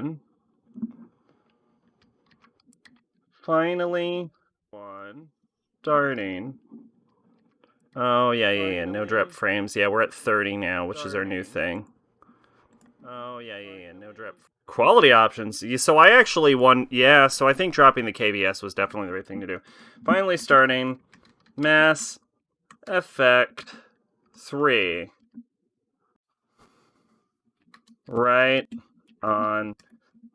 one. Finally, one. Starting. Oh, yeah. No drip frames. Yeah, we're at 30 now, which is our new thing. Oh, yeah. No drip. Quality options. So I actually won. Yeah, so I think dropping the KBS was definitely the right thing to do. Finally starting. Mass Effect 3. Right on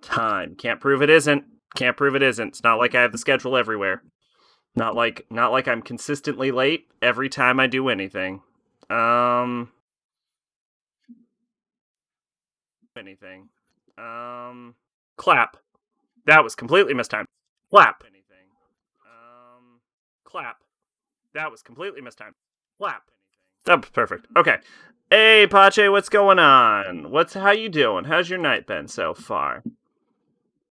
time. Can't prove it isn't. It's not like I have the schedule everywhere. Not like I'm consistently late every time I do anything. Clap. That was completely mistimed. Clap. Clap. That was completely mistimed. Clap. That was perfect. Okay. Hey, Pache, what's going on? How you doing? How's your night been so far?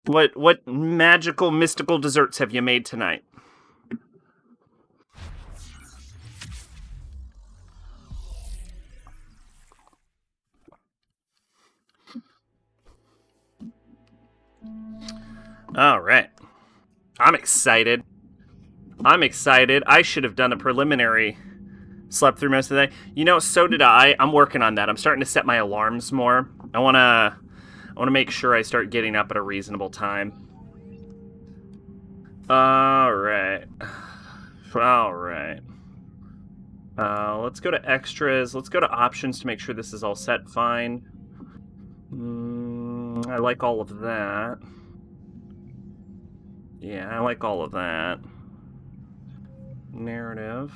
What magical, mystical desserts have you made tonight? All right. I'm excited. I should have done a preliminary. Slept through most of the day. So did I. I'm working on that. I'm starting to set my alarms more. I wanna make sure I start getting up at a reasonable time. All right. Let's go to extras. Let's go to options to make sure this is all set fine. I like all of that. Yeah, I like all of that. Narrative.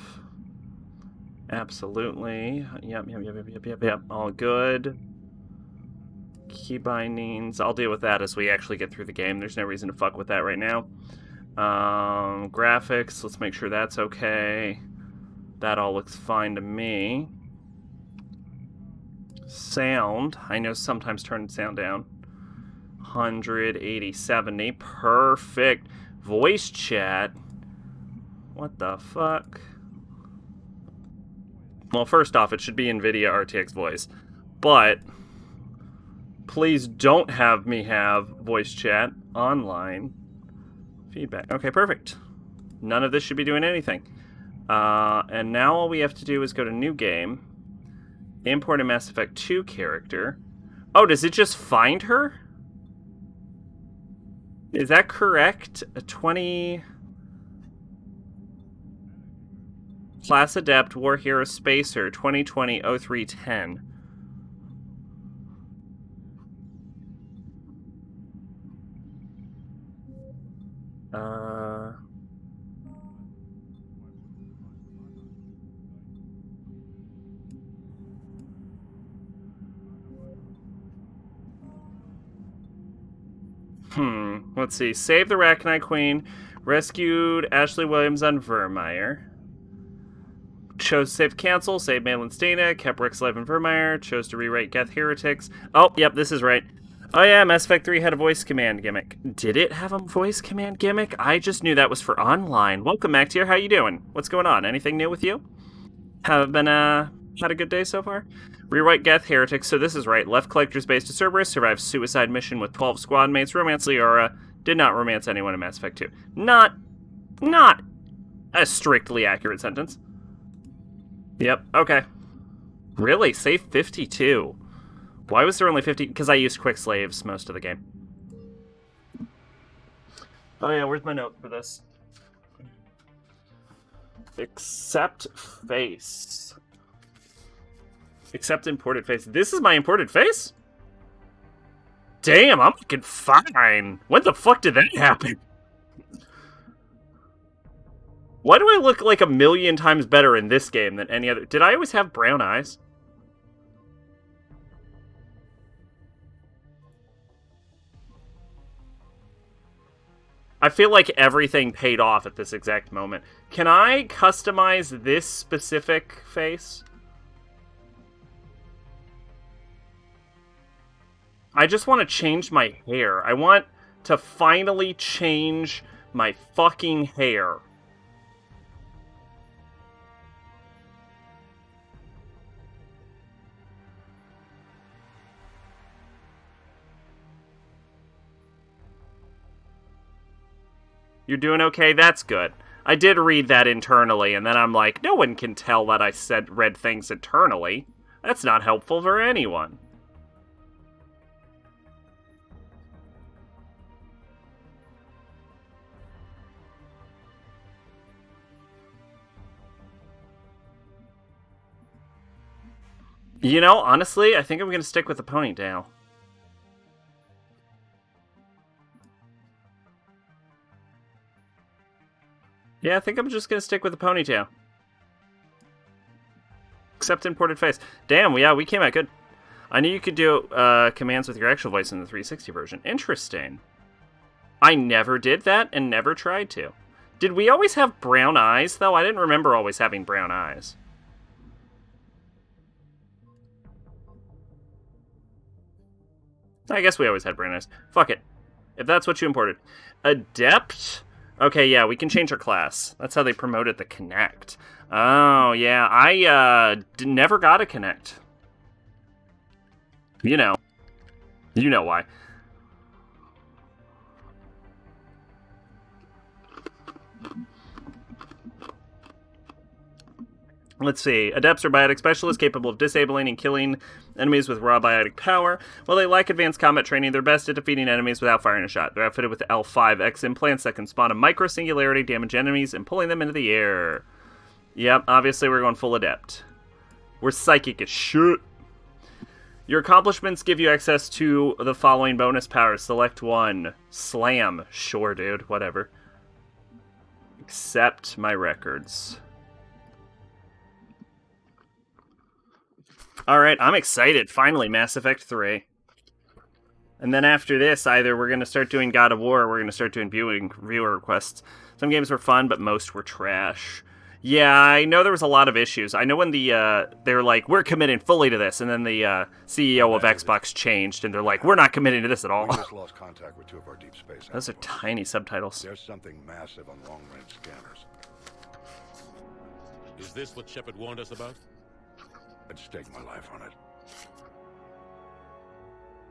Absolutely. Yep. All good. Key bindings. I'll deal with that as we actually get through the game. There's no reason to fuck with that right now. Graphics. Let's make sure that's okay. That all looks fine to me. Sound. I know sometimes turn sound down. 180, 70. Perfect. Voice chat. What the fuck? Well, first off, it should be NVIDIA RTX voice. But please don't have me have voice chat online. Feedback. Okay, perfect. None of this should be doing anything. And now all we have to do is go to New Game. Import a Mass Effect 2 character. Oh, does it just find her? Is that correct? A 20... Class Adept, War Hero Spacer, 2020-0310. Let's see. Save the Rachni Queen. Rescued Ashley Williams on Vermeer. Chose to save cancel. Save Malin Stana. Kept Rick's life in Vermeer. Chose to rewrite Geth Heretics. Oh, yep, this is right. Oh yeah, Mass Effect 3 had a voice command gimmick. Did it have a voice command gimmick? I just knew that was for online. Welcome, Mac here. How you doing? What's going on? Anything new with you? Have been, had a good day so far? Rewrite Geth Heretics. So this is right. Left Collector's Base to Cerberus. Survived suicide mission with 12 squad mates. Romance Leora. Did not romance anyone in Mass Effect 2. Not a strictly accurate sentence. Yep, okay. Really? Save 52. Why was there only 50? Because I used quick slaves most of the game. Oh yeah, where's my note for this? Accept face. Accept imported face. This is my imported face? Damn, I'm looking fine. When the fuck did that happen? Why do I look like a million times better in this game than any other? Did I always have brown eyes? I feel like everything paid off at this exact moment. Can I customize this specific face? I just want to change my hair. I want to finally change my fucking hair. You're doing okay? That's good. I did read that internally, and then I'm like, no one can tell that I read things internally. That's not helpful for anyone. You know, honestly, I think I'm going to stick with the ponytail. Yeah, I think I'm just going to stick with the ponytail. Except imported face. Damn, yeah, we came out good. I knew you could do commands with your actual voice in the 360 version. Interesting. I never did that and never tried to. Did we always have brown eyes, though? I didn't remember always having brown eyes. I guess we always had brown eyes. Fuck it. If that's what you imported. Adept? Okay, yeah, we can change our class. That's how they promoted the Connect. Oh, yeah, I never got a Connect. You know. You know why. Let's see. Adepts are biotic specialists capable of disabling and killing enemies with raw biotic power. While they lack advanced combat training, they're best at defeating enemies without firing a shot. They're outfitted with L5X implants that can spawn a micro-singularity, damage enemies, and pulling them into the air. Yep, obviously we're going full adept. We're psychic as shit. Your accomplishments give you access to the following bonus powers. Select one. Slam. Sure, dude. Whatever. Accept my records. Alright, I'm excited. Finally, Mass Effect 3. And then after this, either we're going to start doing God of War or we're going to start doing viewer requests. Some games were fun, but most were trash. Yeah, I know there was a lot of issues. I know when they were like, we're committing fully to this, and then the CEO of Xbox changed, and they're like, we're not committing to this at all. We just lost contact with 2 of our deep space. Those are tiny subtitles. There's something massive on long-range scanners. Is this what Shepard warned us about? I'd stake my life on it.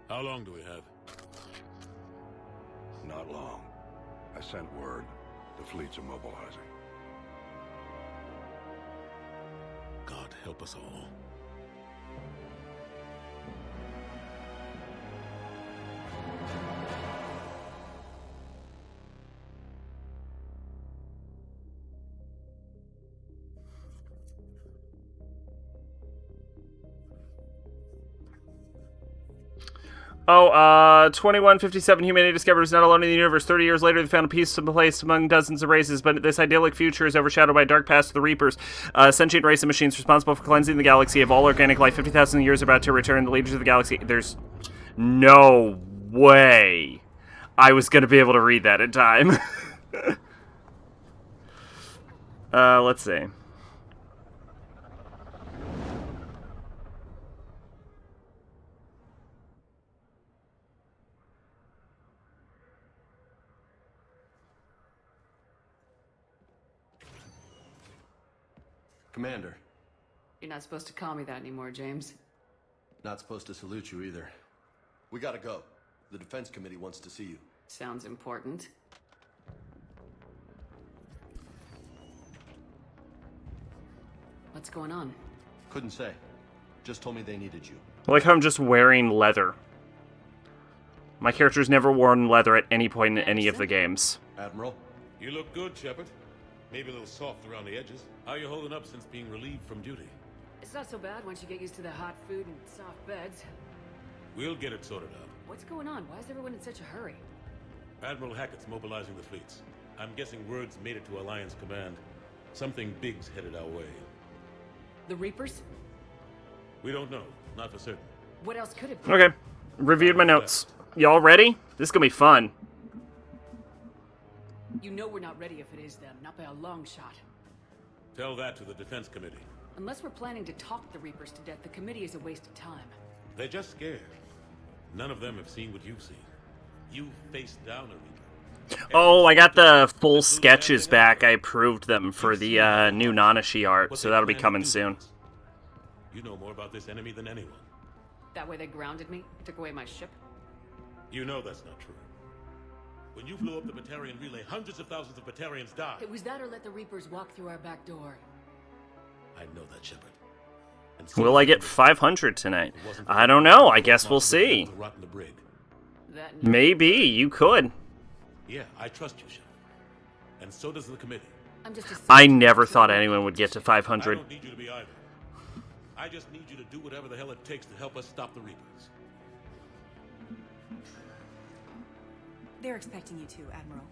How long do we have? Not long. I sent word. The fleet's immobilizing. God help us all. Oh, 2157, humanity discovers not alone in the universe. 30 years later, they found a peaceful place among dozens of races, but this idyllic future is overshadowed by a dark past of the Reapers. A sentient race of machines responsible for cleansing the galaxy of all organic life. 50,000 years about to return. The leaders of the galaxy. There's no way I was going to be able to read that in time. Let's see. Commander. You're not supposed to call me that anymore, James. Not supposed to salute you either. We gotta go. The Defense Committee wants to see you. Sounds important. What's going on? Couldn't say. Just told me they needed you. I like how I'm just wearing leather. My character's never worn leather at any point in any of the games. Admiral? You look good, Shepard. Maybe a little soft around the edges. How are you holding up since being relieved from duty? It's not so bad once you get used to the hot food and soft beds. We'll get it sorted out. What's going on? Why is everyone in such a hurry? Admiral Hackett's mobilizing the fleets. I'm guessing word's made it to Alliance Command. Something big's headed our way. The Reapers? We don't know. Not for certain. What else could it be? Okay. Reviewed my notes. Y'all ready? This is gonna be fun. You know we're not ready if it is them, not by a long shot. Tell that to the Defense Committee. Unless we're planning to talk the Reapers to death, the committee is a waste of time. They're just scared. None of them have seen what you've seen. You faced down a Reaper. Oh, I got the full sketches back. I approved them for the new Nanashi art, so that'll be coming soon. You know more about this enemy than anyone. That way they grounded me, took away my ship. You know that's not true. When you blew up the Batarian relay, hundreds of thousands of Batarians died. It was that or let the Reapers walk through our back door. I know that, Shepard. And Will I get 500 tonight? I don't know. I guess we'll see. To rot in the brig. That Maybe. You could. Yeah, I trust you, Shepard. And so does the committee. I'm just a I never thought anyone would get to I 500. don't need you to be either. I just need you to do whatever the hell it takes to help us stop the Reapers. They're expecting you to, Admiral.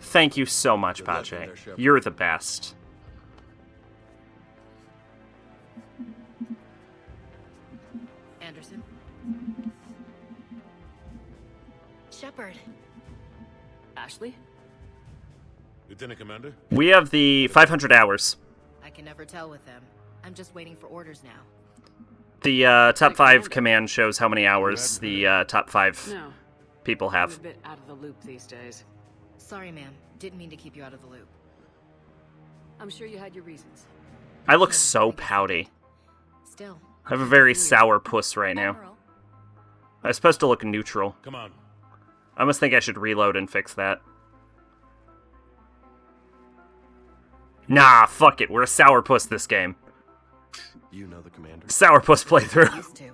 Thank you so much, Good luck in Pache. there, Shepard. You're the best. Anderson? Shepard. Ashley? Lieutenant Commander? We have the 500 hours. I can never tell with them. I'm just waiting for orders now. The top 5 command shows how many hours the top 5 No. people I'm have. a bit out of the loop these days. Sorry, ma'am. Didn't mean to keep you out of the loop. I'm sure you had your reasons. I look so pouty. Still. I have a very sour puss right now. Admiral, I'm supposed to look neutral. Come on. I must think I should reload and fix that. Nah, fuck it. We're a sourpuss this game. You know the commander. Sourpuss playthrough. used to.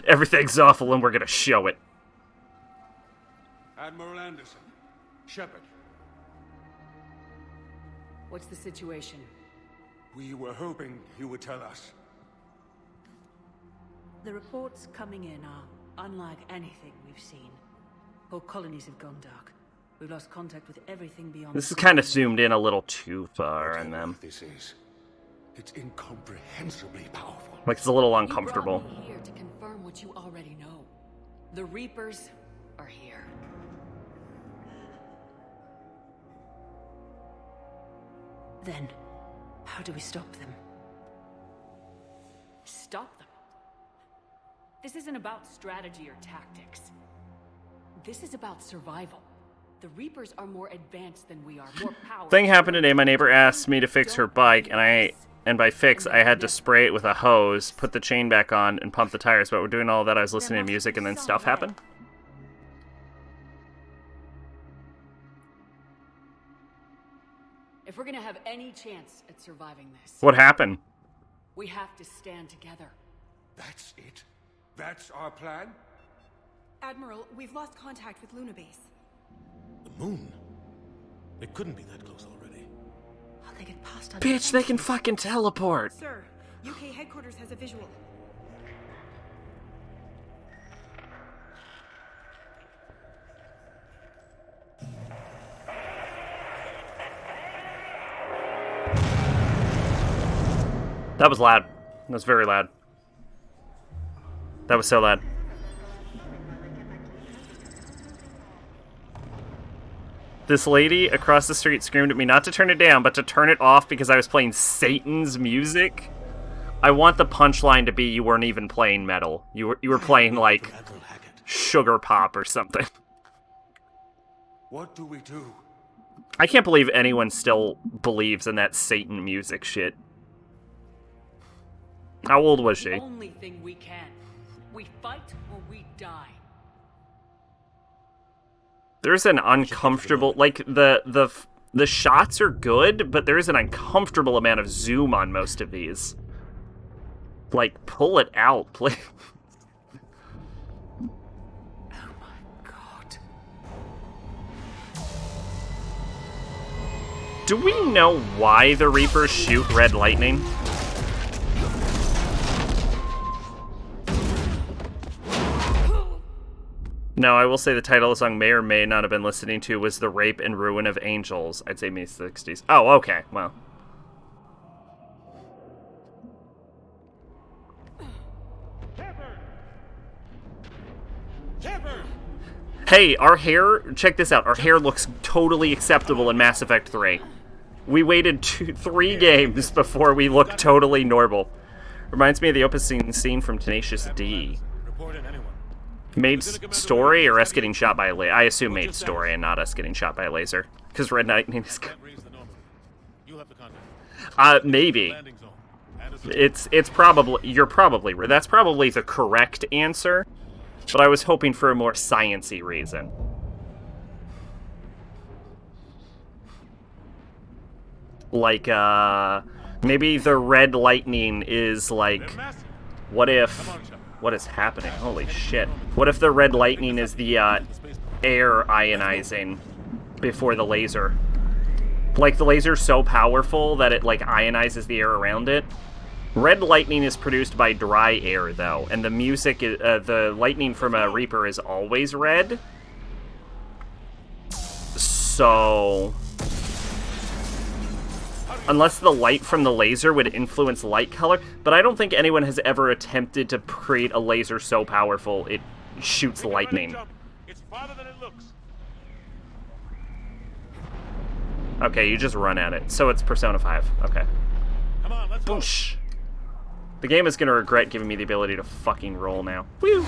Everything's awful and we're gonna show it. Admiral Anderson. Shepard. What's the situation? We were hoping you would tell us. The reports coming in are unlike anything we've seen. Whole colonies have gone dark. We've lost contact with everything beyond... This is kind of zoomed in a little too far in them. This is. It's incomprehensibly powerful. Like it's a little You uncomfortable. brought me here to confirm what you already know. The Reapers are here. Then, how do we stop them? Stop them. This isn't about strategy or tactics. This is about survival. The Reapers are more advanced than we are, more powerful. Thing happened today. My neighbor asked me to fix her bike, and by fix, I had to spray it with a hose, put the chain back on, and pump the tires. But we're doing all that. I was listening to music, and then stuff happened. If we're gonna have any chance at surviving this, What happened? we have to stand together. That's it? That's our plan? Admiral, we've lost contact with Luna Base. The moon? It couldn't be that close already. How'd they get past our Bitch, they can defenses? fucking teleport. Sir, UK headquarters has a visual. That was loud. That was very loud. That was so loud. This lady across the street screamed at me not to turn it down, but to turn it off because I was playing Satan's music. I want the punchline to be you weren't even playing metal. You were playing like Admiral Hackett. sugar pop or something. What do we do? I can't believe anyone still believes in that Satan music shit. How old was The she? only thing we can. We fight or we die. There's an uncomfortable, like the shots are good, but there's an uncomfortable amount of zoom on most of these. Like, pull it out, please. God. Do we know why the Reapers shoot red lightning? No, I will say the title of the song may or may not have been listening to was The Rape and Ruin of Angels. I'd say mid-60s. Oh, okay, well. Hey, our hair, check this out. Our hair looks totally acceptable in Mass Effect 3. We waited 3 games before we looked totally normal. Reminds me of the opening scene from Tenacious D. Report in, anyone. Maid's story or us getting shot by a laser? I assume Maid's story and not us getting shot by a laser. Because Red Lightning is... You have the contact. Maybe. Landing zone. And a It's probably... You're probably... That's probably the correct answer. But I was hoping for a more science-y reason. Like, maybe the red lightning is like... They're massive. What if... Come on, Chuck. What is happening? Holy shit. What if the red lightning is the, air ionizing before the laser? Like, the laser's so powerful that it, like, ionizes the air around it. Red lightning is produced by dry air, though, and the music, the lightning from a Reaper is always red. So... Unless the light from the laser would influence light color, but I don't think anyone has ever attempted to create a laser so powerful it shoots lightning. It's farther than it looks. Okay, you just run at it. So it's Persona 5. Okay. Come on, let's go. Boosh. The game is gonna regret giving me the ability to fucking roll now. Woo!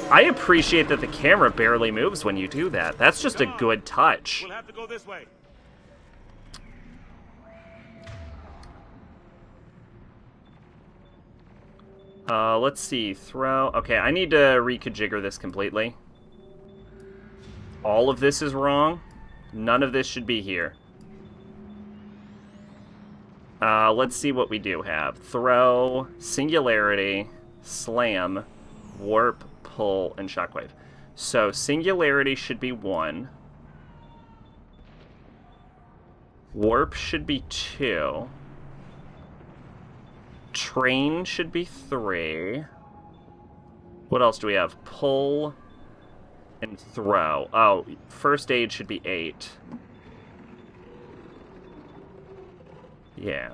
I appreciate that the camera barely moves when you do that. That's just a good touch. We'll have to go this way. Let's see. Throw... Okay, I need to reconfigure this completely. All of this is wrong. None of this should be here. Let's see what we do have. Throw, Singularity, Slam, Warp, Pull, and Shockwave. So, Singularity should be 1. Warp should be 2. Train should be 3. What else do we have? Pull and throw. Oh, first aid should be 8. Yeah.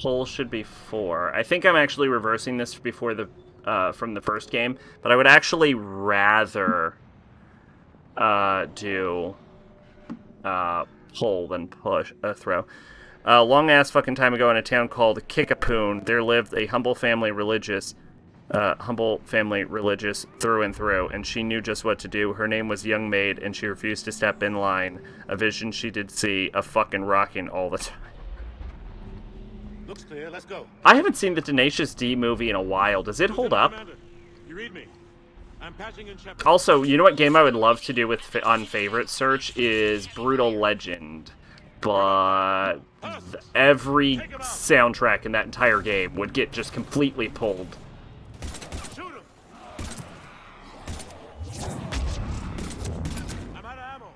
Pull should be 4. I think I'm actually reversing this before the from the first game, but I would actually rather do pull than push throw. Long ass fucking time ago in a town called Kickapoon, there lived a humble family religious through and through, and she knew just what to do. Her name was Young Maid, and she refused to step in line. A vision she did see, a fucking rocking all the time. Looks clear. Let's go. I haven't seen the Tenacious D movie in a while. Does it hold up? Commander, you read me. I'm patching in Shepard. Also, you know what game I would love to do with on favorite search is Brutal Legend, but every soundtrack in that entire game would get just completely pulled. Shoot him. I'm out of ammo.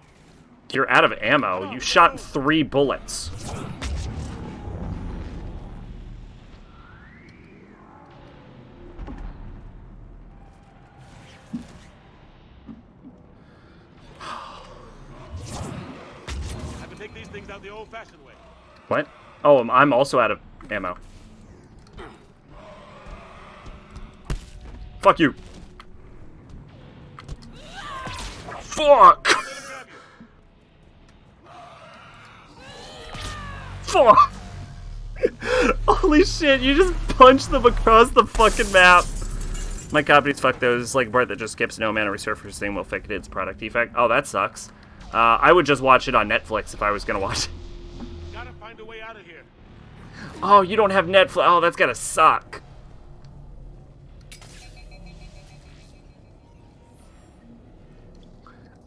You're out of ammo. You shot 3 bullets. Things out the old-fashioned way. What? Oh, I'm also out of ammo. Fuck you. Fuck! Fuck! Holy shit, you just punched them across the fucking map. My copies, fuck those. Like Bart that just skips no amount of resurfacing will fix its product defect. Oh, that sucks. I would just watch it on Netflix if I was gonna watch it. Gotta find a way out of here. Oh, you don't have Netflix. Oh, that's gotta suck.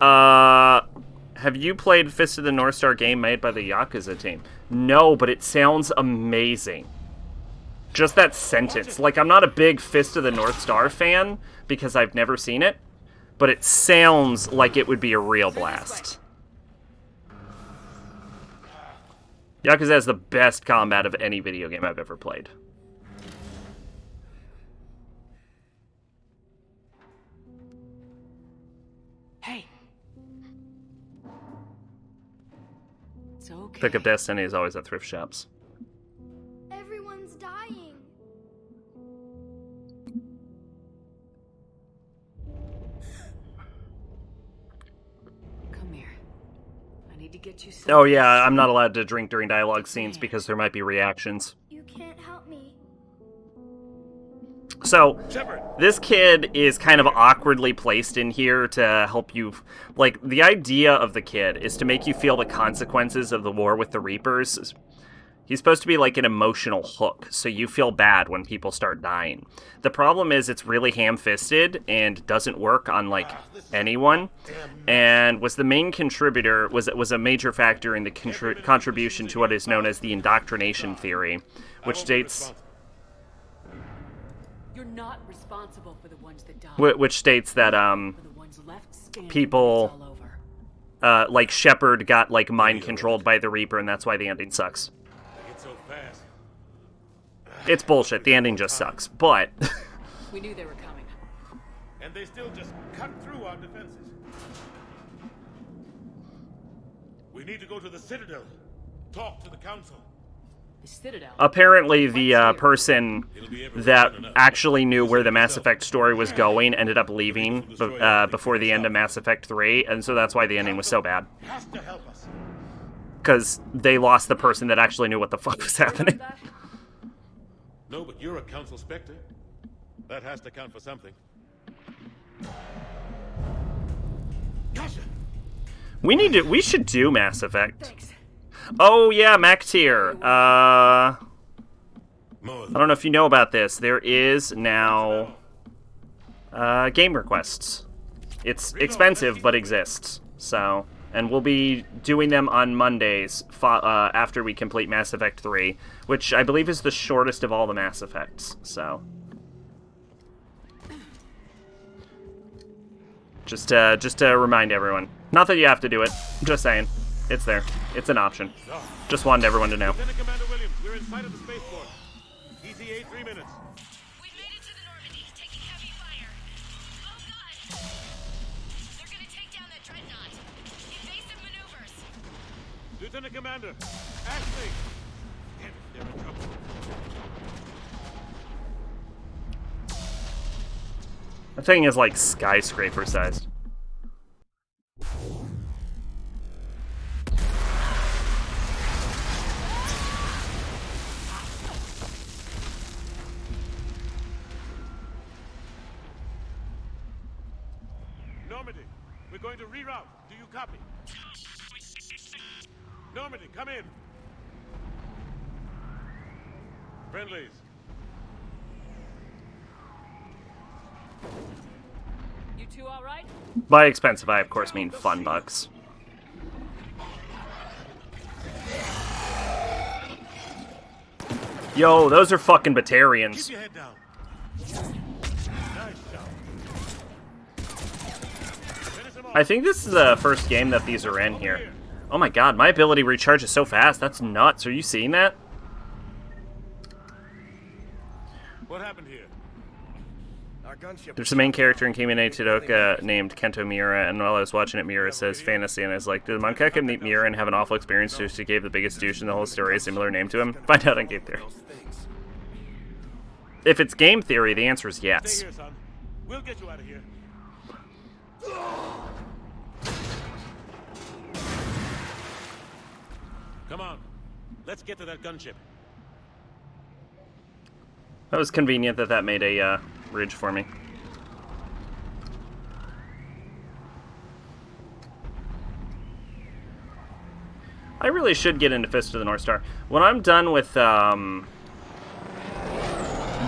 Have you played Fist of the North Star game made by the Yakuza team? No, but it sounds amazing. Just that sentence. Like, I'm not a big Fist of the North Star fan because I've never seen it. But it sounds like it would be a real blast. Yakuza has the best combat of any video game I've ever played. Hey. It's okay. Pick up Destiny is always at thrift shops. Everyone's dying. Come here. I need to get you. Oh yeah, I'm not allowed to drink during dialogue scenes because there might be reactions. You can't So, Shepard! this kid is kind of awkwardly placed in here to help you. Like, the idea of the kid is to make you feel the consequences of the war with the Reapers. He's supposed to be like an emotional hook, so you feel bad when people start dying. The problem is it's really ham-fisted and doesn't work on, like, anyone, and was the main contributor, was a major factor in the contribution to what is known as the indoctrination theory, which states... You're not responsible for the ones that die. Which states that, For the ones left standing people, when it's all over. like, Shepard got, like, mind-controlled by the Reaper, and that's why the ending sucks. It's so fast. It's bullshit. The ending just sucks. But We knew they were coming. And they still just cut through our defenses. We need to go to the Citadel. Talk to the Council. The Citadel. apparently the person that actually knew where the Mass Effect story was going ended up leaving before the end of Mass Effect 3, and so that's why the ending was so bad. Has to help us. Because they lost the person that actually knew what the fuck was happening. No, but you're a Council Spectre. That has to count for something. Gotcha. We should do Mass Effect. Thanks. Oh yeah, Mac tier. More I don't know if you know about this. There is now game requests. It's expensive, but exists. So, and we'll be doing them on Mondays after we complete Mass Effect 3, which I believe is the shortest of all the Mass Effects. So, just to remind everyone. Not that you have to do it. Just saying. It's there. It's an option. Just wanted everyone to know. Lieutenant Commander Williams, we're in sight of the spaceport. ETA 3 minutes. We've made it to the Normandy, taking heavy fire. Oh god! They're gonna take down that dreadnought. Invasive maneuvers. Lieutenant Commander, Ashley. Damn it, they're in trouble. The thing is like skyscraper sized. Normandy, we're going to reroute. Do you copy? Normandy, come in. Friendlies. You two all right? By expensive, I of course mean fun bucks. Yo, those are fucking Batarians. Keep your head down. Nice job. Finish them off. I think this is the first game that these are in here. Oh my god, my ability recharges so fast. That's nuts. Are you seeing that? What happened here? Our gunship. There's a main character in Kimine Todoka named Kento Miura, and while I was watching it, Miura says fantasy, and I was like, did Monkeka meet Miura and have an awful experience so she gave the biggest douche in the whole story a similar name to him? Find out on Game Theory. If it's Game Theory, the answer is Stay yes. here, son. We'll get you out of here. Come on. Let's get to that gunship. That was convenient that made a ridge for me. I really should get into Fist of the North Star. When I'm done with, then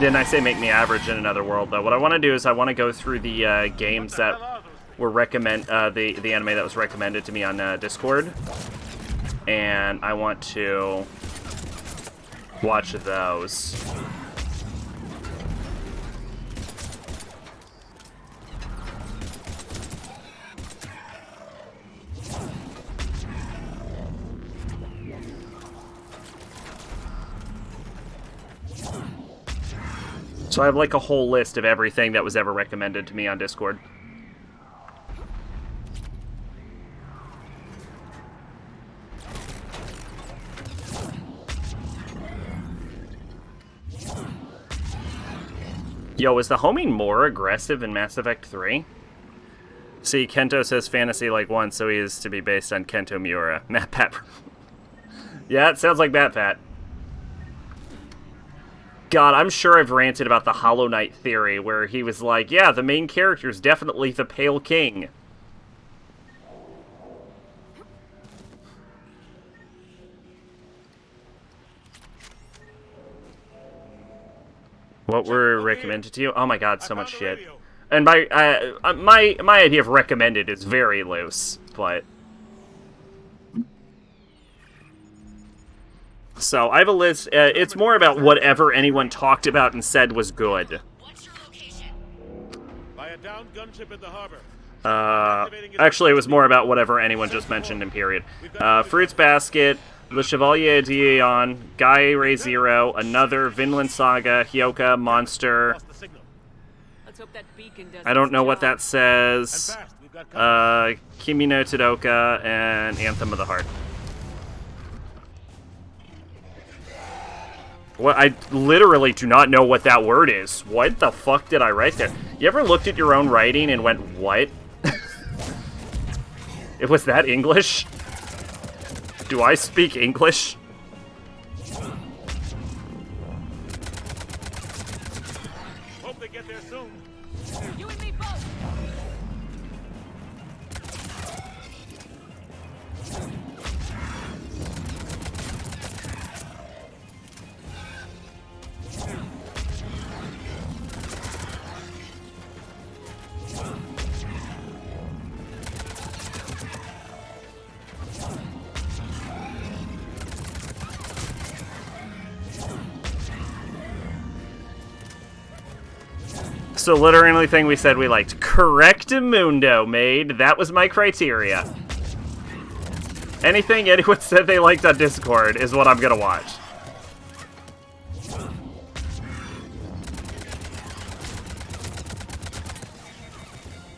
I say make me average in another world, though. What I want to do is I want to go through the games that were the anime that was recommended to me on Discord. And I want to watch those. So I have like a whole list of everything that was ever recommended to me on Discord. Yo, is the homing more aggressive in Mass Effect 3? See, Kento says fantasy like one, so he is to be based on Kento Miura. Matt Pat. Yeah, it sounds like Matt Pat. God, I'm sure I've ranted about the Hollow Knight theory, where he was like, yeah, the main character is definitely the Pale King. What were recommended to you? Oh my God, so much shit. And my idea of recommended is very loose, but... So, I have a list. It's more about whatever anyone talked about and said was good. What's your location? By a downed gunship in the harbor. Actually, it was more about whatever anyone just mentioned in period. Fruits Basket, Le Chevalier d'Eon, Guy Ray Zero, Another, Vinland Saga, Hyoka, Monster. Lost the signal. Let's hope that beacon does I don't its know what job. that says. Fast. We've got company. Kimi no Todoka, and Anthem of the Heart. What? I literally do not know what that word is. What the fuck did I write there? You ever looked at your own writing and went, what? It was that English? Do I speak English? Hope they get there soon. You and me both. So literally only thing we said we liked. Correctamundo made. That was my criteria. Anything anyone said they liked on Discord is what I'm gonna watch.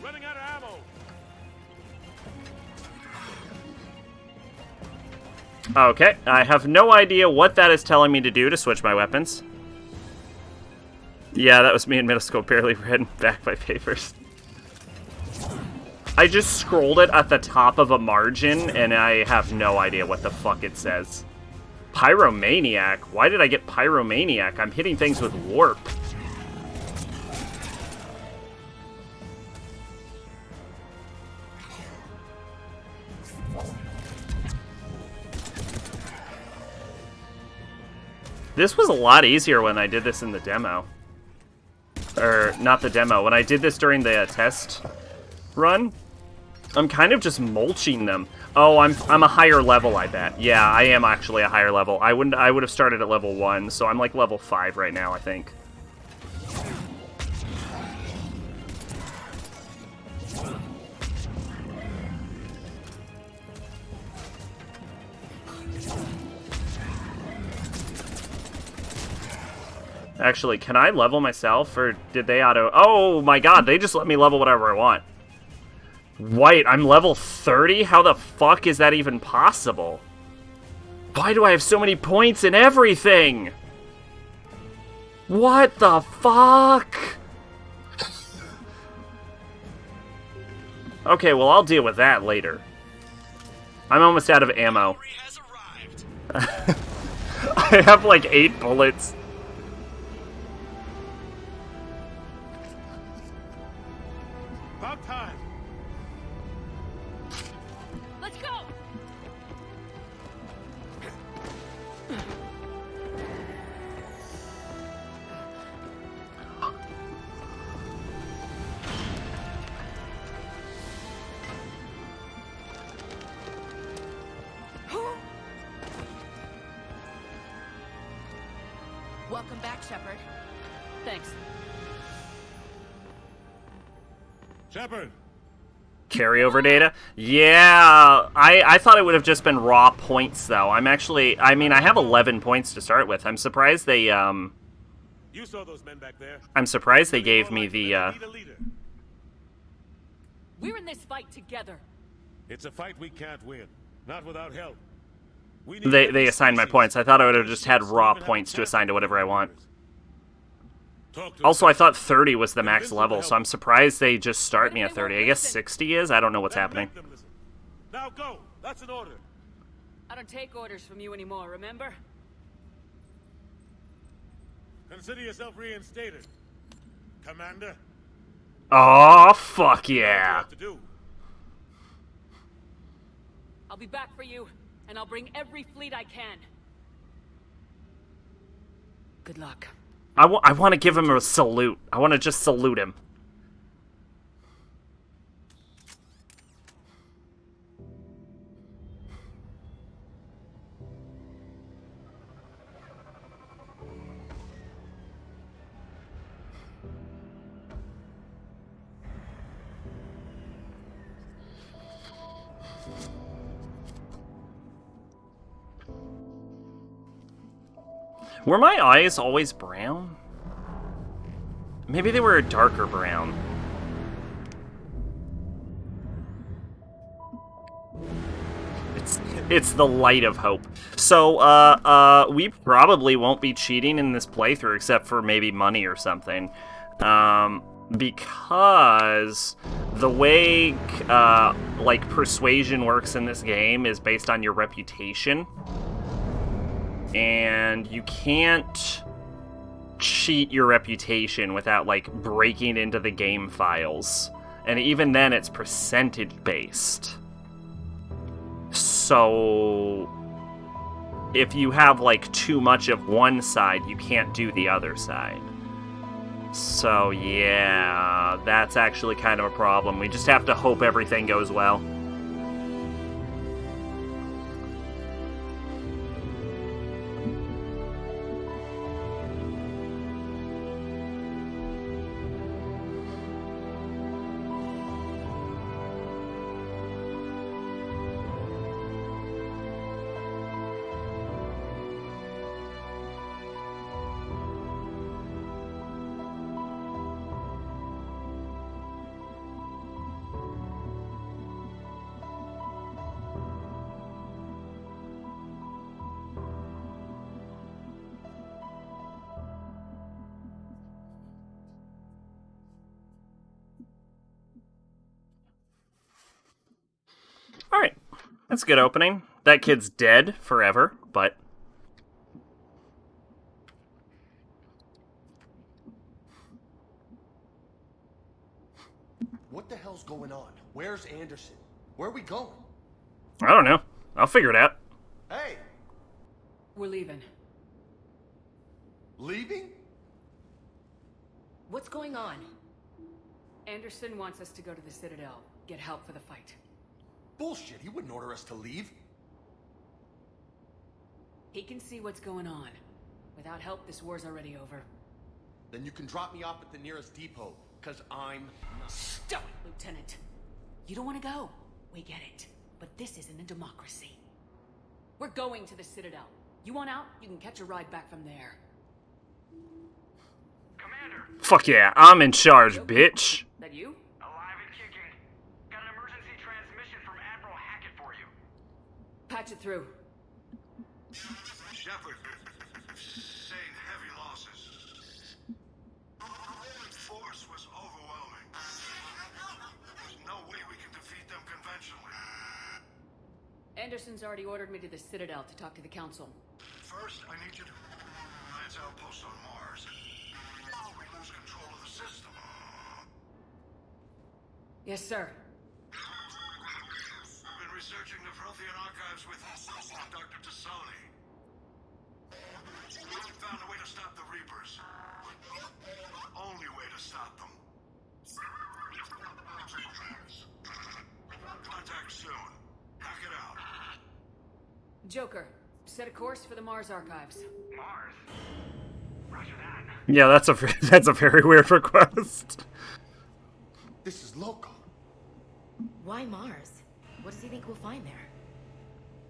Running out of ammo. Okay, I have no idea what that is telling me to do to switch my weapons. Yeah, that was me in middle school, barely read back my papers. I just scrolled it at the top of a margin, and I have no idea what the fuck it says. Pyromaniac? Why did I get Pyromaniac? I'm hitting things with warp. This was a lot easier when I did this in the demo. Or, not the demo. When I did this during the test run, I'm kind of just mulching them. Oh, I'm a higher level, I bet. Yeah, I am actually a higher level. I would have started at level 1, so I'm like level 5 right now, I think. Actually, can I level myself, or did they auto... Oh my god, they just let me level whatever I want. White, I'm level 30? How the fuck is that even possible? Why do I have so many points in everything? What the fuck? Okay, well, I'll deal with that later. I'm almost out of ammo. I have like 8 bullets. About time. Let's go. Welcome back, Shepard. Thanks. Shepard. Carryover data? Yeah, I thought it would have just been raw points, though. I have 11 points to start with. I'm surprised they, You saw those men back there. I'm surprised they gave me the, Need a leader. We're in this fight together. It's a fight we can't win. Not without help. We need they every assigned my species. points. I thought I would have just had We raw even have points to a assign to whatever I want. Talk to Also, us. I thought 30 was the max level, so I'm surprised they just start me at 30. I guess 60 is? I don't know what's Then happening. let them listen. Now go. That's an order. I don't take orders from you anymore, remember? Consider yourself reinstated, Commander. Oh, fuck You yeah. have to do. I'll be back for you, and I'll bring every fleet I can. Good luck. I want to give him a salute. I want to just salute him. Were my eyes always brown? Maybe they were a darker brown. It's the light of hope. So, we probably won't be cheating in this playthrough except for maybe money or something. Because the way, like, persuasion works in this game is based on your reputation. And you can't cheat your reputation without, like, breaking into the game files. And even then, it's percentage-based. So, if you have, like, too much of one side, you can't do the other side. So, yeah, that's actually kind of a problem. We just have to hope everything goes well. Alright, that's a good opening. That kid's dead forever, but... What the hell's going on? Where's Anderson? Where are we going? I don't know. I'll figure it out. Hey! We're leaving. Leaving? What's going on? Anderson wants us to go to the Citadel, get help for the fight. Bullshit, he wouldn't order us to leave. He can see what's going on. Without help, this war's already over. Then you can drop me off at the nearest depot, because I'm not... Stop it, Lieutenant! You don't want to go. We get it. But this isn't a democracy. We're going to the Citadel. You want out? You can catch a ride back from there. Commander! Fuck yeah, I'm in charge, bitch. That you? Alive and kicking. Got an emergency transmission from Admiral Hackett for you. Patch it through. Shepard, saying heavy losses. The force was overwhelming. There's no way we can defeat them conventionally. Anderson's already ordered me to the Citadel to talk to the Council. First, I need you to Alliance outpost on Mars. We lose control of the system. Yes, sir. I've been researching the Prothean archives with Dr. Tassoni. We found a way to stop the Reapers. The only way to stop them. Contact soon. Hack it out. Joker, set a course for the Mars archives. Mars? Roger that. Yeah, that's a very weird request. This is local. Why Mars? What does he think we'll find there?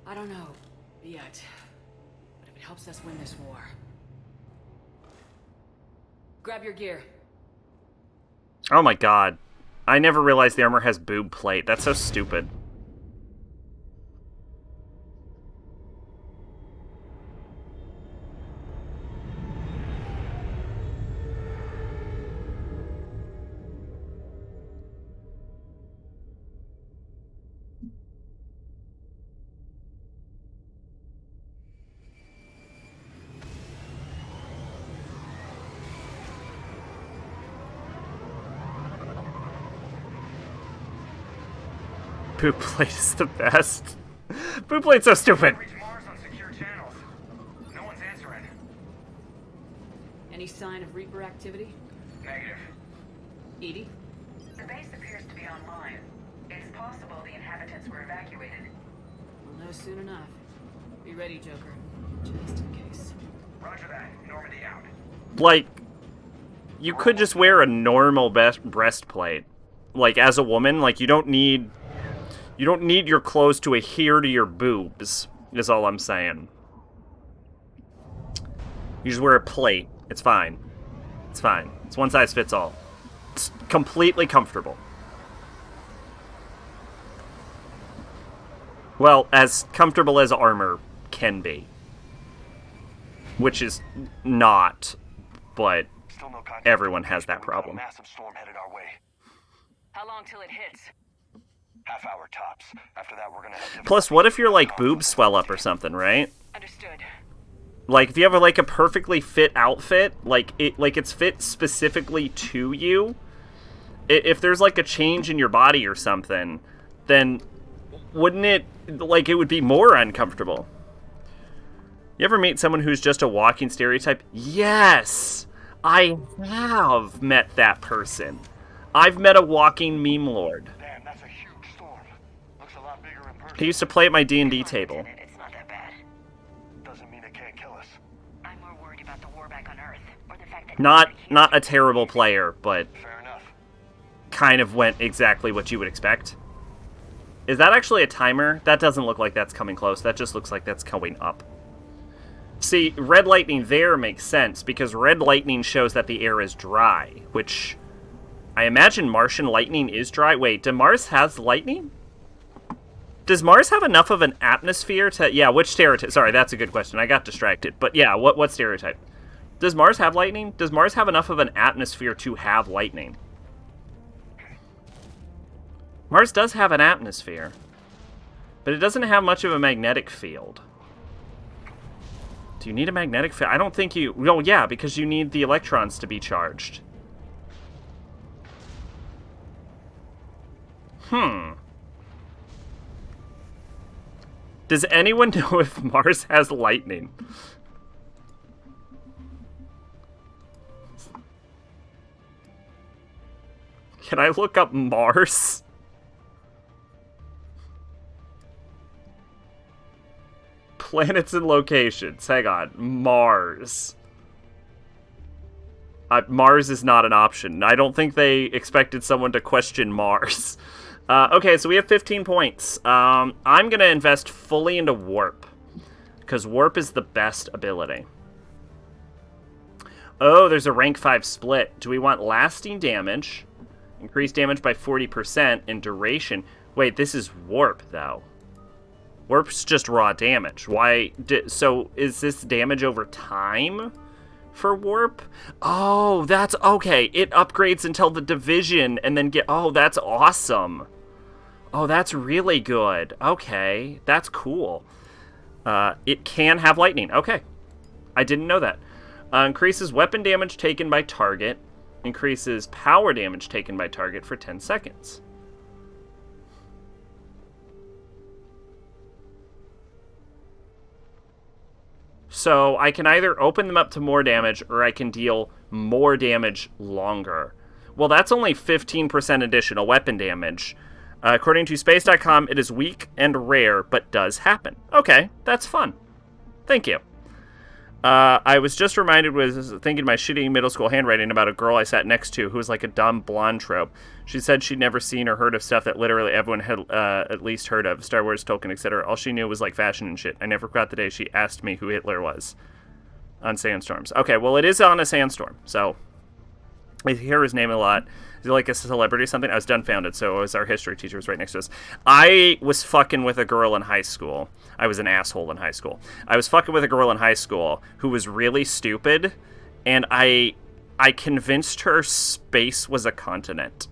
I don't know yet, but if it helps us win this war. Grab your gear. Oh my god. I never realized the armor has boob plate. That's so stupid. Boot plate is the best. Boot plate's so stupid. Reach Mars on secure channels. No one's answering. Any sign of Reaper activity? Negative. Edie? The base appears to be online. It's possible the inhabitants were evacuated. We'll know soon enough. Be ready, Joker. Just in case. Roger that. Normandy out. Like, you could just wear a normal breastplate. Like, as a woman, like, you don't need your clothes to adhere to your boobs, is all I'm saying. You just wear a plate. It's fine. It's fine. It's one size fits all. It's completely comfortable. Well, as comfortable as armor can be. Which is not, but Still no contact. everyone has that We've got a problem. massive storm headed our way. How long till it hits? Half hour tops. After that, we're gonna have Plus, what if your, like, boobs swell up or something, right? Understood. Like, if you have, like, a perfectly fit outfit, like it's fit specifically to you, if there's, like, a change in your body or something, then wouldn't it, like, it would be more uncomfortable. You ever meet someone who's just a walking stereotype? Yes! I have met that person. I've met a walking meme lord. Damn, that's a huge storm. Looks a lot bigger in person. He used to play at my D&D table. It's not that bad. Doesn't mean it can't kill us. I'm more worried about the war back on Earth, or the fact that Not a terrible player, but Fair enough. kind of went exactly what you would expect. Is that actually a timer? That doesn't look like that's coming close. That just looks like that's going up. See, red lightning there makes sense, because red lightning shows that the air is dry, which I imagine Martian lightning is dry. Wait, does Mars has lightning? Does Mars have enough of an atmosphere to... Yeah, which stereotype? Sorry, that's a good question. I got distracted. But yeah, what stereotype? Does Mars have lightning? Does Mars have enough of an atmosphere to have lightning? Mars does have an atmosphere, but it doesn't have much of a magnetic field. Do you need a magnetic field? I don't think you... Well, yeah, because you need the electrons to be charged. Does anyone know if Mars has lightning? Can I look up Mars? Planets and locations. Hang on. Mars. Mars is not an option. I don't think they expected someone to question Mars. Okay, so we have 15 points. I'm going to invest fully into Warp, because Warp is the best ability. Oh, there's a rank 5 split. Do we want lasting damage, increased damage by 40%, and duration? Wait, this is Warp, though. Warp's just raw damage. So is this damage over time for Warp? Oh, that's okay. It upgrades until the division and then oh, that's awesome. Oh, that's really good. Okay, that's cool. It can have lightning. Okay, I didn't know that. Increases weapon damage taken by target. Increases power damage taken by target for 10 seconds. So I can either open them up to more damage, or I can deal more damage longer. Well, that's only 15% additional weapon damage. According to Space.com, it is weak and rare, but does happen. Okay, that's fun. Thank you. I was just reminded, thinking of my shitty middle school handwriting, about a girl I sat next to who was like a dumb blonde trope. She said she'd never seen or heard of stuff that literally everyone had at least heard of. Star Wars, Tolkien, etc. All she knew was like fashion and shit. I never forgot the day she asked me who Hitler was. On Sandstorms. Okay, well, it is on a sandstorm, so I hear his name a lot. Is he like a celebrity or something? I was dumbfounded, so it was our history teacher was right next to us. I was fucking with a girl in high school. I was an asshole in high school. I was fucking with a girl in high school who was really stupid, and I convinced her space was a continent.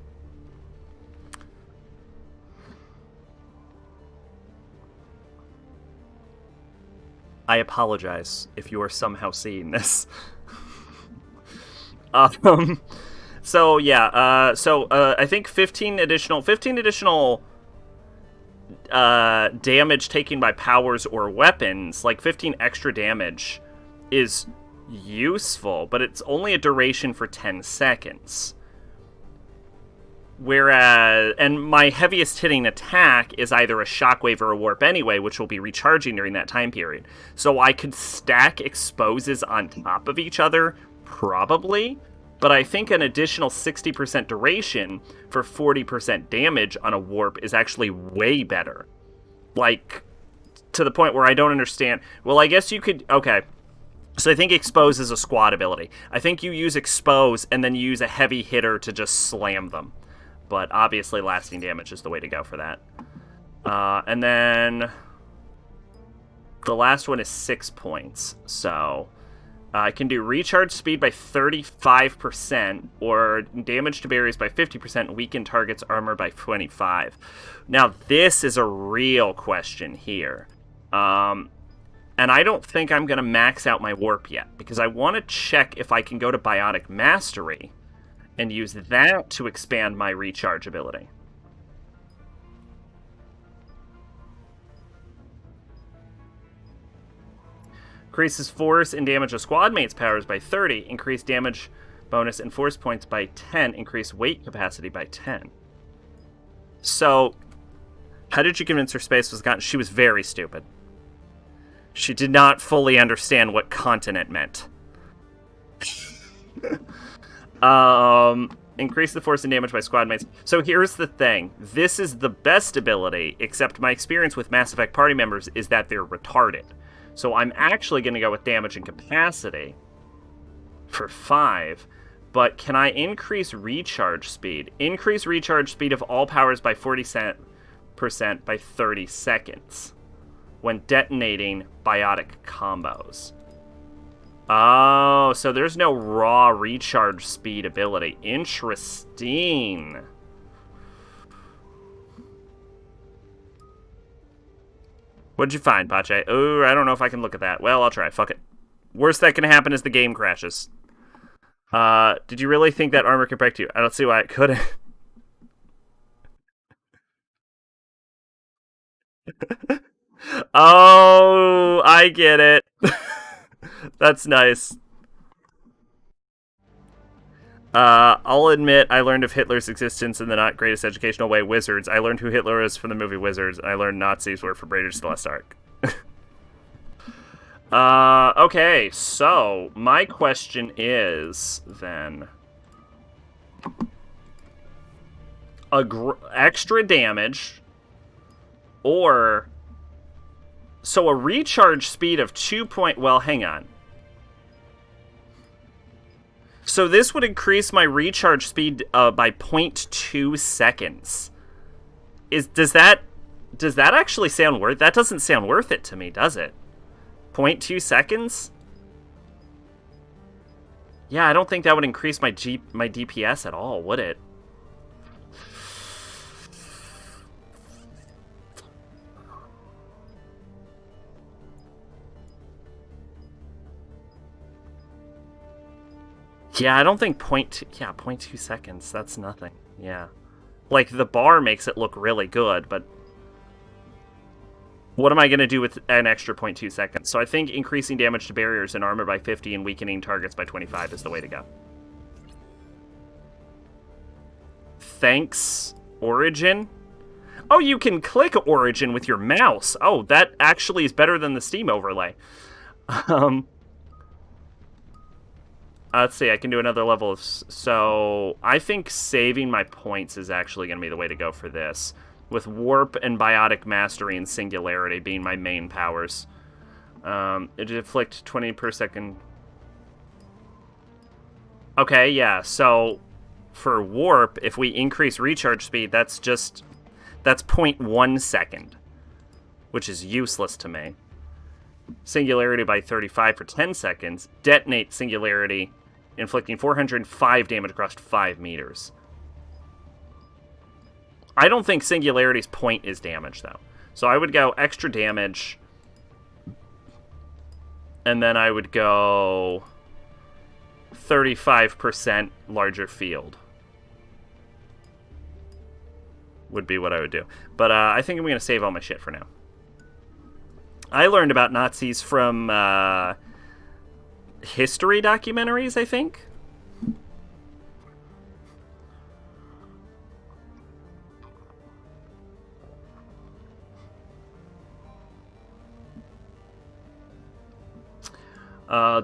I apologize if you are somehow seeing this. So yeah, I think 15 additional damage taken by powers or weapons, like 15 extra damage, is useful, but it's only a duration for 10 seconds. Whereas, and my heaviest hitting attack is either a shockwave or a warp anyway, which will be recharging during that time period. So I could stack exposes on top of each other, probably, but I think an additional 60% duration for 40% damage on a warp is actually way better. Like, to the point where I don't understand. Well, I guess you could, okay. So I think Expose is a squad ability. I think you use Expose and then you use a heavy hitter to just slam them. But obviously lasting damage is the way to go for that. And then the last one is 6 points. So I can do recharge speed by 35% or damage to barriers by 50% and weaken targets' armor by 25%. Now this is a real question here. And I don't think I'm going to max out my warp yet because I want to check if I can go to Biotic Mastery and use that to expand my recharge ability. Increases force and damage of squad mates' powers by 30. Increase damage bonus and force points by 10. Increase weight capacity by 10. So, how did you convince her space was gone? She was very stupid. She did not fully understand what continent meant. Increase the force and damage by squad mates. So here's the thing. This is the best ability, except my experience with Mass Effect party members is that they're retarded. So I'm actually going to go with damage and capacity for 5. But can I increase recharge speed? Increase recharge speed of all powers by 40% by 30 seconds when detonating biotic combos. Oh, so there's no raw recharge speed ability. Interesting. What'd you find, Pache? Oh, I don't know if I can look at that. Well, I'll try. Fuck it. Worst that can happen is the game crashes. Did you really think that armor could break you? I don't see why it couldn't. Oh, I get it. That's nice. I'll admit I learned of Hitler's existence in the not greatest educational way, Wizards. I learned who Hitler is from the movie Wizards, and I learned Nazis were for Raiders of the Lost Ark. Okay, so my question is, then... extra damage, or... So a recharge speed of 2 point... Well, hang on. So this would increase my recharge speed by 0.2 seconds. Does that actually sound worth? That doesn't sound worth it to me, does it? 0.2 seconds? Yeah, I don't think that would increase my DPS at all, would it? Yeah, I don't think 0.2 seconds. That's nothing. Yeah. Like, the bar makes it look really good, but what am I going to do with an extra 0.2 seconds? So I think increasing damage to barriers and armor by 50 and weakening targets by 25 is the way to go. Thanks, Origin. Oh, you can click Origin with your mouse. Oh, that actually is better than the Steam overlay. Let's see, I can do another level of... So, I think saving my points is actually going to be the way to go for this. With Warp and Biotic Mastery and Singularity being my main powers. It inflict 20 per second... Okay, yeah, so... For Warp, if we increase recharge speed, that's 0.1 second. Which is useless to me. Singularity by 35 for 10 seconds. Detonate Singularity, inflicting 405 damage across 5 meters. I don't think Singularity's point is damage, though. So I would go extra damage. And then I would go 35% larger field. would be what I would do. But I think I'm going to save all my shit for now. I learned about Nazis from history documentaries, I think.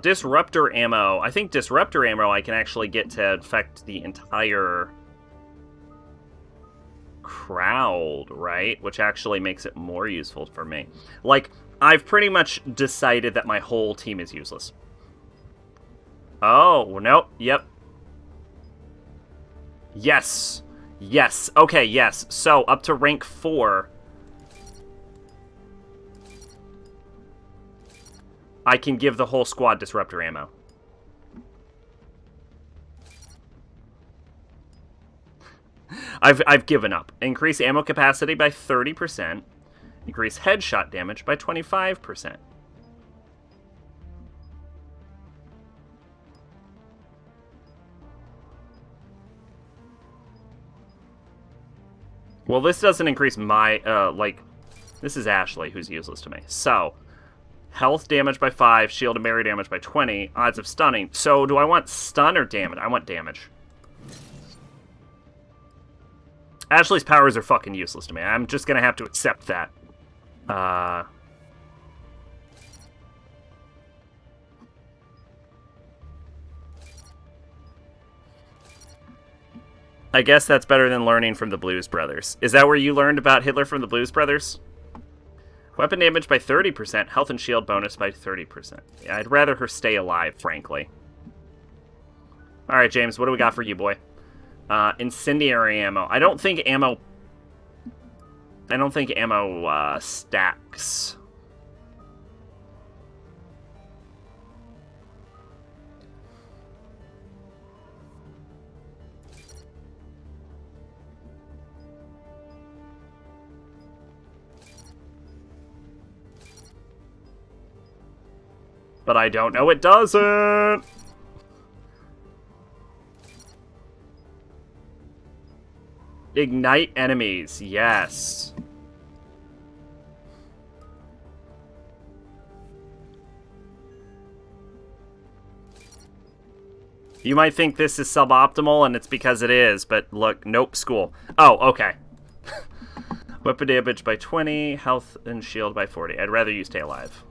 Disruptor ammo. I think disruptor ammo I can actually get to affect the entire crowd, right? Which actually makes it more useful for me. Like, I've pretty much decided that my whole team is useless. Oh, nope, yep. Yes. Yes. Okay, yes. So, up to rank 4... I can give the whole squad disruptor ammo. I've given up. Increase ammo capacity by 30%. Increase headshot damage by 25%. Well, this doesn't increase my, this is Ashley, who's useless to me. So, health damage by 5, shield and melee damage by 20, odds of stunning. So, do I want stun or damage? I want damage. Ashley's powers are fucking useless to me. I'm just gonna have to accept that. I guess that's better than learning from the Blues Brothers. Is that where you learned about Hitler from the Blues Brothers? Weapon damage by 30%, health and shield bonus by 30%. Yeah, I'd rather her stay alive, frankly. Alright, James, what do we got for you, boy? Incendiary ammo. I don't think ammo stacks. But I don't know it doesn't! Ignite enemies, yes. You might think this is suboptimal, and it's because it is, but look, nope, school. Oh, okay. Weapon damage by 20, health and shield by 40. I'd rather you stay alive.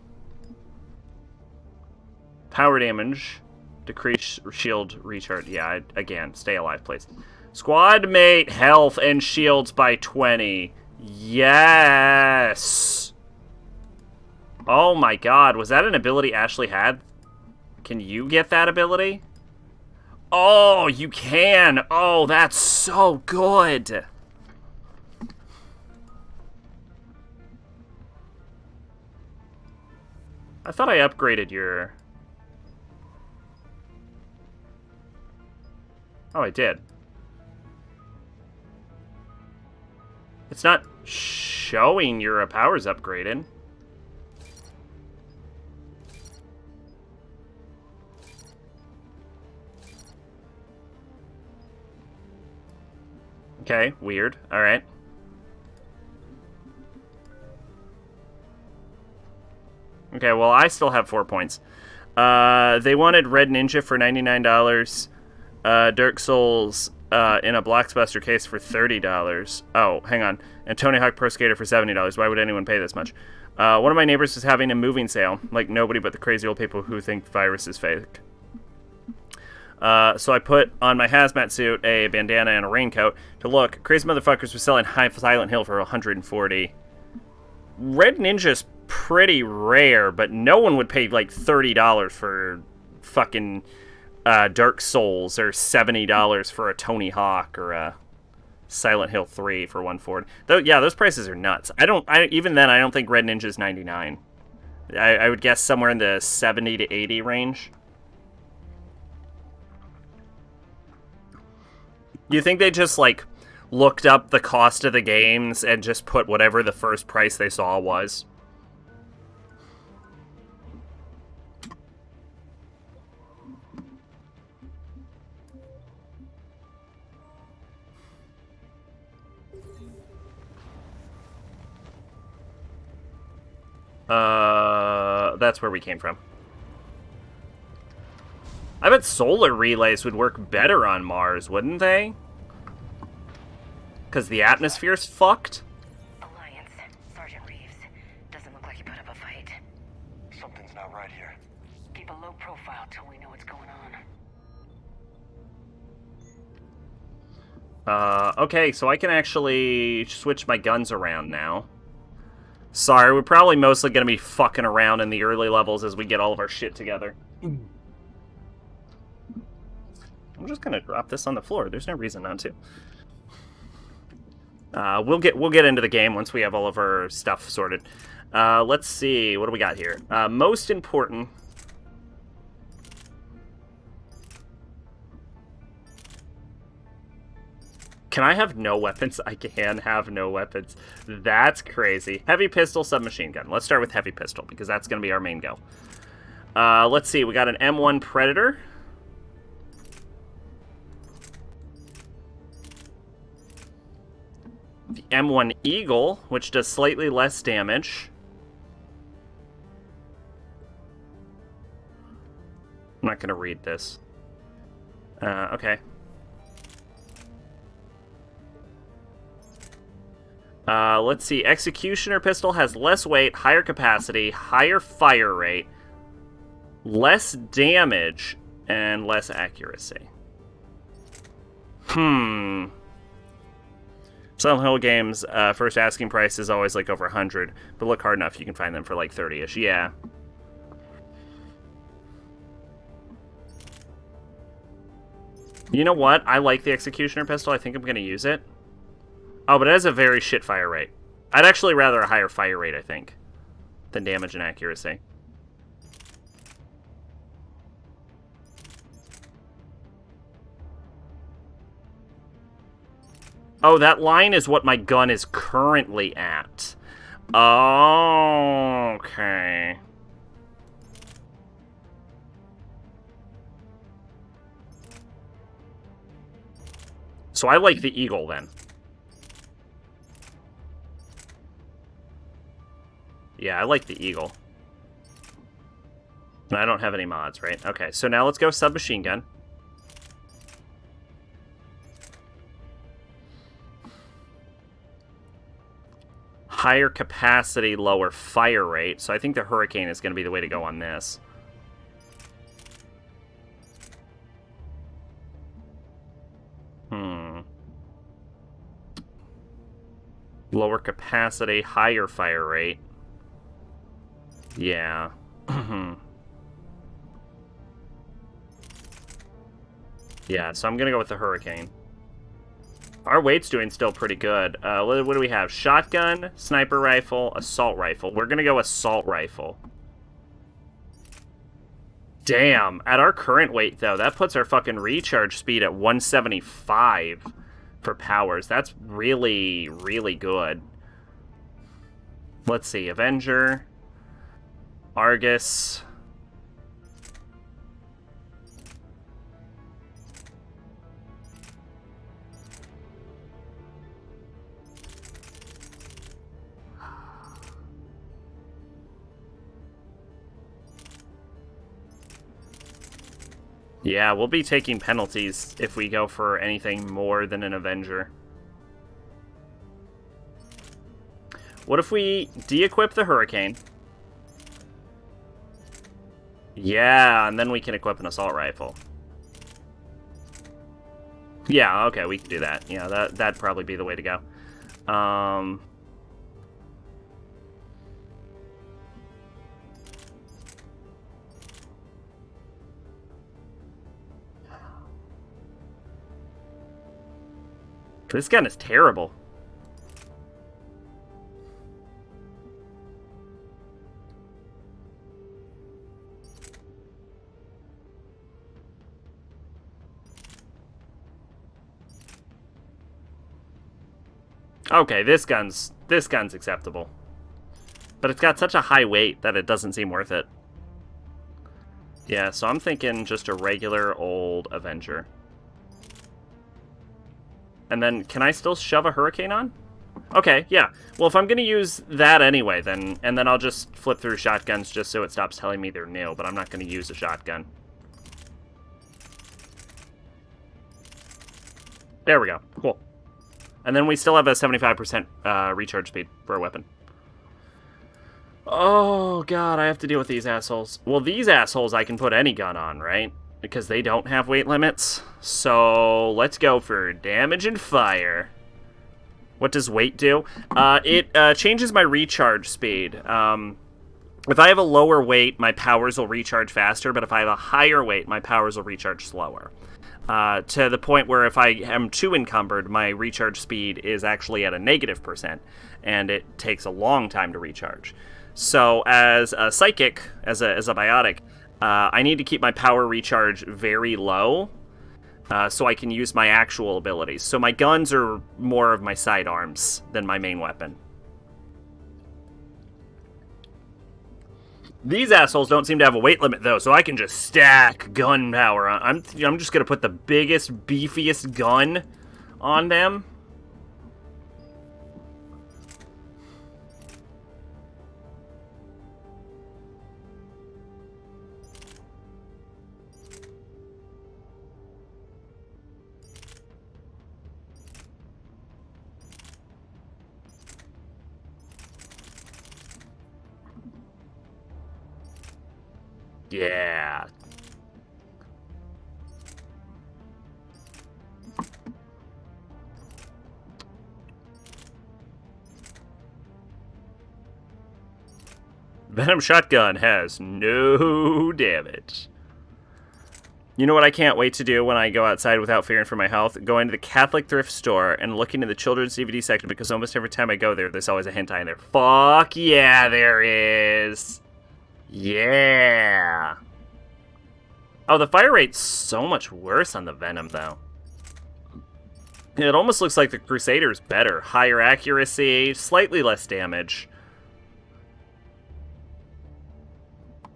Power damage, decrease shield recharge. Yeah, again, stay alive, please. Squad mate health and shields by 20. Yes! Oh my god, was that an ability Ashley had? Can you get that ability? Oh, you can! Oh, that's so good! I thought I upgraded your... Oh, I did. It's not showing your powers upgraded. Okay, weird. Alright. Okay, well, I still have 4 points. They wanted Red Ninja for $99. Dark Souls in a Blockbuster case for $30. Oh, hang on. And Tony Hawk Pro Skater for $70. Why would anyone pay this much? One of my neighbors is having a moving sale. Like nobody but the crazy old people who think virus is fake. So I put on my hazmat suit, a bandana, and a raincoat to look. Crazy motherfuckers were selling Silent Hill for $140. Red Ninja's pretty rare, but no one would pay like $30 for fucking Dark Souls or $70 for a Tony Hawk or a Silent Hill 3 for $140. Though, yeah, those prices are nuts. Even then, I don't think Red Ninja's $99. I would guess somewhere in the $70 to $80 range. You think they just, like, looked up the cost of the games and just put whatever the first price they saw was? That's where we came from. I bet solar relays would work better on Mars, wouldn't they? Because the atmosphere's fucked? Alliance, Sergeant Reeves. Doesn't look like you put up a fight. Something's not right here. Keep a low profile till we know what's going on. Okay, so I can actually switch my guns around now. Sorry, we're probably mostly going to be fucking around in the early levels as we get all of our shit together. I'm just going to drop this on the floor. There's no reason not to. We'll get into the game once we have all of our stuff sorted. Let's see. What do we got here? Most important... Can I have no weapons? I can have no weapons. That's crazy. Heavy pistol, submachine gun. Let's start with heavy pistol, because that's going to be our main go. Let's see. We got an M1 Predator. The M1 Eagle, which does slightly less damage. I'm not going to read this. Okay. Let's see. Executioner pistol has less weight, higher capacity, higher fire rate, less damage, and less accuracy. Silent Hill games, first asking price is always like over 100, but look hard enough, you can find them for like 30-ish. Yeah. You know what? I like the Executioner pistol. I think I'm going to use it. Oh, but it has a very shit fire rate. I'd actually rather a higher fire rate, I think, than damage and accuracy. Oh, that line is what my gun is currently at. Oh, okay. So I like the Eagle, then. Yeah, I like the Eagle. And I don't have any mods, right? Okay, so now let's go submachine gun. Higher capacity, lower fire rate. So I think the Hurricane is going to be the way to go on this. Lower capacity, higher fire rate. Yeah. Yeah, so I'm going to go with the Hurricane. Our weight's doing still pretty good. What do we have? Shotgun, sniper rifle, assault rifle. We're going to go assault rifle. Damn. At our current weight, though, that puts our fucking recharge speed at 175 for powers. That's really, really good. Let's see. Avenger. Argus. Yeah, we'll be taking penalties if we go for anything more than an Avenger. What if we de-equip the Hurricane? Yeah, and then we can equip an assault rifle. Yeah, okay, we can do that. Yeah, that'd probably be the way to go. This gun is terrible. Okay, this gun's acceptable. But it's got such a high weight that it doesn't seem worth it. Yeah, so I'm thinking just a regular old Avenger. And then, can I still shove a Hurricane on? Okay, yeah. Well, if I'm going to use that anyway, then I'll just flip through shotguns just so it stops telling me they're new, but I'm not going to use a shotgun. There we go. Cool. And then we still have a 75% recharge speed for a weapon. Oh, God, I have to deal with these assholes. Well, these assholes I can put any gun on, right? Because they don't have weight limits. So, let's go for damage and fire. What does weight do? It changes my recharge speed. If I have a lower weight, my powers will recharge faster, but if I have a higher weight, my powers will recharge slower. To the point where if I am too encumbered, my recharge speed is actually at a -%, and it takes a long time to recharge. So as a psychic, as a biotic, I need to keep my power recharge very low, so I can use my actual abilities. So my guns are more of my sidearms than my main weapon. These assholes don't seem to have a weight limit, though, so I can just stack gun power. I'm just going to put the biggest, beefiest gun on them. Yeah. Venom shotgun has no damage. You know what I can't wait to do when I go outside without fearing for my health? Go into the Catholic thrift store and look into the children's DVD section, because almost every time I go there, there's always a hentai in there. Fuck yeah, there is. Yeah. Oh, the fire rate's so much worse on the Venom, though. It almost looks like the Crusader's better. Higher accuracy, slightly less damage.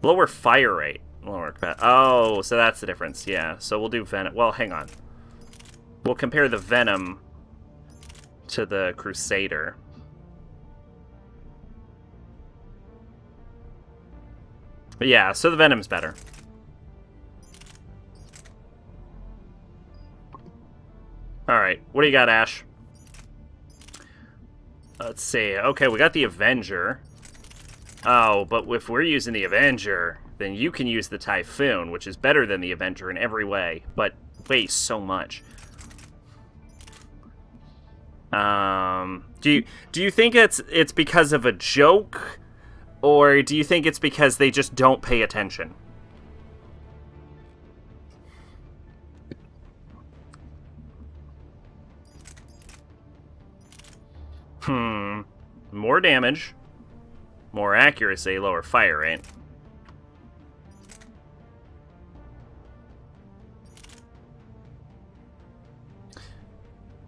Lower fire rate. Lower capacity. Oh, so that's the difference. Yeah, so we'll do Venom. Well, hang on. We'll compare the Venom to the Crusader. But yeah, so the Venom's better. Alright, what do you got, Ash? Let's see. Okay, we got the Avenger. Oh, but if we're using the Avenger, then you can use the Typhoon, which is better than the Avenger in every way, but weighs so much. Do you think it's because of a joke, or do you think it's because they just don't pay attention? More damage, more accuracy, lower fire rate.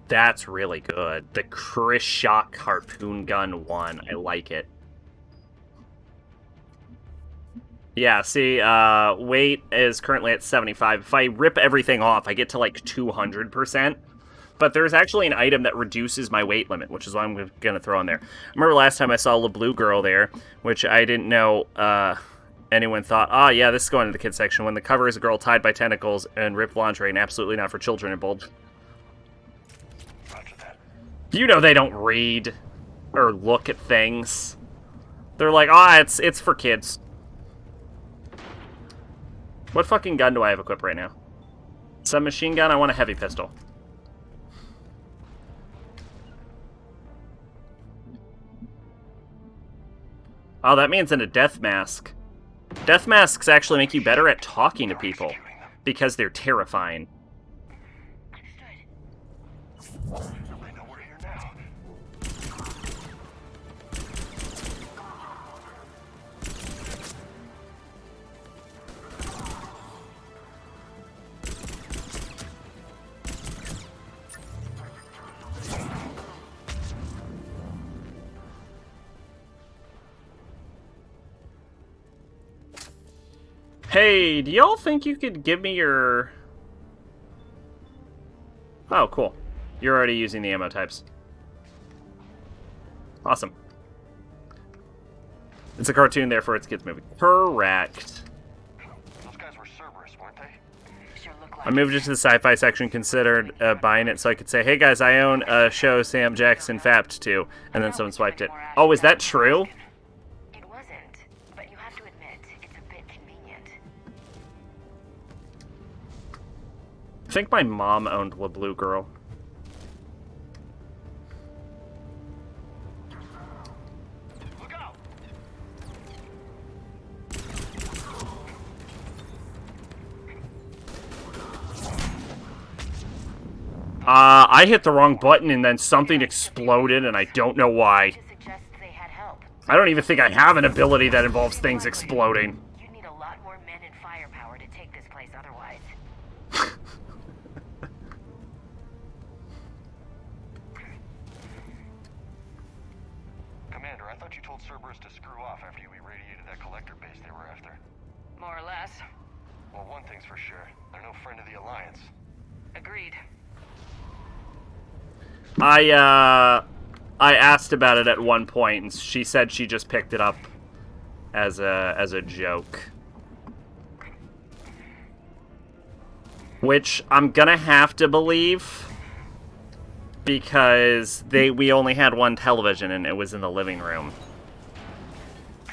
That's really good. The Chris Shock Harpoon Gun 1. I like it. Yeah, see, weight is currently at 75. If I rip everything off, I get to like 200%. But there's actually an item that reduces my weight limit, which is what I'm going to throw in there. I remember last time I saw a Blue Girl there, which I didn't know anyone thought, oh yeah, this is going to the kids section, when the cover is a girl tied by tentacles and ripped lingerie and absolutely not for children in bold. You know they don't read or look at things. They're like, it's for kids. What fucking gun do I have equipped right now? Submachine gun? I want a heavy pistol. Oh, that means in a death mask. Death masks actually make you better at talking to people because they're terrifying. Hey, do y'all think you could give me your... Oh, cool. You're already using the ammo types. Awesome. It's a cartoon, therefore it's a kids' movie. Correct. Those guys were Cerberus, weren't they? Sure look like I moved it to the sci-fi section, considered buying it so I could say, hey guys, I own a show Sam Jackson fapped to, and then someone swiped it. Oh, is that true? it wasn't, but you have to admit, it's a bit convenient. I think my mom owned La Blue Girl. Look out! I hit the wrong button and then something exploded and I don't know why. To suggest they had help. I don't even think I have an ability that involves things exploding. You'd need a lot more men and firepower to take this place otherwise. Commander, I thought you told Cerberus to screw off after you irradiated that collector base they were after. More or less. Well, one thing's for sure. They're no friend of the Alliance. Agreed. I asked about it at one point, and she said she just picked it up as a joke. Which I'm gonna have to believe, because we only had one television and it was in the living room.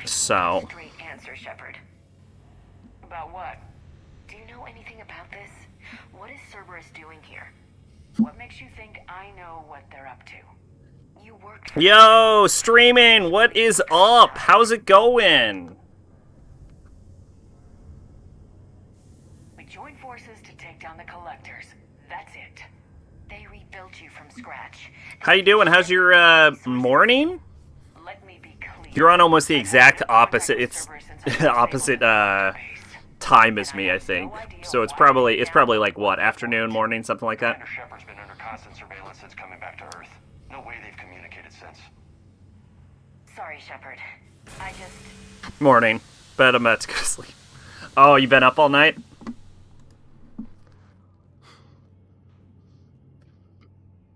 So. Straight answer, Shepard. About what? Do you know anything about this? What is Cerberus doing here? What makes you think I know what they're up to? You worked for Yo, streaming, what is up? How's it going? We joined forces to take down the collectors. That's it. They rebuilt you from scratch. How you doing? How's your morning? Let me be clear. You're on almost the exact opposite. It's opposite time as me, I think. So it's probably like what, afternoon, morning, something like that. Commander Shepard's been under constant surveillance since coming back to Earth. No way they've communicated since. Sorry, Shepard. I just... Morning. Bet I'm about to go to sleep. Oh, you been up all night?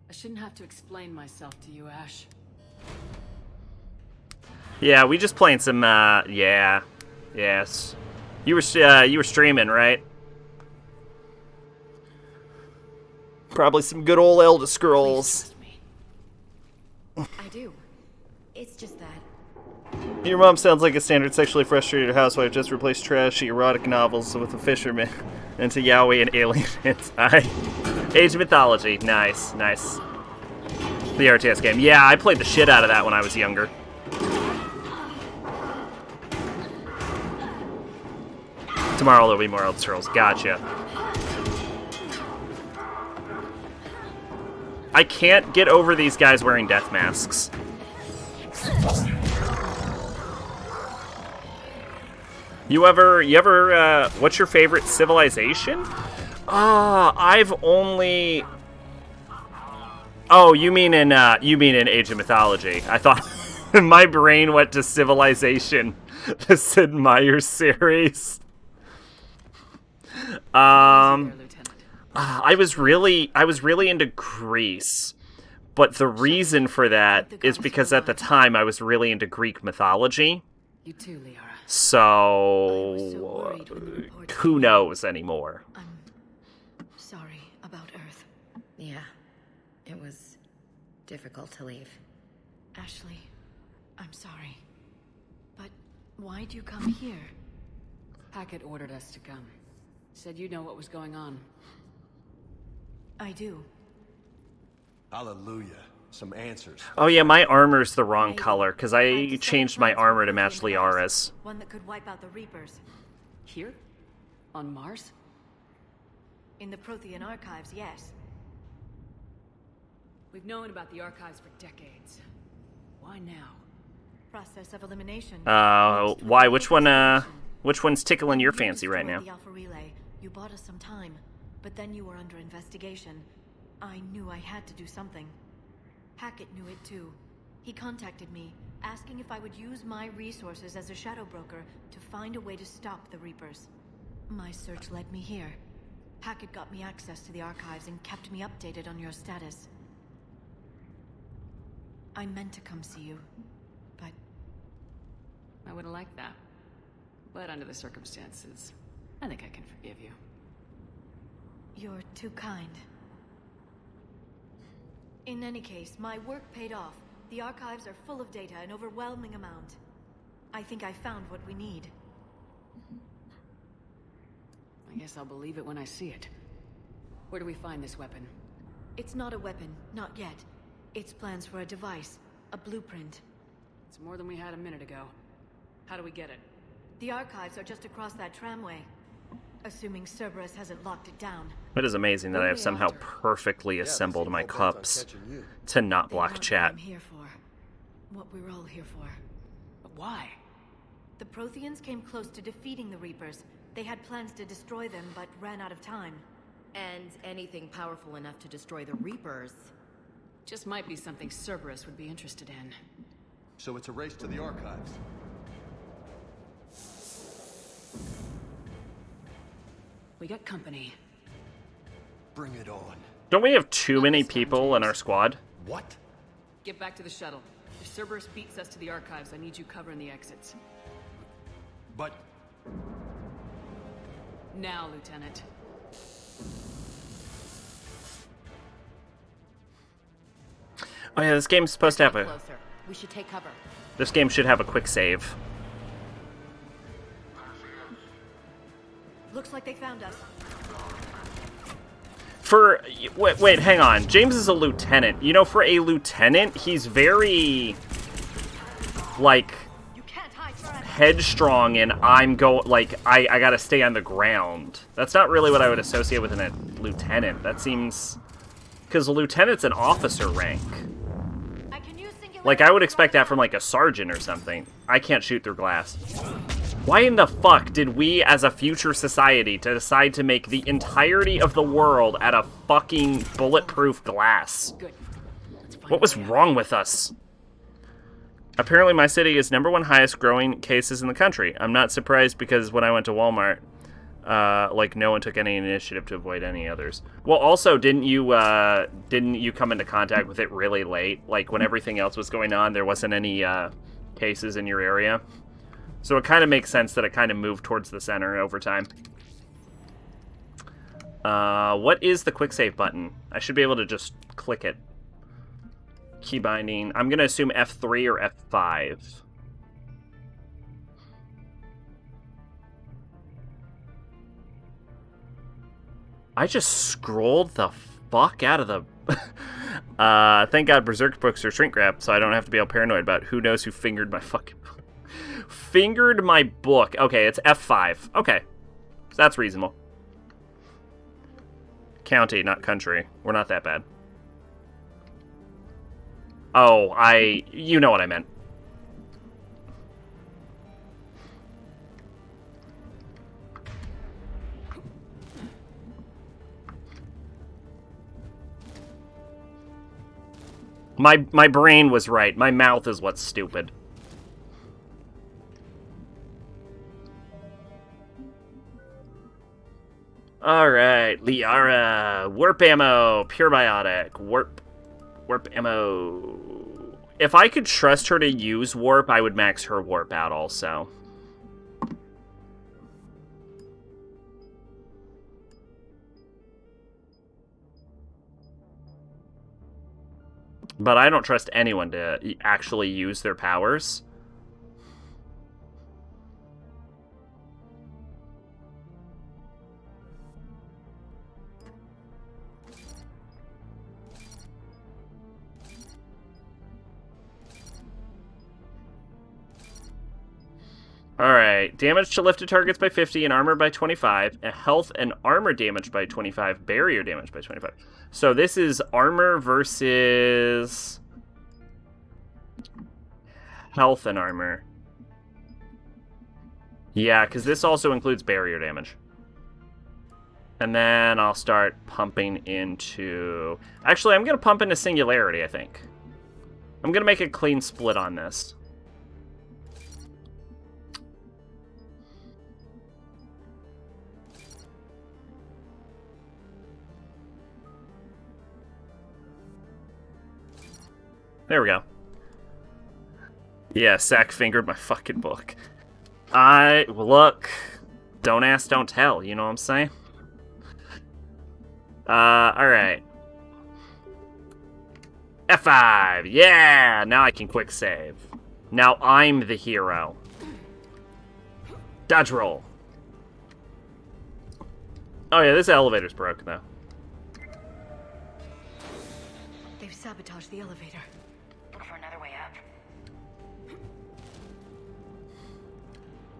I shouldn't have to explain myself to you, Ash. Yeah, we just playing some. Yeah, yes. You were streaming, right? Probably some good old Elder Scrolls. I do. It's just that. Your mom sounds like a standard sexually frustrated housewife. Just replaced trashy erotic novels with a fisherman into yaoi and alien hentai. Age of Mythology. Nice, nice. The RTS game. Yeah, I played the shit out of that when I was younger. Tomorrow there'll be more Elder Scrolls. Gotcha. I can't get over these guys wearing death masks. You ever, what's your favorite civilization? I've only... Oh, you mean in Age of Mythology. I thought my brain went to Civilization, the Sid Meier's series. I was really into Greece, but the reason for that is because at the time I was really into Greek mythology. You too, Liara. So, who knows anymore? I'm sorry about Earth. Yeah, it was difficult to leave. Ashley, I'm sorry. But why'd you come here? Hackett ordered us to come. Said you know what was going on. I do. Hallelujah. Some answers. Oh yeah, my armor's the wrong color, because I changed my armor to match Liara's. One that could wipe out the Reapers. Here? On Mars? In the Prothean archives, yes. We've known about the archives for decades. Why now? Process of elimination. Why? Which one's tickling your fancy right now? The Alpha Relay. You bought us some time, but then you were under investigation. I knew I had to do something. Hackett knew it too. He contacted me, asking if I would use my resources as a shadow broker to find a way to stop the Reapers. My search led me here. Hackett got me access to the archives and kept me updated on your status. I meant to come see you, but... I would have liked that. But under the circumstances, I think I can forgive you. You're too kind. In any case, my work paid off. The archives are full of data, an overwhelming amount. I think I found what we need. I guess I'll believe it when I see it. Where do we find this weapon? It's not a weapon, not yet. It's plans for a device, a blueprint. It's more than we had a minute ago. How do we get it? The archives are just across that tramway. Assuming Cerberus hasn't locked it down. It is amazing that I have somehow perfectly assembled my cups to not block chat. What I'm here for. What we're all here for. But why? The Protheans came close to defeating the Reapers. They had plans to destroy them, but ran out of time. And anything powerful enough to destroy the Reapers. Just might be something Cerberus would be interested in. So it's a race to the archives. We got company. Bring it on. Don't we have too many people in our squad? What? Get back to the shuttle. If Cerberus beats us to the archives, I need you covering the exits. But... Now, Lieutenant. Oh yeah, this game's supposed to have a... Closer. We should take cover. This game should have a quick save. Looks like they found us. For... Wait, hang on. James is a lieutenant. You know, for a lieutenant, he's very... like... headstrong, and I gotta stay on the ground. That's not really what I would associate with a lieutenant. That seems... because a lieutenant's an officer rank. Like, I would expect that from, like, a sergeant or something. I can't shoot through glass. Why in the fuck did we, as a future society, decide to make the entirety of the world out of fucking bulletproof glass? What was wrong with us? Apparently my city is #1 highest growing cases in the country. I'm not surprised because when I went to Walmart, like, no one took any initiative to avoid any others. Well, also, didn't you come into contact with it really late? Like, when everything else was going on, there wasn't any cases in your area? So it kind of makes sense that it kind of moved towards the center over time. What is the quick save button? I should be able to just click it. Key binding. I'm going to assume F3 or F5. I just scrolled the fuck out of the... thank God Berserk books are shrink wrap, so I don't have to be all paranoid about who knows who fingered my fucking... fingered my book. Okay, it's F5. Okay. That's reasonable. County, not country. We're not that bad. Oh, you know what I meant. My brain was right. My mouth is what's stupid. Alright, Liara. Warp ammo. Pure biotic. Warp ammo. If I could trust her to use warp, I would max her warp out also. But I don't trust anyone to actually use their powers. Alright, damage to lifted targets by 50 and armor by 25, and health and armor damage by 25, barrier damage by 25. So this is armor versus health and armor. Yeah, because this also includes barrier damage. And then I'll start pumping into... Actually, I'm going to pump into Singularity, I think. I'm going to make a clean split on this. There we go. Yeah, Sack fingered my fucking book. Look, don't ask, don't tell, you know what I'm saying? Alright. F5, yeah! Now I can quick save. Now I'm the hero. Dodge roll. Oh yeah, this elevator's broken though. They've sabotaged the elevator. Look for another way up.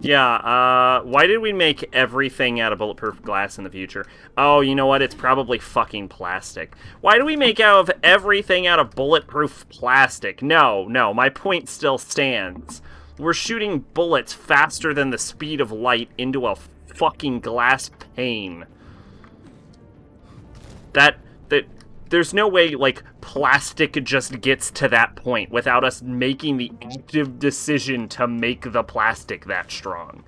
Yeah, why did we make everything out of bulletproof glass in the future? Oh, you know what? It's probably fucking plastic. Why do we make out of everything out of bulletproof plastic? No, my point still stands. We're shooting bullets faster than the speed of light into a fucking glass pane. There's no way, like, plastic just gets to that point without us making the active decision to make the plastic that strong.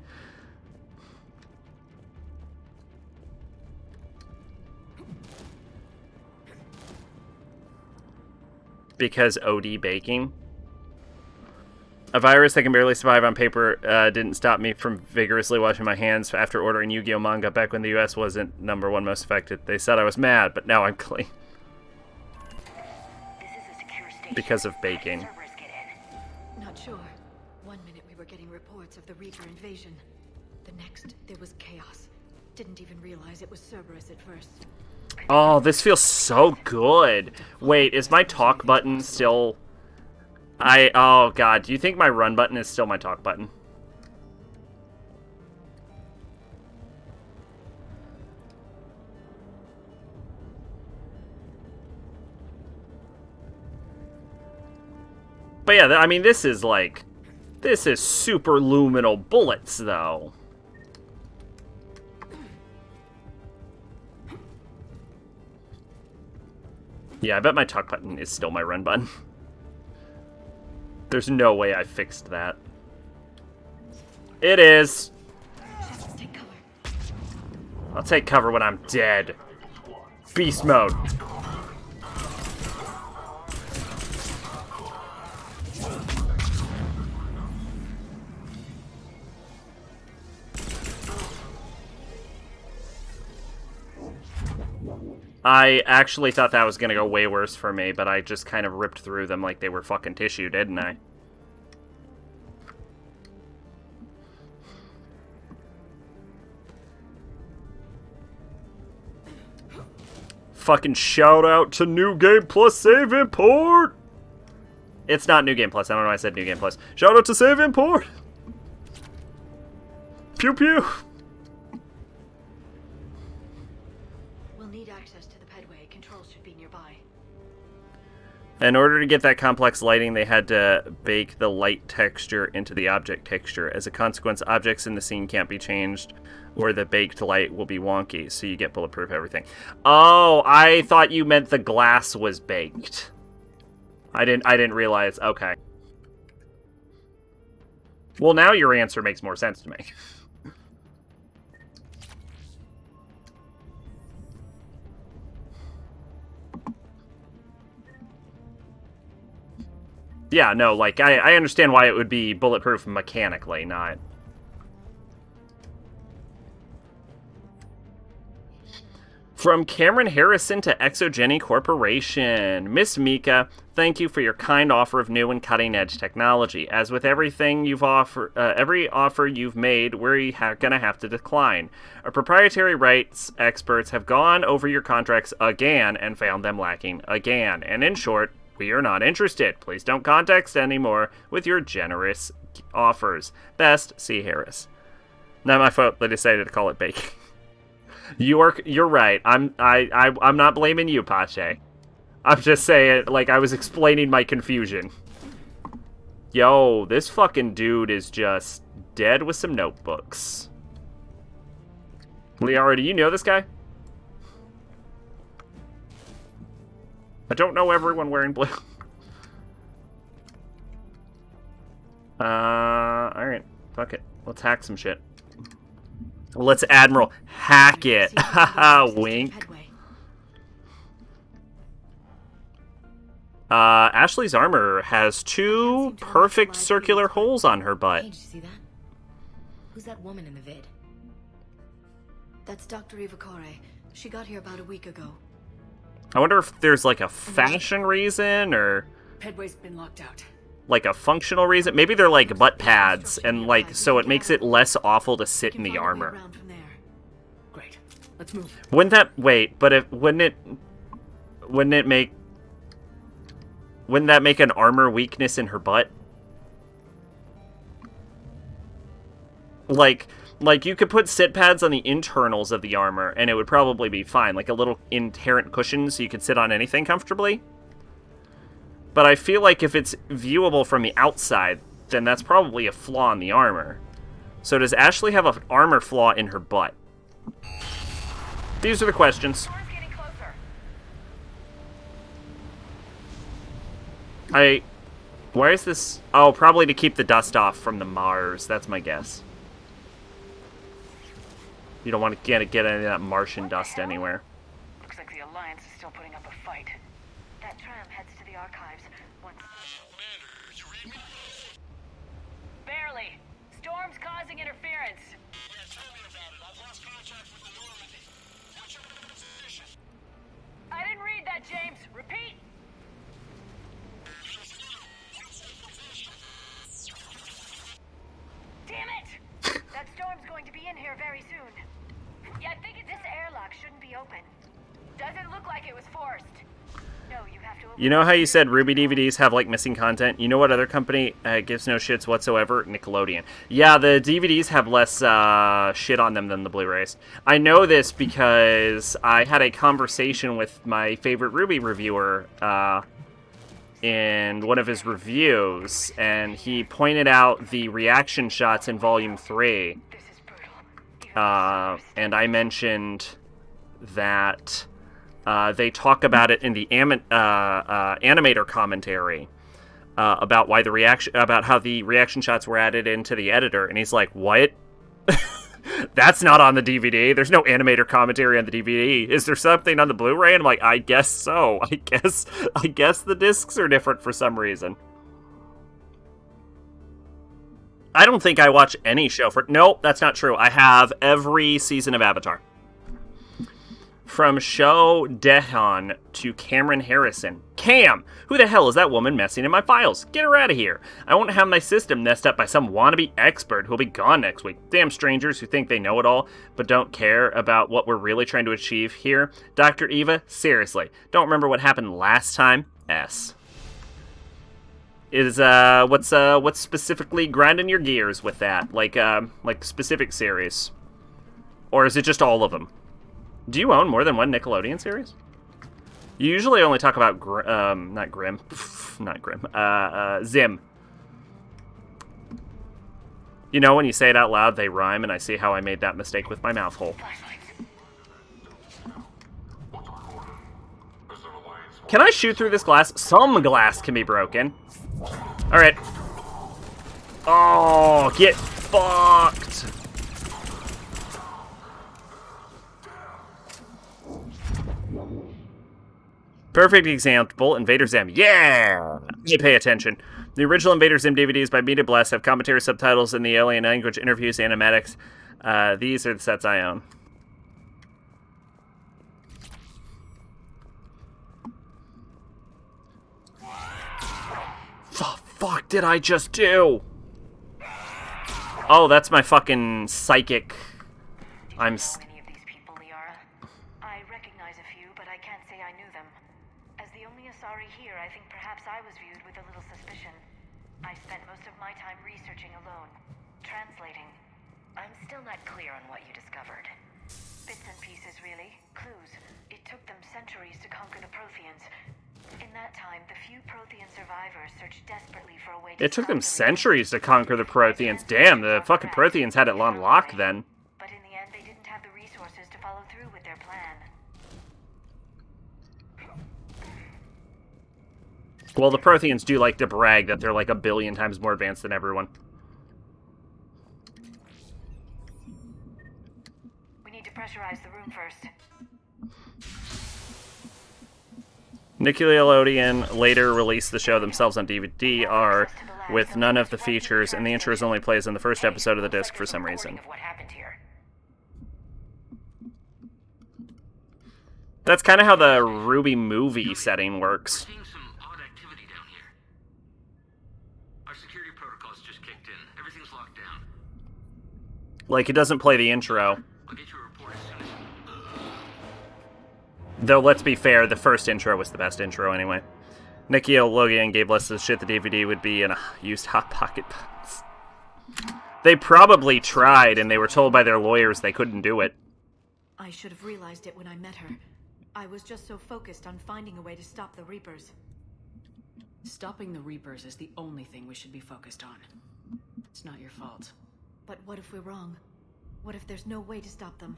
Because OD baking. A virus that can barely survive on paper didn't stop me from vigorously washing my hands after ordering Yu-Gi-Oh! Manga back when the US wasn't #1 most affected. They said I was mad, but now I'm clean. Because of baking. Not sure. One minute we were getting reports of the Reaper invasion. The next, there was chaos. Didn't even realize it was Cerberus at first. Oh, this feels so good. Wait, is my talk button still... Oh god, do you think my run button is still my talk button? But yeah, I mean, this is super luminal bullets, though. Yeah, I bet my talk button is still my run button. There's no way I fixed that. It is. I'll take cover when I'm dead. Beast mode. I actually thought that was gonna go way worse for me, but I just kind of ripped through them like they were fucking tissue, didn't I? Fucking shout out to New Game Plus Save Import! It's not New Game Plus, I don't know why I said New Game Plus. Shout out to Save Import! Pew pew! In order to get that complex lighting, they had to bake the light texture into the object texture. As a consequence, objects in the scene can't be changed, or the baked light will be wonky, so you get bulletproof everything. Oh, I thought you meant the glass was baked. I didn't realize. Okay. Well, now your answer makes more sense to me. Yeah, no, like, I understand why it would be bulletproof mechanically, not... From Cameron Harrison to Exogeny Corporation. Miss Mika, thank you for your kind offer of new and cutting-edge technology. As with everything every offer you've made, we're gonna have to decline. Our proprietary rights experts have gone over your contracts again and found them lacking again. And in short... we are not interested. Please don't contact us anymore with your generous offers. Best, C. Harris. Not my fault they decided to call it baking. You're right. I'm not blaming you, Pache. I'm just saying, like, I was explaining my confusion. Yo, this fucking dude is just dead with some notebooks. Liara, do you know this guy? I don't know everyone wearing blue. Alright. Fuck it. Let's hack some shit. Let's Admiral hack it. Haha, wink. Ashley's armor has two perfect circular holes on her butt. Hey, did you see that? Who's that woman in the vid? That's Dr. Ivakore. She got here about a week ago. I wonder if there's like a fashion reason or Pedway's been locked out. like a functional reason. Maybe they're like butt pads and like so it makes it less awful to sit in the armor. Great. Let's move. Wouldn't that wouldn't that make an armor weakness in her butt? Like you could put sit pads on the internals of the armor and it would probably be fine, like a little inherent cushion so you could sit on anything comfortably. But I feel like if it's viewable from the outside, then that's probably a flaw in the armor. So does Ashley have an armor flaw in her butt? These are the questions. Why is this? Oh, probably to keep the dust off from the Mars. That's my guess. You don't want to get any of that Martian dust anywhere. Looks like the Alliance is still putting up a fight. That tram heads to the archives once... Commander, you read me? Barely. Storm's causing interference. Yeah, tell me about it. I've lost contact with the Normandy. What's your position? I didn't read that, James. Repeat. Damn it! That storm's going to be in here very soon. Yeah, I think this airlock shouldn't be open. Doesn't look like it was forced. No, you have to... You know how you said Ruby DVDs have, like, missing content? You know what other company gives no shits whatsoever? Nickelodeon. Yeah, the DVDs have less shit on them than the Blu-rays. I know this because I had a conversation with my favorite Ruby reviewer in one of his reviews, and he pointed out the reaction shots in Volume 3. And I mentioned that they talk about it in the animator commentary about how the reaction shots were added into the editor, and he's like, "What? That's not on the DVD. There's no animator commentary on the DVD. Is there something on the Blu-ray?" And I'm like, "I guess so. I guess the discs are different for some reason." I don't think I watch any show for... Nope, that's not true. I have every season of Avatar. From Show Dehan to Cameron Harrison. Cam! Who the hell is that woman messing in my files? Get her out of here. I won't have my system messed up by some wannabe expert who'll be gone next week. Damn strangers who think they know it all, but don't care about what we're really trying to achieve here. Dr. Eva, seriously. Don't remember what happened last time? S. Is what's specifically grinding your gears with that? Like specific series, or is it just all of them? Do you own more than one Nickelodeon series? You usually only talk about Zim. You know, when you say it out loud, they rhyme, and I see how I made that mistake with my mouth hole. Can I shoot through this glass? Some glass can be broken. Alright. Oh, get fucked. Perfect example, Invader Zim. Yeah! You pay attention. The original Invader Zim DVDs by Media Blast have commentary, subtitles in the alien language, interviews, animatics. These are the sets I own. The fuck did I just do? Oh, that's my fucking psychic. I'm... Any of these people, Liara? I recognize a few, but I can't say I knew them. As the only Asari here, I think perhaps I was viewed with a little suspicion. I spent most of my time researching alone, translating. I'm still not clear on what you discovered. Bits and pieces, really. Clues. It took them centuries to conquer the Protheans. In that time, the few Prothean survivors searched desperately for a way to... It took them centuries to conquer the Protheans. Damn, the fucking Protheans had it on lock then. But in the end, they didn't have the resources to follow through with their plan. Well, the Protheans do like to brag that they're like a billion times more advanced than everyone. We need to pressurize the room first. Nickelodeon later released the show themselves on DVD-R with none of the features, and the intro only plays in the first episode of the disc for some reason. What happened here? That's kind of how the Ruby movie setting works. Seeing some odd activity down here. Our security protocols just kicked in. Everything's locked down. Like, it doesn't play the intro. I'll get you a report as soon as... Though, let's be fair, the first intro was the best intro anyway. Nickelodeon gave us the shit the DVD would be in a used Hot Pocket buttons. They probably tried, and they were told by their lawyers they couldn't do it. I should have realized it when I met her. I was just so focused on finding a way to stop the Reapers. Stopping the Reapers is the only thing we should be focused on. It's not your fault. But what if we're wrong? What if there's no way to stop them?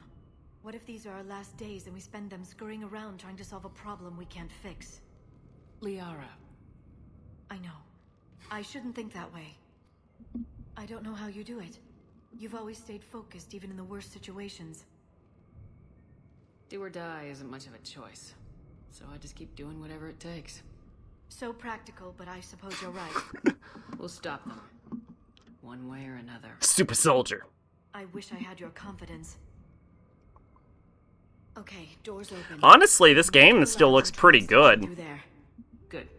What if these are our last days and we spend them scurrying around trying to solve a problem we can't fix? Liara. I know. I shouldn't think that way. I don't know how you do it. You've always stayed focused even in the worst situations. Do or die isn't much of a choice. So I just keep doing whatever it takes. So practical, but I suppose you're right. We'll stop them. One way or another. Super soldier. I wish I had your confidence. Okay, doors open. Honestly, this game still looks pretty good. Through there. Good.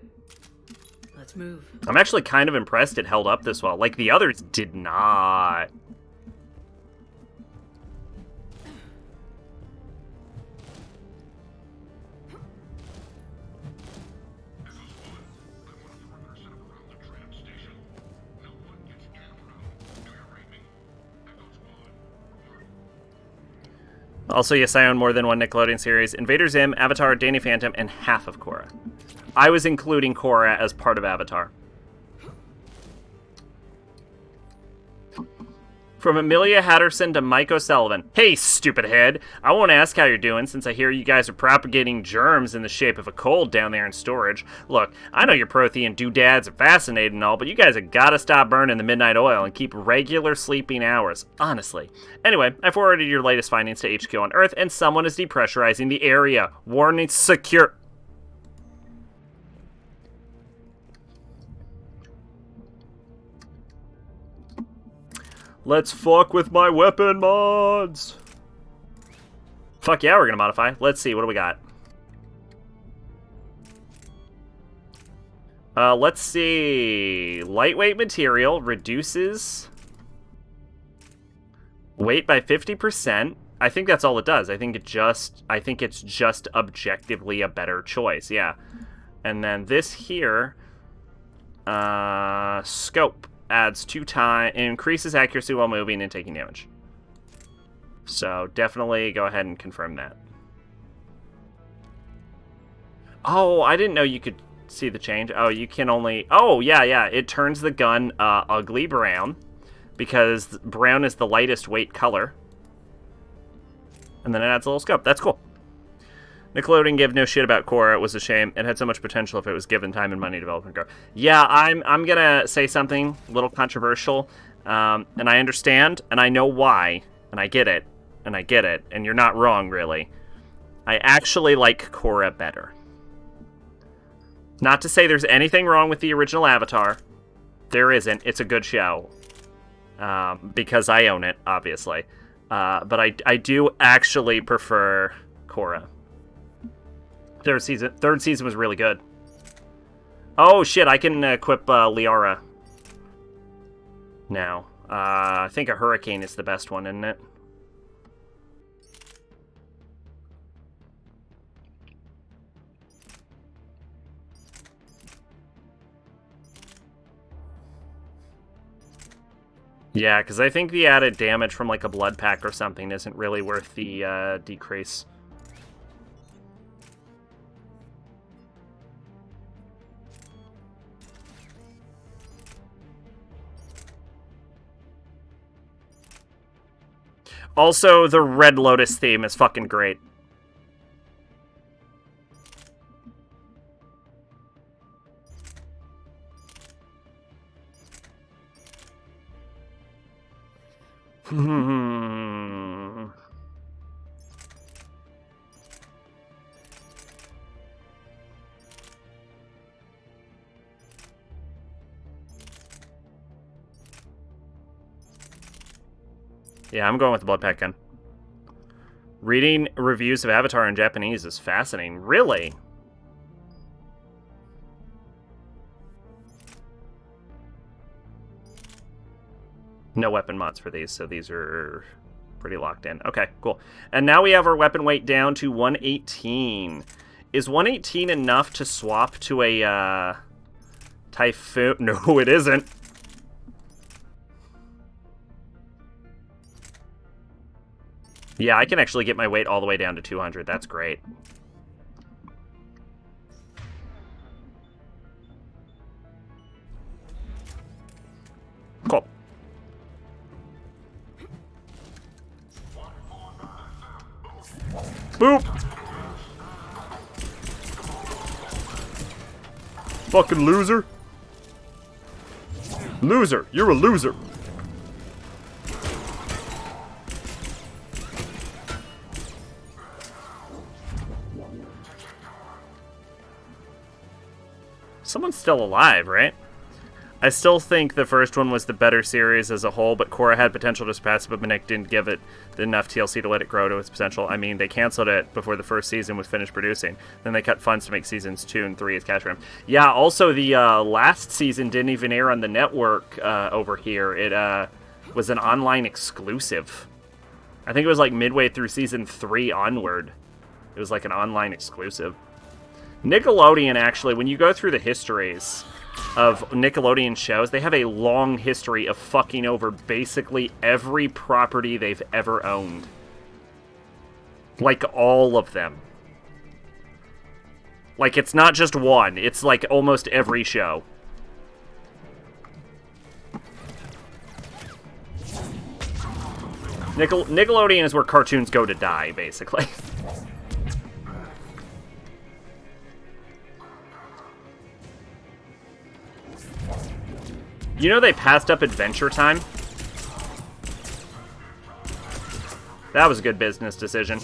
Let's move. I'm actually kind of impressed it held up this well. Like, the others did not. Also, yes, I own more than one Nickelodeon series. Invader Zim, Avatar, Danny Phantom, and half of Korra. I was including Korra as part of Avatar. From Amelia Hatterson to Mike O'Sullivan. Hey, stupid head. I won't ask how you're doing since I hear you guys are propagating germs in the shape of a cold down there in storage. Look, I know your Prothean doodads are fascinating and all, but you guys have got to stop burning the midnight oil and keep regular sleeping hours. Honestly. Anyway, I forwarded your latest findings to HQ on Earth, and someone is depressurizing the area. Warning secure... Let's fuck with my weapon mods. Fuck yeah, we're gonna modify. Let's see, what do we got? Let's see. Lightweight material reduces weight by 50%. I think that's all it does. I think it's just objectively a better choice, yeah. And then this here, scope. Adds 2 times, increases accuracy while moving and taking damage. So definitely go ahead and confirm that. Oh, I didn't know you could see the change. Oh, you can only... Oh, yeah. It turns the gun ugly brown because brown is the lightest weight color. And then it adds a little scope. That's cool. Nickelodeon gave no shit about Korra. It was a shame. It had so much potential if it was given time and money to develop and grow. Yeah, I'm gonna say something a little controversial, and I understand, and I know why, and I get it, and you're not wrong, really. I actually like Korra better. Not to say there's anything wrong with the original Avatar. There isn't. It's a good show. Because I own it, obviously. But I do actually prefer Korra. Third season was really good. Oh shit, I can equip Liara now. I think a Hurricane is the best one, isn't it? Yeah, because I think the added damage from like a blood pack or something isn't really worth the decrease. Also, the Red Lotus theme is fucking great. Yeah, I'm going with the blood pack gun. Reading reviews of Avatar in Japanese is fascinating. Really? No weapon mods for these, so these are pretty locked in. Okay, cool. And now we have our weapon weight down to 118. Is 118 enough to swap to a Typhoon? No, it isn't. Yeah, I can actually get my weight all the way down to 200. That's great. Cool. Boop! Fucking loser. Loser. You're a loser. Someone's still alive, right? I still think the first one was the better series as a whole, but Korra had potential to surpass it, but Minik didn't give it enough TLC to let it grow to its potential. I mean, they canceled it before the first season was finished producing. Then they cut funds to make seasons 2 and 3 as cash grab. Yeah, also the last season didn't even air on the network over here. It was an online exclusive. I think it was like midway through season 3 onward. It was like an online exclusive. Nickelodeon, actually, when you go through the histories of Nickelodeon shows, they have a long history of fucking over basically every property they've ever owned. Like, all of them. Like, it's not just one. It's like almost every show. Nickelodeon is where cartoons go to die, basically. You know they passed up Adventure Time? That was a good business decision.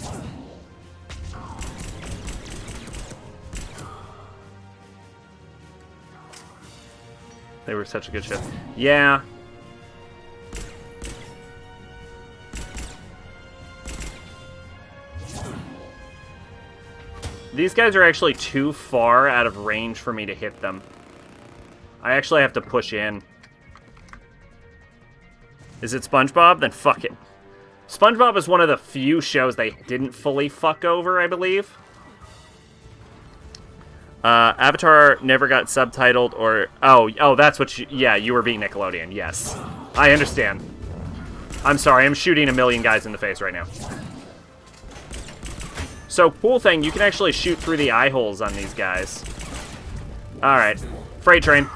They were such a good show. Yeah. These guys are actually too far out of range for me to hit them. I actually have to push in. Is it SpongeBob? Then fuck it. SpongeBob is one of the few shows they didn't fully fuck over, I believe. Avatar never got subtitled or... Oh, that's what you... Yeah, you were being Nickelodeon, yes. I understand. I'm sorry, I'm shooting a million guys in the face right now. So, cool thing, you can actually shoot through the eye holes on these guys. Alright. Freight train.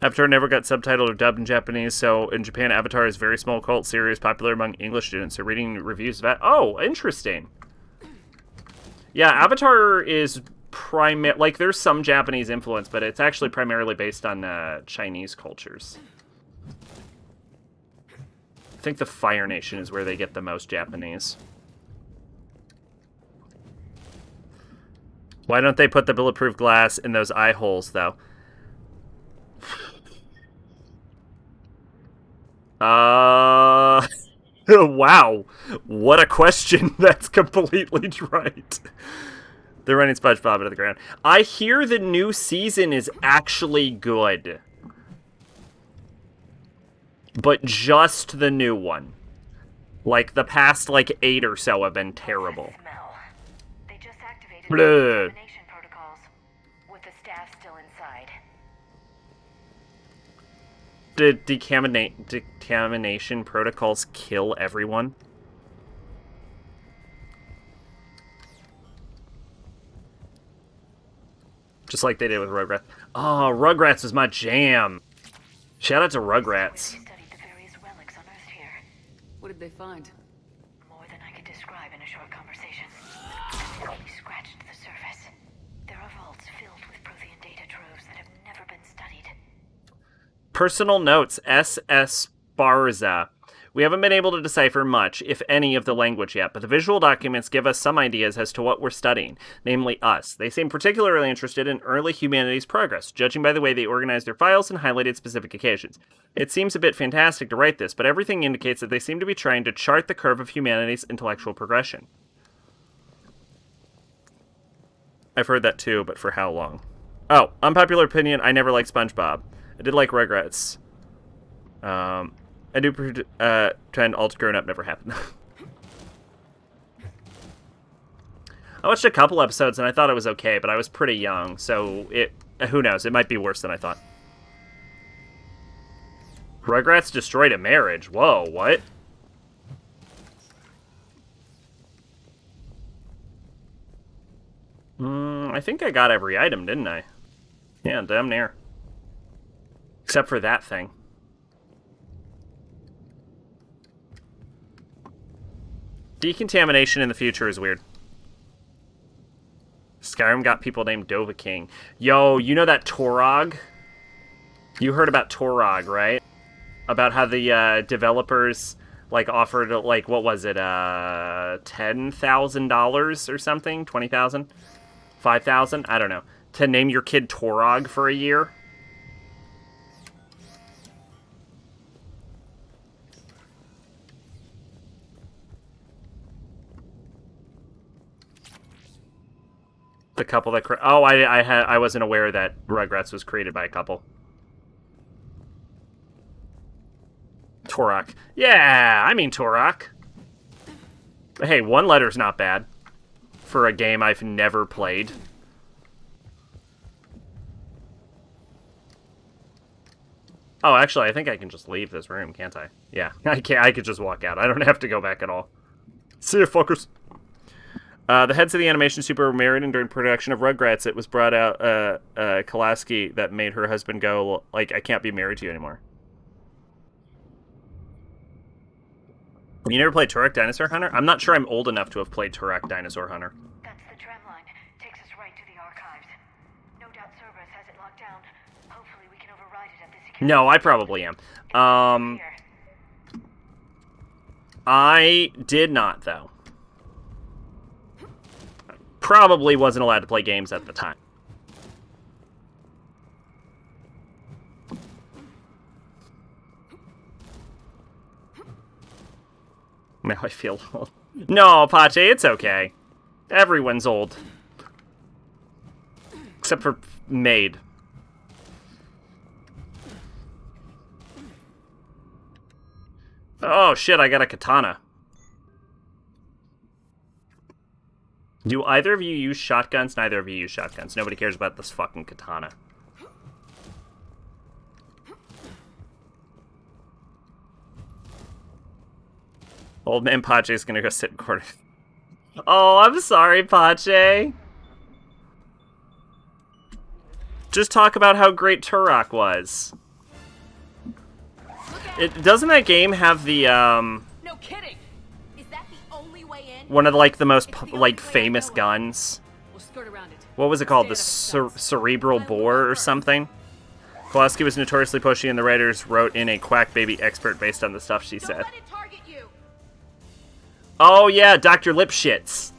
Avatar never got subtitled or dubbed in Japanese, so in Japan, Avatar is a very small cult series popular among English students. So reading reviews of that... Oh, interesting. Yeah, Avatar is like, there's some Japanese influence, but it's actually primarily based on Chinese cultures. I think the Fire Nation is where they get the most Japanese. Why don't they put the bulletproof glass in those eye holes, though? Wow. What a question. That's completely right. They're running SpongeBob into the ground. I hear the new season is actually good. But just the new one. Like, the past, like, 8 or so have been terrible. They just activated Blah. decontamination protocols with the staff still inside. Did decontamination protocols kill everyone? Just like they did with Rugrats. Oh, Rugrats was my jam. Shout out to Rugrats. What did they find? More than I could describe in a short conversation. We scratched the surface. There are vaults filled with Prothean data troves that have never been studied. Personal notes, S.S. Barza. We haven't been able to decipher much, if any, of the language yet, but the visual documents give us some ideas as to what we're studying, namely us. They seem particularly interested in early humanity's progress, judging by the way they organized their files and highlighted specific occasions. It seems a bit fantastic to write this, but everything indicates that they seem to be trying to chart the curve of humanity's intellectual progression. I've heard that too, but for how long? Oh, unpopular opinion, I never liked SpongeBob. I did like Rugrats. I do pretend all grown up never happened. I watched a couple episodes and I thought it was okay, but I was pretty young, so who knows? It might be worse than I thought. Rugrats destroyed a marriage. Whoa, what? I think I got every item, didn't I? Yeah, damn near. Except for that thing. Decontamination in the future is weird. Skyrim got people named Dovahking. Yo, you know that Torog? You heard about Torog, right? About how the developers like offered like what was it, $10,000 or something, 20,000, 5,000, I don't know, to name your kid Torog for a year. The couple that I wasn't aware that Rugrats was created by a couple. Torok. Yeah, I mean Torok. But hey, one letter's not bad for a game I've never played. Oh, actually, I think I can just leave this room, can't I? Yeah, I can. I could just walk out. I don't have to go back at all. See ya, fuckers. The heads of the animation studio were married, and during production of Rugrats, it was brought out, Kolaski that made her husband go, like, I can't be married to you anymore. You never played Turok Dinosaur Hunter? I'm not sure I'm old enough to have played Turok Dinosaur Hunter. That's the tram line. Takes us right to the archives. No doubt Cerberus has it locked down. Hopefully we can override it at the security. No, I probably am. I did not, though. Probably wasn't allowed to play games at the time. Now I feel old. No, Pache, it's okay. Everyone's old. Except for Maid. Oh shit, I got a katana. Do either of you use shotguns? Neither of you use shotguns. Nobody cares about this fucking katana. Old man Pache's gonna go sit in quarters. Oh, I'm sorry, Pache. Just talk about how great Turok was. Doesn't that game have the, No kidding. Is that the only way in? one of the, like, the most, like, famous guns? We'll skirt around it. What was it called? The cerebral bore or something? Kolaski was notoriously pushy, and the writers wrote in a quack baby expert based on the stuff she said. Let it target you. Oh yeah, Dr. Lipschitz.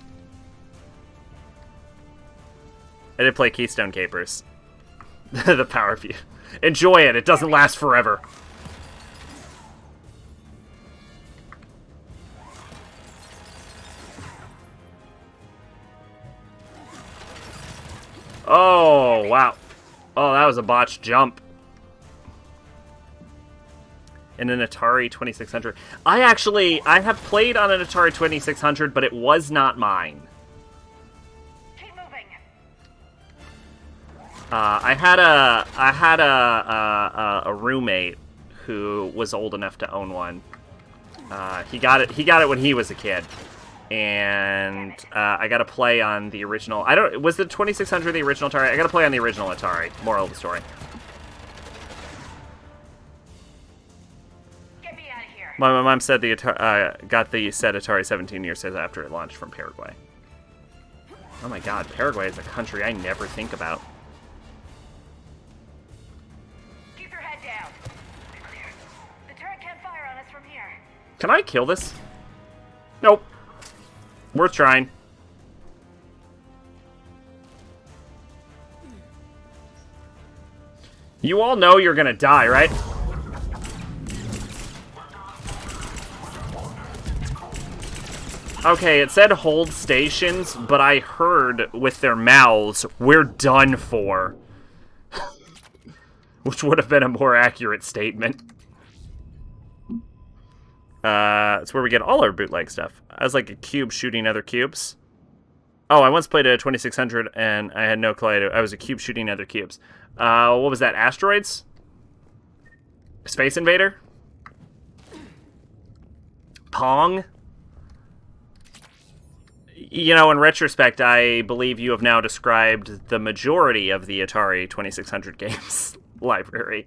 I did play Keystone Capers. The power view. Enjoy it. It doesn't last forever. Oh, wow. Oh, that was a botched jump. In an Atari 2600. I have played on an Atari 2600, but it was not mine. Keep moving. I had a roommate who was old enough to own one. He got it when he was a kid. And I got to play on the original. Was the 2600 the original Atari? I got to play on the original Atari. Moral of the story. Get me out of here. My mom said got the set Atari 17 years after it launched from Paraguay. Oh my god, Paraguay is a country I never think about. Keep your head down. Can I kill this? Nope. Worth trying. You all know you're gonna die, right? Okay, it said hold stations, but I heard with their mouths, we're done for. Which would have been a more accurate statement. It's where we get all our bootleg stuff. I was like a cube shooting other cubes. Oh, I once played a 2600 and I had no clue. I was a cube shooting other cubes. What was that? Asteroids? Space Invader? Pong? You know, in retrospect, I believe you have now described the majority of the Atari 2600 games library.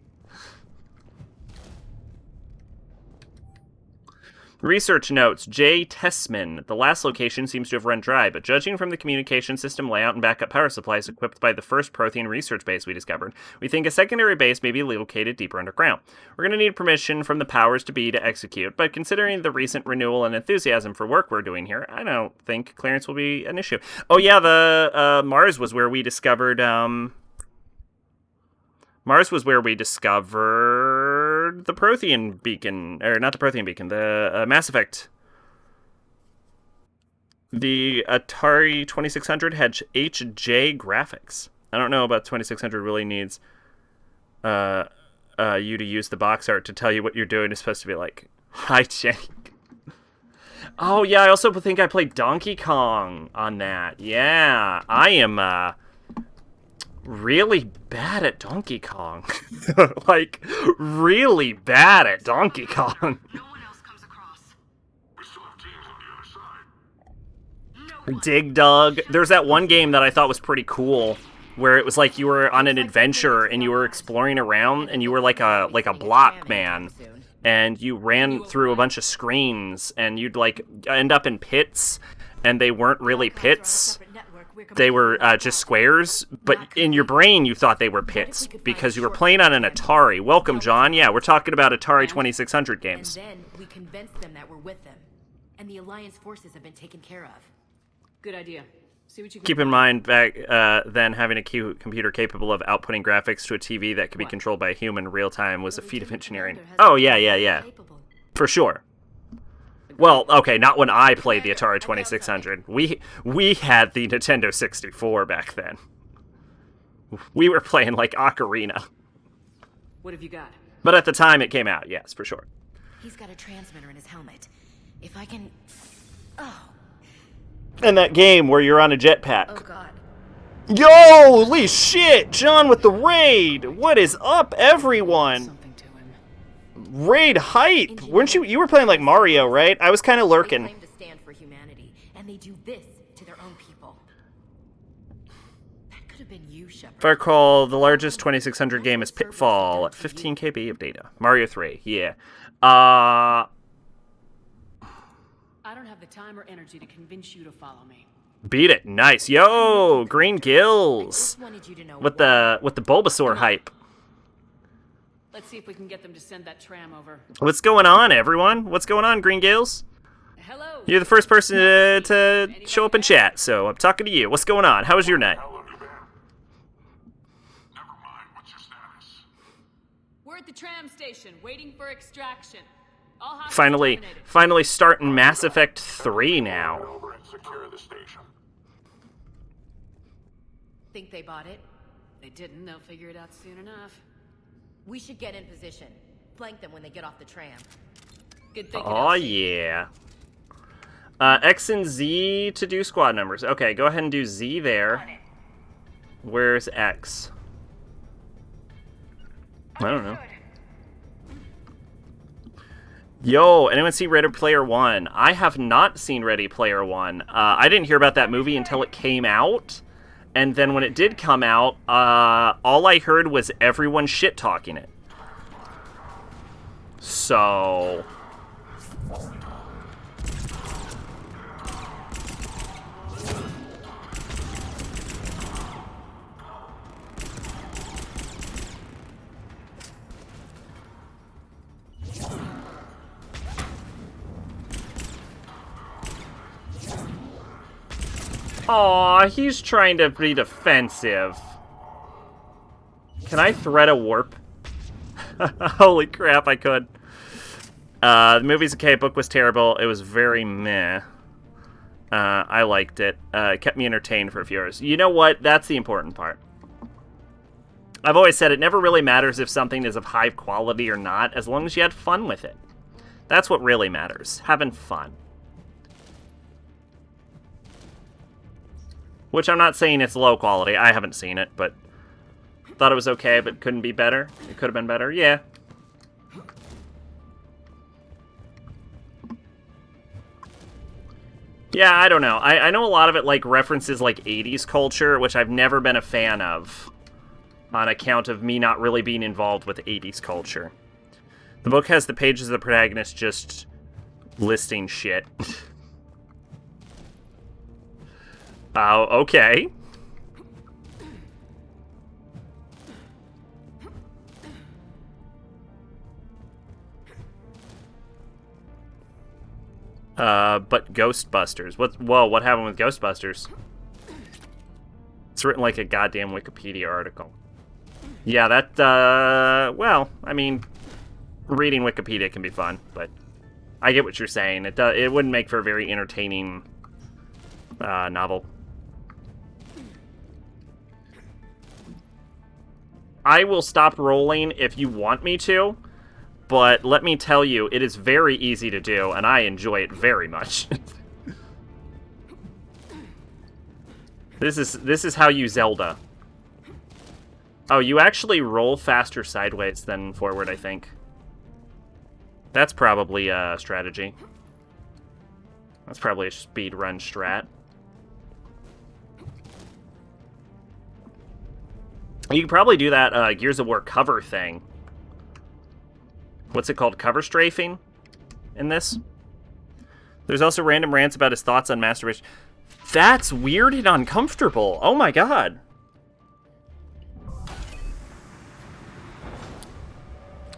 Research notes, J. Tessman. The last location seems to have run dry, but judging from the communication system layout and backup power supplies equipped by the first Prothean research base we discovered, we think a secondary base may be located deeper underground. We're going to need permission from the powers to be to execute, but considering the recent renewal and enthusiasm for work we're doing here, I don't think clearance will be an issue. Oh yeah, the Mars was where we discovered the Prothean beacon, or not the Prothean beacon, the Mass Effect. The Atari 2600 had HJ graphics. I don't know about 2600 really needs you to use the box art to tell you what you're doing. It's supposed to be like, hi, Jake. Oh, yeah, I also think I played Donkey Kong on that. Yeah, I am, really bad at Donkey Kong. Like, really bad at Donkey Kong. No one else comes across. We still have teams on the other side. Dig Dug. There's that one game that I thought was pretty cool, where it was like you were on an adventure and you were exploring around and you were like a block man. And you ran through a bunch of screens and you'd like end up in pits, and they weren't really pits. They were just squares, but in your brain you thought they were pits because you were playing on an Atari. Welcome, John. Yeah, we're talking about Atari 2600 games. And then we convinced them that we're with them, and the Alliance forces have been taken care of. Good idea. See what you can Keep in mind, back then, having a computer capable of outputting graphics to a TV that could be controlled by a human in real time was a feat of engineering. Oh, yeah. For sure. Well, okay, not when I played the Atari 2600. We had the Nintendo 64 back then. We were playing, like, Ocarina. What have you got? But at the time it came out, yes, for sure. He's got a transmitter in his helmet. If I can... Oh. And that game where you're on a jetpack. Oh, God. Yo, holy shit! John with the raid! What is up, everyone? Raid hype! Weren't you were playing like Mario, right? I was kind of lurking. They claim to stand for humanity, and they do this to their own people. That could have been you, Shepard. If I recall, the largest 2600 game is Pitfall at 15 KB of data. Mario 3, yeah. I don't have the time or energy to convince you to follow me. Beat it, nice. Yo, green gills with the Bulbasaur hype. Let's see if we can get them to send that tram over. What's going on, everyone? What's going on, Green Gills? Hello. You're the first person to show up in chat, so I'm talking to you. What's going on? How was your night? Never mind. What's your status? We're at the tram station, waiting for extraction. All hostiles Finally terminated. starting Mass Effect 3 now. Over and secure the station. Think they bought it? They didn't. They'll figure it out soon enough. We should get in position. Flank them when they get off the tram. Good thinking. Oh, yeah. X and Z to do squad numbers. Okay, go ahead and do Z there. Where's X? I don't know. Yo, anyone see Ready Player One? I have not seen Ready Player One. I didn't hear about that movie until it came out. And then when it did come out, all I heard was everyone shit-talking it. So... Aw, he's trying to be defensive. Can I thread a warp? Holy crap, I could. The movie's okay, book was terrible. It was very meh. I liked it. It kept me entertained for a few hours. You know what? That's the important part. I've always said it never really matters if something is of high quality or not, as long as you had fun with it. That's what really matters. Having fun. Which I'm not saying it's low quality. I haven't seen it, but thought it was okay, but couldn't be better. It could have been better. Yeah. Yeah, I don't know. I know a lot of it like references like 80s culture, which I've never been a fan of on account of me not really being involved with 80s culture. The book has the pages of the protagonist just listing shit. Oh, okay. But Ghostbusters. What happened with Ghostbusters? It's written like a goddamn Wikipedia article. Yeah, that, well, I mean, reading Wikipedia can be fun, but I get what you're saying. It wouldn't make for a very entertaining, novel. I will stop rolling if you want me to, but let me tell you, it is very easy to do, and I enjoy it very much. This is how you Zelda. Oh, you actually roll faster sideways than forward, I think. That's probably a strategy. That's probably a speed run strat. You could probably do that Gears of War cover thing. What's it called? Cover strafing in this? There's also random rants about his thoughts on masturbation. That's weird and uncomfortable. Oh my god.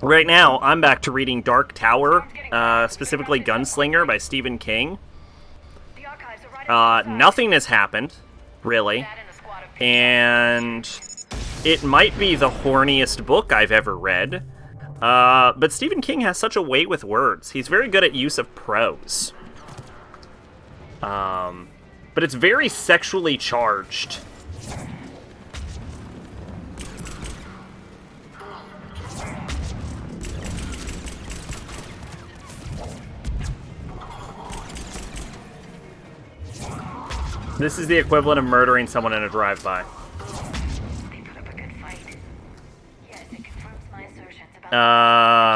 Right now, I'm back to reading Dark Tower, specifically Gunslinger by Stephen King. Nothing has happened, really. And it might be the horniest book I've ever read. But Stephen King has such a way with words. He's very good at use of prose. But it's very sexually charged. This is the equivalent of murdering someone in a drive-by.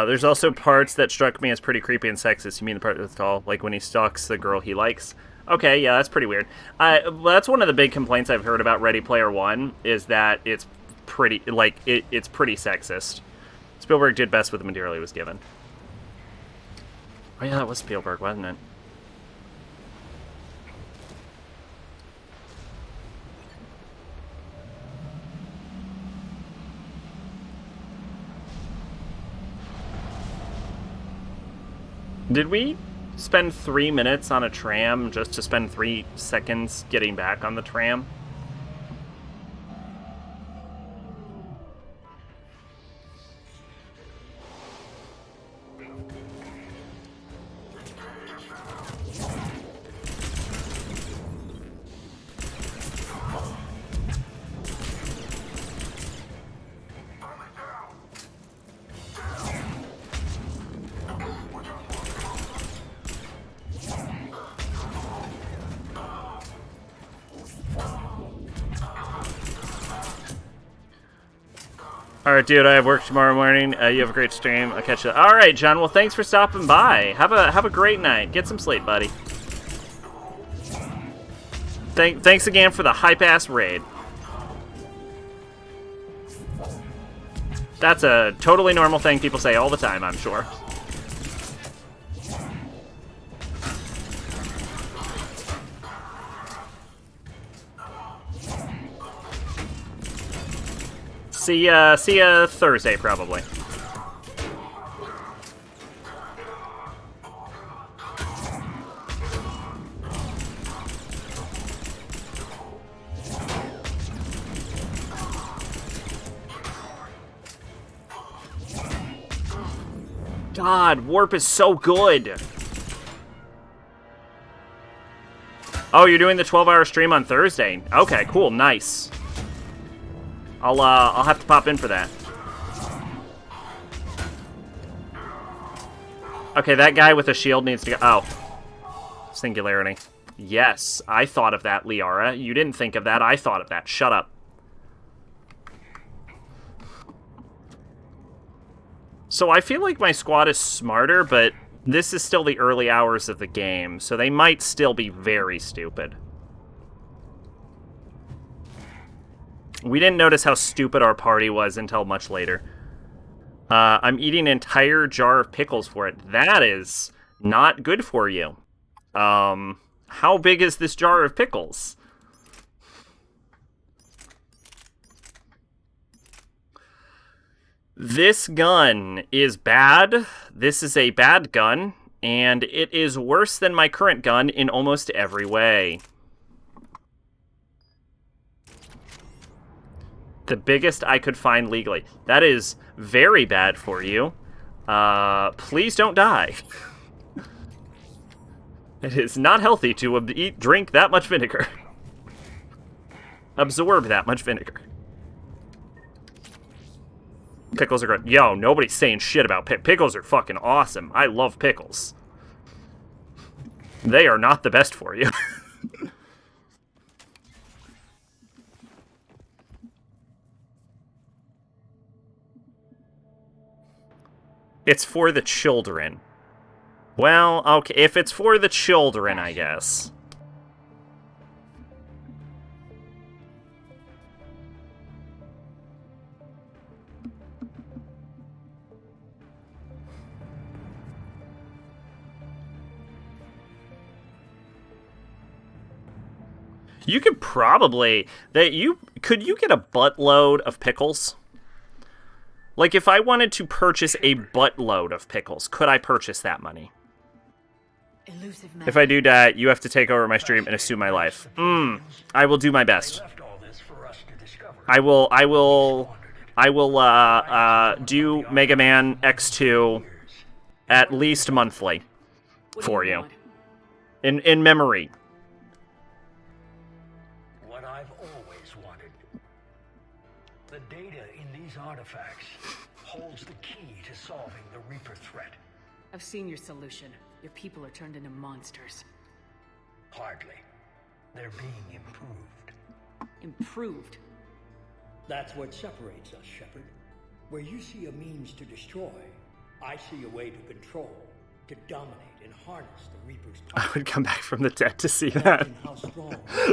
There's also parts that struck me as pretty creepy and sexist. You mean the part that's tall, like when he stalks the girl he likes? Okay, yeah, that's pretty weird. That's one of the big complaints I've heard about Ready Player One, is that it's pretty, like, it's pretty sexist. Spielberg did best with the material he was given. Oh yeah, that was Spielberg, wasn't it? Did we spend 3 minutes on a tram just to spend 3 seconds getting back on the tram? Alright, dude, I have work tomorrow morning. You have a great stream. I'll catch you. Alright, John, well, thanks for stopping by. Have a great night. Get some sleep, buddy. Thanks again for the hype-ass raid. That's a totally normal thing people say all the time, I'm sure. See ya Thursday, probably. God, warp is so good. Oh, you're doing the 12-hour stream on Thursday. Okay, cool, nice. I'll have to pop in for that. Okay, that guy with a shield needs to go. Oh, singularity. Yes, I thought of that, Liara. You didn't think of that. I thought of that. Shut up. So I feel like my squad is smarter, but this is still the early hours of the game, so they might still be very stupid. We didn't notice how stupid our party was until much later. I'm eating an entire jar of pickles for it. That is not good for you. How big is this jar of pickles? This gun is bad. This is a bad gun, and it is worse than my current gun in almost every way. The biggest I could find legally. That is very bad for you. Please don't die. It is not healthy to drink that much vinegar. Absorb that much vinegar. Pickles are good. Yo, nobody's saying shit about pickles are fucking awesome. I love pickles. They are not the best for you. It's for the children. Well, okay, if it's for the children, I guess. You could probably... Could you get a buttload of pickles? Like, if I wanted to purchase a buttload of pickles, could I purchase that money? If I do die, you have to take over my stream and assume my life. I will do my best. I will do Mega Man X2 at least monthly for you. In memory. What I've always wanted. The data in these artifacts holds the key to solving the Reaper threat. I've seen your solution. Your people are turned into monsters. Hardly. They're being improved. Improved? That's what separates us, Shepard. Where you see a means to destroy, I see a way to control, to dominate and harness the Reaper's power. I would come back from the dead to see that.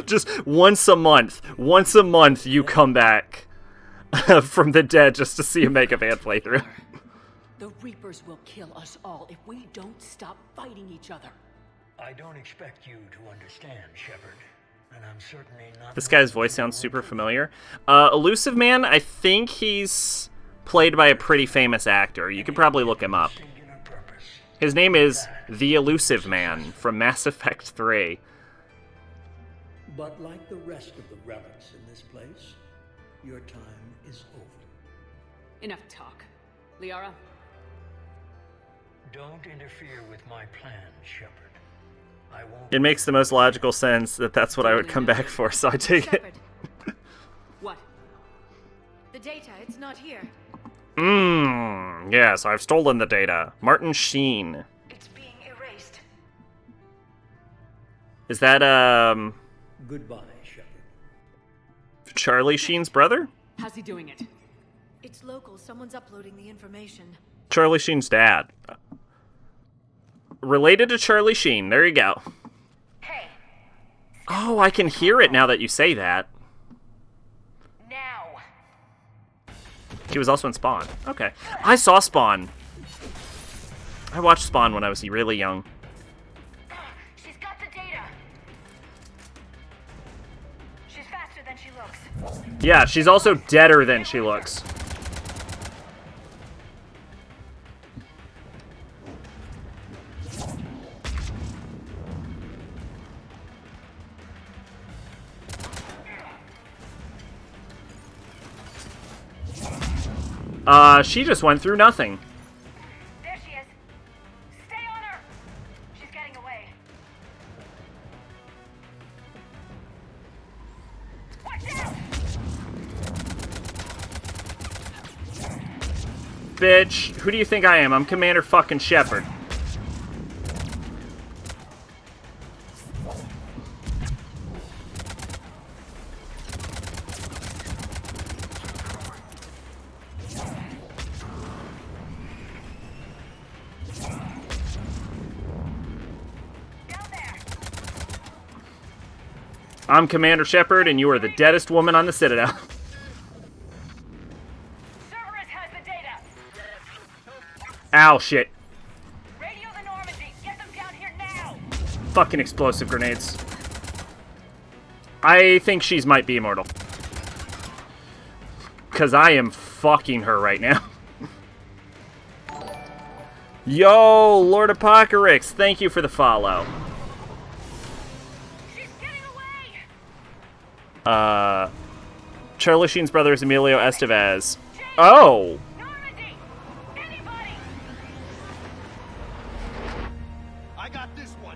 Just once a month. Once a month you come back from the dead just to see a Mega Man playthrough. The Reapers will kill us all if we don't stop fighting each other. I don't expect you to understand, Shepard. And I'm certainly not... This guy's voice sounds super familiar. Elusive Man, I think he's played by a pretty famous actor. You could probably look him up. His name is the Elusive Man from Mass Effect 3. But like the rest of the relics in this place, your time is over. Enough talk. Liara? Don't interfere with my plan, Shepard. I won't... It makes the most logical sense that that's what I would come back for, so I take it. What? The data, it's not here. Yes, I've stolen the data. Martin Sheen. It's being erased. Is that, Goodbye, Shepard. Charlie Sheen's brother? How's he doing it? It's local. Someone's uploading the information. Charlie Sheen's dad. Related to Charlie Sheen. There you go. Hey. Oh, I can hear it now that you say that. Now. He was also in Spawn. Okay. I saw Spawn. I watched Spawn when I was really young. She's got the data. She's faster than she looks. Yeah, she's also deader than she looks. She just went through nothing. There she is. bitch. Who do you think I am? I'm Commander fucking Shepard. I'm Commander Shepard, and you are the deadest woman on the Citadel. Cerberus has the data. Ow, shit. Radio the Normandy. Get them down here now. Fucking explosive grenades. I think she's might be immortal. Because I am fucking her right now. Yo, Lord Apocalypse, thank you for the follow. Charlie Sheen's brother is Emilio Estevez. Oh!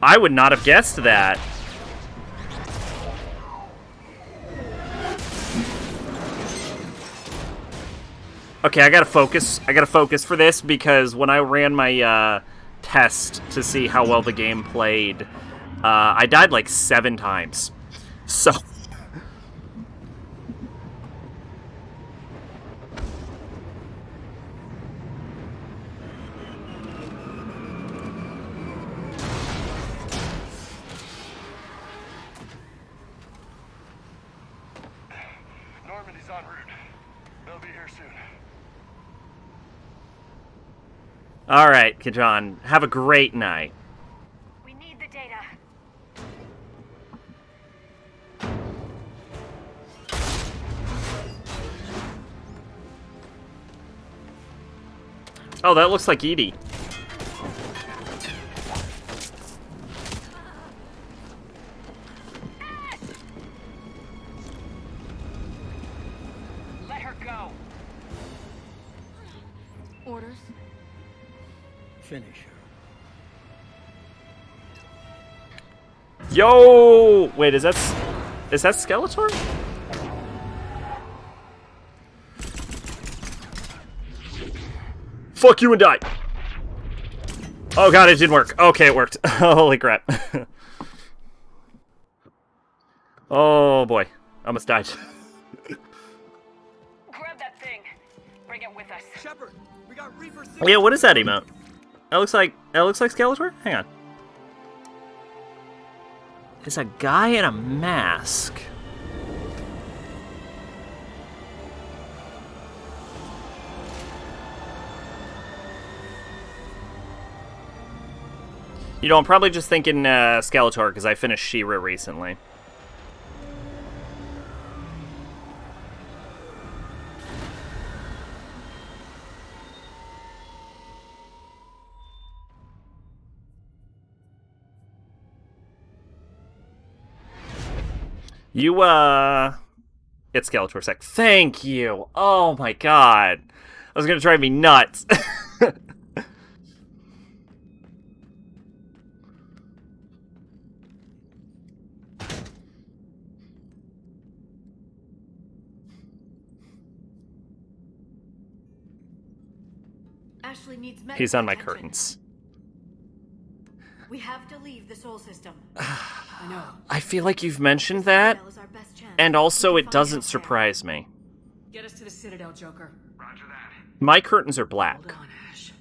I would not have guessed that. Okay, I gotta focus. I gotta focus for this because when I ran my test to see how well the game played, I died like 7 times. So... Normandy's en route. They'll be here soon. Alright, Kajan. Have a great night. We need the data. Oh, that looks like Edie. Let her go. Orders? Finish her. Yo! Wait, is that Skeletor? Fuck you and die! Oh god, it didn't work. Okay, it worked. Holy crap. Oh boy. I almost died. Grab that thing. Bring it with us. Shepard, we got Reaper. Yeah, what is that emote? That looks like Skeletor? Hang on. It's a guy in a mask. You know, I'm probably just thinking Skeletor because I finished She-Ra recently. You, it's Skeletor sec. Thank you! Oh my god. I was gonna drive me nuts. Ashley needs medical He's on my attention. curtains. We have to leave the Soul System. I know. I feel like you've mentioned that, Is our best chance. and also it doesn't surprise me. Get us to the Citadel, Joker. Roger that. My curtains are black. Hold on, Ash.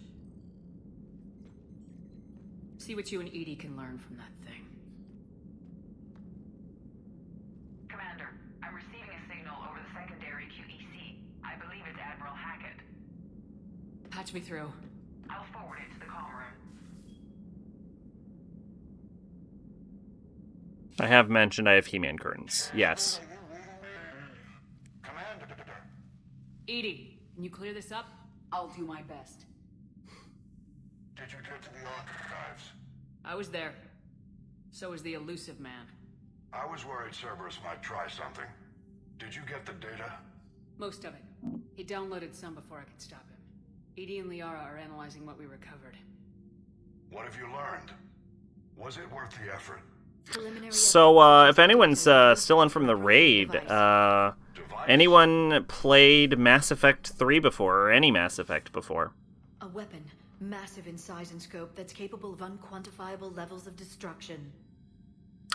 See what you and Edie can learn from that thing. Commander, I'm receiving a signal over the secondary QEC. I believe it's Admiral Hackett. Patch me through. I'll forward it to the comm room. I have mentioned I have He-Man curtains. Yes. Edie, can you clear this up? I'll do my best. Did you get to the archives? I was there. So was the elusive man. I was worried Cerberus might try something. Did you get the data? Most of it. He downloaded some before I could stop him. Edie and Liara are analyzing what we recovered. What have you learned? Was it worth the effort? So, if anyone's still in from the raid, Anyone played Mass Effect 3 before, or any Mass Effect before? A weapon, massive in size and scope, that's capable of unquantifiable levels of destruction.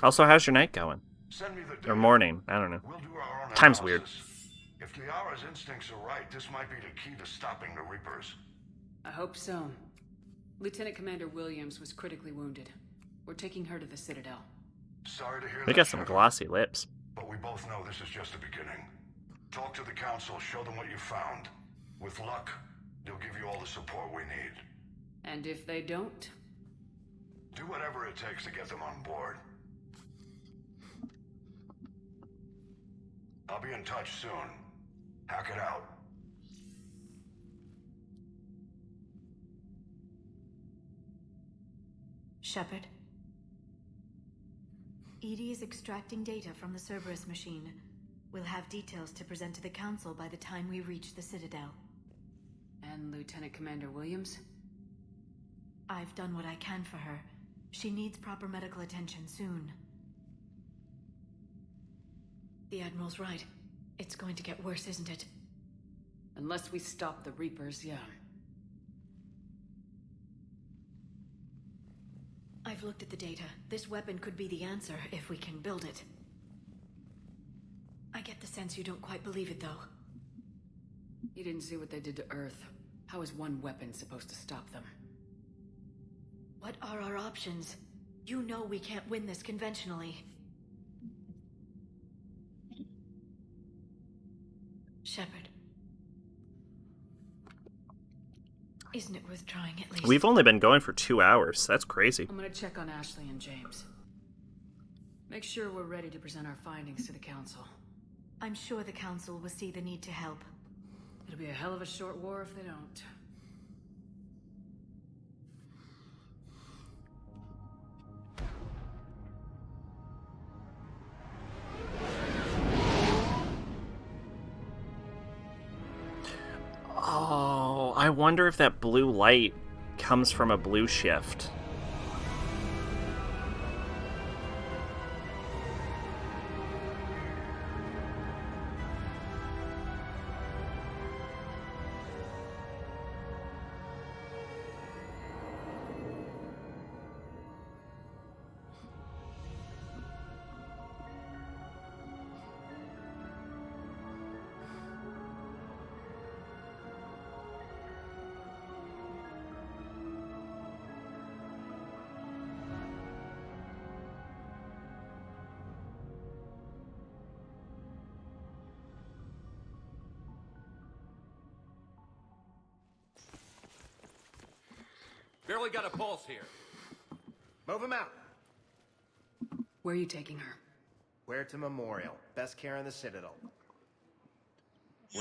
Also, how's your night going? Send me the data. Or morning, I don't know. We'll do our own Time's weird. analysis. If Liara's instincts are right, this might be the key to stopping the Reapers. I hope so. Lieutenant Commander Williams was critically wounded. We're taking her to the Citadel. Sorry to hear They that, got some Shepard, glossy lips. but we both know this is just the beginning. Talk to the Council, show them what you found. With luck, they'll give you all the support we need. And if they don't? Do whatever it takes to get them on board. I'll be in touch soon. Hack it out. Shepard? EDI is extracting data from the Cerberus machine. We'll have details to present to the Council by the time we reach the Citadel. And Lieutenant Commander Williams? I've done what I can for her. She needs proper medical attention soon. The Admiral's right. It's going to get worse, isn't it? Unless we stop the Reapers, yeah. I've looked at the data. This weapon could be the answer if we can build it. I get the sense you don't quite believe it, though. You didn't see what they did to Earth. How is one weapon supposed to stop them? What are our options? You know we can't win this conventionally. Shepard. Isn't it worth trying at least? We've only been going for 2 hours. That's crazy. I'm gonna check on Ashley and James. Make sure we're ready to present our findings to the Council. I'm sure the Council will see the need to help. It'll be a hell of a short war if they don't. Oh, I wonder if that blue light comes from a blue shift. Barely got a pulse here. Move him out. Where are you taking her? Where to Memorial. Best care in the Citadel.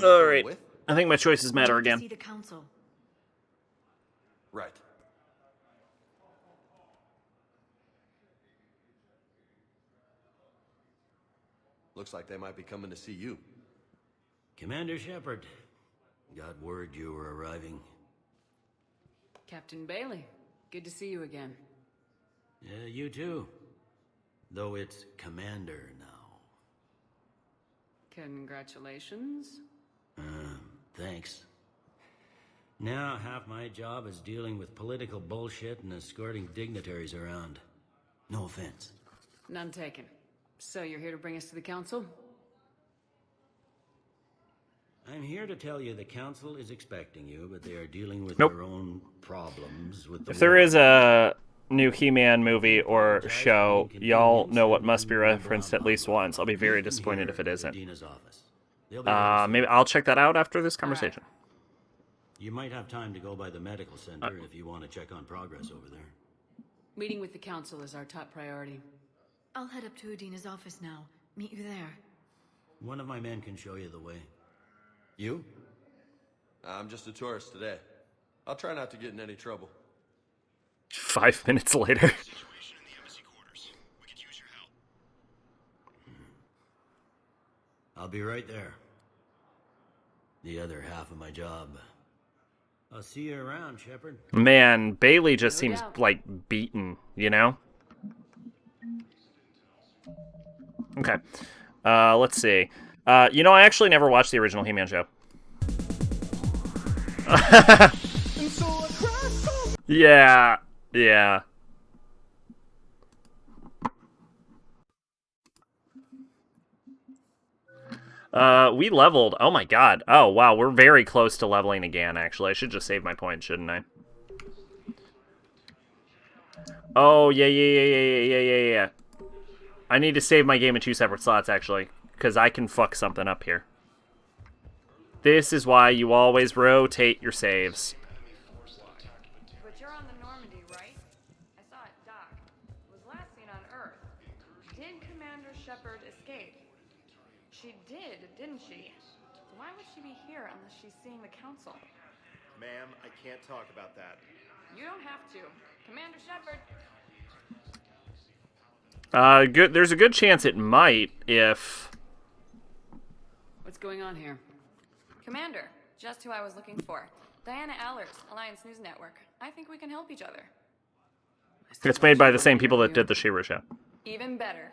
All right. I think my choices matter again. See the Council. Right. Looks like they might be coming to see you. Commander Shepard, got word you were arriving. Captain Bailey, good to see you again. Yeah, you too. Though it's Commander now. Congratulations. Thanks. Now half my job is dealing with political bullshit and escorting dignitaries around. No offense. None taken. So you're here to bring us to the Council? I'm here to tell you the Council is expecting you, but they are dealing with Nope. their own problems with the If there is a new He-Man movie or show, y'all know what must be referenced at least once. I'll be very disappointed if it isn't. Maybe I'll check that out after this conversation. You might have time to go by the medical center if you want to check on progress over there. Meeting with the Council is our top priority. I'll head up to Udina's office now. Meet you there. One of my men can show you the way. You? I'm just a tourist today. I'll try not to get in any trouble. 5 minutes later. I'll be right there. The other half of my job. I'll see you around, Shepard. Man, Bailey just seems like beaten, you know? Okay. Let's see. You know, I actually never watched the original He-Man show. Yeah, yeah. We leveled. Oh my god. Oh, wow. We're very close to leveling again, actually. I should just save my points, shouldn't I? Oh, yeah. I need to save my game in 2 separate slots, actually. Because I can fuck something up here. This is why you always rotate your saves. But you're on the Normandy, right? I saw it dock. It was last seen on Earth. Did Commander Shepard escape? She did, didn't she? Why would she be here unless she's seeing the Council? Ma'am, I can't talk about that. You don't have to. Commander Shepard. Good. There's a good chance it might if... What's going on here? Commander, just who I was looking for. Diana Allers, Alliance News Network. I think we can help each other. It's made by the same people that did the She-Ra show. Even better.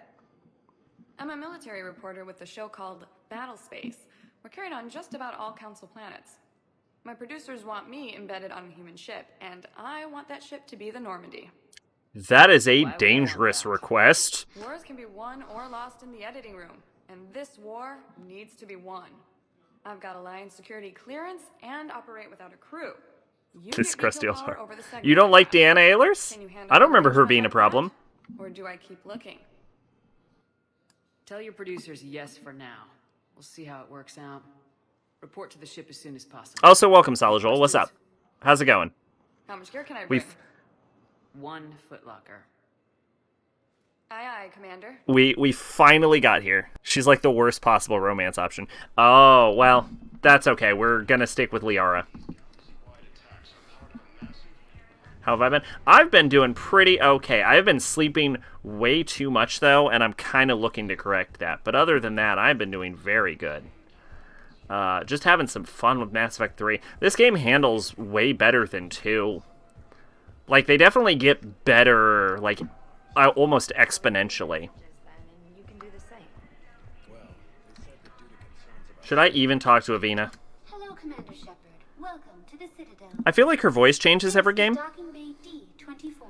I'm a military reporter with a show called Battle Space. We're carried on just about all Council planets. My producers want me embedded on a human ship, and I want that ship to be the Normandy. That is a dangerous request. Wars can be won or lost in the editing room, and this war needs to be won. I've got Alliance security clearance and operate without a crew. This crusty old heart. You don't like Deanna Ehlers? I don't remember her being a problem. Or do I keep looking? Tell your producers yes for now. We'll see how it works out. Report to the ship as soon as possible. Also, welcome, Solajol. What's up? How's it going? How much gear can I bring? One footlocker. Aye, Commander. We finally got here. She's like the worst possible romance option. Oh, well, that's okay. We're gonna stick with Liara. How have I been? I've been doing pretty okay. I've been sleeping way too much, though, and I'm kind of looking to correct that. But other than that, I've been doing very good. Just having some fun with Mass Effect 3. This game handles way better than 2. Like, they definitely get better, like, almost exponentially. Should I even talk to Avina? Hello, Commander Shepard. Welcome to the Citadel. I feel like her voice changes every game. Docking Bay D-24.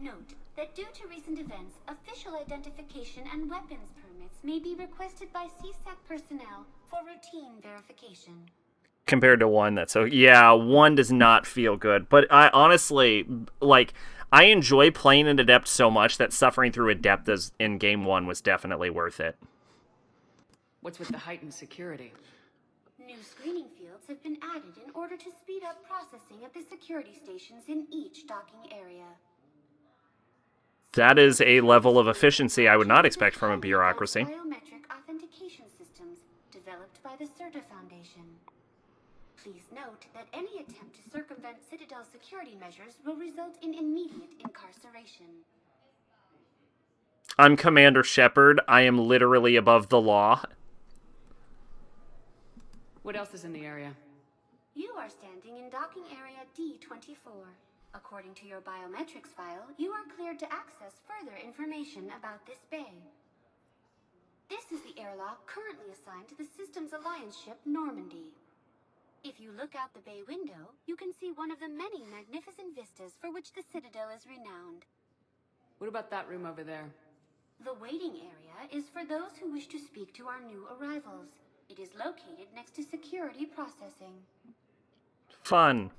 Note that due to recent events, official identification and weapons permits may be requested by CSAC personnel for routine verification. Compared to 1, that's so... Yeah, 1 does not feel good. But I honestly, like, I enjoy playing an Adept so much that suffering through Adept in Game 1 was definitely worth it. What's with the heightened security? New screening fields have been added in order to speed up processing at the security stations in each docking area. That is a level of efficiency I would not expect from a bureaucracy. Biometric authentication systems developed by the CERTA Foundation. Please note that any attempt to circumvent Citadel security measures will result in immediate incarceration. I'm Commander Shepard. I am literally above the law. What else is in the area? You are standing in docking area D-24. According to your biometrics file, you are cleared to access further information about this bay. This is the airlock currently assigned to the Systems Alliance ship Normandy. If you look out the bay window, you can see one of the many magnificent vistas for which the Citadel is renowned. What about that room over there? The waiting area is for those who wish to speak to our new arrivals. It is located next to security processing. Fun.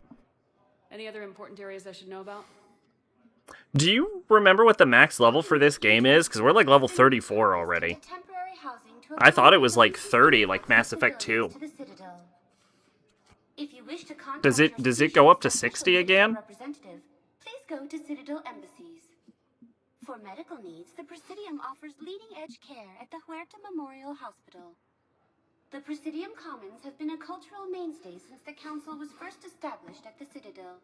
Any other important areas I should know about? Do you remember what the max level for this game is? Because we're like level 34 already. I thought it was like 30, like Mass Effect 2. If you wish to contact Does it go up to 60 again? Representative, please go to Citadel embassies. For medical needs, the Presidium offers leading-edge care at the Huerta Memorial Hospital. The Presidium Commons have been a cultural mainstay since the Council was first established at the Citadel.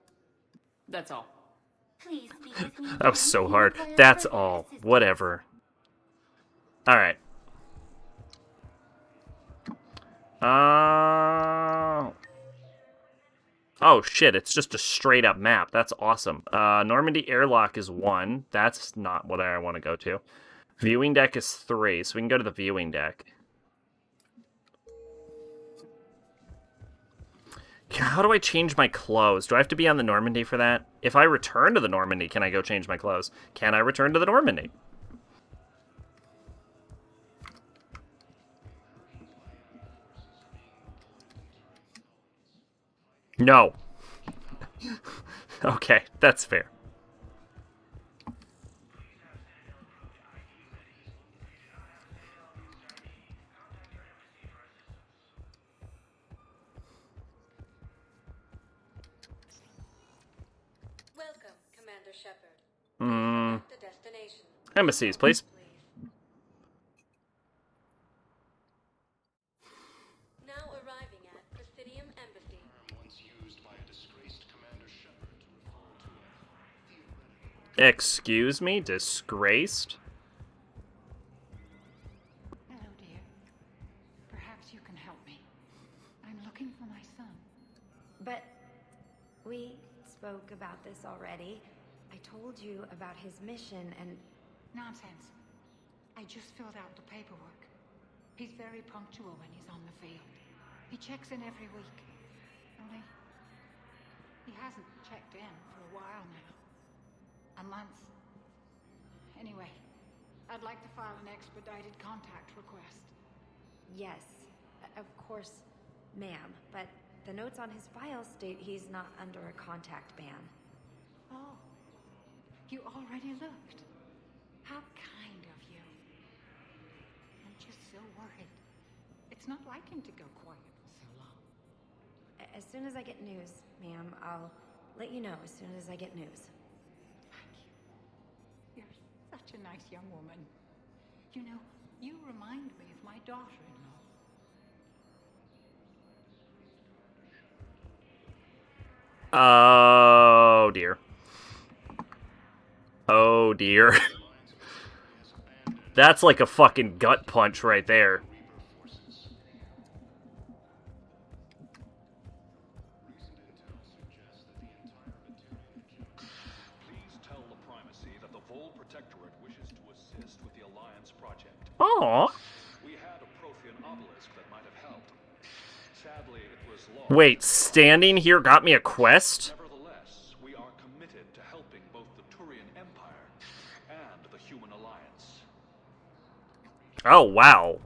That's all. Please speak with me. That was so hard. That's all. Whatever. Alright. Oh shit, it's just a straight up map. That's awesome. Normandy Airlock is 1. That's not what I want to go to. Viewing deck is 3, so we can go to the viewing deck. How do I change my clothes? Do I have to be on the Normandy for that? If I return to the Normandy, can I go change my clothes? Can I return to the Normandy? No. Okay, that's fair. Welcome, Commander Shepard. The destination. Embassies, please. Now arriving at Presidium Embassy. Excuse me? Disgraced? Hello, dear. Perhaps you can help me. I'm looking for my son. But we spoke about this already. I told you about his mission and... Nonsense. I just filled out the paperwork. He's very punctual when he's on the field. He checks in every week. Only, he hasn't checked in for a while now. A month. Anyway, I'd like to file an expedited contact request. Yes, of course, ma'am. But the notes on his file state he's not under a contact ban. Oh, you already looked. How kind of you. I'm just so worried. It's not like him to go quiet for so long. As soon as I get news, ma'am, I'll let you know as soon as I get news. You're such a nice young woman. You know, you remind me of my daughter-in-law. Oh, dear. Oh, dear. That's like a fucking gut punch right there. Aww. We had a Prothean obelisk that might have helped. Sadly, it was lost. Wait, standing here got me a quest? Nevertheless, we are committed to helping both the Turian Empire and the Human Alliance. Oh, wow.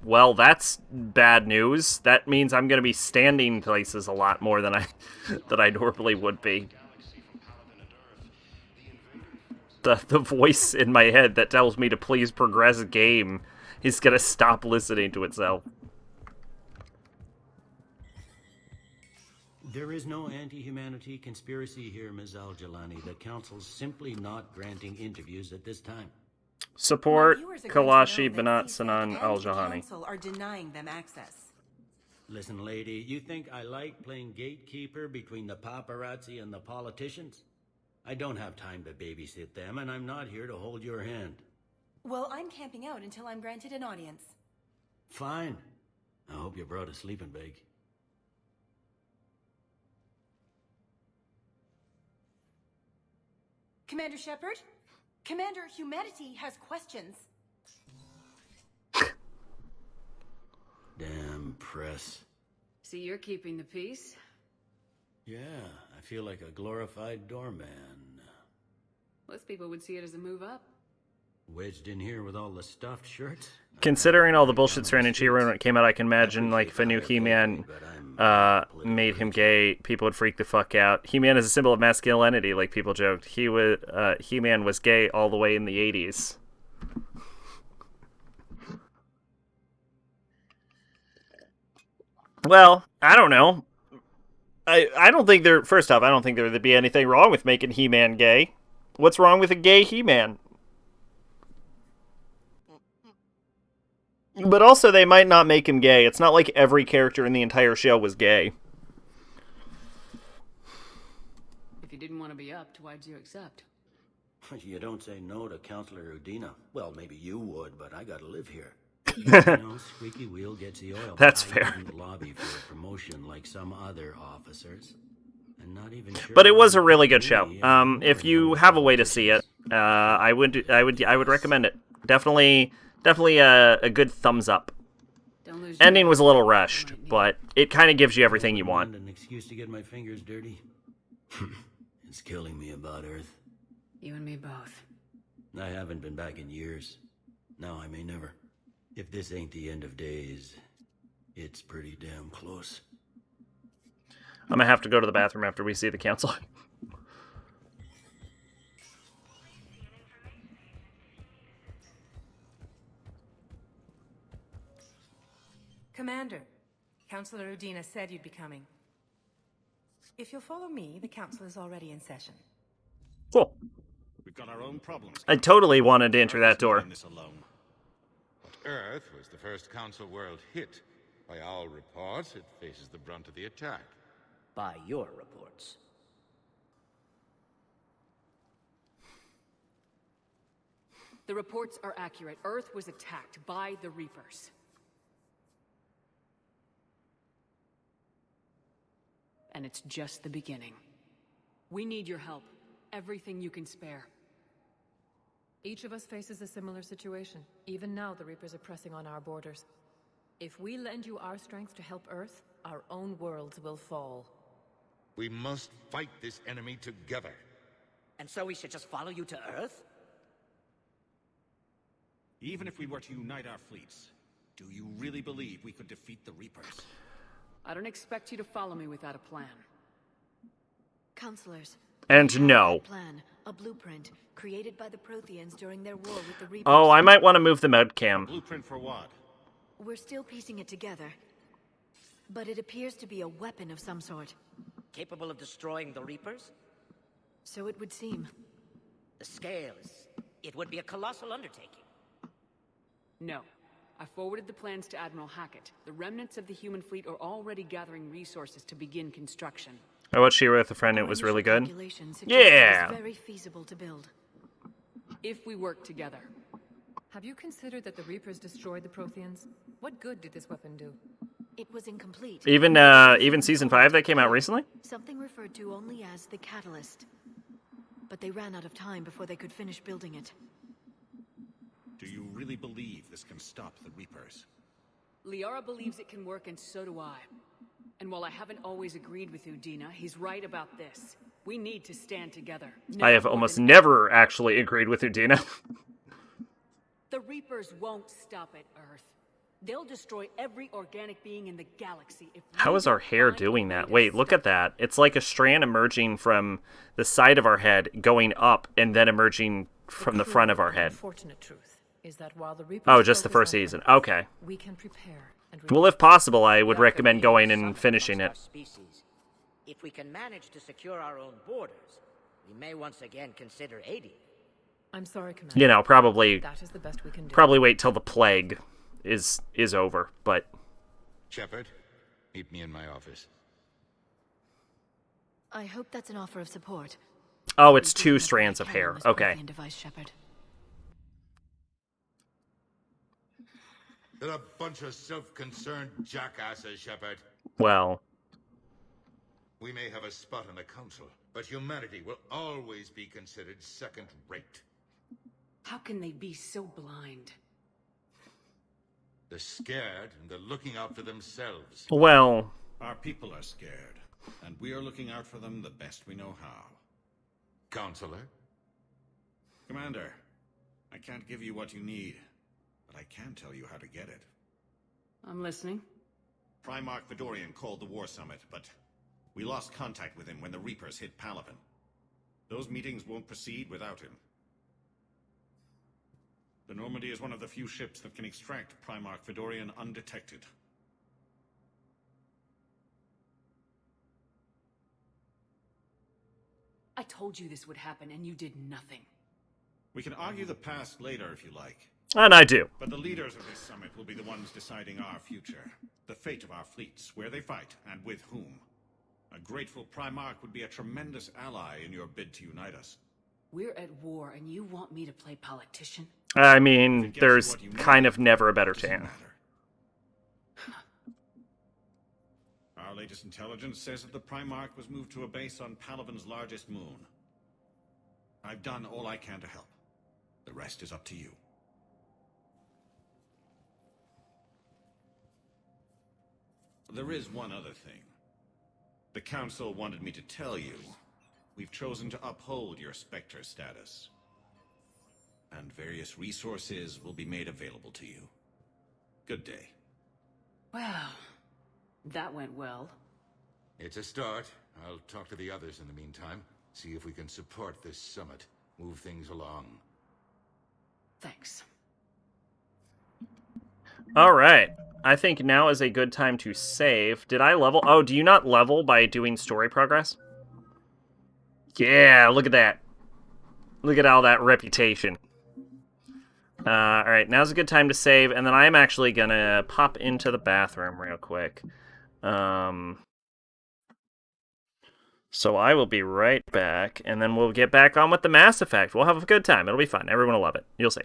Well, that's bad news. That means I'm going to be standing places a lot more than I normally would be. The voice in my head that tells me to please progress game is going to stop listening to itself. There is no anti-humanity conspiracy here, Ms. Al-Jalani. The Council's simply not granting interviews at this time. Support Kalashi Banat Sanan Al-Jahani. Council are denying them access. Listen, lady, you think I like playing gatekeeper between the paparazzi and the politicians? I don't have time to babysit them, and I'm not here to hold your hand. Well, I'm camping out until I'm granted an audience. Fine. I hope you brought a sleeping bag. Commander Shepard? Commander Humanity has questions. Damn press. So you're keeping the peace? Yeah, I feel like a glorified doorman. Most people would see it as a move up. Wedged in here with all the stuffed shirts? Considering all the bullshit surrounding She-Ra when it came out, I can imagine, like, if a new He-Man made him gay, people would freak the fuck out. He-Man is a symbol of masculinity, like people joked. He-Man was gay all the way in the 80s. Well, I don't know. I don't think there... First off, I don't think there would be anything wrong with making He-Man gay. What's wrong with a gay He-Man? But also, they might not make him gay. It's not like every character in the entire show was gay. If you didn't want to be upped, why'd you accept? You don't say no to Counselor Udina. Well, maybe you would, but I gotta live here. Squeaky wheel gets the oil. That's I fair. didn't lobby for a promotion like some other officers. And not even sure. But it was a really good show. If you have a way to see it, I would recommend it. Definitely a good thumbs up. Don't ending was a little rushed, but it kind of gives you everything you want. An excuse to get my fingers dirty. It's killing me about Earth. You and me both. I haven't been back in years. Now I may never. If this ain't the end of days, it's pretty damn close. I'm gonna have to go to the bathroom after we see the council. Commander, Councillor Udina said you'd be coming. If you'll follow me, the council is already in session. Cool. We've got our own problems. I totally wanted to enter that door. This alone. But Earth was the first council world hit. By all reports, it faces the brunt of the attack. By your reports. The reports are accurate. Earth was attacked by the Reapers. And it's just the beginning. We need your help. Everything you can spare. Each of us faces a similar situation. Even now, the Reapers are pressing on our borders. If we lend you our strength to help Earth, our own worlds will fall. We must fight this enemy together. And so we should just follow you to Earth? Even if we were to unite our fleets, do you really believe we could defeat the Reapers? I don't expect you to follow me without a plan. Counselors. And no. Plan, a blueprint created by the Protheans during their war with the Reapers. Oh, I might want to move the med cam. Blueprint for what? We're still piecing it together. But it appears to be a weapon of some sort. Capable of destroying the Reapers? So it would seem. The scale is... it would be a colossal undertaking. No. I forwarded the plans to Admiral Hackett. The remnants of the human fleet are already gathering resources to begin construction. I watched She with a friend. It was really good. Yeah. It was very feasible to build. If we work together. Have you considered that the Reapers destroyed the Protheans? What good did this weapon do? It was incomplete. Even season 5 that came out recently? Something referred to only as the catalyst. But they ran out of time before they could finish building it. Do you really believe this can stop the Reapers? Liara believes it can work, and so do I. And while I haven't always agreed with Udina, he's right about this. We need to stand together. I have almost never actually agreed with Udina. The Reapers won't stop at Earth. They'll destroy every organic being in the galaxy if How is our hair doing that? Wait, look at that. It's like a strand emerging from the side of our head, going up, and then emerging from the front of our head. Unfortunate truth is that while the Reapers Oh, just the focus first on season. Earth, Okay. we can prepare and Well, if possible, I would recommend going and finishing it. Species. If we can manage to secure our own borders, we may once again consider aiding. I'm sorry, Commander. You know, probably That is the best we can do. probably wait till the plague is over, but Shepard, meet me in my office. I hope that's an offer of support. oh, it's 2 strands of hair. Okay. Device, Shepard. They're a bunch of self-concerned jackasses, Shepard. Well, We may have a spot in the council, but humanity will always be considered second-rate. How can they be so blind? They're scared, and they're looking out for themselves. well, Our people are scared, and we are looking out for them the best we know how. Counselor? Commander, I can't give you what you need, but I can tell you how to get it. I'm listening. Primarch Fedorian called the War Summit, but we lost contact with him when the Reapers hit Palaven. Those meetings won't proceed without him. The Normandy is one of the few ships that can extract Primarch Fedorian undetected. I told you this would happen, and you did nothing. We can argue the past later if you like. and I do. But the leaders of this summit will be the ones deciding our future. The fate of our fleets, where they fight, and with whom. A grateful Primarch would be a tremendous ally in your bid to unite us. We're at war, and you want me to play politician? I mean, there's kind of never a better chance. Our latest intelligence says that the Primarch was moved to a base on Palaven's largest moon. I've done all I can to help. The rest is up to you. There is one other thing. The Council wanted me to tell you, we've chosen to uphold your Spectre status. And various resources will be made available to you. Good day. Well, that went well. It's a start. I'll talk to the others in the meantime. See if we can support this summit. Move things along. Thanks. All right. I think now is a good time to save. Did I level? Oh, do you not level by doing story progress? Yeah, look at that. Look at all that reputation. All right, now's a good time to save, and then I'm actually gonna pop into the bathroom real quick. So I will be right back, and then we'll get back on with the Mass Effect. We'll have a good time. It'll be fun. Everyone will love it. You'll see.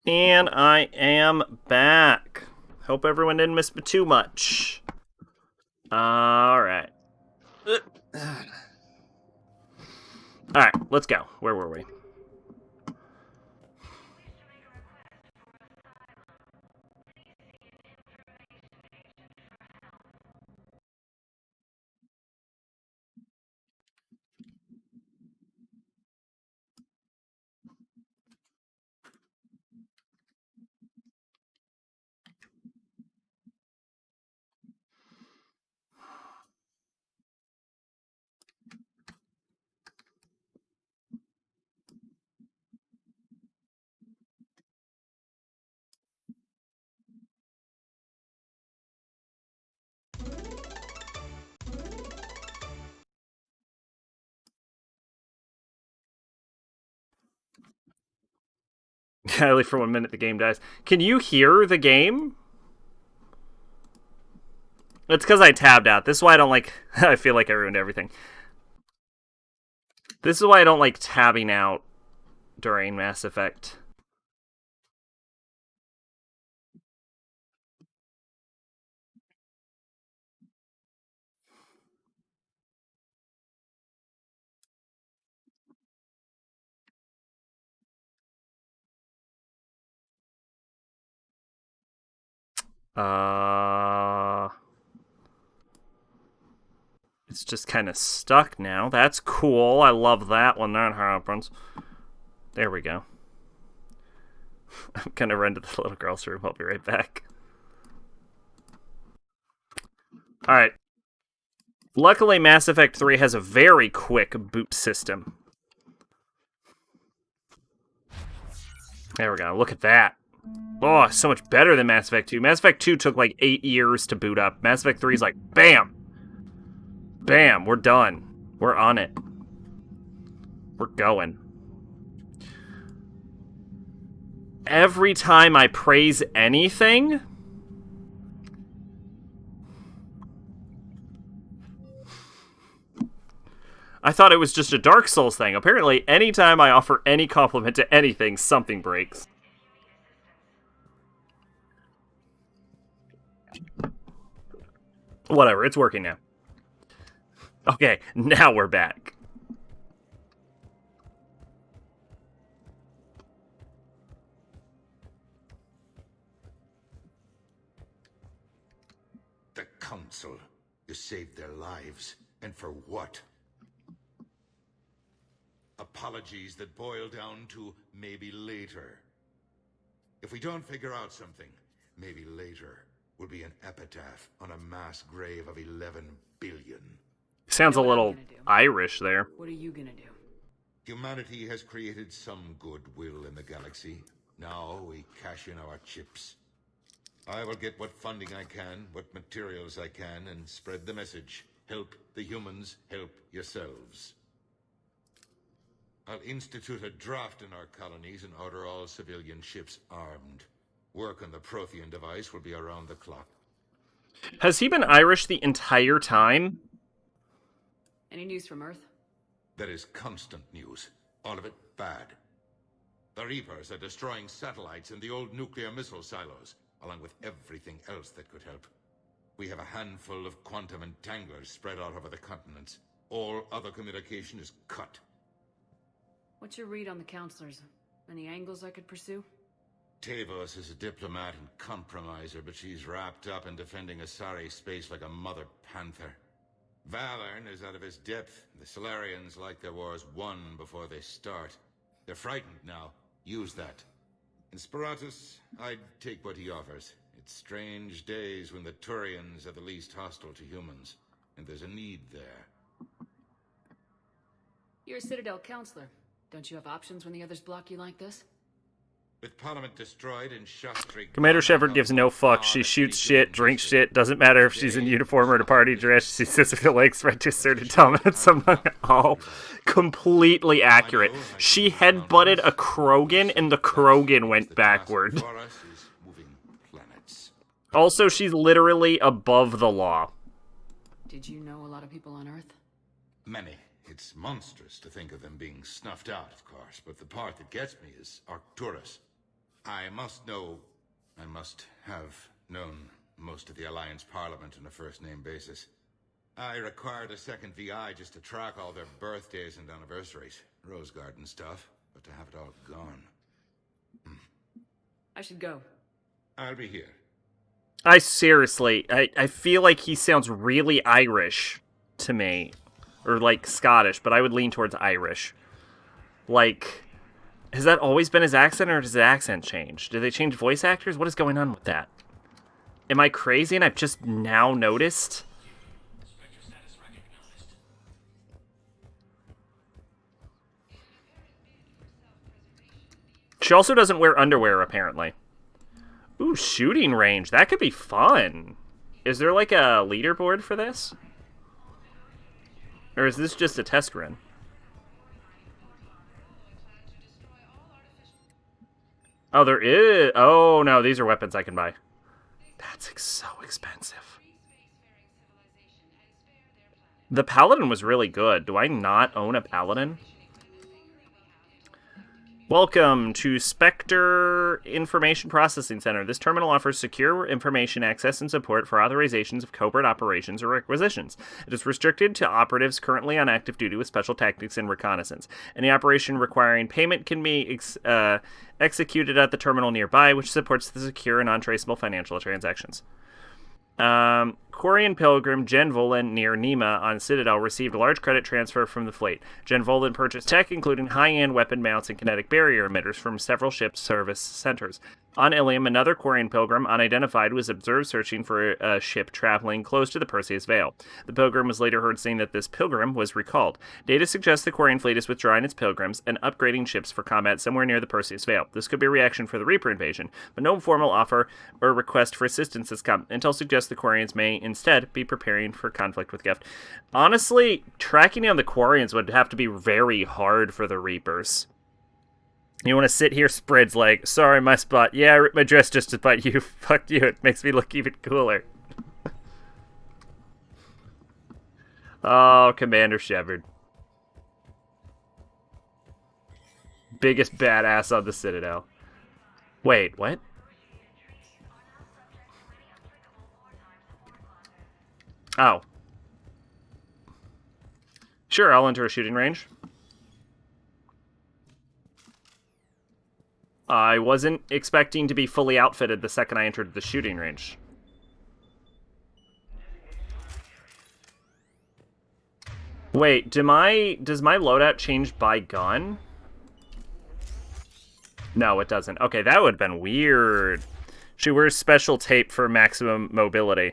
And I am back. Hope everyone didn't miss me too much. Alright. Alright, let's go. Where were we? Only for 1 minute the game dies. Can you hear the game? It's because I tabbed out. This is why I don't like... I feel like I ruined everything. This is why I don't like tabbing out during Mass Effect. It's just kind of stuck now. That's cool. I love that when that happens. There we go. I'm gonna run to the little girl's room. I'll be right back. Alright. Luckily, Mass Effect 3 has a very quick boot system. There we go. Look at that. Oh, so much better than Mass Effect 2. Mass Effect 2 took like 8 years to boot up. Mass Effect 3 is like, bam! Bam, we're done. We're on it. We're going. Every time I praise anything... I thought it was just a Dark Souls thing. Apparently, anytime I offer any compliment to anything, something breaks. Whatever, it's working now. Okay, now we're back. The Council. You saved their lives. And for what? Apologies that boil down to maybe later. If we don't figure out something, maybe later will be an epitaph on a mass grave of 11 billion. Sounds a little Irish there. What are you gonna do? Humanity has created some goodwill in the galaxy. Now we cash in our chips. I will get what funding I can, what materials I can, and spread the message. Help the humans, help yourselves. I'll institute a draft in our colonies and order all civilian ships armed. Work on the Prothean device will be around the clock. Has he been Irish the entire time? Any news from Earth? There is constant news. All of it bad. The Reapers are destroying satellites in the old nuclear missile silos, along with everything else that could help. We have a handful of quantum entanglers spread out over the continents. All other communication is cut. What's your read on the counselors? Any angles I could pursue? Tavos is a diplomat and compromiser, but she's wrapped up in defending Asari space like a mother panther. Valern is out of his depth. The Solarians like their wars won before they start. They're frightened now. Use that. In Sparatus, I'd take what he offers. It's strange days when the Turians are the least hostile to humans, and there's a need there. You're a Citadel counselor. Don't you have options when the others block you like this? With Parliament destroyed and Shastri... Commander Shepard gives no fucks. She shoots shit, drinks shit. Doesn't matter if she's in uniform or in a party dress. She sits with her legs spread to asserted dominance among all. Completely accurate. She headbutted a Krogan and the Krogan went backward. Also, she's literally above the law. Did you know a lot of people on Earth? Many. It's monstrous to think of them being snuffed out, of course, but the part that gets me is Arcturus. I must have known most of the Alliance Parliament on a first-name basis. I required a second VI just to track all their birthdays and anniversaries. Rose Garden stuff, but to have it all gone. I should go. I'll be here. I seriously, I feel like he sounds really Irish to me. Or, like, Scottish, but I would lean towards Irish. Like, has that always been his accent, or does the accent change? Do they change voice actors? What is going on with that? Am I crazy and I've just now noticed? She also doesn't wear underwear, apparently. Ooh, shooting range. That could be fun. Is there, like, a leaderboard for this? Or is this just a test run? Oh, there is... Oh, no, these are weapons I can buy. That's so expensive. The Paladin was really good. Do I not own a Paladin? Welcome to Spectre Information Processing Center. This terminal offers secure information access and support for authorizations of covert operations or requisitions. It is restricted to operatives currently on active duty with special tactics and reconnaissance. Any operation requiring payment can be executed at the terminal nearby, which supports the secure and untraceable financial transactions. Quarian Pilgrim Jen Volan near Nima on Citadel received a large credit transfer from the fleet. Jen Volan purchased tech including high-end weapon mounts and kinetic barrier emitters from several ship service centers. On Ilium, another Quarian Pilgrim, unidentified, was observed searching for a ship traveling close to the Perseus Veil. The Pilgrim was later heard saying that this Pilgrim was recalled. Data suggests the Quarian fleet is withdrawing its Pilgrims and upgrading ships for combat somewhere near the Perseus Veil. This could be a reaction for the Reaper invasion, but no formal offer or request for assistance has come. Intel suggests the Quarians may instead be preparing for conflict with Gift. Honestly, tracking down the Quarians would have to be very hard for the Reapers. You want to sit here, Spread's like, sorry, my spot. Yeah, I ripped my dress just to spite you. Fuck you, it makes me look even cooler. Oh, Commander Shepard. Biggest badass on the Citadel. Wait, what? Oh. Sure, I'll enter a shooting range. I wasn't expecting to be fully outfitted the second I entered the shooting range. Wait, does my loadout change by gun? No, it doesn't. Okay, that would have been weird. She wears special tape for maximum mobility.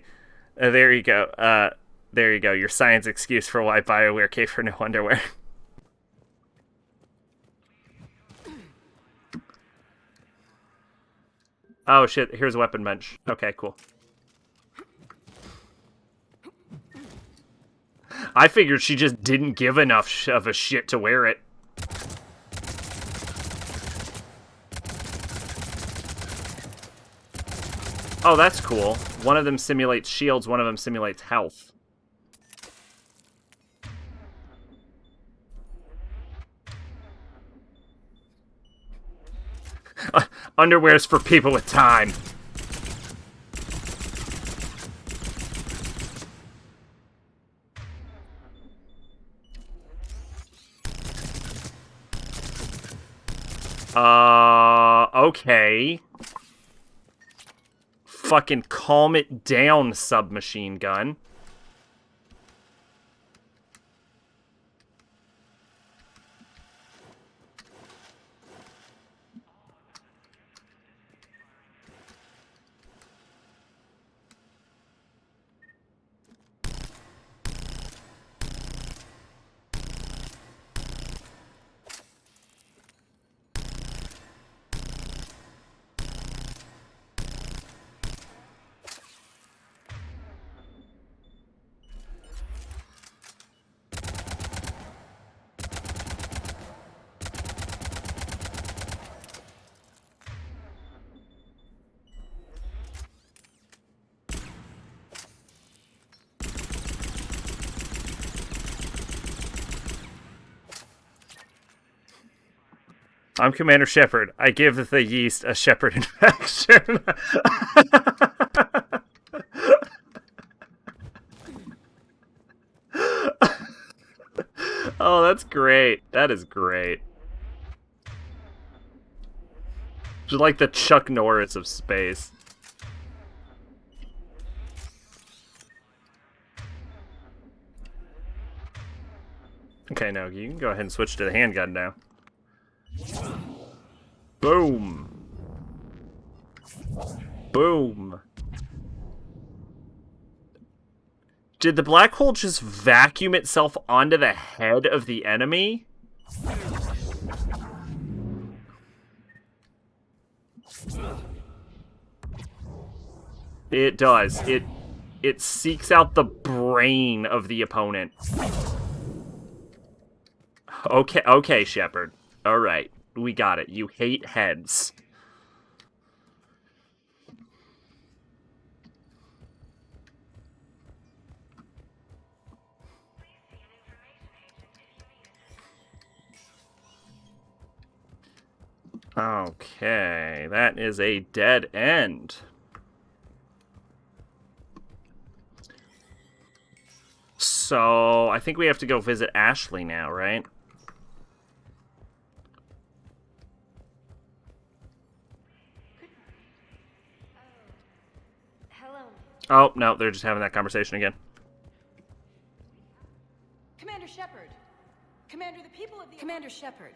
There you go. There you go. Your science excuse for why BioWare gave her no underwear. Oh shit, here's a weapon bench. Okay, cool. I figured she just didn't give enough of a shit to wear it. Oh, that's cool. One of them simulates shields, one of them simulates health. Underwear's for people with time. Okay. Fucking calm it down, submachine gun. I'm Commander Shepard. I give the yeast a Shepard infection. Oh, that's great. That is great. Just like the Chuck Norris of space. Okay, no, you can go ahead and switch to the handgun now. Boom. Boom. Did the black hole just vacuum itself onto the head of the enemy? It does. It seeks out the brain of the opponent. Okay, Shepard. All right. We got it. You hate heads. Okay, that is a dead end. So, I think we have to go visit Ashley now, right? Hello. Oh, no, they're just having that conversation again. Commander Shepard. Commander, the people of the... Commander Shepard.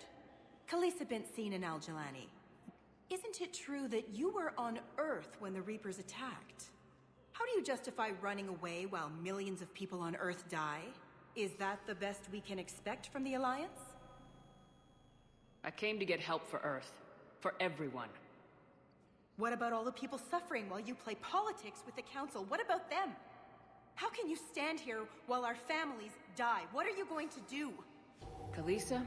Khaleesa bint seen in Al-Jalani. Isn't it true that you were on Earth when the Reapers attacked? How do you justify running away while millions of people on Earth die? Is that the best we can expect from the Alliance? I came to get help for Earth. For everyone. What about all the people suffering while you play politics with the Council? What about them? How can you stand here while our families die? What are you going to do? Khaleesa,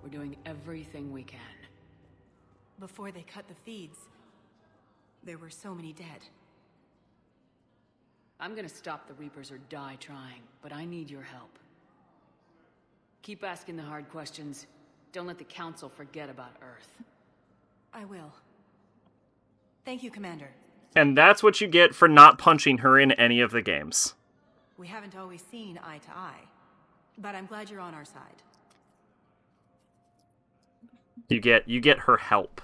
we're doing everything we can. Before they cut the feeds, there were so many dead. I'm gonna stop the Reapers or die trying, but I need your help. Keep asking the hard questions. Don't let the Council forget about Earth. I will. Thank you, Commander. And that's what you get for not punching her in any of the games. We haven't always seen eye to eye, but I'm glad you're on our side. You get her help.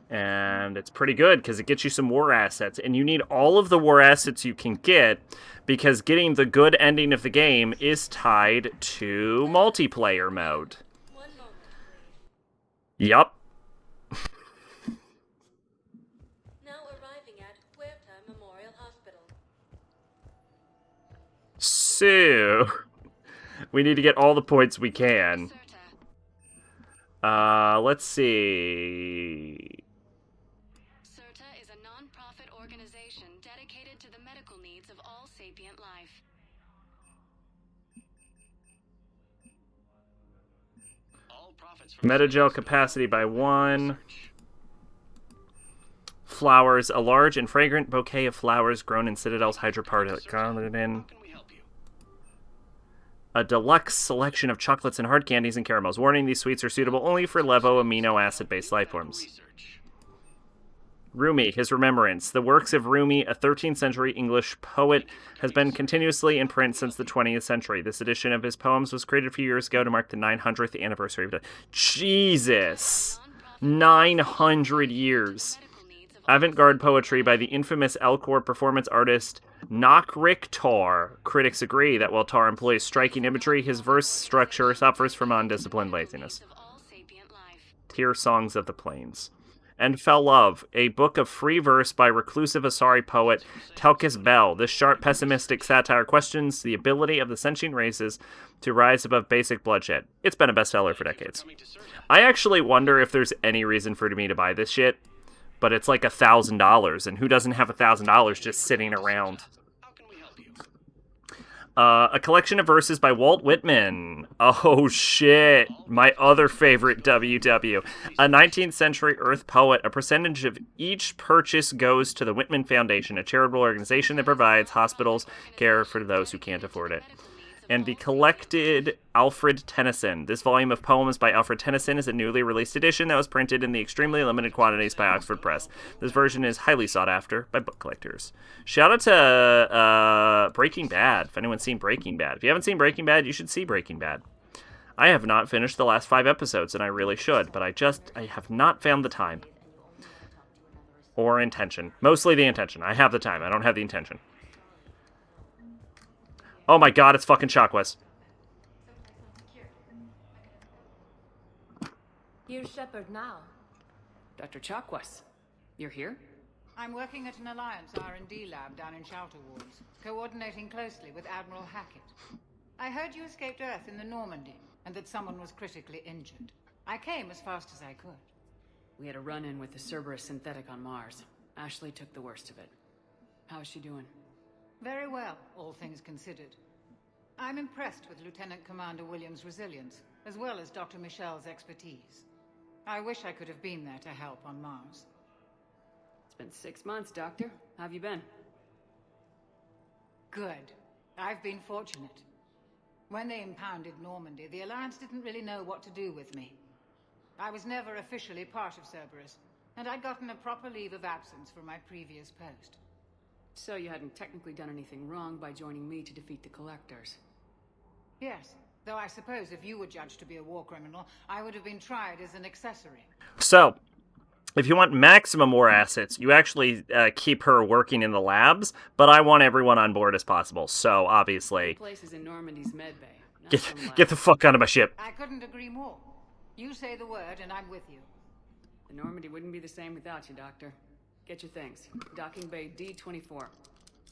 And it's pretty good because it gets you some war assets. And you need all of the war assets you can get because getting the good ending of the game is tied to multiplayer mode. Yup. Now arriving at Huerta Memorial Hospital. So, we need to get all the points we can. Let's see. CERTA is a non-profit organization dedicated to the medical needs of all sapient life. Metagel capacity by 1. Flowers. A large and fragrant bouquet of flowers grown in Citadel's hydroponic garden. A deluxe selection of chocolates and hard candies and caramels. Warning, these sweets are suitable only for levo amino acid-based life forms. Rumi, his remembrance. The works of Rumi, a 13th century English poet, has been continuously in print since the 20th century. This edition of his poems was created a few years ago to mark the 900th anniversary of it. Jesus! 900 years. Avant-garde poetry by the infamous Elcor performance artist Knockrick Tar. Critics agree that while Tar employs striking imagery, his verse structure suffers from undisciplined laziness. Tear Songs of the Plains. And Fell Love, a book of free verse by reclusive Asari poet Telkis Bell. This sharp, pessimistic satire questions the ability of the sentient races to rise above basic bloodshed. It's been a bestseller for decades. I actually wonder if there's any reason for me to buy this shit. But it's like $1,000, and who doesn't have $1,000 just sitting around? A collection of verses by Walt Whitman. Oh shit, my other favorite WW. A 19th century Earth poet. A percentage of each purchase goes to the Whitman Foundation, a charitable organization that provides hospitals care for those who can't afford it. And the collected Alfred Tennyson. This volume of poems by Alfred Tennyson is a newly released edition that was printed in the extremely limited quantities by Oxford Press. This version is highly sought after by book collectors. Shout out to Breaking Bad, if anyone's seen Breaking Bad. If you haven't seen Breaking Bad, you should see Breaking Bad. I have not finished the last 5 episodes, and I really should, but I have not found the time. Or intention. Mostly the intention. I have the time, I don't have the intention. Oh my god, it's fucking Shockwest. Here's Shepard now. Dr. Chakwas, you're here? I'm working at an Alliance R&D lab down in Shelter Wards, coordinating closely with Admiral Hackett. I heard you escaped Earth in the Normandy, and that someone was critically injured. I came as fast as I could. We had a run-in with the Cerberus synthetic on Mars. Ashley took the worst of it. How's she doing? Very well, all things considered. I'm impressed with Lieutenant Commander Williams' resilience, as well as Dr. Michel's expertise. I wish I could have been there to help on Mars. It's been 6 months, Doctor. How have you been? Good. I've been fortunate. When they impounded Normandy, the Alliance didn't really know what to do with me. I was never officially part of Cerberus, and I'd gotten a proper leave of absence from my previous post. So you hadn't technically done anything wrong by joining me to defeat the Collectors? Yes, though I suppose if you were judged to be a war criminal, I would have been tried as an accessory. So, if you want maximum war assets, you actually keep her working in the labs, but I want everyone on board as possible, so obviously... Places in Normandy's medbay. Get the fuck out of my ship. I couldn't agree more. You say the word and I'm with you. The Normandy wouldn't be the same without you, Doctor. Get your things. Docking Bay D-24.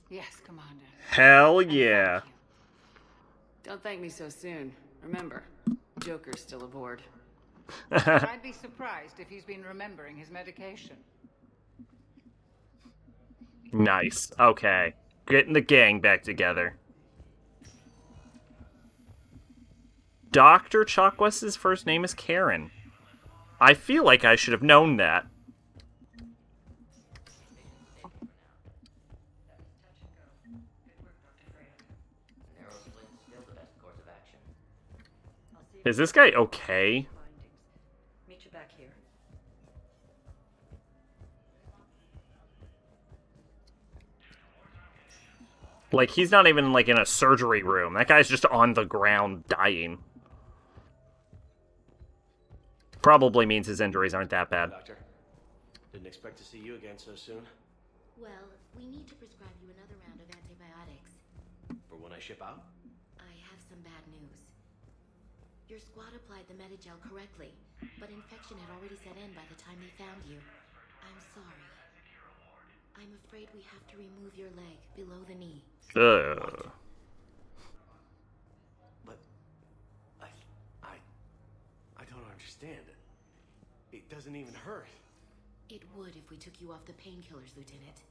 Yes, Commander. Hell yeah. Don't thank me so soon. Remember, Joker's still aboard. I'd be surprised if he's been remembering his medication. Nice. Okay. Getting the gang back together. Dr. Chalkwest's first name is Karen. I feel like I should have known that. Is this guy okay? Meet you back here. Like, he's not even, like, in a surgery room. That guy's just on the ground dying. Probably means his injuries aren't that bad. Doctor, didn't expect to see you again so soon. Well, we need to prescribe you another round of antibiotics. For when I ship out? I have some bad news. Your squad applied the Medigel correctly, but infection had already set in by the time they found you. I'm sorry. I'm afraid we have to remove your leg below the knee. Ugh. But I don't understand. It doesn't even hurt. It would if we took you off the painkillers, Lieutenant.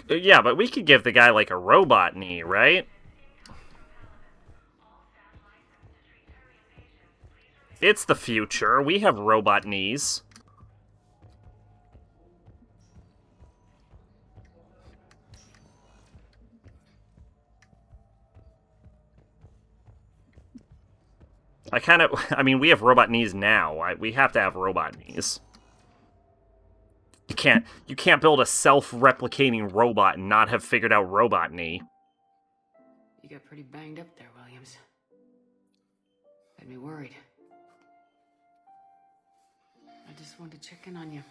Yeah, but we could give the guy, like, a robot knee, right? It's the future. We have robot knees. I mean, we have robot knees now. We have to have robot knees. You can't build a self-replicating robot and not have figured out robot knee. You got pretty banged up there, Williams. Had me worried. I just wanted to check in on you.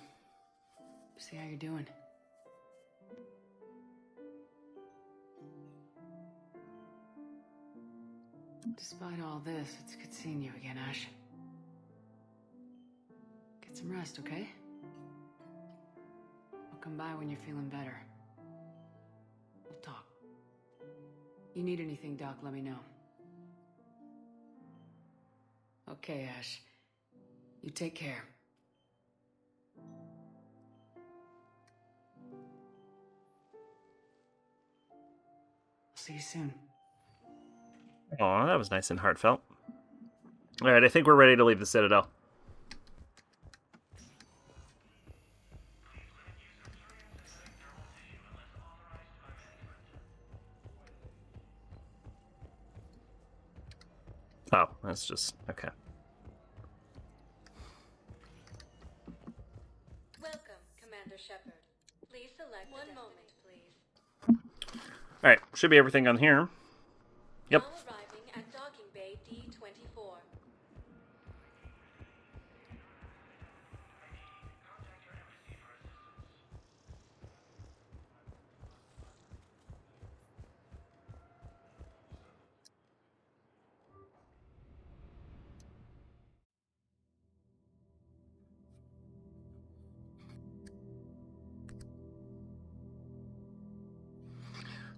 See how you're doing. Despite all this, it's good seeing you again, Ash. Get some rest, okay? I'll come by when you're feeling better. We'll talk. You need anything, Doc, let me know. Okay, Ash. You take care. I'll see you soon. Aw, that was nice and heartfelt. Alright, I think we're ready to leave the Citadel. Oh, that's just... okay. Welcome, Commander Shepard. Please select one moment, please. Alright, should be everything on here. Yep. Now arriving at Docking Bay D-24.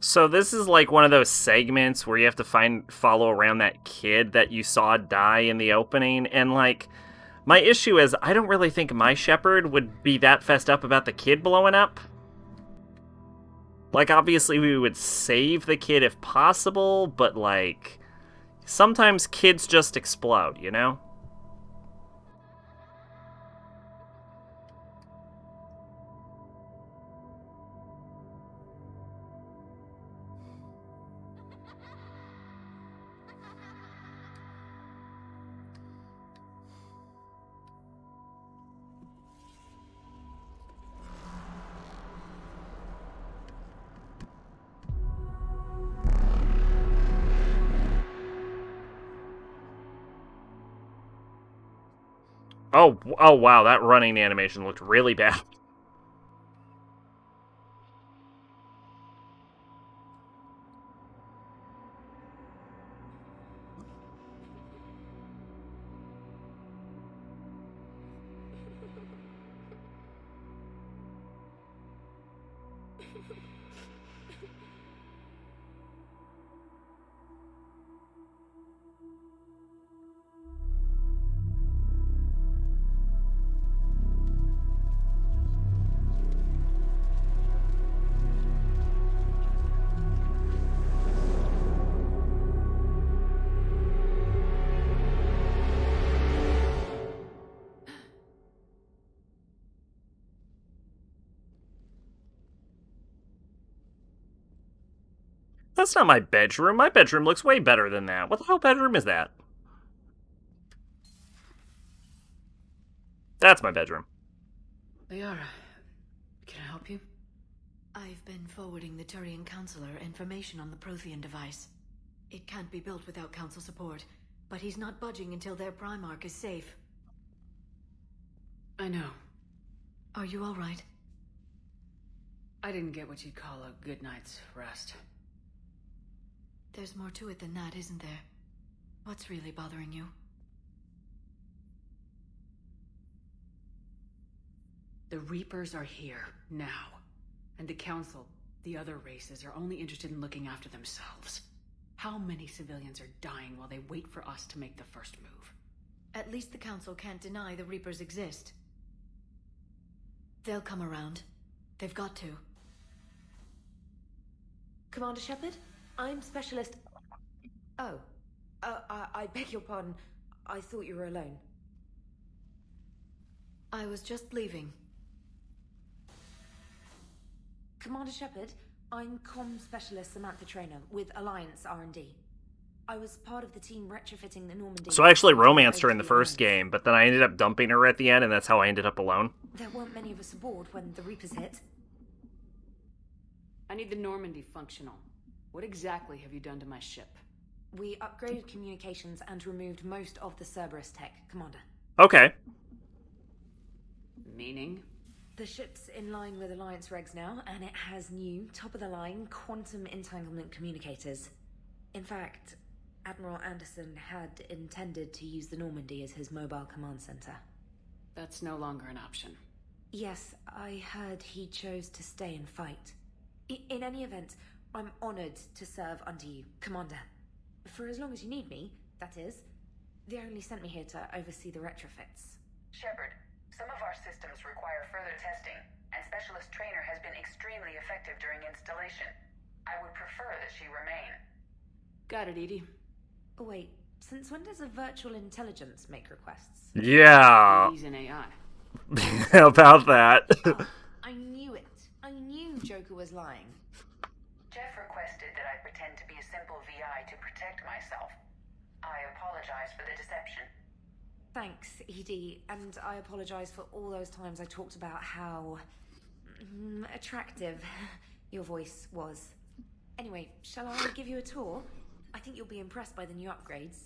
So this is like one of those segments where you have to follow around that kid that you saw die in the opening, and like, my issue is I don't really think my Shepard would be that fessed up about the kid blowing up. Like, obviously we would save the kid if possible, but like, sometimes kids just explode, you know? Oh wow, that running animation looked really bad. That's not my bedroom. My bedroom looks way better than that. What the hell bedroom is that? That's my bedroom. Liara, can I help you? I've been forwarding the Turian Counselor information on the Prothean device. It can't be built without Council support, but he's not budging until their Primarch is safe. I know. Are you all right? I didn't get what you'd call a good night's rest. There's more to it than that, isn't there? What's really bothering you? The Reapers are here, now. And the Council, the other races, are only interested in looking after themselves. How many civilians are dying while they wait for us to make the first move? At least the Council can't deny the Reapers exist. They'll come around. They've got to. Commander Shepard? I'm Specialist... Oh. I beg your pardon. I thought you were alone. I was just leaving. Commander Shepard, I'm Comm Specialist Samantha Traynor with Alliance R&D. I was part of the team retrofitting the Normandy... So I actually romanced her in the first game, but then I ended up dumping her at the end, and that's how I ended up alone. There weren't many of us aboard when the Reapers hit. I need the Normandy functional. What exactly have you done to my ship? We upgraded communications and removed most of the Cerberus tech, Commander. Okay. Meaning? The ship's in line with Alliance regs now, and it has new, top-of-the-line, quantum entanglement communicators. In fact, Admiral Anderson had intended to use the Normandy as his mobile command center. That's no longer an option. Yes, I heard he chose to stay and fight. In any event, I'm honored to serve under you, Commander. For as long as you need me, that is. They only sent me here to oversee the retrofits. Shepard, some of our systems require further testing, and Specialist Traynor has been extremely effective during installation. I would prefer that she remain. Got it, Edie. Oh, wait. Since when does a virtual intelligence make requests? Yeah. He's an AI. How about that? I knew it. I knew Joker was lying. Jeff requested that I pretend to be a simple VI to protect myself. I apologize for the deception. Thanks, Edie, and I apologize for all those times I talked about how... attractive your voice was. Anyway, shall I give you a tour? I think you'll be impressed by the new upgrades.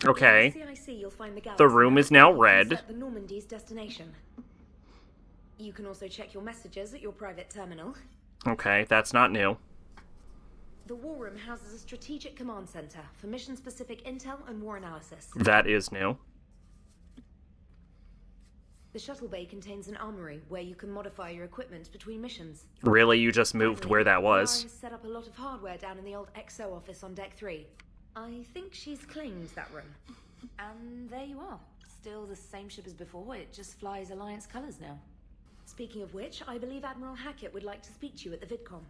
Okay. In the CIC, you'll find the The room is now red. Set the Normandy's destination. You can also check your messages at your private terminal. Okay, that's not new. The War Room houses a strategic command center for mission-specific intel and war analysis. That is new. The shuttle bay contains an armory where you can modify your equipment between missions. Really, you just moved Finally, where that Lara was. has set up a lot of hardware down in the old XO office on Deck 3. I think she's claimed that room. And there you are. Still the same ship as before, it just flies Alliance colors now. Speaking of which, I believe Admiral Hackett would like to speak to you at the VidCom.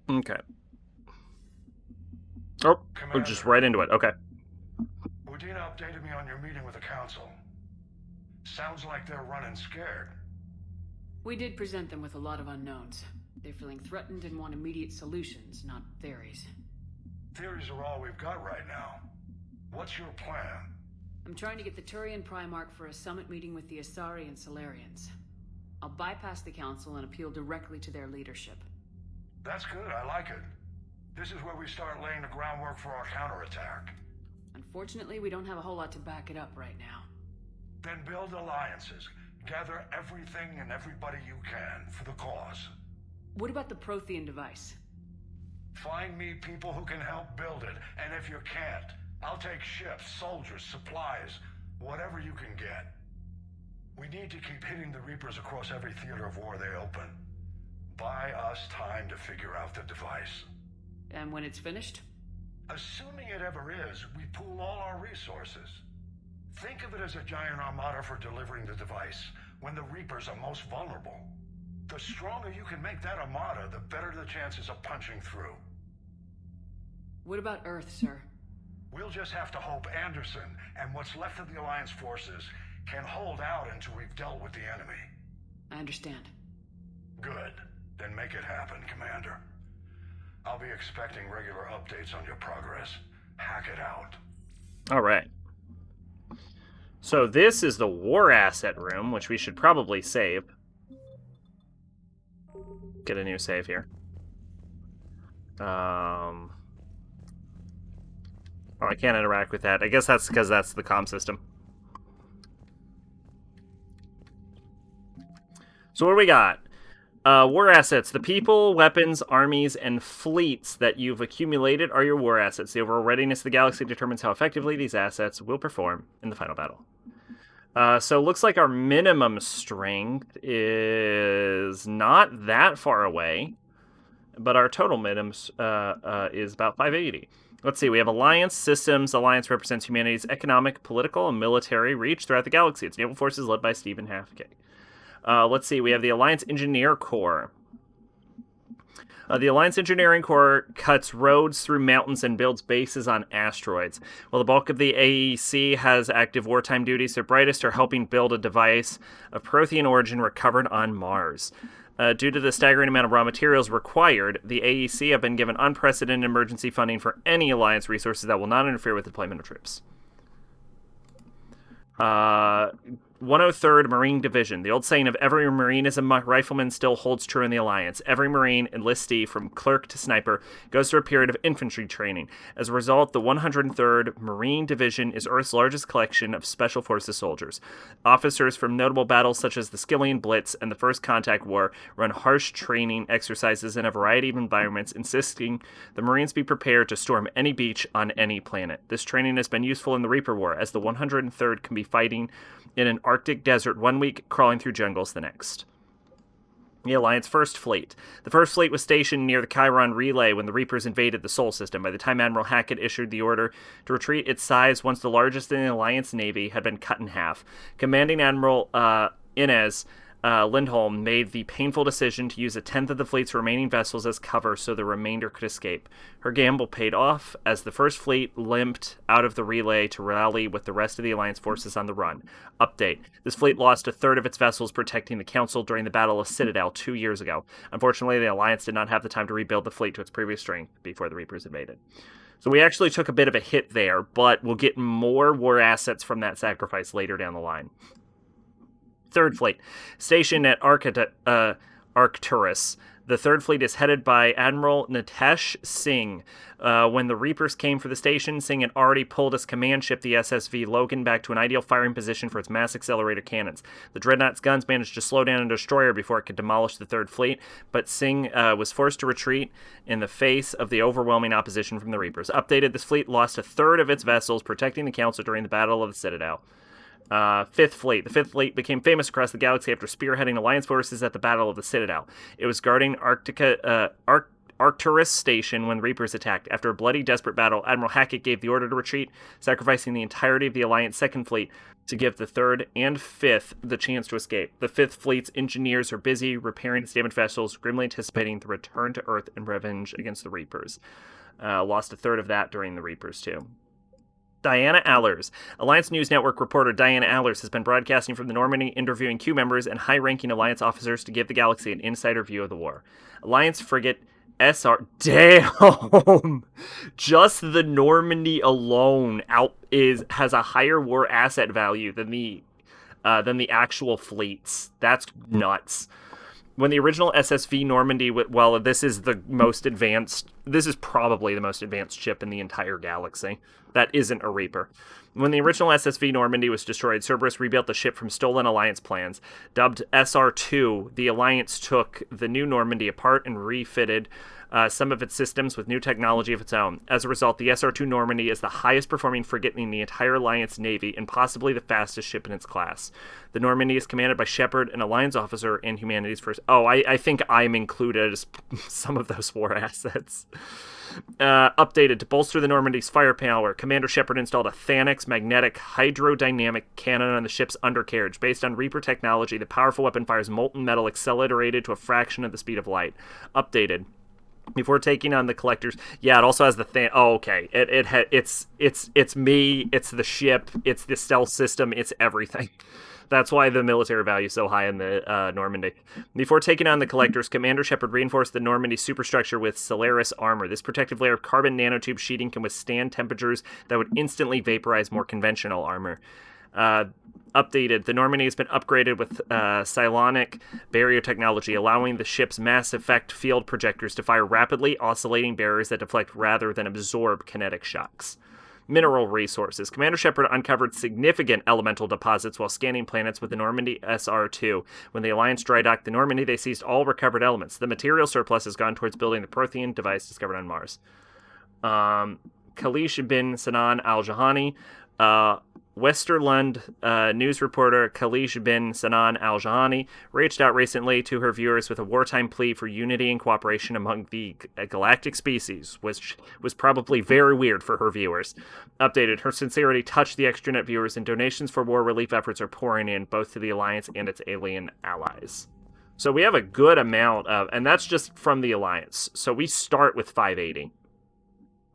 Okay. Oh, we're just right into it. Okay. Udina updated me on your meeting with the Council. Sounds like they're running scared. We did present them with a lot of unknowns. They're feeling threatened and want immediate solutions, not theories. Theories are all we've got right now. What's your plan? I'm trying to get the Turian Primarch for a summit meeting with the Asari and Solarians. I'll bypass the Council and appeal directly to their leadership. That's good, I like it. This is where we start laying the groundwork for our counterattack. Unfortunately, we don't have a whole lot to back it up right now. Then build alliances. Gather everything and everybody you can for the cause. What about the Prothean device? Find me people who can help build it, and if you can't, I'll take ships, soldiers, supplies, whatever you can get. We need to keep hitting the Reapers across every theater of war they open. Buy us time to figure out the device. And when it's finished? Assuming it ever is, we pool all our resources. Think of it as a giant armada for delivering the device, when the Reapers are most vulnerable. The stronger you can make that armada, the better the chances of punching through. What about Earth, sir? We'll just have to hope Anderson and what's left of the Alliance forces can hold out until we've dealt with the enemy. I understand. Good. Then make it happen, Commander. I'll be expecting regular updates on your progress. Hack it out. All right. So this is the war asset room, which we should probably save. Get a new save here. Oh, I can't interact with that. I guess that's because that's the comm system. So what do we got? War assets. The people, weapons, armies, and fleets that you've accumulated are your war assets. The overall readiness of the galaxy determines how effectively these assets will perform in the final battle. So it looks like our minimum strength is not that far away, but our total minimum is about 580. Let's see, we have Alliance Systems. Alliance represents humanity's economic, political, and military reach throughout the galaxy. Its naval force is led by Stephen Halfgate. Let's see, we have the Alliance Engineer Corps. The Alliance Engineering Corps cuts roads through mountains and builds bases on asteroids. While the bulk of the AEC has active wartime duties, their brightest are helping build a device of Prothean origin recovered on Mars. Due to the staggering amount of raw materials required, the AEC have been given unprecedented emergency funding for any Alliance resources that will not interfere with the deployment of troops. 103rd Marine Division. The old saying of every Marine is a rifleman still holds true in the Alliance. Every Marine enlistee, from clerk to sniper, goes through a period of infantry training. As a result, the 103rd Marine Division is Earth's largest collection of Special Forces soldiers. Officers from notable battles such as the Skillian Blitz and the First Contact War run harsh training exercises in a variety of environments, insisting the Marines be prepared to storm any beach on any planet. This training has been useful in the Reaper War, as the 103rd can be fighting in an Arctic desert one week, crawling through jungles the next. The Alliance First Fleet. The First Fleet was stationed near the Chiron Relay when the Reapers invaded the Sol System. By the time Admiral Hackett issued the order to retreat, its size, once the largest in the Alliance Navy, had been cut in half. Commanding Admiral Inez Lindholm made the painful decision to use a tenth of the fleet's remaining vessels as cover so the remainder could escape. Her gamble paid off as the First Fleet limped out of the relay to rally with the rest of the Alliance forces on the run. Update. This fleet lost a third of its vessels protecting the Council during the Battle of Citadel 2 years ago. Unfortunately, the Alliance did not have the time to rebuild the fleet to its previous strength before the Reapers invaded. So we actually took a bit of a hit there, but we'll get more war assets from that sacrifice later down the line. Third Fleet, stationed at Arcturus. The Third Fleet is headed by Admiral Nitesh Singh. When the Reapers came for the station, Singh had already pulled his command ship, the SSV Logan, back to an ideal firing position for its mass accelerator cannons. The Dreadnought's guns managed to slow down a destroyer before it could demolish the Third Fleet, but Singh was forced to retreat in the face of the overwhelming opposition from the Reapers. Updated, this fleet lost a third of its vessels protecting the Council during the Battle of the Citadel. Fifth Fleet. The Fifth Fleet became famous across the galaxy after spearheading Alliance forces at the Battle of the Citadel. It was guarding Arcturus Station when the Reapers attacked. After a bloody, desperate battle, Admiral Hackett gave the order to retreat, sacrificing the entirety of the Alliance Second Fleet to give the Third and Fifth the chance to escape. The Fifth Fleet's engineers are busy repairing its damaged vessels, grimly anticipating the return to Earth and revenge against the Reapers. Lost a third of that during the Reapers, too. Diana Allers. Alliance News Network reporter Diana Allers has been broadcasting from the Normandy, interviewing Q members and high-ranking Alliance officers to give the galaxy an insider view of the war. Alliance frigate SR... Damn! Just the Normandy alone has a higher war asset value than the actual fleets. That's nuts. When the original SSV Normandy, well, this is the most advanced, this is probably the most advanced ship in the entire galaxy. That isn't a Reaper. When the original SSV Normandy was destroyed, Cerberus rebuilt the ship from stolen Alliance plans. Dubbed SR-2, the Alliance took the new Normandy apart and refitted some of its systems with new technology of its own. As a result, the SR-2 Normandy is the highest performing frigate in the entire Alliance Navy and possibly the fastest ship in its class. The Normandy is commanded by Shepard, an Alliance officer and humanity's first... Oh, I think I'm included as some of those war assets. Updated to bolster the Normandy's firepower, Commander Shepard installed a Thanix magnetic hydrodynamic cannon on the ship's undercarriage. Based on Reaper technology, the powerful weapon fires molten metal accelerated to a fraction of the speed of light. Updated. Before taking on the collectors, yeah, it also has the oh, okay. It's me, it's the ship, it's the stealth system, it's everything. That's why the military value is so high in the Normandy. Before taking on the collectors, Commander Shepard reinforced the Normandy superstructure with Solaris armor. This protective layer of carbon nanotube sheeting can withstand temperatures that would instantly vaporize more conventional armor. Updated. The Normandy has been upgraded with psionic barrier technology, allowing the ship's mass effect field projectors to fire rapidly oscillating barriers that deflect rather than absorb kinetic shocks. Mineral resources. Commander Shepard uncovered significant elemental deposits while scanning planets with the Normandy SR-2. When the Alliance dry docked the Normandy, they seized all recovered elements. The material surplus has gone towards building the Prothean device discovered on Mars. Kalish bin Sanan al-Jahani, Westerland news reporter Kalish bin Sanan al-Jahani reached out recently to her viewers with a wartime plea for unity and cooperation among the galactic species, which was probably very weird for her viewers. Updated, her sincerity touched the extranet viewers, and donations for war relief efforts are pouring in, both to the Alliance and its alien allies. So we have a good amount of, and that's just from the Alliance. So we start with 580.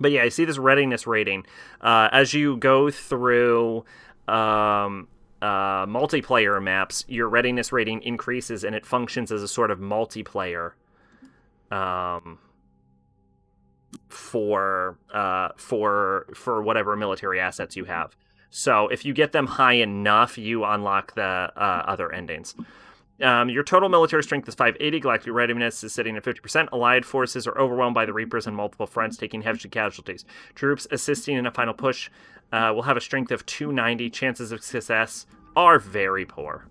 But yeah, I see this readiness rating. As you go through multiplayer maps, your readiness rating increases, and it functions as a sort of multiplayer for whatever military assets you have. So if you get them high enough, you unlock the other endings. Your total military strength is 580. Galactic readiness is sitting at 50%. Allied forces are overwhelmed by the Reapers on multiple fronts, taking heavy casualties. Troops assisting in a final push will have a strength of 290. Chances of success are very poor.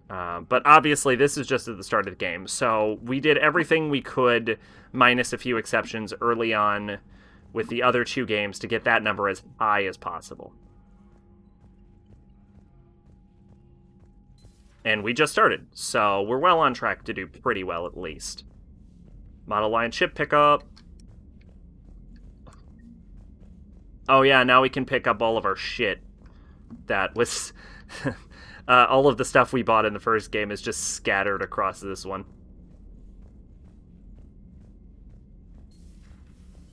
But obviously, this is just at the start of the game. So we did everything we could, minus a few exceptions, early on with the other two games to get that number as high as possible. And we just started, so we're well on track to do pretty well, at least. Model line ship pickup. Oh yeah, now we can pick up all of our shit. That was... all of the stuff we bought in the first game is just scattered across this one.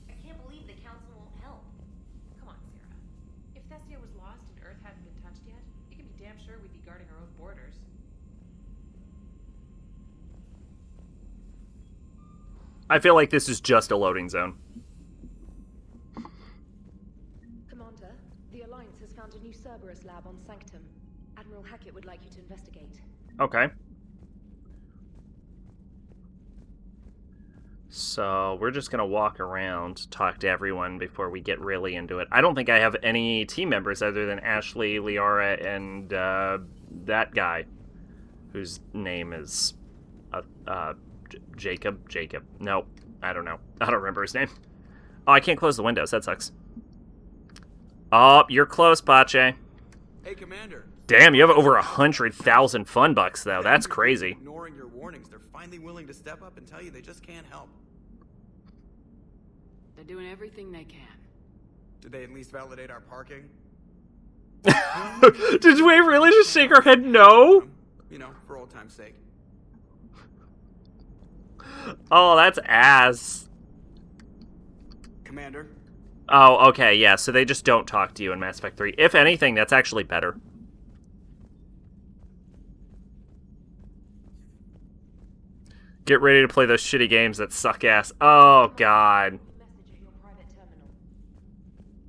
I can't believe the Council won't help. Come on, Sarah. If Thessia was lost and Earth hadn't been touched yet, you can be damn sure we'd be guarding our own borders. I feel like this is just a loading zone. Commander, the Alliance has found a new Cerberus lab on Sanctum. Admiral Hackett would like you to investigate. Okay. So we're just going to walk around, talk to everyone before we get really into it. I don't think I have any team members other than Ashley, Liara, and that guy, whose name is... Jacob? No, I don't know. I don't remember his name. Oh, I can't close the windows. That sucks. Oh, you're close, Bache. Hey, Commander. Damn, you have over 100,000 fun bucks, though. That's crazy. Ignoring your warnings, they're finally willing to step up and tell you they just can't help. They're doing everything they can. Did they at least validate our parking? Did we really just shake our head no? You know, for old time's sake. Oh, that's ass. Commander? Oh, okay, yeah, so they just don't talk to you in Mass Effect 3. If anything, that's actually better. Get ready to play those shitty games that suck ass. Oh, God.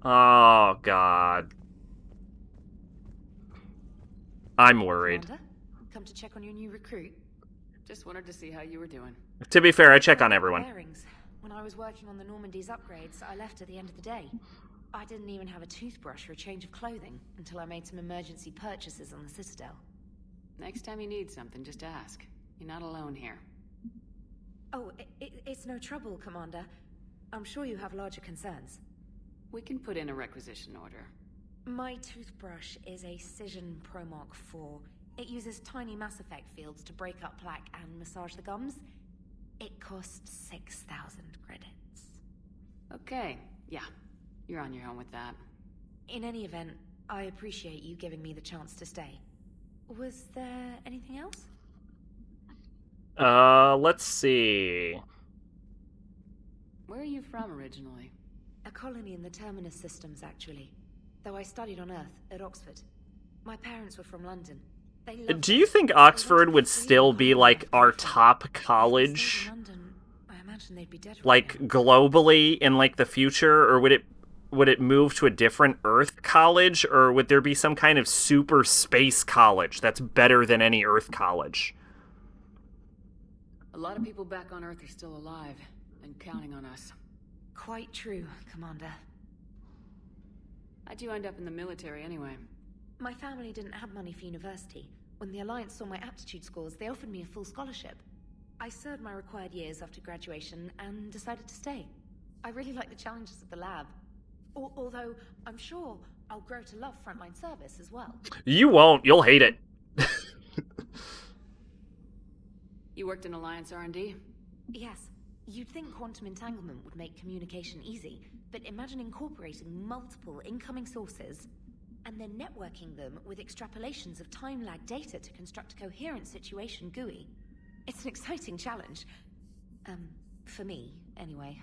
Oh, God. I'm worried. come to check on your new recruit? Just wanted to see how you were doing. To be fair, I check on everyone. Bearings. When I was working on the Normandy's upgrades, I left at the end of the day. I didn't even have a toothbrush or a change of clothing until I made some emergency purchases on the Citadel. Next time you need something, just ask. You're not alone here. Oh, it's no trouble, Commander. I'm sure you have larger concerns. We can put in a requisition order. My toothbrush is a Cision Pro Mark IV. It uses tiny Mass Effect fields to break up plaque and massage the gums. It costs 6,000 credits. Okay, yeah. You're on your own with that. In any event, I appreciate you giving me the chance to stay. Was there anything else? Let's see. Where are you from originally? A colony in the Terminus systems, actually. Though I studied on Earth, at Oxford. My parents were from London. Do you think Oxford would still be, like, our top college? London, I imagine they'd be dead right like, now. globally in, like, the future? Or would it move to a different Earth college? Or would there be some kind of super space college that's better than any Earth college? A lot of people back on Earth are still alive and counting on us. Quite true, Commander. How'd you end up in the military anyway? My family didn't have money for university. When the Alliance saw my aptitude scores, they offered me a full scholarship. I served my required years after graduation and decided to stay. I really like the challenges of the lab. Although, I'm sure I'll grow to love frontline service as well. You won't. You'll hate it. You worked in Alliance R&D? Yes. You'd think quantum entanglement would make communication easy, but imagine incorporating multiple incoming sources and then networking them with extrapolations of time-lag data to construct a coherent situation GUI. It's an exciting challenge. For me, anyway.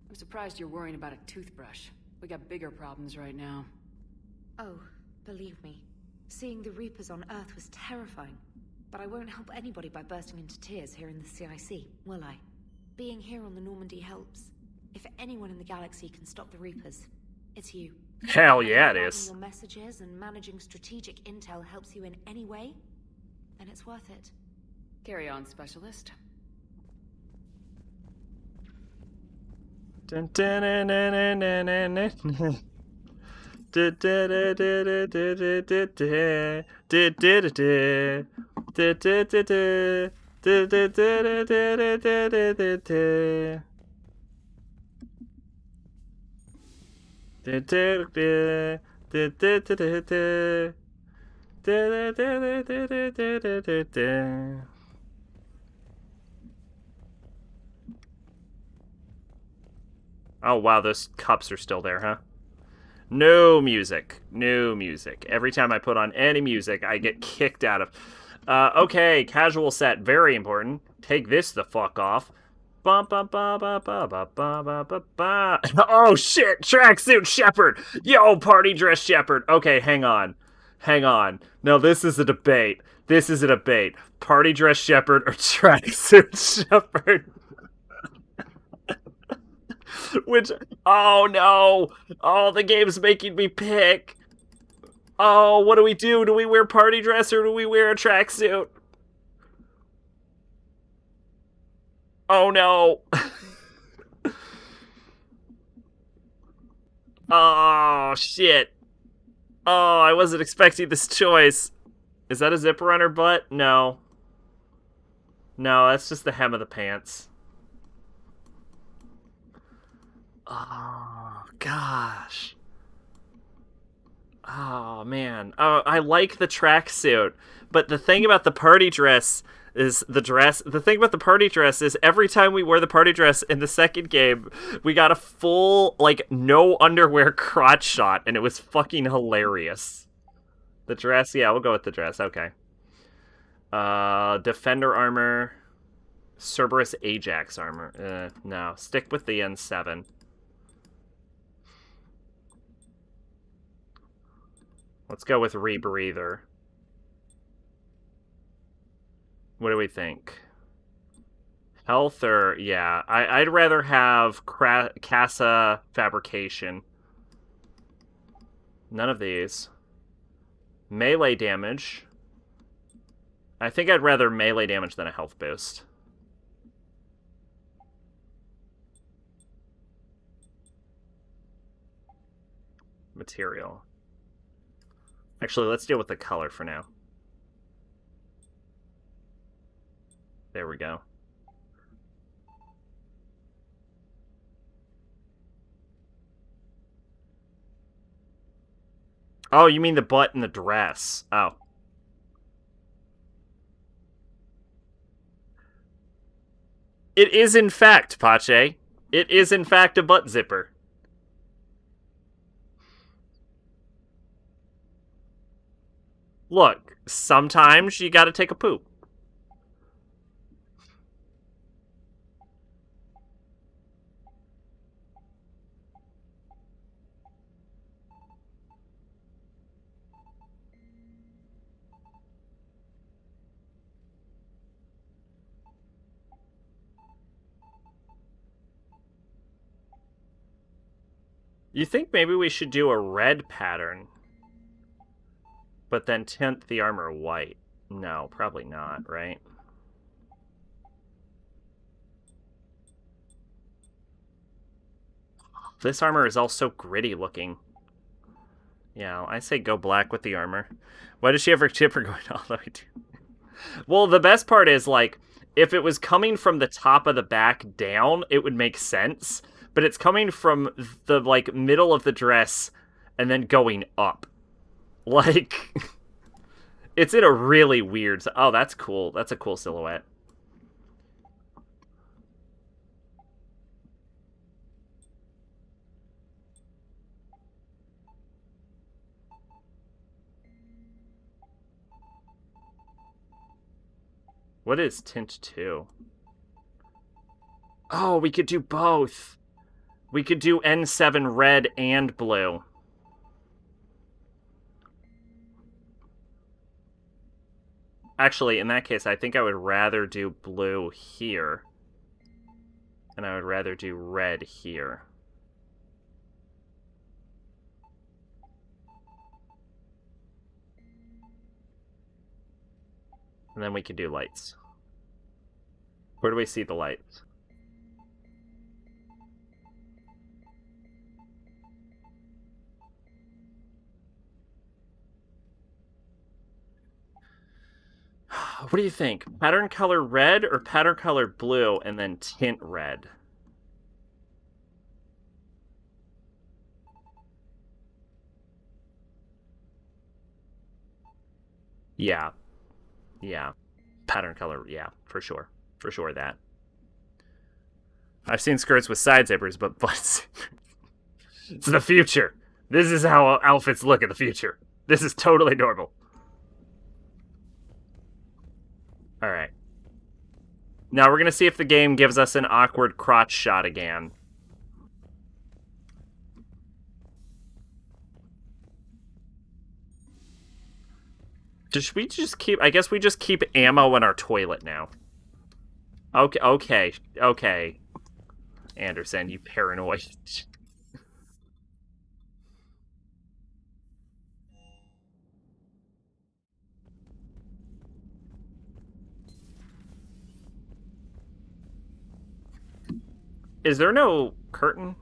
I'm surprised you're worrying about a toothbrush. We got bigger problems right now. Oh, believe me. Seeing the Reapers on Earth was terrifying. But I won't help anybody by bursting into tears here in the CIC, will I? Being here on the Normandy helps. If anyone in the galaxy can stop the Reapers, it's you. Hell yeah, it Writing is. your messages and managing strategic intel helps you in any way, then it's worth it. Carry on, Specialist. Dun, dun, dun, dun, dun, dun, dun, dun. Du- du- du- du- du- du- du- du- du. Du- du- du- du. Du- du- du- du. Du- du- du- du- du- du- du- du- du. Du- du- du. Du- du- du- du- du. Du- du- du- du- du- du- du- du- du. Oh wow, those cups are still there, huh? No music. No music. Every time I put on any music, I get kicked out of... okay, casual set. Very important. Take this the fuck off. Ba ba ba ba ba ba ba ba ba ba. Oh shit! Tracksuit Shepherd! Yo, party dress Shepherd! Okay, hang on. Hang on. No, this is a debate. This is a debate. Party dress Shepherd or tracksuit Shepherd? Which, oh no! Oh, the game's making me pick! Oh, what do we do? Do we wear party dress or do we wear a tracksuit? Oh no! Oh, shit. Oh, I wasn't expecting this choice. Is that a zipper on her butt? No. No, that's just the hem of the pants. Oh, gosh. Oh, man. Oh, I like the tracksuit. But the thing about the party dress is the dress. The thing about the party dress is every time we wore the party dress in the second game, we got a full, like, no underwear crotch shot, and it was fucking hilarious. The dress? Yeah, we'll go with the dress. Okay. Defender armor. Cerberus Ajax armor. No. Stick with the N7. Let's go with Rebreather. What do we think? Health or... Yeah, I'd rather have Casa Fabrication. None of these. Melee damage. I think I'd rather melee damage than a health boost. Material. Actually, let's deal with the color for now. There we go. Oh, you mean the butt and the dress. Oh. It is in fact, Pache. It is in fact a butt zipper. Look, sometimes you gotta take a poop. You think maybe we should do a red pattern, but then tint the armor white? No, probably not, right? This armor is all so gritty looking. Yeah, I say go black with the armor. Why does she have her chipper going all the way to... Well, the best part is, like, if it was coming from the top of the back down, it would make sense. But it's coming from the, like, middle of the dress and then going up. Like, it's in a really weird... Oh, that's cool. That's a cool silhouette. What is tint 2? Oh, we could do both. We could do N7 red and blue. Actually, in that case, I think I would rather do blue here. And I would rather do red here. And then we could do lights. Where do we see the lights? What do you think? Pattern color red or pattern color blue and then tint red? Yeah. Yeah. Pattern color, yeah, for sure. For sure that. I've seen skirts with side zippers, but butts. It's the future. This is how outfits look in the future. This is totally normal. Alright. Now we're going to see if the game gives us an awkward crotch shot again. Should we just keep... I guess we just keep ammo in our toilet now. Okay. Anderson, you paranoid. Is there no curtain?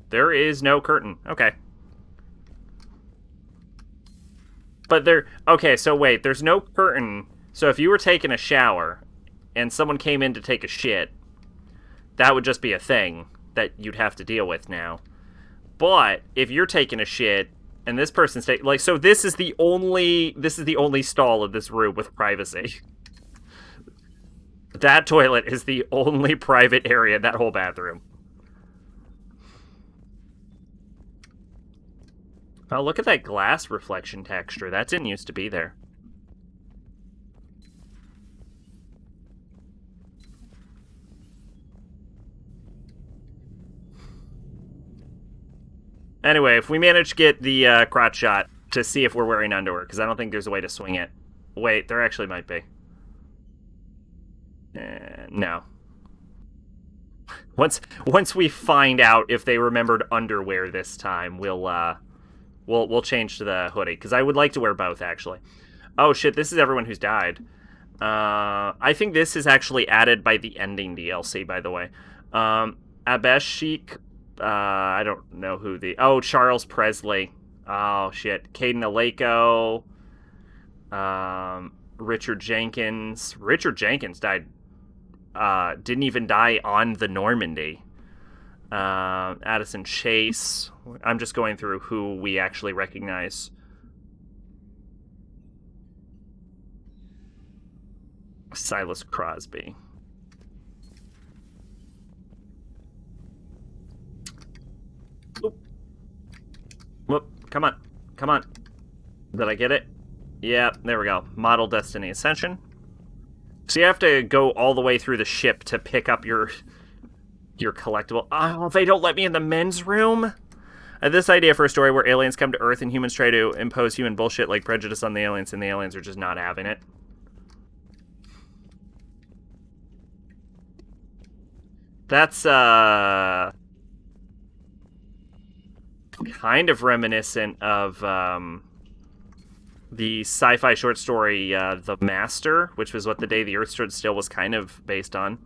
There is no curtain. Okay. But there... Okay, so wait. There's no curtain. So if you were taking a shower and someone came in to take a shit, that would just be a thing that you'd have to deal with now. But if you're taking a shit and this person's taking... Like, so this is the only stall of this room with privacy. That toilet is the only private area in that whole bathroom. Oh, look at that glass reflection texture. That didn't used to be there. Anyway, if we manage to get the crotch shot to see if we're wearing underwear, because I don't think there's a way to swing it. Wait, there actually might be. No. Once we find out if they remembered underwear this time, we'll We'll change to the hoodie, because I would like to wear both, actually. Oh, shit, this is everyone who's died. I think this is actually added by the ending DLC, by the way. Abeshik, I don't know who the... Oh, Charles Presley. Oh, shit. Caden Aleko. Richard Jenkins. Richard Jenkins died... didn't even die on the Normandy. Addison Chase. I'm just going through who we actually recognize. Silas Crosby. Oop. Whoop. Come on. Come on. Did I get it? Yeah, there we go. Model Destiny Ascension. So you have to go all the way through the ship to pick up your collectible. Oh, they don't let me in the men's room? I had this idea for a story where aliens come to Earth and humans try to impose human bullshit like prejudice on the aliens, and the aliens are just not having it. That's, kind of reminiscent of, the sci-fi short story, The Master, which was what The Day the Earth Stood Still was kind of based on.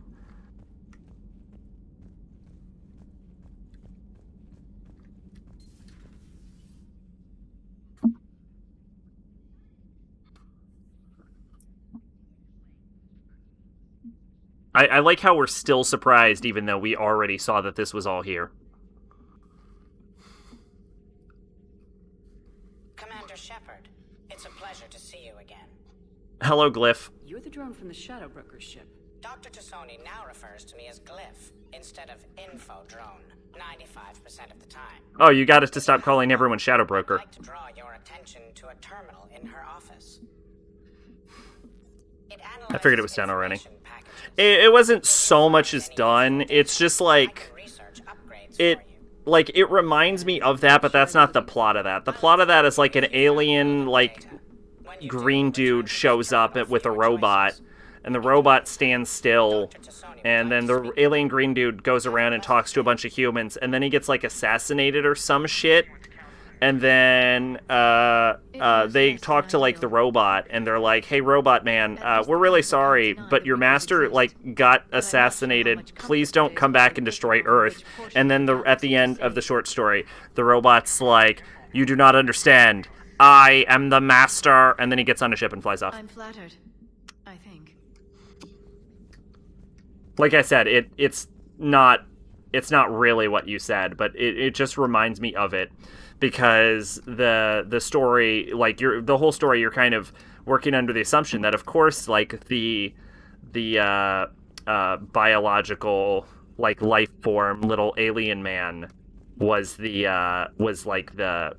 I like how we're still surprised, even though we already saw that this was all here. Commander Shepard, it's a pleasure to see you again. Hello, Glyph. You're the drone from the Shadow Broker's ship. Dr. Tassoni now refers to me as Glyph instead of Info Drone, 95% of the time. Oh, you got us to stop calling everyone Shadow Broker. I'd like to draw your attention to a terminal in her office. I figured it was done already. It wasn't so much as done. It's just like it reminds me of that, but that's not the plot of that. The plot of that is like an alien like green dude shows up with a robot, and the robot stands still, and then the alien green dude goes around and talks to a bunch of humans, and then he gets like assassinated or some shit. And then they talk to like the robot, and they're like, "Hey, robot man, we're really sorry, but your master like got assassinated. Please don't come back and destroy Earth." And then at the end of the short story, the robot's like, "You do not understand. I am the master." And then he gets on a ship and flies off. I'm flattered, I think. Like I said, it's not really what you said, but it just reminds me of it. Because the story, like the whole story, you're kind of working under the assumption that, of course, like the biological like life form little alien man was like the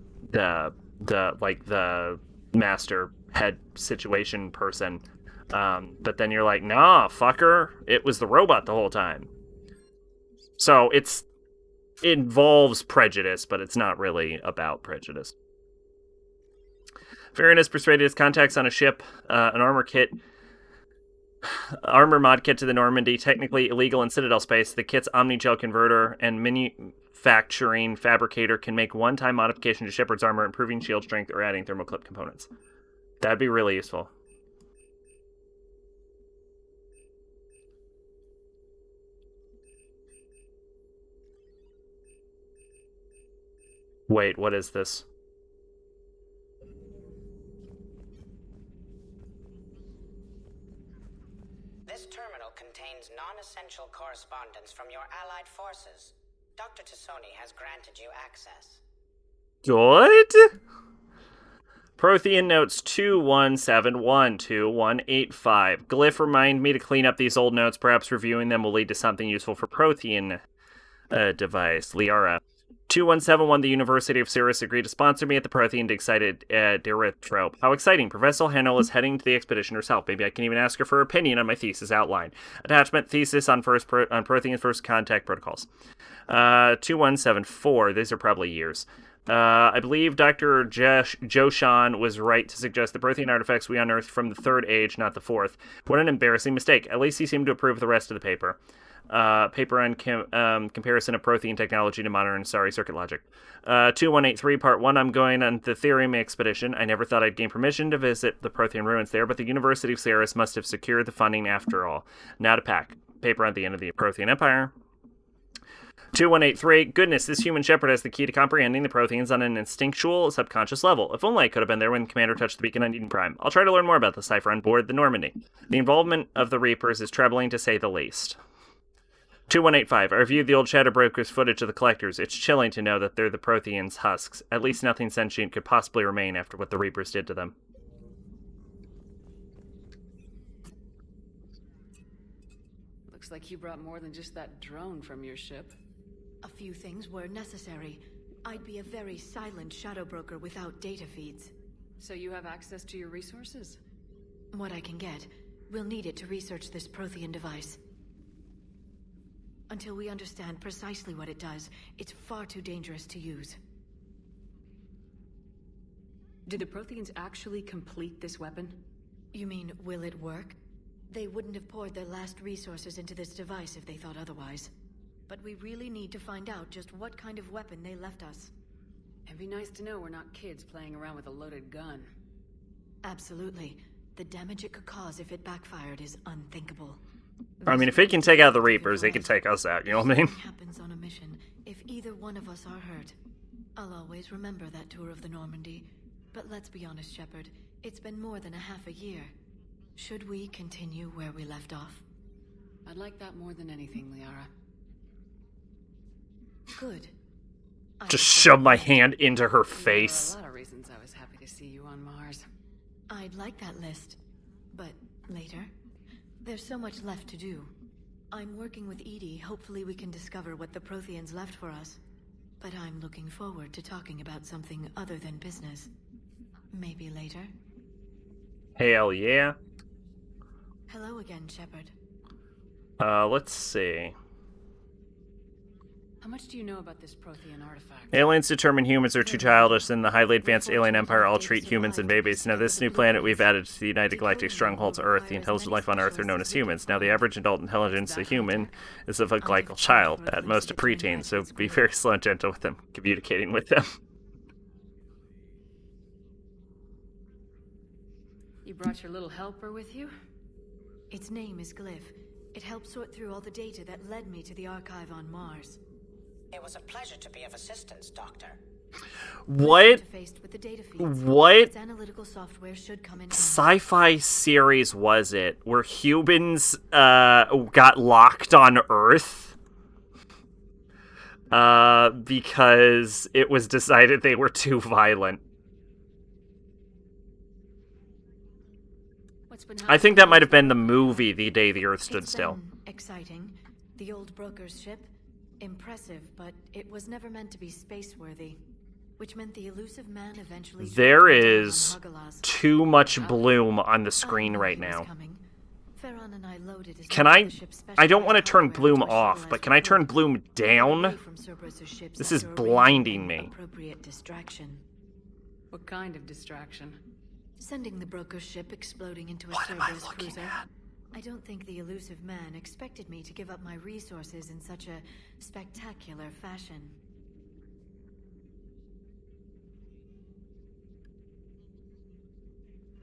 master head situation person, but then you're like, nah, fucker, it was the robot the whole time. So it involves prejudice, but it's not really about prejudice. Varian has persuaded his contacts on a ship, an armor mod kit to the Normandy, technically illegal in Citadel space. The kit's Omnigel converter and manufacturing fabricator can make one-time modification to Shepard's armor, improving shield strength or adding thermoclip components. That'd be really useful. Wait, what is this? This terminal contains non-essential correspondence from your allied forces. Dr. Tassoni has granted you access. Good? Prothean notes 21712185. Glyph, remind me to clean up these old notes. Perhaps reviewing them will lead to something useful for Prothean device. Liara. 2171, the University of Cirrus agreed to sponsor me at the Prothean Dig site at Deritrope. How exciting. Professor Hennel is heading to the expedition herself. Maybe I can even ask her for her opinion on my thesis outline. Attachment, thesis on Prothean's first contact protocols. 2174, these are probably years. I believe Dr. Joshan was right to suggest the Prothean artifacts we unearthed from the Third Age, not the Fourth. What an embarrassing mistake. At least he seemed to approve of the rest of the paper. Paper on comparison of Prothean technology to modern circuit logic. 2183, Part 1. I'm going on the Therium expedition. I never thought I'd gain permission to visit the Prothean ruins there, but the University of Ceres must have secured the funding after all. Now to pack. Paper on the end of the Prothean Empire. 2183, goodness, this human shepherd has the key to comprehending the Protheans on an instinctual, subconscious level. If only I could have been there when the commander touched the beacon on Eden Prime. I'll try to learn more about the cipher on board the Normandy. The involvement of the Reapers is troubling to say the least. 2185, I reviewed the old Shadowbroker's footage of the Collectors. It's chilling to know that they're the Protheans' husks. At least nothing sentient could possibly remain after what the Reapers did to them. Looks like you brought more than just that drone from your ship. A few things were necessary. I'd be a very silent shadow broker without data feeds. So you have access to your resources? What I can get. We'll need it to research this Prothean device. Until we understand precisely what it does, it's far too dangerous to use. Did the Protheans actually complete this weapon? You mean, will it work? They wouldn't have poured their last resources into this device if they thought otherwise. But we really need to find out just what kind of weapon they left us. It'd be nice to know we're not kids playing around with a loaded gun. Absolutely. The damage it could cause if it backfired is unthinkable. I mean, if it can take out the Reapers, they can take us out, you know what I mean? Happens on a mission if either one of us are hurt. I'll always remember that tour of the Normandy. But let's be honest, Shepard. It's been more than a half a year. Should we continue where we left off? I'd like that more than anything, Liara. Good. Just shove my hand into her face. There were a lot of reasons I was happy to see you on Mars. I'd like that list. But later? There's so much left to do. I'm working with Edie. Hopefully we can discover what the Protheans left for us. But I'm looking forward to talking about something other than business. Maybe later? Hell yeah. Hello again, Shepard. Let's see. How much do you know about this Prothean artifact? Aliens determine humans are too childish, and the highly advanced alien empire all treat humans and babies. Now, this new planet we've added to the United Galactic Strongholds Earth, the intelligent life on Earth are known as humans. Now, the average adult intelligence of a human is of a glycal child, at most a preteen, so be very slow and gentle with them, communicating with them. You brought your little helper with you? Its name is Glyph. It helped sort through all the data that led me to the archive on Mars. It was a pleasure to be of assistance, Doctor. What? What its analytical software should come in sci-fi series was it where humans got locked on Earth because it was decided they were too violent? I think that might have been the movie The Day the Earth Stood Still. Exciting. The old broker's ship. Impressive, but it was never meant to be space-worthy. Which meant the elusive man eventually... There is too much bloom on the screen right now. Can I don't want to turn bloom off, but can I turn bloom down? This is blinding me. What kind of distraction? Sending the broker's ship exploding into a Cerberus cruiser. I don't think the elusive man expected me to give up my resources in such a spectacular fashion.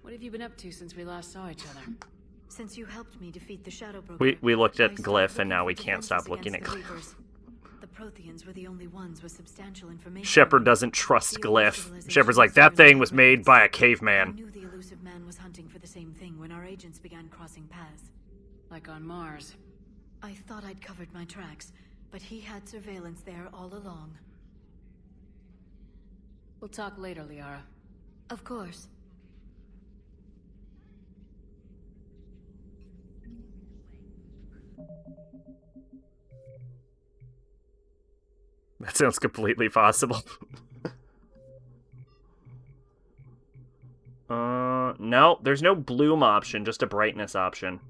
What have you been up to since we last saw each other? Since you helped me defeat the Shadow Broker, we looked at Glyph, and now we can't stop looking at Glyph. The Protheans were the only ones with substantial information. Shepard doesn't trust Glyph. Shepard's like, that thing was made by a caveman. I knew the elusive man was hunting for the same thing when our agents began crossing paths. Like on Mars. I thought I'd covered my tracks, but he had surveillance there all along. We'll talk later, Liara. Of course. That sounds completely possible. No, there's no bloom option, just a brightness option.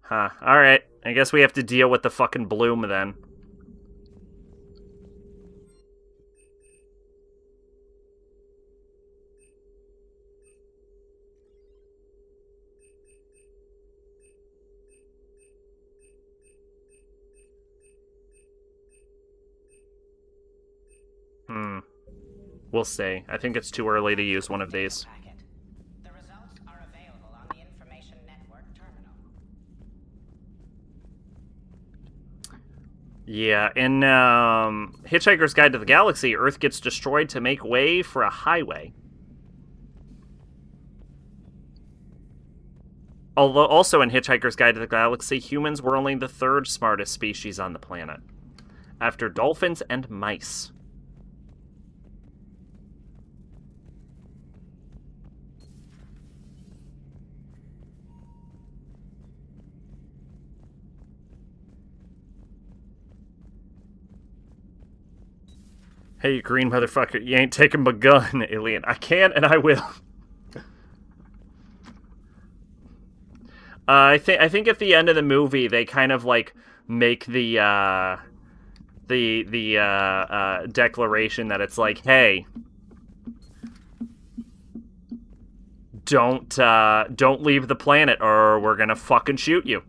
Huh, alright. I guess we have to deal with the fucking bloom then. We'll see. I think it's too early to use one of these. The results are available on the Information Network terminal. Yeah, in Hitchhiker's Guide to the Galaxy, Earth gets destroyed to make way for a highway. Although also in Hitchhiker's Guide to the Galaxy, humans were only the third smartest species on the planet, after dolphins and mice. Hey, you green motherfucker, you ain't taking my gun, alien. I can and I will. I think at the end of the movie they kind of like make the declaration that it's like, hey, don't leave the planet or we're gonna fucking shoot you.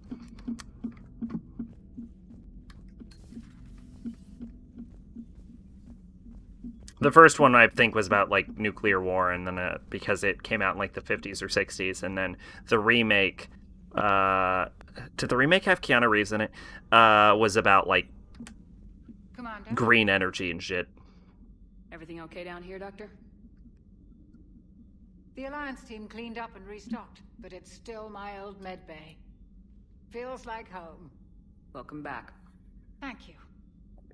The first one, I think, was about, like, nuclear war, and then because it came out in, like, the 50s or 60s, and then the remake, did the remake have Keanu Reeves in it? Was about, like, Commander? green energy and shit. Everything okay down here, Doctor? The Alliance team cleaned up and restocked, but it's still my old med bay. Feels like home. Welcome back. Thank you.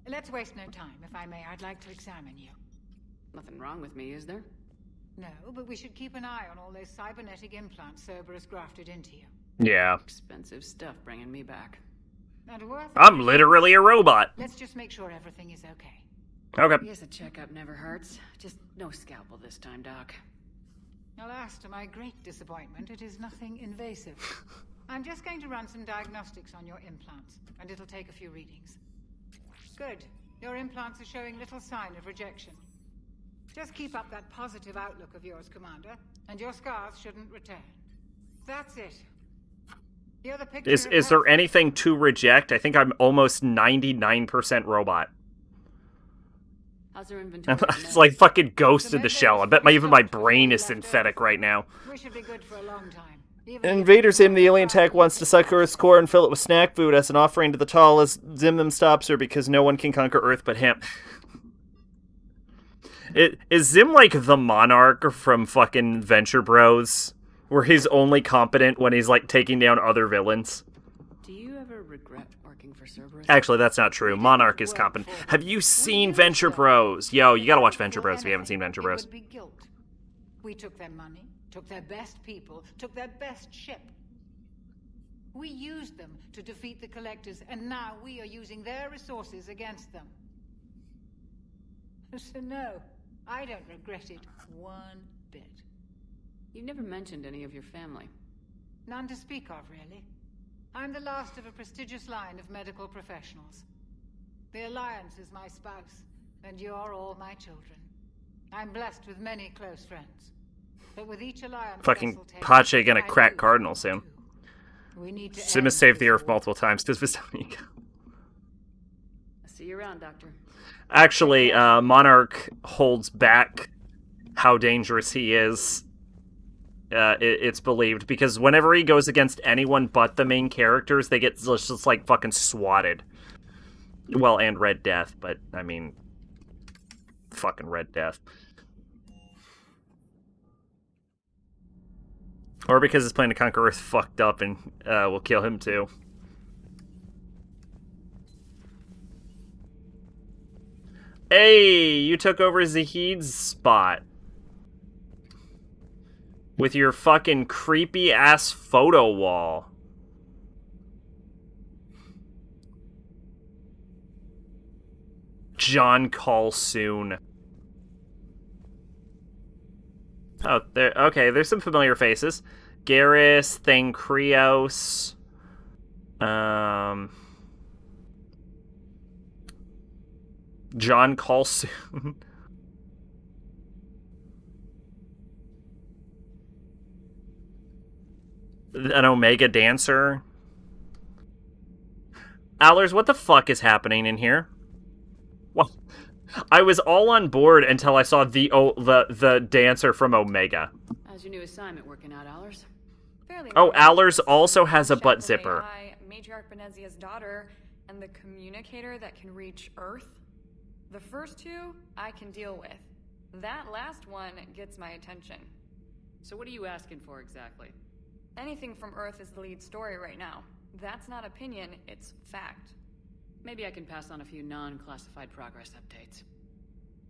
Let's waste no time. If I may, I'd like to examine you. Nothing wrong with me, is there? No, but we should keep an eye on all those cybernetic implants Cerberus grafted into you. Yeah. Expensive stuff bringing me back. And worth it. I'm literally a robot. Let's just make sure everything is okay. Okay. Yes, a checkup never hurts. Just no scalpel this time, Doc. Alas, to my great disappointment, it is nothing invasive. I'm just going to run some diagnostics on your implants, and it'll take a few readings. Good. Your implants are showing little sign of rejection. Just keep up that positive outlook of yours, Commander, and your scars shouldn't return. That's it. The other picture Is there anything to reject? I think I'm almost 99% robot. How's their inventory? It's like fucking Ghost in the Shell. I bet even my brain is synthetic right now. We should be good for a long time. Invader Zim, the alien tech, wants to suck Earth's core and fill it with snack food as an offering to the tallest. Zim them stops her because no one can conquer Earth but him. Is Zim like the monarch from fucking Venture Bros? Where he's only competent when he's like taking down other villains? Do you ever regret working for Cerberus? Actually, that's not true. Monarch is competent. Have you seen Venture Bros? Yo, you gotta watch Venture Bros if you haven't seen Venture Bros. We took their money, took their best people, took their best ship. We used them to defeat the Collectors, and now we are using their resources against them. So no, I don't regret it one bit. You never mentioned any of your family. None to speak of, really. I'm the last of a prestigious line of medical professionals. The Alliance is my spouse, and you're all my children. I'm blessed with many close friends. But with each Alliance Fucking Pache gonna crack Cardinal soon. Sim has saved the Earth multiple times because Vistonia. I'll see you around, Doctor. Actually, Monarch holds back how dangerous he is. It's believed, because whenever he goes against anyone but the main characters, they get just like fucking swatted. Well, and Red Death, but I mean, fucking Red Death. Or because his plan to conquer Earth fucked up and will kill him too. Hey, you took over Zahid's spot. With your fucking creepy-ass photo wall. John Call soon. Oh, there. Okay, there's some familiar faces. Garrus, Thancreos. John Call soon. An Omega dancer. Allers, what the fuck is happening in here? What? I was all on board until I saw the dancer from Omega. How's your new assignment working out, Allers? Oh, Allers also has a butt zipper. Matriarch Benezia's daughter, and the communicator that can reach Earth. The first two, I can deal with. That last one gets my attention. So what are you asking for exactly? Anything from Earth is the lead story right now. That's not opinion, it's fact. Maybe I can pass on a few non-classified progress updates.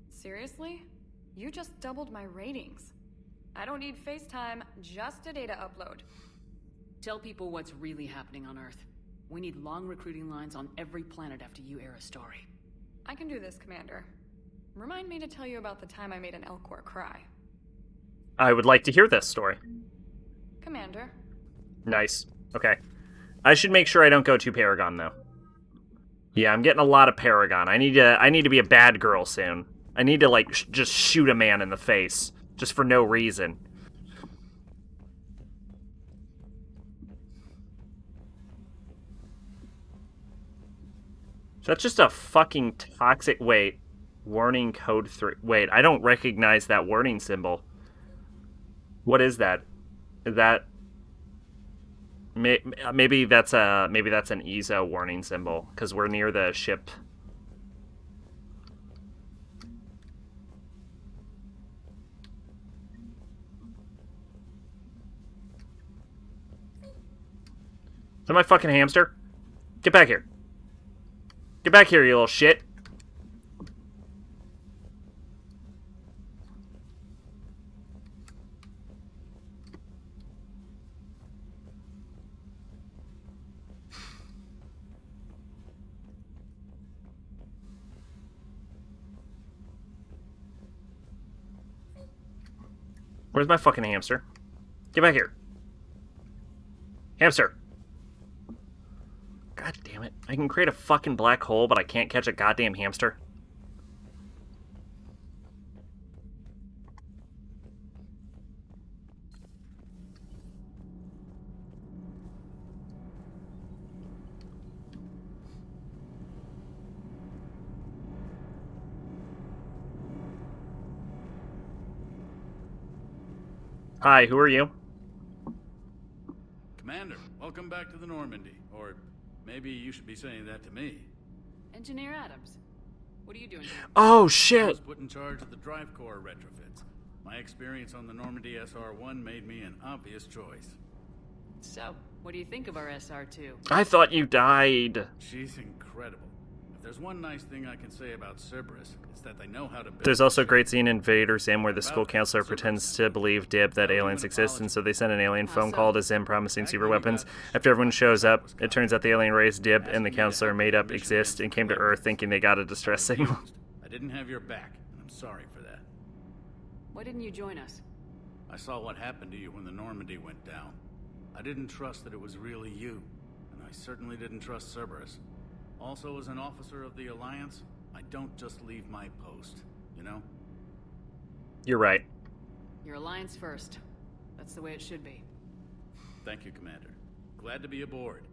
Seriously? You just doubled my ratings. I don't need FaceTime, just a data upload. Tell people what's really happening on Earth. We need long recruiting lines on every planet after you air a story. I can do this, Commander. Remind me to tell you about the time I made an Elcor cry. I would like to hear this story. Commander. Nice. Okay. I should make sure I don't go too Paragon, though. Yeah, I'm getting a lot of Paragon. I need to be a bad girl soon. I need to, like, just shoot a man in the face. Just for no reason. So that's just a fucking toxic... Wait. Warning code 3. Wait, I don't recognize that warning symbol. What is that? Is that... Maybe that's an ESO warning symbol, because we're near the ship. Is that my fucking hamster? Get back here. Get back here, you little shit. Where's my fucking hamster? Get back here. Hamster. God damn it. I can create a fucking black hole, but I can't catch a goddamn hamster. Hi, who are you? Commander, welcome back to the Normandy. Or maybe you should be saying that to me. Engineer Adams, what are you doing here? Oh, I shit! was put in charge of the drive core retrofits. My experience on the Normandy SR-1 made me an obvious choice. So, what do you think of our SR-2? I thought you died. She's incredible. If there's one nice thing I can say about Cerberus, it's that they know how to build. There's also a great scene in Vader Zim where the school counselor pretends to believe Dib that aliens exist, and so they send an alien phone call to Zim promising super weapons. After everyone shows up, it turns out the alien race Dib and the counselor made up exist and came to Earth thinking they got a distress signal. I didn't have your back, and I'm sorry for that. Why didn't you join us? I saw what happened to you when the Normandy went down. I didn't trust that it was really you, and I certainly didn't trust Cerberus. Also, as an officer of the Alliance, I don't just leave my post, you know? You're right. Your Alliance first. That's the way it should be. Thank you, Commander. Glad to be aboard.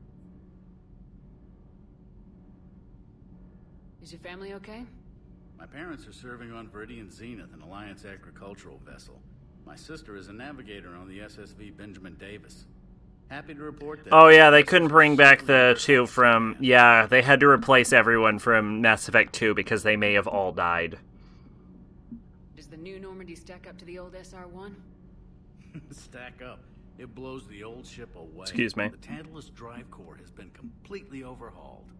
Is your family okay? My parents are serving on Viridian Zenith, an Alliance agricultural vessel. My sister is a navigator on the SSV Benjamin Davis. Happy to report that... Oh yeah, they couldn't bring back the two from... Yeah, they had to replace everyone from Mass Effect 2 because they may have all died. Does the new Normandy stack up to the old SR-1? Stack up. It blows the old ship away. Excuse me. The Tantalus drive core has been completely overhauled.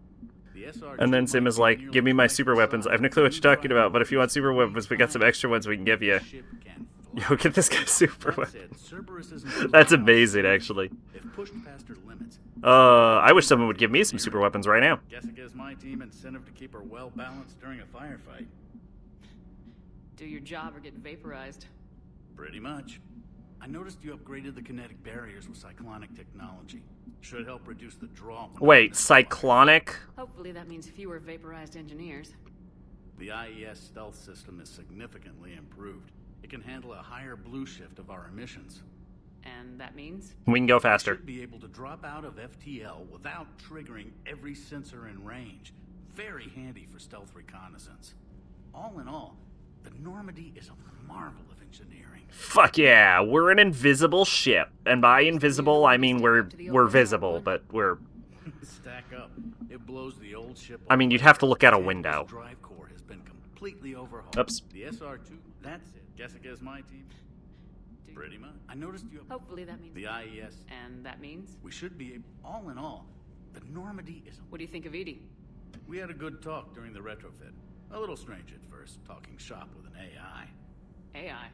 The SR And then Sim is like, give me my super weapons. I have no clue what you're talking about, but if you want super weapons, we got some extra ones we can give you. Yo, get this guy super weapons. That's amazing, actually. I wish someone would give me some super weapons right now. Guess it gives my team incentive to keep her well balanced during a firefight. Do your job or get vaporized. Pretty much. I noticed you upgraded the kinetic barriers with cyclonic technology. Should help reduce the draw. Wait, cyclonic? Hopefully that means fewer vaporized engineers. The IES stealth system is significantly improved. It can handle a higher blue shift of our emissions. And that means? We can go faster. We should be able to drop out of FTL without triggering every sensor in range. Very handy for stealth reconnaissance. all in all, the Normandy is a marvel of engineering. Fuck yeah, we're an invisible ship. And by invisible, I mean we're visible, but we're... Stack up. It blows the old ship. I mean, you'd have to look out a window. This drive core has been completely overhauled. Oops. The SR2, that's it. Guess it gets my team. Pretty much. I noticed you have... Hopefully that means... The IES. And that means? We should be... All in all, the Normandy is... What do you think of Edie? We had a good talk during the retrofit. A little strange at first, talking shop with an AI. AI?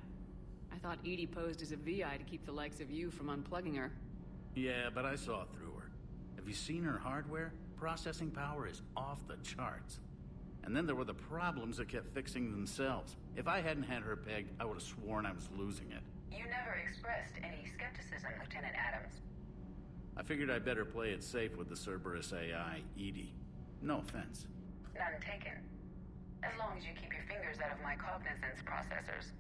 I thought Edie posed as a VI to keep the likes of you from unplugging her. Yeah, but I saw through her. Have you seen her hardware? Processing power is off the charts. And then there were the problems that kept fixing themselves. If I hadn't had her pegged, I would have sworn I was losing it. You never expressed any skepticism, Lieutenant Adams. I figured I'd better play it safe with the Cerberus AI, Edie. No offense. None taken. As long as you keep your fingers out of my cognizance processors.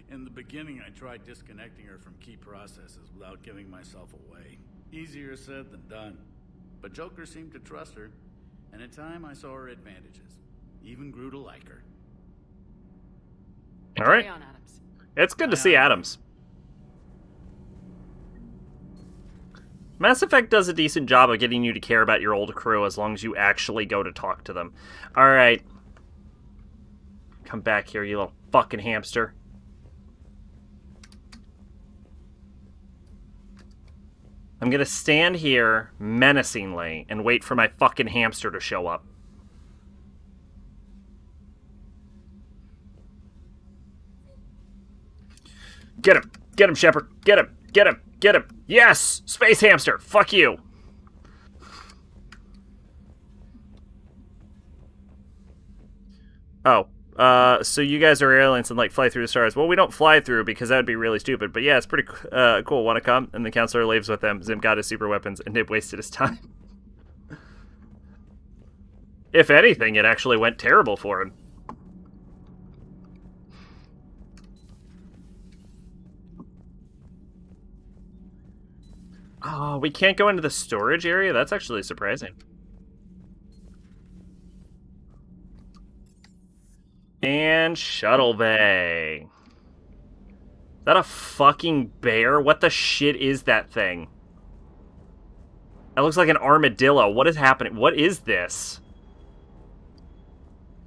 In the beginning, I tried disconnecting her from key processes without giving myself away. Easier said than done. But Joker seemed to trust her, and in time I saw her advantages. Even grew to like her. All right. Carry on, Adams. It's good to see Adams. Mass Effect does a decent job of getting you to care about your old crew as long as you actually go to talk to them. Alright. Come back here, you little fucking hamster. I'm gonna stand here menacingly and wait for my fucking hamster to show up. Get him! Get him, Shepard! Get him! Get him! Get him! Yes! Space hamster! Fuck you! Oh. So you guys are aliens and, like, fly through the stars. Well, we don't fly through because that would be really stupid. But yeah, it's pretty cool. Want to come? And the counselor leaves with them. Zim got his super weapons and Nib wasted his time. If anything, it actually went terrible for him. Oh, we can't go into the storage area? That's actually surprising. And Shuttle Bay. Is that a fucking bear? What the shit is that thing? That looks like an armadillo. What is happening? What is this?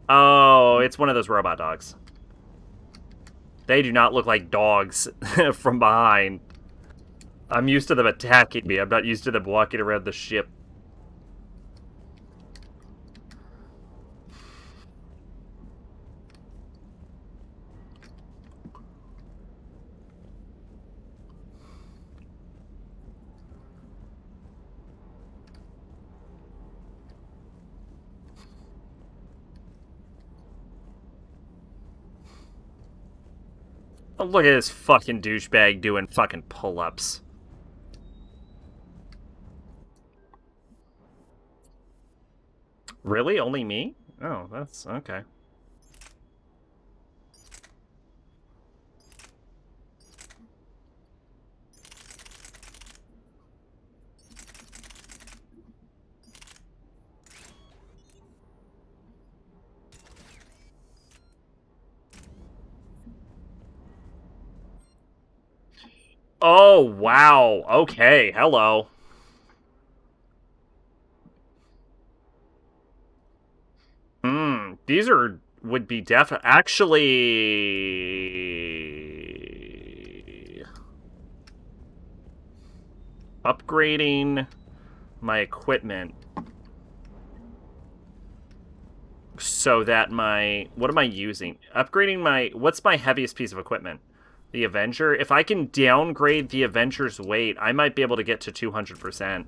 Oh, it's one of those robot dogs. They do not look like dogs from behind. I'm used to them attacking me. I'm not used to them walking around the ship. Oh, look at this fucking douchebag doing fucking pull-ups. Really? Only me? Oh, that's okay. Oh, wow. Okay, hello. These would be actually upgrading my equipment so that what am I using? Upgrading what's my heaviest piece of equipment? The Avenger? If I can downgrade the Avenger's weight, I might be able to get to 200%.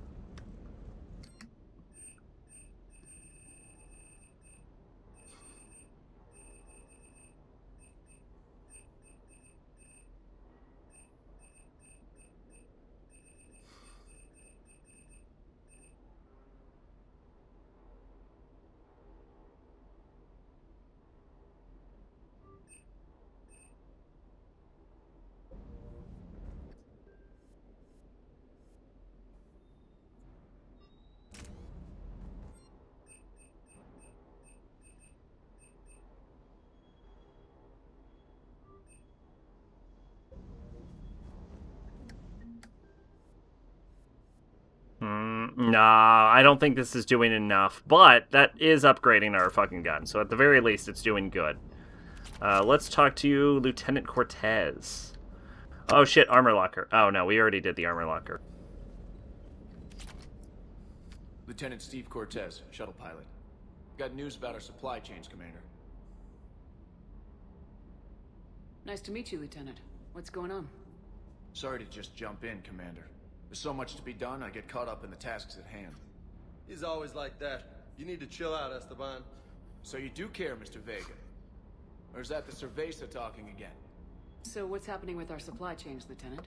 Nah, I don't think this is doing enough, but that is upgrading our fucking gun, so at the very least, it's doing good. Let's talk to you, Lieutenant Cortez. Oh shit, armor locker. Oh no, we already did the armor locker. Lieutenant Steve Cortez, shuttle pilot. Got news about our supply chains, Commander. Nice to meet you, Lieutenant. What's going on? Sorry to just jump in, Commander. There's so much to be done, I get caught up in the tasks at hand. He's always like that. You need to chill out, Esteban. So you do care, Mr. Vega? Or is that the Cerveza talking again? So what's happening with our supply chains, Lieutenant?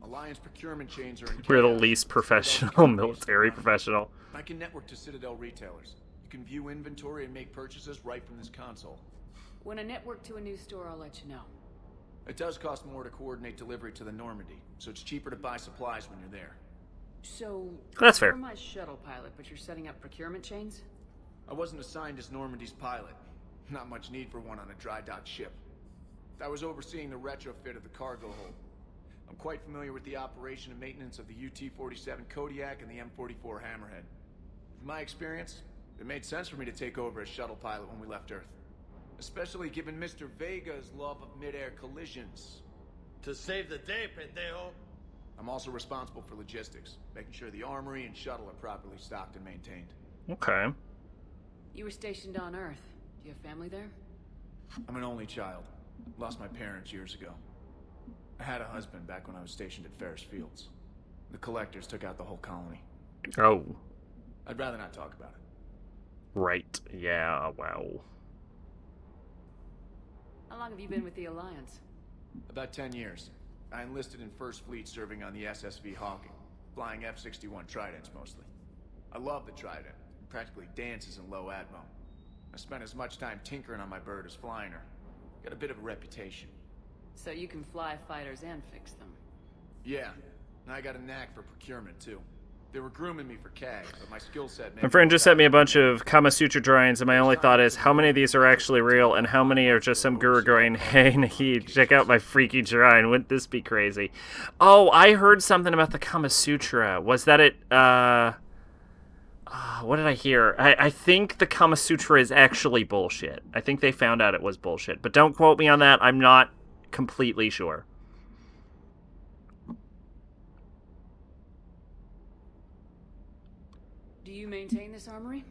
Alliance procurement chains are in We're the chaos. least professional military professional. I can network to Citadel retailers. You can view inventory and make purchases right from this console. When I network to a new store, I'll let you know. It does cost more to coordinate delivery to the Normandy, so it's cheaper to buy supplies when you're there. So, that's fair. You're my shuttle pilot, but you're setting up procurement chains? I wasn't assigned as Normandy's pilot. Not much need for one on a dry dock ship. I was overseeing the retrofit of the cargo hold. I'm quite familiar with the operation and maintenance of the UT-47 Kodiak and the M44 Hammerhead. From my experience, it made sense for me to take over as shuttle pilot when we left Earth. Especially given Mr. Vega's love of mid-air collisions. To save the day, pendejo. I'm also responsible for logistics, making sure the armory and shuttle are properly stocked and maintained. Okay. You were stationed on Earth. Do you have family there? I'm an only child. Lost my parents years ago. I had a husband back when I was stationed at Ferris Fields. The collectors took out the whole colony. Oh. I'd rather not talk about it. Right. Yeah, wow. How long have you been with the Alliance? About 10 years. I enlisted in First Fleet serving on the SSV Hawking, flying F-61 Tridents mostly. I love the Trident. It practically dances in low atmo. I spent as much time tinkering on my bird as flying her. Got a bit of a reputation. So you can fly fighters and fix them? Yeah, and I got a knack for procurement too. They were grooming me for CAG, but my skill set made My friend just sent me a bunch of Kama Sutra drawings, and my only thought is, how many of these are actually real, and how many are just some guru going, hey, Nahid, check out my freaky drawing, wouldn't this be crazy? Oh, I heard something about the Kama Sutra. Was that it, what did I hear? I think the Kama Sutra is actually bullshit. I think they found out it was bullshit, but don't quote me on that, I'm not completely sure. Do you maintain this armory?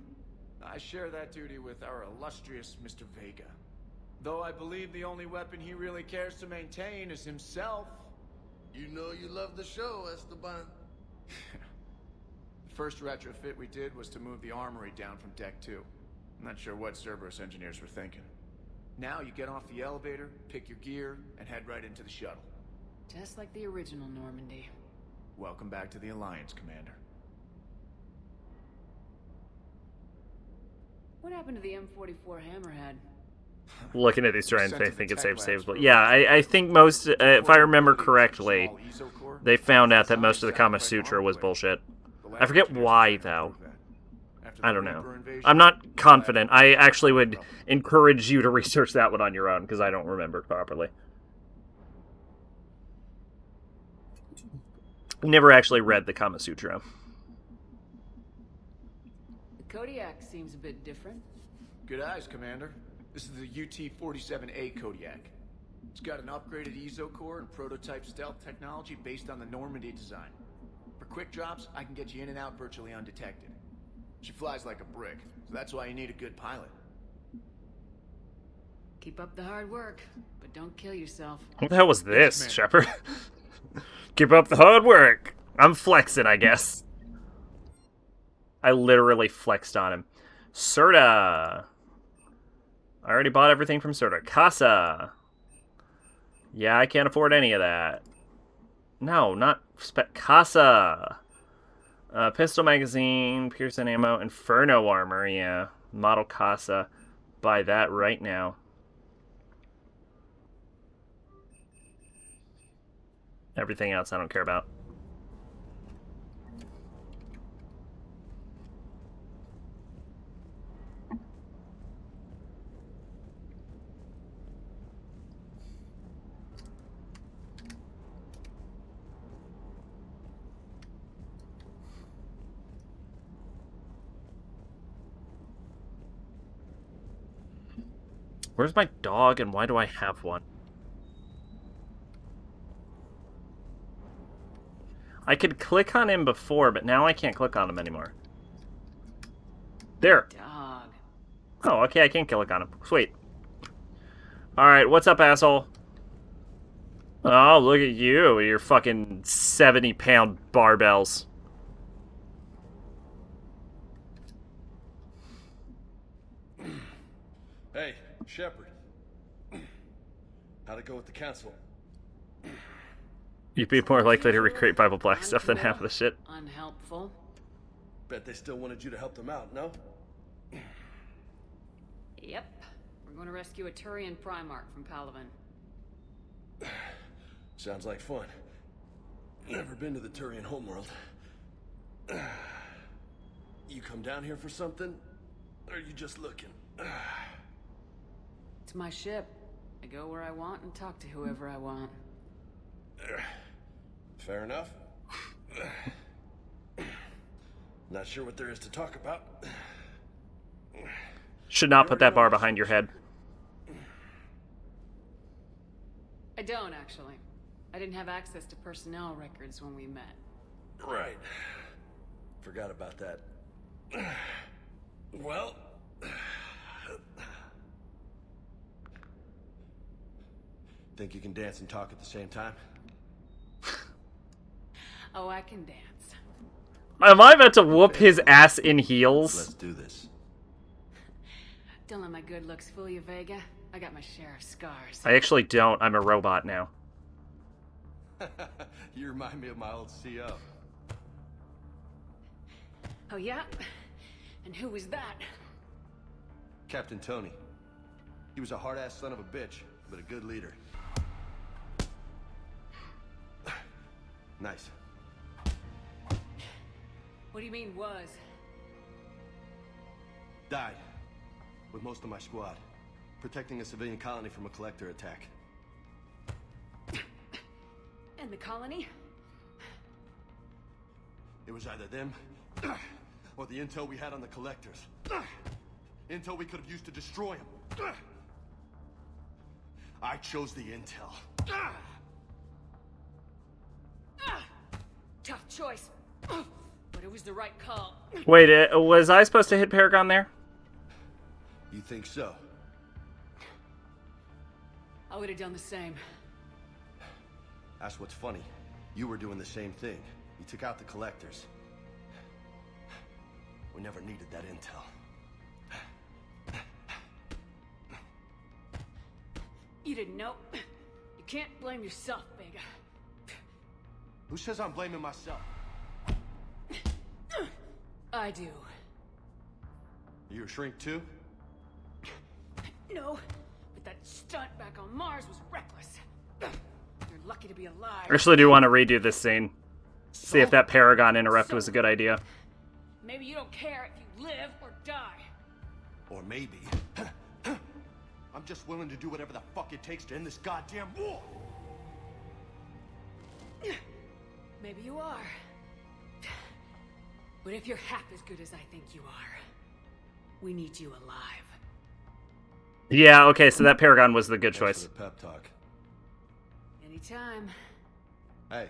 I share that duty with our illustrious Mr. Vega. Though I believe the only weapon he really cares to maintain is himself. You know you love the show, Esteban. The first retrofit we did was to move the armory down from Deck 2. I'm not sure what Cerberus engineers were thinking. Now you get off the elevator, pick your gear, and head right into the shuttle. Just like the original Normandy. Welcome back to the Alliance, Commander. What happened to the M44 Hammerhead? Looking at these drawings, I think it's savable. Yeah, I think most, if I remember correctly, they found out that most of the Kama Sutra was bullshit. I forget why, though. I don't know. I'm not confident. I actually would encourage you to research that one on your own, because I don't remember properly. Never actually read the Kama Sutra. The Kodiak seems a bit different. Good eyes, Commander. This is the UT-47A Kodiak. It's got an upgraded EZO core and prototype stealth technology based on the Normandy design. For quick drops, I can get you in and out virtually undetected. She flies like a brick, so that's why you need a good pilot. Keep up the hard work, but don't kill yourself. What the hell was this, Shepard? Keep up the hard work. I'm flexing, I guess. I literally flexed on him. Serta. I already bought everything from Serta. Casa. Yeah, I can't afford any of that. No, not Casa. Pistol magazine, Pearson ammo, Inferno armor, yeah. Model Casa. Buy that right now. Everything else I don't care about. Where's my dog and why do I have one? I could click on him before, but now I can't click on him anymore. There. Dog. Oh, okay, I can click on him. Sweet. Alright, what's up, asshole? Oh, look at you with your fucking 70-pound barbells. Hey, Shepard. How'd it go with the council? You'd be more likely to recreate Bible Black stuff than half of the shit. Unhelpful. Bet they still wanted you to help them out, no? Yep. We're going to rescue a Turian Primarch from Palaven. Sounds like fun. Never been to the Turian homeworld. You come down here for something? Or are you just looking? It's my ship. I go where I want and talk to whoever I want. Fair enough. Not sure what there is to talk about. Should not put that bar behind your head. I don't, actually. I didn't have access to personnel records when we met. Right. Forgot about that. Well... Think you can dance and talk at the same time? Oh, I can dance. Am I about to whoop his ass in heels? Let's do this. Don't let my good looks fool you, Vega. I got my share of scars. I actually don't. I'm a robot now. You remind me of my old CO. Oh, yeah? And who was that? Captain Tony. He was a hard-ass son of a bitch, but a good leader. Nice. What do you mean, was? Died. With most of my squad. Protecting a civilian colony from a collector attack. And the colony? It was either them, or the intel we had on the collectors. Intel we could have used to destroy them. I chose the intel. Tough choice. But it was the right call. Wait, was I supposed to hit Paragon there? You think so? I would have done the same. That's what's funny. You were doing the same thing. You took out the collectors. We never needed that intel. You didn't know. You can't blame yourself, Vega. Who says I'm blaming myself? I do. You a shrink too? No, but that stunt back on Mars was reckless. You're lucky to be alive. I actually do want to redo this scene. See if that Paragon interrupt was a good idea. Maybe you don't care if you live or die. Or maybe... I'm just willing to do whatever the fuck it takes to end this goddamn war! Maybe you are. But if you're half as good as I think you are, we need you alive. Yeah, okay, so that Paragon was the good Thanks choice. for the pep talk. Anytime. Hey.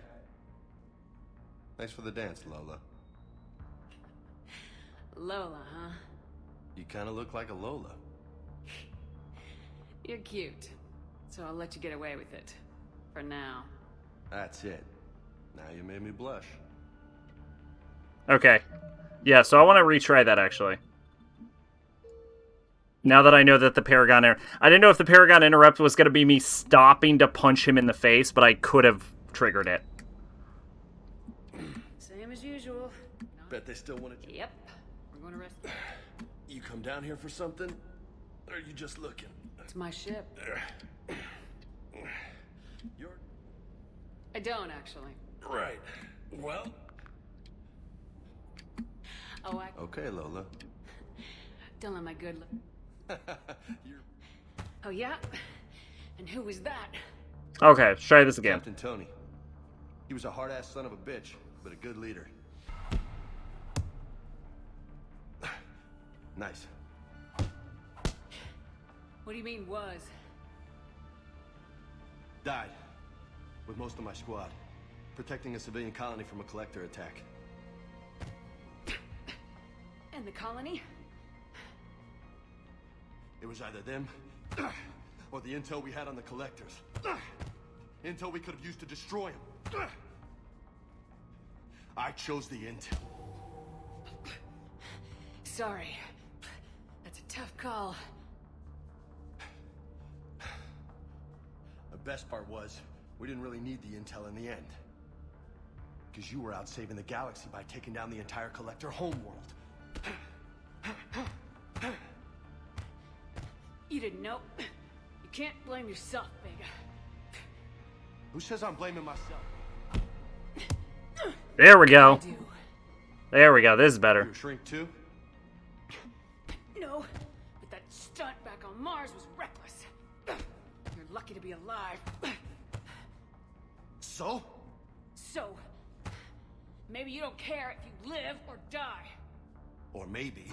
Thanks for the dance, Lola. Lola, huh? You kind of look like a Lola. You're cute. So I'll let you get away with it. For now. That's it. Now you made me blush. Okay. Yeah, so I want to retry that, actually. Now that I know that the Paragon... I didn't know if the Paragon interrupt was going to be me stopping to punch him in the face, but I could have triggered it. Same as usual. Bet they still wanted you. Yep. We're going to rescue. You come down here for something? Or are you just looking? It's my ship. You're... I don't, actually. Right. Well... Oh, I... Okay, Lola. Don't let my good look... You're... Oh, yeah? And who was that? Okay, let's try this again. Captain Tony. He was a hard-ass son of a bitch, but a good leader. Nice. What do you mean, was? Died. With most of my squad. Protecting a civilian colony from a collector attack. And the colony? It was either them, or the intel we had on the collectors. Intel we could have used to destroy them. I chose the intel. Sorry. That's a tough call. The best part was, we didn't really need the intel in the end. Because you were out saving the galaxy by taking down the entire collector homeworld. You didn't know. You can't blame yourself, Vega. Who says I'm blaming myself? There we go. There we go. This is better. You shrink too? No, but that stunt back on Mars was reckless. You're lucky to be alive. So? So, maybe you don't care if you live or die. Or maybe...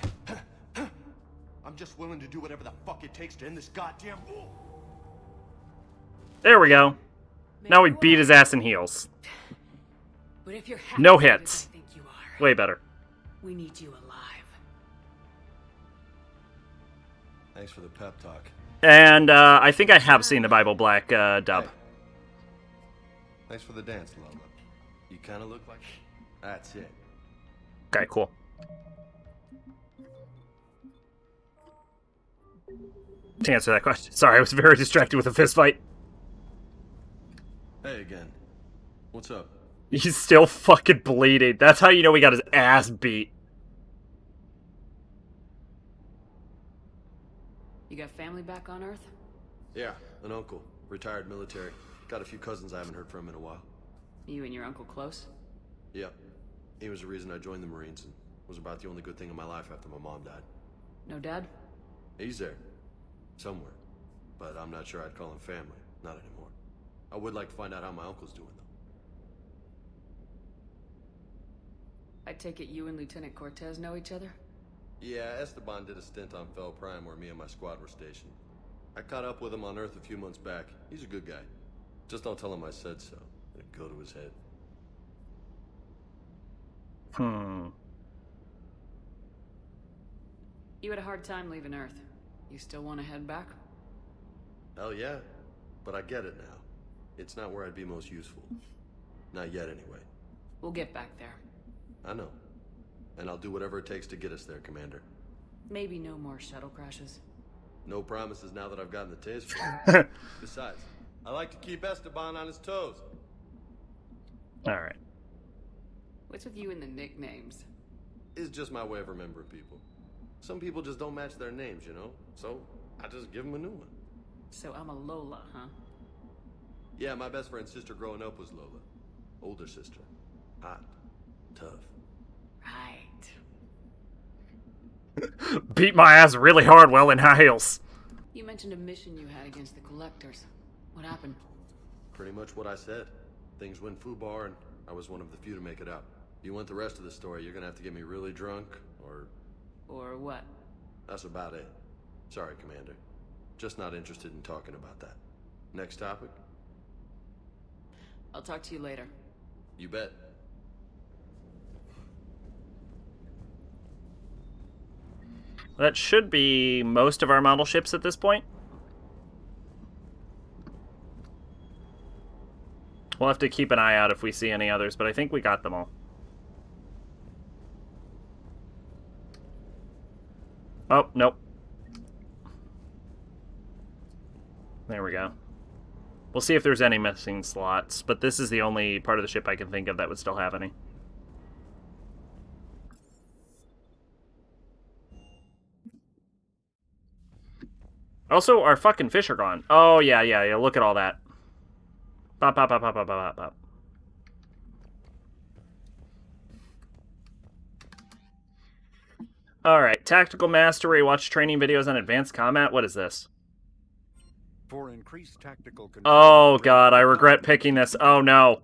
I'm just willing to do whatever the fuck it takes to end this goddamn war. There we go. Now we beat his ass in heels. But if you're happy No as hits. I think you are, Way better. we need you alive. Thanks for the pep talk. And I think I have seen the Bible Black dub. Hey. Thanks for the dance, Lola. You kind of look like... That's it. Okay, cool. To answer that question. Sorry, I was very distracted with a fist fight. Hey again. What's up? He's still fucking bleeding. That's how you know he got his ass beat. You got family back on Earth? Yeah, an uncle. Retired military. Got a few cousins I haven't heard from in a while. You and your uncle close? Yeah. He was the reason I joined the Marines and was about the only good thing in my life after my mom died. No dad? He's there. Somewhere. But I'm not sure I'd call him family. Not anymore. I would like to find out how my uncle's doing, though. I take it you and Lieutenant Cortez know each other? Yeah, Esteban did a stint on Fel Prime where me and my squad were stationed. I caught up with him on Earth a few months back. He's a good guy. Just don't tell him I said so. It'd go to his head. You had a hard time leaving Earth. You still want to head back? Hell yeah. But I get it now. It's not where I'd be most useful. Not yet, anyway. We'll get back there. I know. And I'll do whatever it takes to get us there, Commander. Maybe no more shuttle crashes. No promises now that I've gotten the taser. Besides, I like to keep Esteban on his toes. Alright. What's with you and the nicknames? It's just my way of remembering people. Some people just don't match their names, you know? So, I just give them a new one. So I'm a Lola, huh? Yeah, my best friend's sister growing up was Lola. Older sister. Hot. Tough. Right. Beat my ass really hard while in high heels. You mentioned a mission you had against the Collectors. What happened? Pretty much what I said. Things went foobar, and I was one of the few to make it out. If you want the rest of the story, you're gonna have to get me really drunk, or... Or what? That's about it. Sorry, Commander. Just not interested in talking about that. Next topic? I'll talk to you later. You bet. That should be most of our model ships at this point. We'll have to keep an eye out if we see any others, but I think we got them all. Oh, nope. There we go. We'll see if there's any missing slots, but this is the only part of the ship I can think of that would still have any. Also, our fucking fish are gone. Oh, yeah, look at all that. Bop, bop, bop, bop, bop, bop, bop. Alright, tactical mastery, watch training videos on advanced combat. What is this? For increased tactical control. Oh god, I regret picking this. Oh no.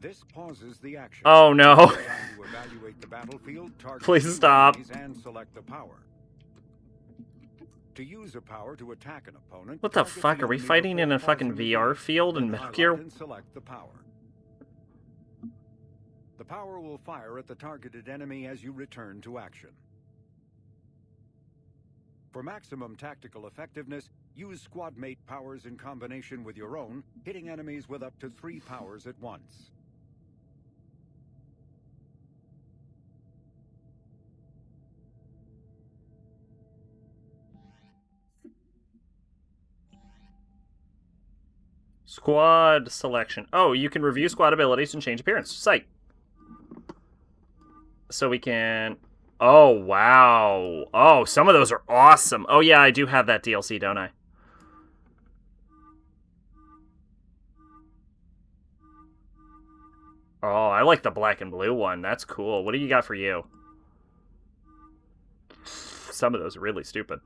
This pauses the action. Oh no. To evaluate the battlefield, target Please stop. and select the power. To use a power to attack an opponent, What the target fuck? Are we enemy fighting in before a fucking pausing the VR game, field in then Metal highlight Gear? and select the power. The power will fire at the targeted enemy as you return to action. For maximum tactical effectiveness, use squad mate powers in combination with your own, hitting enemies with up to 3 powers at once. Squad selection. Oh, you can review squad abilities and change appearance. Sight. So we can... Oh, wow. Oh, some of those are awesome. Oh, yeah, I do have that DLC, don't I? Oh, I like the black and blue one. That's cool. What do you got for you? Some of those are really stupid.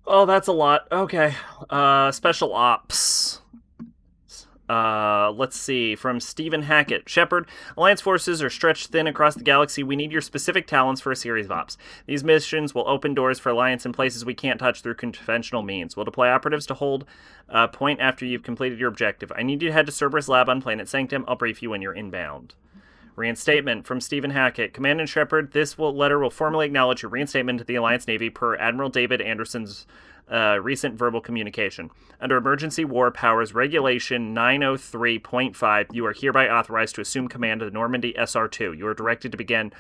Oh, that's a lot. Okay. Special ops. Let's see. From Stephen Hackett. Shepard, Alliance forces are stretched thin across the galaxy. We need your specific talents for a series of ops. These missions will open doors for Alliance in places we can't touch through conventional means. We'll deploy operatives to hold point after you've completed your objective. I need you to head to Cerberus Lab on Planet Sanctum. I'll brief you when you're inbound. Reinstatement from Stephen Hackett. Command and Shepard, this letter will formally acknowledge your reinstatement to the Alliance Navy per Admiral David Anderson's recent verbal communication. Under Emergency War Powers Regulation 903.5, you are hereby authorized to assume command of the Normandy SR-2. You are directed to begin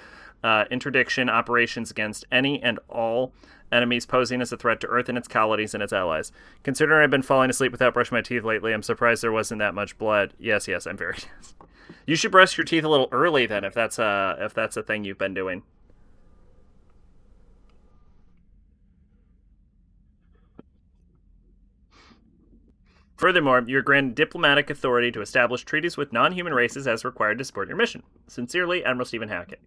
interdiction operations against any and all enemies posing as a threat to Earth and its colonies and its allies. Considering I've been falling asleep without brushing my teeth lately, I'm surprised there wasn't that much blood. Yes, I'm very... You should brush your teeth a little early then, if that's a thing you've been doing. Furthermore, you're granted diplomatic authority to establish treaties with non-human races as required to support your mission. Sincerely, Admiral Stephen Hackett.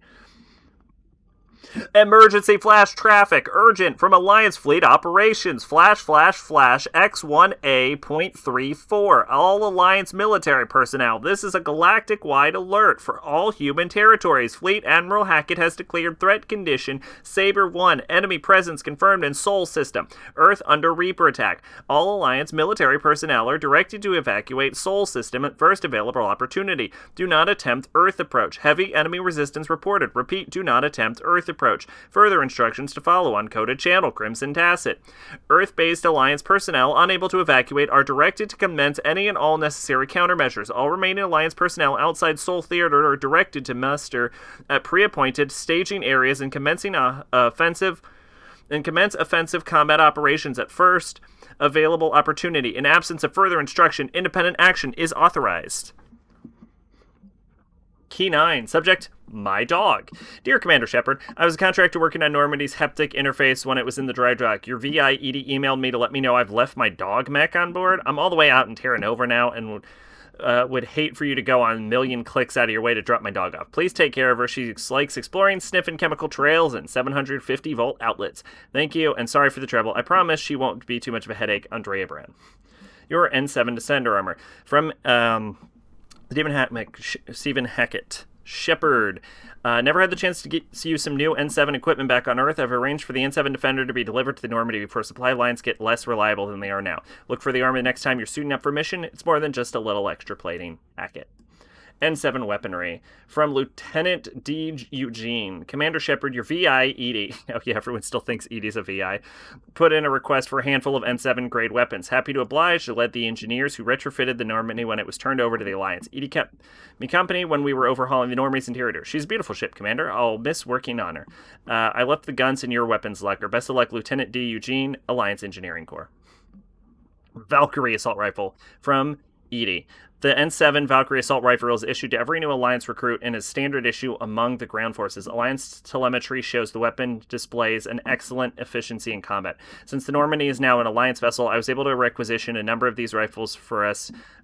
Emergency flash traffic. Urgent from Alliance Fleet Operations. Flash X1A.34. All Alliance military personnel. This is a galactic-wide alert for all human territories. Fleet Admiral Hackett has declared threat condition Saber 1. Enemy presence confirmed in Sol System. Earth under Reaper attack. All Alliance military personnel are directed to evacuate Sol System at first available opportunity. Do not attempt Earth approach. Heavy enemy resistance reported. Repeat, do not attempt Earth approach. Further instructions to follow on coded channel Crimson Tacit. Earth-based Alliance personnel unable to evacuate are directed to commence any and all necessary countermeasures. All remaining Alliance personnel outside Sol Theater are directed to muster at pre-appointed staging areas and commence offensive combat operations at first available opportunity. In absence of further instruction, independent action is authorized. Key 9. Subject, my dog. Dear Commander Shepard, I was a contractor working on Normandy's haptic interface when it was in the dry dock. Your VI Edie emailed me to let me know I've left my dog mech on board. I'm all the way out in Terra Nova now and would hate for you to go on a million clicks out of your way to drop my dog off. Please take care of her. She likes exploring, sniffing chemical trails and 750-volt outlets. Thank you, and sorry for the trouble. I promise she won't be too much of a headache. Andrea Brand. Your N7 Descender armor. From, Stephen Hackett. Shepard. Never had the chance to use some new N7 equipment back on Earth. I've arranged for the N7 Defender to be delivered to the Normandy before supply lines get less reliable than they are now. Look for the armor next time you're suiting up for mission. It's more than just a little extra plating. Hackett. N7 weaponry. From Lieutenant D. Eugene. Commander Shepard, your VI, Edie. Oh yeah, everyone still thinks Edie's a VI. Put in a request for a handful of N7 grade weapons. Happy to oblige. She led the engineers who retrofitted the Normandy when it was turned over to the Alliance. Edie kept me company when we were overhauling the Normandy's interior. She's a beautiful ship, Commander. I'll miss working on her. I left the guns in your weapons locker. Best of luck, Lieutenant D. Eugene, Alliance Engineering Corps. Valkyrie assault rifle. From Edie. The N7 Valkyrie assault rifle is issued to every new Alliance recruit and is standard issue among the ground forces. Alliance telemetry shows the weapon displays an excellent efficiency in combat. Since the Normandy is now an Alliance vessel, I was able to requisition a number of these rifles for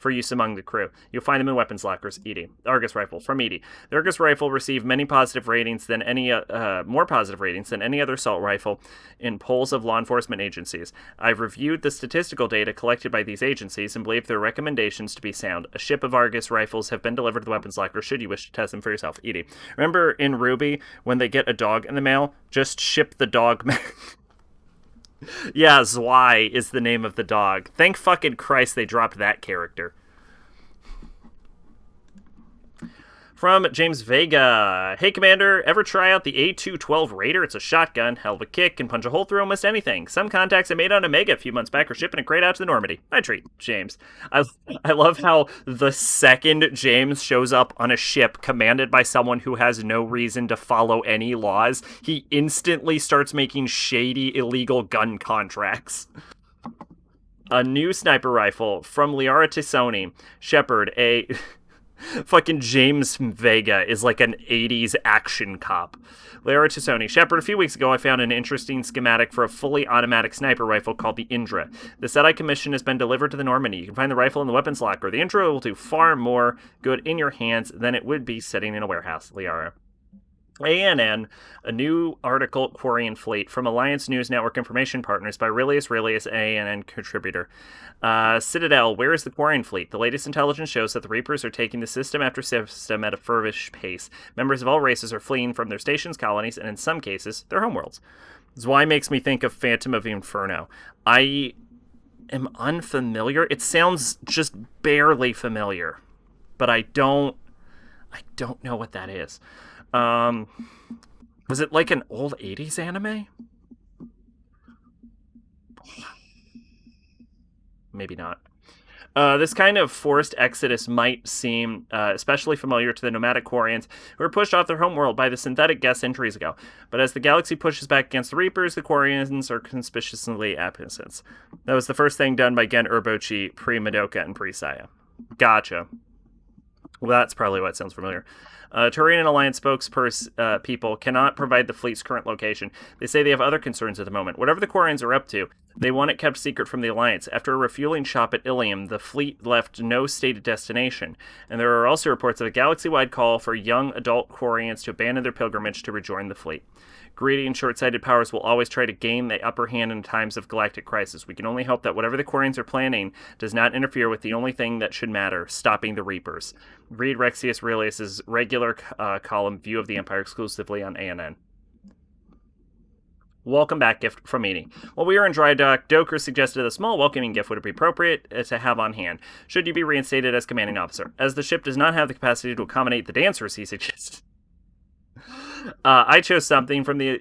use among the crew. You'll find them in weapons lockers. Edie. Argus rifle from Edie. The Argus rifle received many positive ratings than more positive ratings than any other assault rifle in polls of law enforcement agencies. I've reviewed the statistical data collected by these agencies and believe their recommendations to be sound. A ship of Argus rifles have been delivered to the weapons locker should you wish to test them for yourself. Edie. Remember in Ruby when they get a dog in the mail? Just ship the dog. Yeah, Zwei is the name of the dog. Thank fucking Christ they dropped that character. From James Vega. Hey, Commander, ever try out the A212 Raider? It's a shotgun, hell of a kick, can punch a hole through almost anything. Some contacts I made on Omega a few months back are shipping a crate out to the Normandy. I treat, James. I love how the second James shows up on a ship commanded by someone who has no reason to follow any laws, he instantly starts making shady, illegal gun contracts. A new sniper rifle from Liara Tisoni. Shepard, a... Fucking James Vega is like an 80s action cop. Liara Tisoni. Shepard, a few weeks ago I found an interesting schematic for a fully automatic sniper rifle called the Indra. The set I commissioned has been delivered to the Normandy. You can find the rifle in the weapons locker. The Indra will do far more good in your hands than it would be sitting in a warehouse. Liara. ANN, a new article, Quarian Fleet, from Alliance News Network Information Partners by Aurelius, ANN contributor. Citadel, where is the Quarian Fleet? The latest intelligence shows that the Reapers are taking the system after system at a feverish pace. Members of all races are fleeing from their stations, colonies, and in some cases, their homeworlds. Zwei makes me think of Phantom of Inferno. I am unfamiliar. It sounds just barely familiar, but I don't know what that is. Was it like an old 80s anime? Maybe not. This kind of forced exodus might seem especially familiar to the nomadic Quarians who were pushed off their homeworld by the synthetic guests centuries ago. But as the galaxy pushes back against the Reapers, the Quarians are conspicuously absent. That was the first thing done by Gen Urbochi, pre-Madoka, and pre-Saya. Gotcha. Well, that's probably what sounds familiar. Turian Alliance people cannot provide the fleet's current location. They say they have other concerns at the moment. Whatever the Quarians are up to, they want it kept secret from the Alliance. After a refueling shop at Ilium, the fleet left no stated destination. And there are also reports of a galaxy-wide call for young adult Quarians to abandon their pilgrimage to rejoin the fleet. Greedy and short-sighted powers will always try to gain the upper hand in times of galactic crisis. We can only hope that whatever the Quarians are planning does not interfere with the only thing that should matter, stopping the Reapers. Read Rexius Aurelius' regular column, View of the Empire, exclusively on ANN. Welcome back gift from Edie. While we were in dry dock, Doker suggested a small welcoming gift would be appropriate to have on hand, should you be reinstated as commanding officer. As the ship does not have the capacity to accommodate the dancers, he suggested. I chose something from the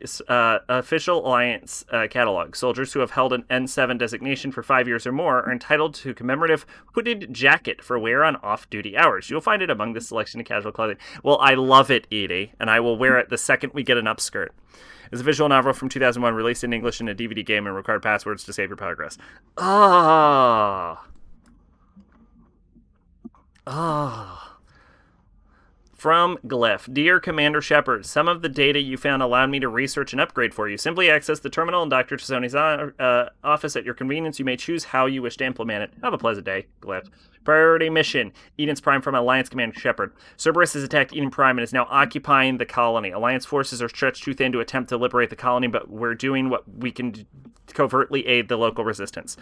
official Alliance catalog. Soldiers who have held an N7 designation for 5 years or more are entitled to a commemorative hooded jacket for wear on off-duty hours. You'll find it among the selection of casual clothing. Well, I love it, Edie, and I will wear it the second we get an upskirt. It's a visual novel from 2001, released in English in a DVD game and required passwords to save your progress. From Glyph. Dear Commander Shepard, some of the data you found allowed me to research and upgrade for you. Simply access the terminal in Dr. Tisoni's office at your convenience. You may choose how you wish to implement it. Have a pleasant day, Glyph. Priority mission. Eden's Prime from Alliance Commander Shepard. Cerberus has attacked Eden Prime and is now occupying the colony. Alliance forces are stretched too thin to attempt to liberate the colony, but we're doing what we can to covertly aid the local resistance.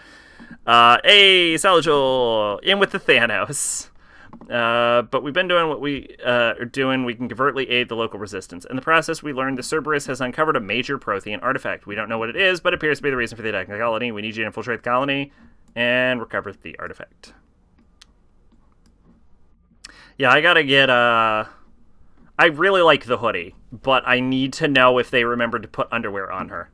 Hey, Salajul! In with the Thanos. But we've been doing what we are doing. We can covertly aid the local resistance. In the process, we learned the Cerberus has uncovered a major Prothean artifact. We don't know what it is, but it appears to be the reason for the attack on the colony. We need you to infiltrate the colony and recover the artifact. Yeah, I gotta get, I really like the hoodie, but I need to know if they remembered to put underwear on her.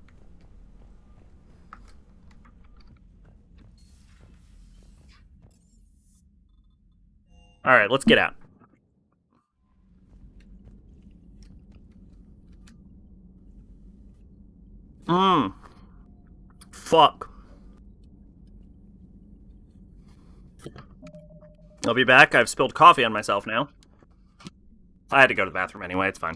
Alright, let's get out. Fuck. I'll be back. I've spilled coffee on myself now. I had to go to the bathroom anyway. It's fine.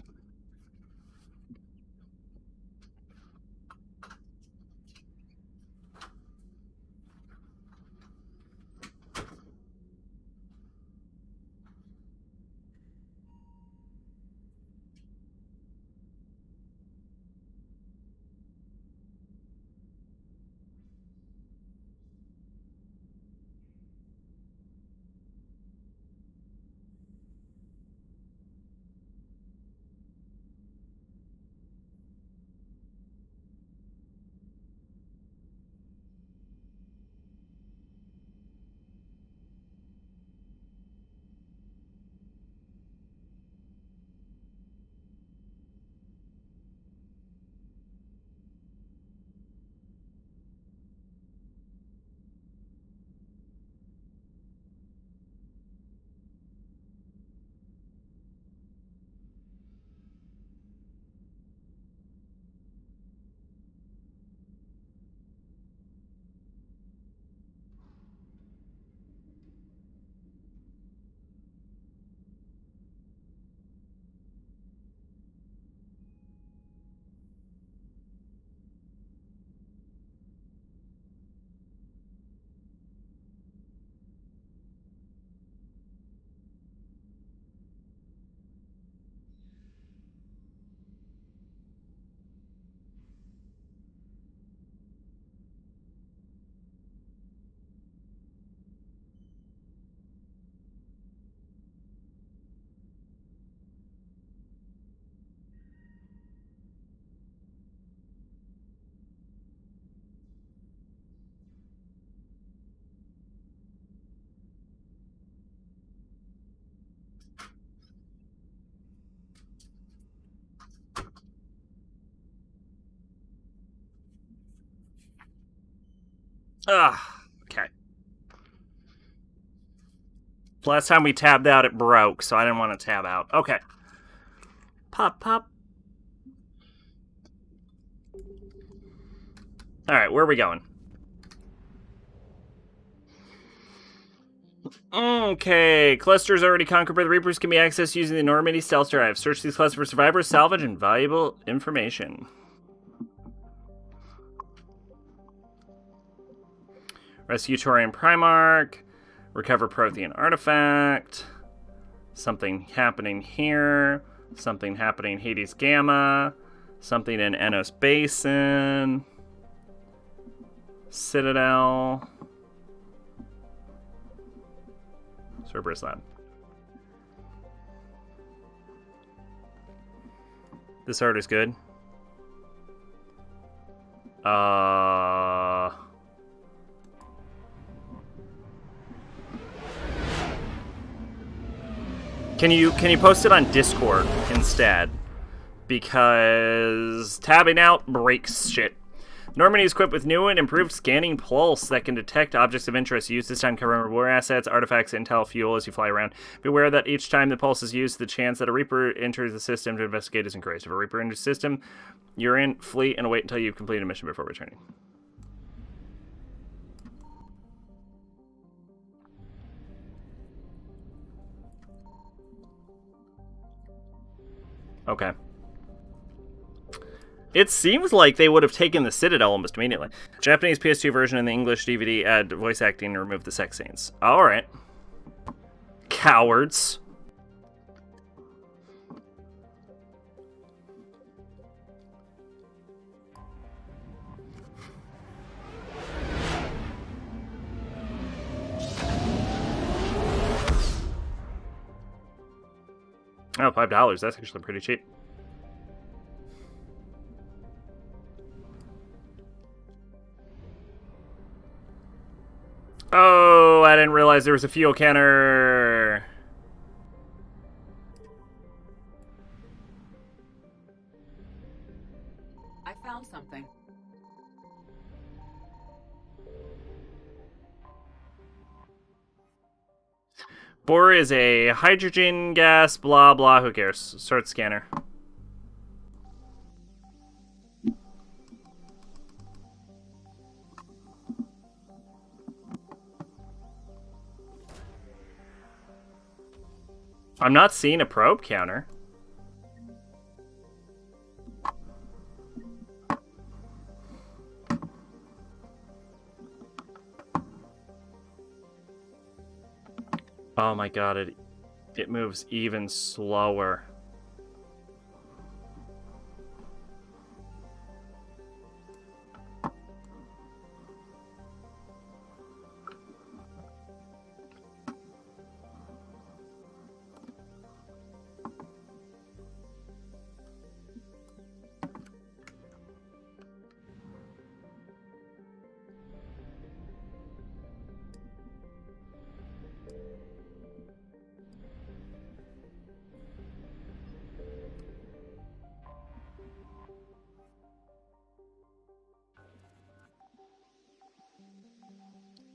Okay. Last time we tabbed out, it broke, so I didn't want to tab out. Okay. Pop, pop. Alright, where are we going? Okay, clusters already conquered by the Reapers can be accessed using the Normandy stealth drive. Search these clusters for survivors, salvage, and valuable information. Rescue Torian Primarch. Recover Prothean artifact. Something happening here. Something happening in Hades Gamma. Something in Enos Basin. Citadel. Cerberus Lab. This art is good. Can you post it on Discord instead? Because tabbing out breaks shit. Normandy is equipped with new and improved scanning pulse that can detect objects of interest. Use this time to cover war assets, artifacts, intel, fuel as you fly around. Beware that each time the pulse is used, the chance that a Reaper enters the system to investigate is increased. If a Reaper enters the system, you're in, flee, and wait until you've completed a mission before returning. Okay. It seems like they would have taken the Citadel almost immediately. Japanese PS2 version and the English DVD add voice acting and remove the sex scenes. Alright. Cowards. Oh, $5. That's actually pretty cheap. Oh, I didn't realize there was a fuel canner. I found something. Bore is a hydrogen gas, blah, blah, who cares? Start scanner. I'm not seeing a probe counter. Oh my god, it moves even slower.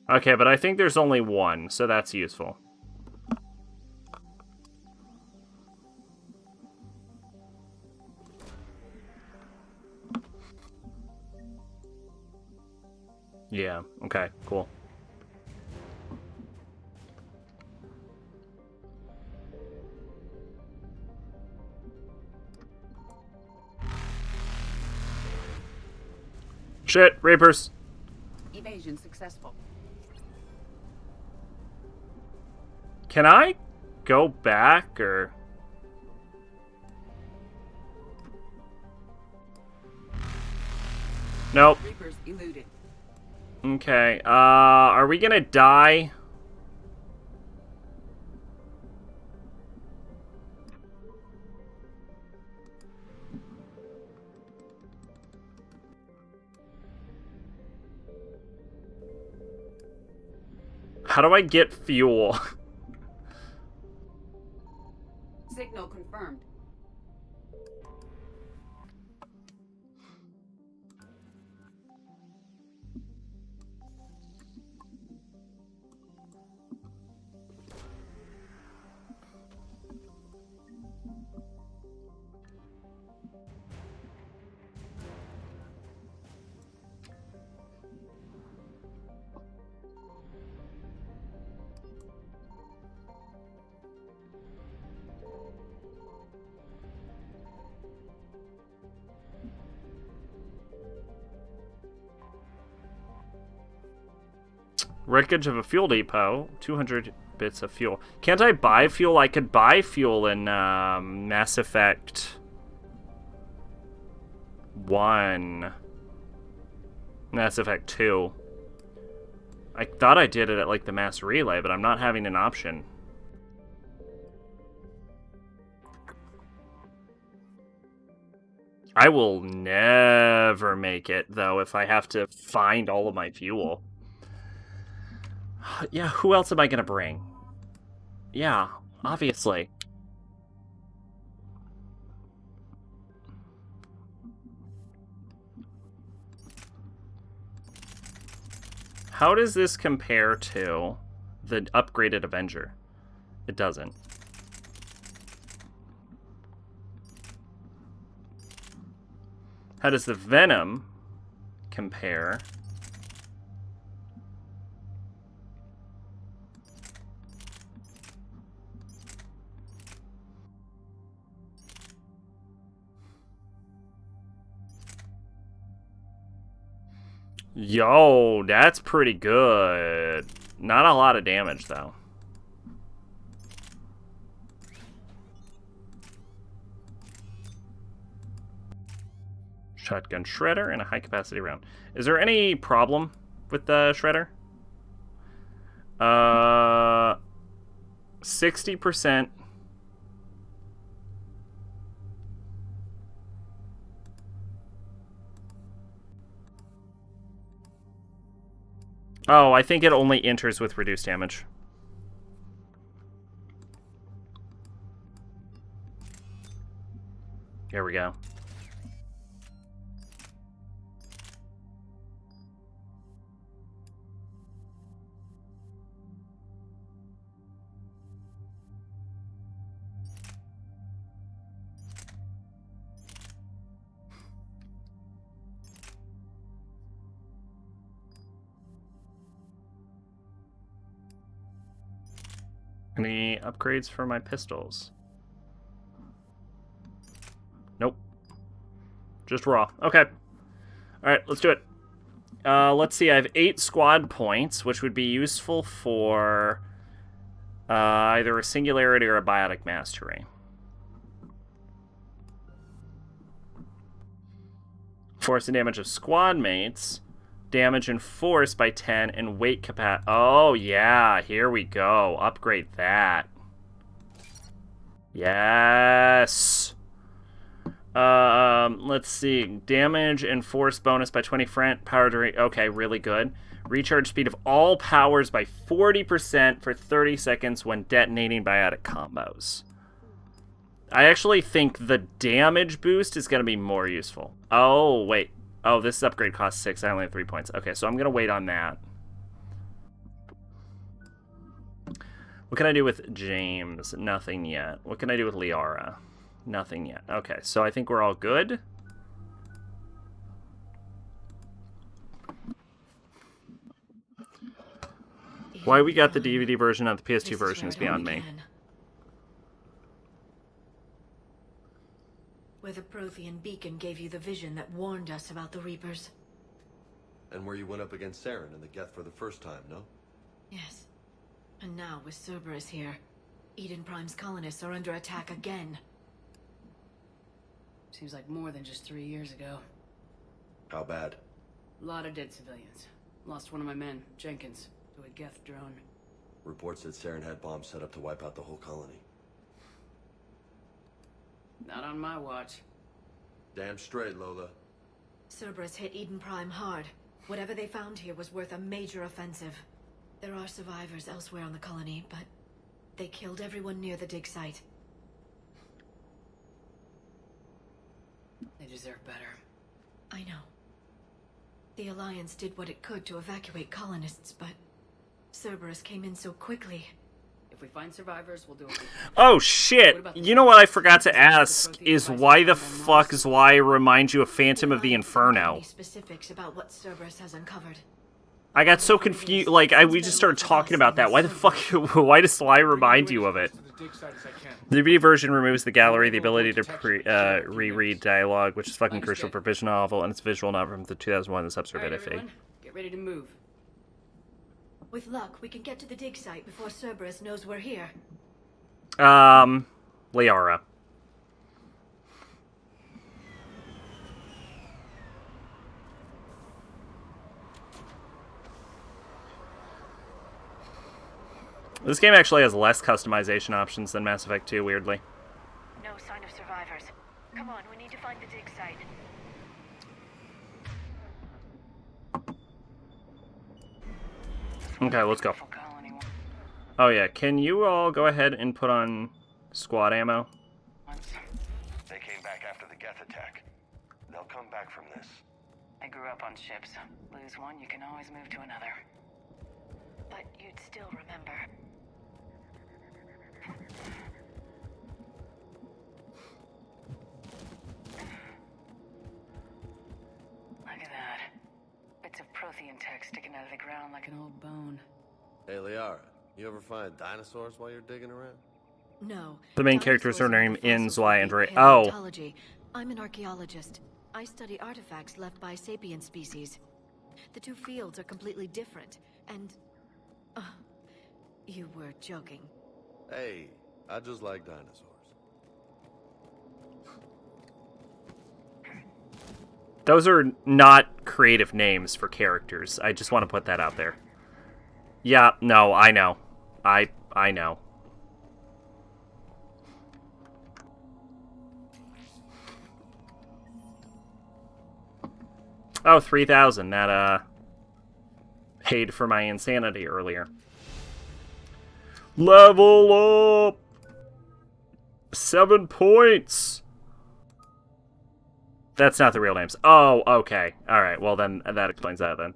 Okay, but I think there's only one, so that's useful. Yeah, okay, cool. Shit, Reapers. Evasion successful. Can I go back, or... Nope. Reapers eluded. Okay, are we gonna die? How do I get fuel? Signal confirmed. Wreckage of a fuel depot. 200 bits of fuel. Can't I buy fuel? I could buy fuel in Mass Effect 1. Mass Effect 2. I thought I did it at like the mass relay, but I'm not having an option. I will never make it, though, if I have to find all of my fuel. Yeah, who else am I gonna bring? Yeah, obviously. How does this compare to the upgraded Avenger? It doesn't. How does the Venom compare? Yo, that's pretty good. Not a lot of damage, though. Shotgun shredder and a high-capacity round. Is there any problem with the shredder? 60%. Oh, I think it only enters with reduced damage. Here we go. Any upgrades for my pistols? Nope. Just raw. Okay. Alright, let's do it. Let's see, I have 8 squad points, which would be useful for either a singularity or a biotic mastery. Force and damage of squad mates. Damage and force by 10 and weight capacity. Oh, yeah. Here we go. Upgrade that. Yes. Let's see. Damage and force bonus by 20 front. Power duration. Okay, really good. Recharge speed of all powers by 40% for 30 seconds when detonating biotic combos. I actually think the damage boost is going to be more useful. Oh, wait. Oh, this upgrade costs 6. I only have 3 points. Okay, so I'm going to wait on that. What can I do with James? Nothing yet. What can I do with Liara? Nothing yet. Okay, so I think we're all good. Why we got the DVD version, not the PS2 version, is beyond me. Where the Prothean beacon gave you the vision that warned us about the Reapers. And where you went up against Saren in the Geth for the first time, no? Yes. And now, with Cerberus here, Eden Prime's colonists are under attack again. Seems like more than just 3 years ago. How bad? A lot of dead civilians. Lost one of my men, Jenkins, to a Geth drone. Reports said Saren had bombs set up to wipe out the whole colony. Not on my watch. Damn straight, Lola. Cerberus hit Eden Prime hard. Whatever they found here was worth a major offensive. There are survivors elsewhere on the colony, but they killed everyone near the dig site. They deserve better. I know. The Alliance did what it could to evacuate colonists, but Cerberus came in so quickly. If we find survivors, we'll do it. Oh, shit. You know what I forgot to ask is why the fuck is why remind you of Phantom of the Inferno? Specifics about what Cerberus has uncovered. I got so confused. Like, we just started talking about that. Why the fuck? Why does Sly remind you of it? The DVD version removes the gallery, the ability to reread dialogue, which is fucking crucial for visual novel, and it's visual novel from the 2001 The Subservitive. Get ready to move. With luck, we can get to the dig site before Cerberus knows we're here. Liara. This game actually has less customization options than Mass Effect 2, weirdly. No sign of survivors. Come on, we need to find the dig site. Okay, let's go. Oh yeah, can you all go ahead and put on squad ammo? They came back after the Geth attack. They'll come back from this. I grew up on ships. Lose one, you can always move to another. But you'd still remember. Look at that. Bits of Prothean tech sticking out of the ground like an old bone. Hey, Liara, you ever find dinosaurs while you're digging around? No. The main characters are named in Zwei and Ray. Oh. Oh. I'm an archaeologist. I study artifacts left by sapient species. The two fields are completely different, and... you were joking. Hey, I just like dinosaurs. Those are not creative names for characters. I just want to put that out there. Yeah, no, I know. I know. Oh, 3,000. That, paid for my insanity earlier. Level up! 7 points! That's not the real names. Oh, okay. Alright, well then, that explains that then.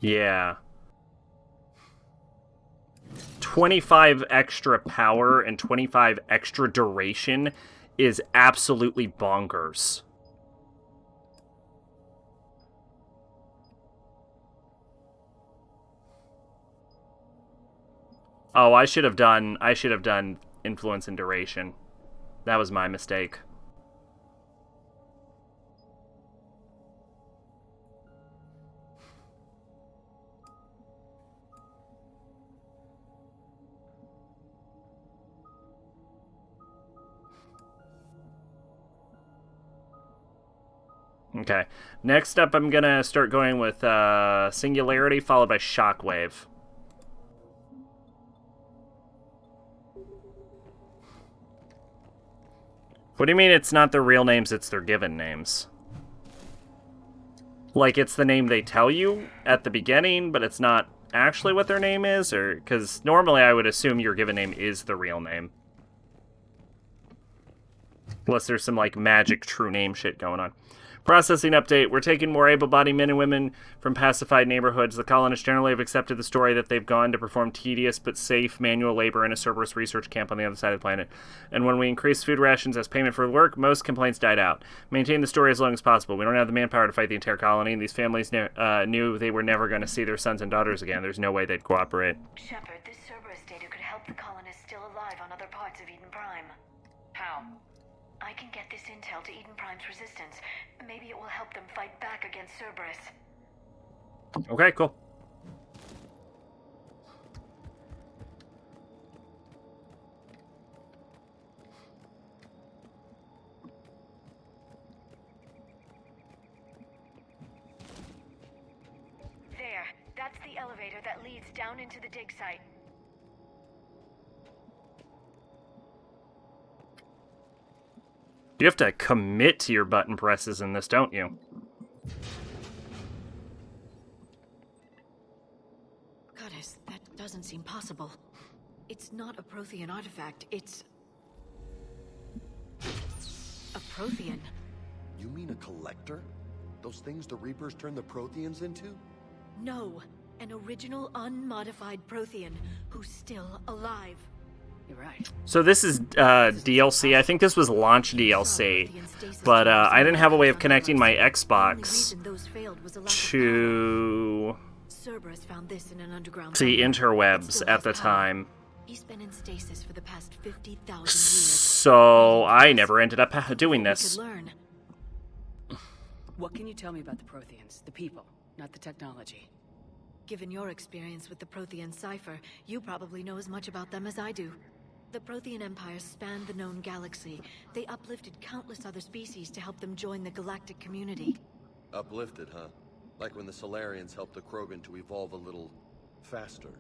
Yeah. 25 extra power and 25 extra duration is absolutely bonkers. Oh, I should have done influence and duration. That was my mistake. Okay. Next up, I'm gonna start going with Singularity followed by Shockwave. What do you mean it's not their real names, it's their given names? Like, it's the name they tell you at the beginning, but it's not actually what their name is? Or, because normally I would assume your given name is the real name. Unless there's some, like, magic true name shit going on. Processing update. We're taking more able-bodied men and women from pacified neighborhoods. The colonists generally have accepted the story that they've gone to perform tedious but safe manual labor in a Cerberus research camp on the other side of the planet. And when we increased food rations as payment for the work, most complaints died out. Maintain the story as long as possible. We don't have the manpower to fight the entire colony, and these families knew they were never going to see their sons and daughters again. There's no way they'd cooperate. Shepard, this Cerberus data could help the colonists still alive on other parts of Eden Prime. How? I can get this intel to Eden Prime's resistance. Maybe it will help them fight back against Cerberus. Okay, cool. There. That's the elevator that leads down into the dig site. You have to commit to your button presses in this, don't you? Goddess, that doesn't seem possible. It's not a Prothean artifact, it's... a Prothean. You mean a collector? Those things the Reapers turn the Protheans into? No, an original unmodified Prothean who's still alive. You're right. So this is DLC. I think this was launch DLC, but I didn't have a way of connecting my Xbox to the interwebs at the time. He's been in stasis for the past 50,000 years. So I never ended up doing this. What can you tell me about the Protheans, the people, not the technology? Given your experience with the Prothean cipher, you probably know as much about them as I do. The Prothean Empire spanned the known galaxy. They uplifted countless other species to help them join the galactic community. Uplifted, huh? Like when the Solarians helped the Krogan to evolve a little faster.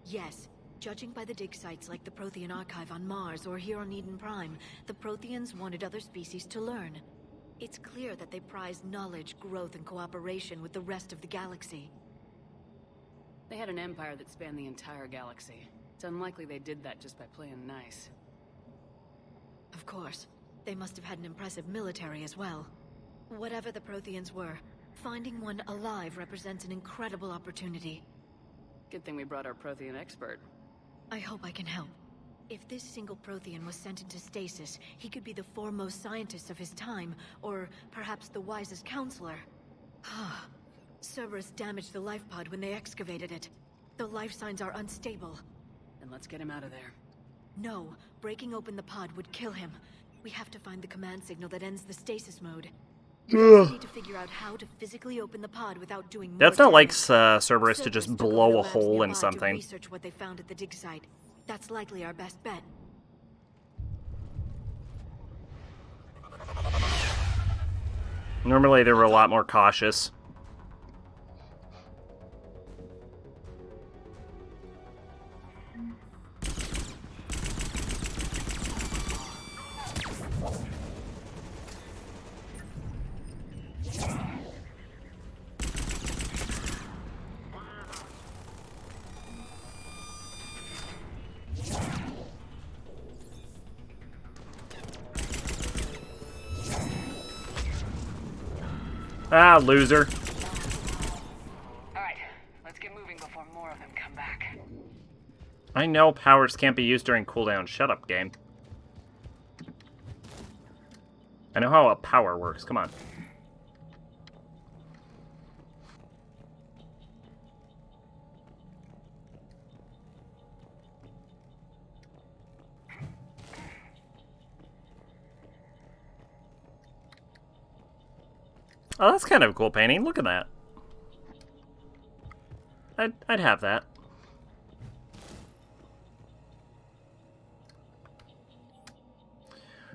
Yes. Judging by the dig sites like the Prothean Archive on Mars or here on Eden Prime, the Protheans wanted other species to learn. It's clear that they prize knowledge, growth, and cooperation with the rest of the galaxy. They had an empire that spanned the entire galaxy. It's unlikely they did that just by playing nice. Of course. They must have had an impressive military as well. Whatever the Protheans were, finding one alive represents an incredible opportunity. Good thing we brought our Prothean expert. I hope I can help. If this single Prothean was sent into stasis, he could be the foremost scientist of his time, or perhaps the wisest counselor. Cerberus damaged the life pod when they excavated it. The life signs are unstable. Then let's get him out of there. No, breaking open the pod would kill him. We have to find the command signal that ends the stasis mode. We also need to figure out how to physically open the pod without doing more That's not like damage. Cerberus to just blow a hole in To something. research what they found at the dig site. That's likely our best bet. Normally they were a lot more cautious. Ah, loser. Alright, let's get moving before more of them come back. I know powers can't be used during cooldown. Shut up, game. I know how a power works. Come on. Oh, that's kind of a cool painting. Look at that. I'd have that.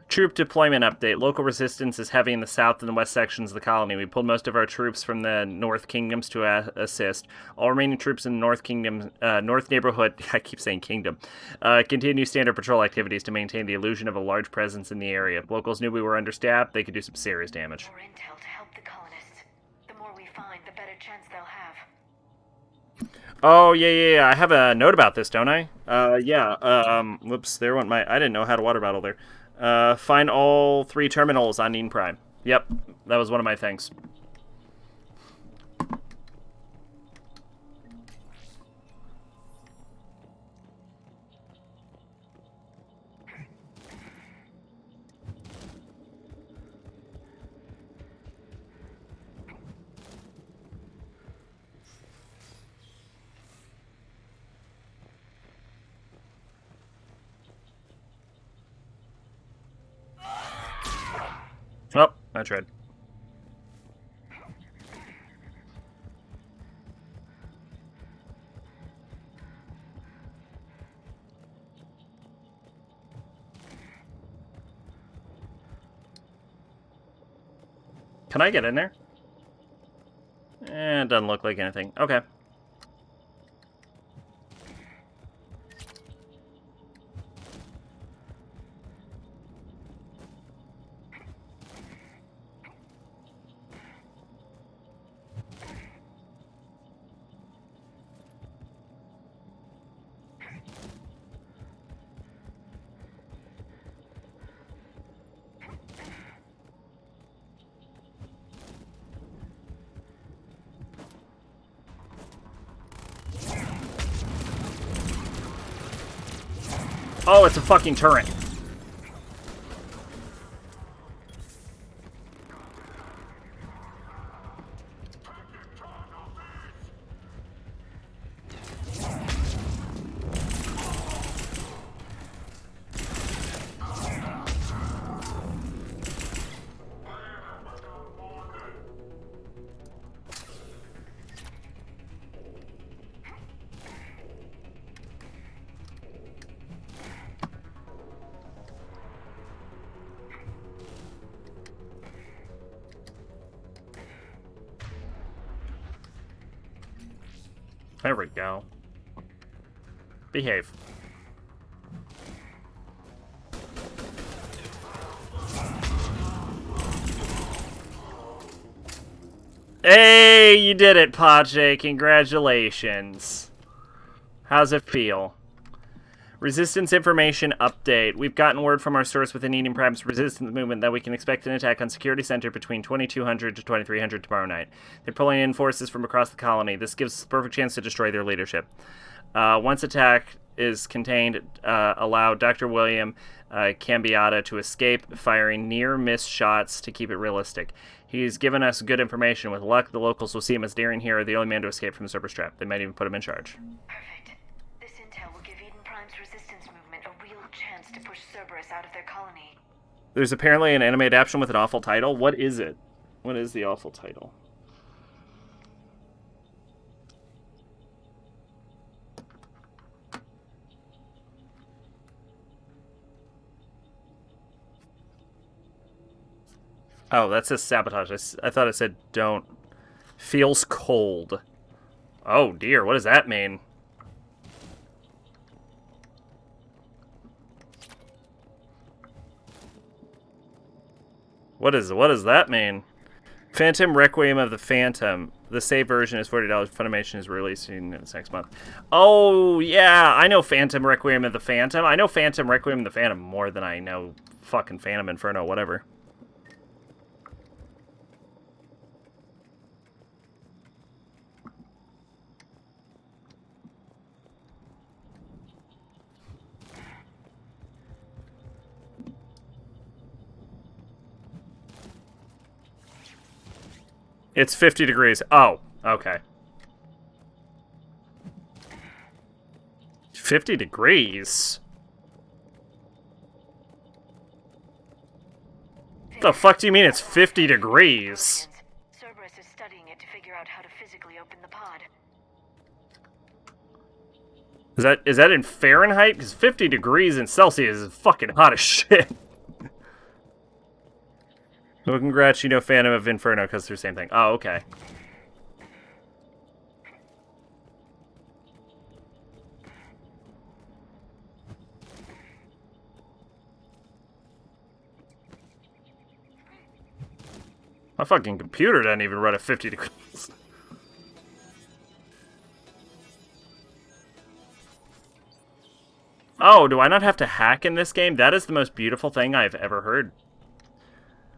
Troop deployment update. Local resistance is heavy in the south and the west sections of the colony. We pulled most of our troops from the North Kingdoms to assist. All remaining troops in the North Kingdom, North neighborhood, I keep saying kingdom, continue standard patrol activities to maintain the illusion of a large presence in the area. If locals knew we were understaffed, they could do some serious damage. More intel to help the colonists. The more we find, the better chance they'll have. Oh, yeah. I have a note about this, don't I? Whoops, there went my... I didn't know how to water bottle there. Find all 3 terminals on Eden Prime. Yep, that was one of my things. Oh, I tried. Can I get in there? It doesn't look like anything. Okay. Oh, it's a fucking turret. There we go. Behave. Hey, you did it, Pache. Congratulations. How's it feel? Resistance information update. We've gotten word from our source within Eden Prime's resistance movement that we can expect an attack on Security Center between 2200 to 2300 tomorrow night. They're pulling in forces from across the colony. This gives us a perfect chance to destroy their leadership. Once attack is contained, allow Dr. William Cambiata to escape, firing near-miss shots to keep it realistic. He's given us good information. With luck, the locals will see him as daring hero, the only man to escape from the Cerberus trap. They might even put him in charge. Perfect. This intel will give Eden Prime's resistance movement a real chance to push Cerberus out of their colony. There's apparently an anime adaptation with an awful title. What is it? What is the awful title? Oh, that says sabotage. I thought it said don't. Feels cold. Oh dear, what does that mean? What does that mean? Phantom Requiem of the Phantom. The save version is $40. Funimation is releasing this next month. Oh, yeah, I know Phantom Requiem of the Phantom. I know Phantom Requiem of the Phantom more than I know fucking Phantom Inferno, whatever. It's 50 degrees. Oh, okay. 50 degrees? What the fuck do you mean it's 50 degrees? pod. Is that in Fahrenheit? Because 50 degrees in Celsius is fucking hot as shit. Well, congrats, you know Phantom of Inferno, because they're the same thing. Oh, okay. My fucking computer doesn't even run at 50 degrees. Oh, do I not have to hack in this game? That is the most beautiful thing I've ever heard.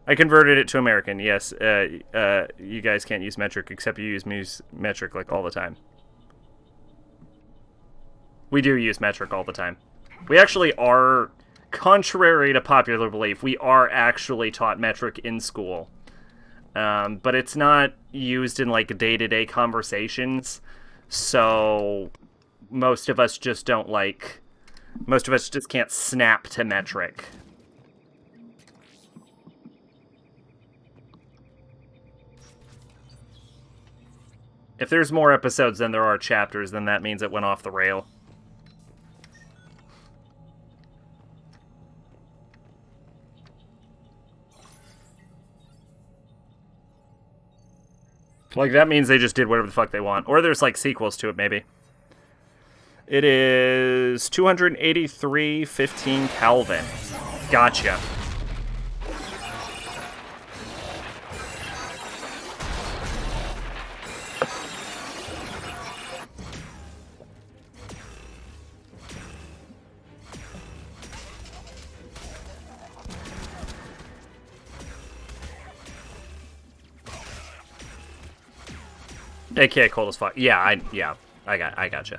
I converted it to American, yes. You guys can't use metric, except you use metric, like, all the time. We do use metric all the time. We actually are, contrary to popular belief, we are actually taught metric in school. But it's not used in, like, day-to-day conversations, so most of us just don't, like... Most of us just can't snap to metric. If there's more episodes than there are chapters, then that means it went off the rail. Like, that means they just did whatever the fuck they want. Or there's, like, sequels to it, maybe. It is 283.15 Kelvin. Gotcha. AKA cold as fuck. Yeah, I gotcha.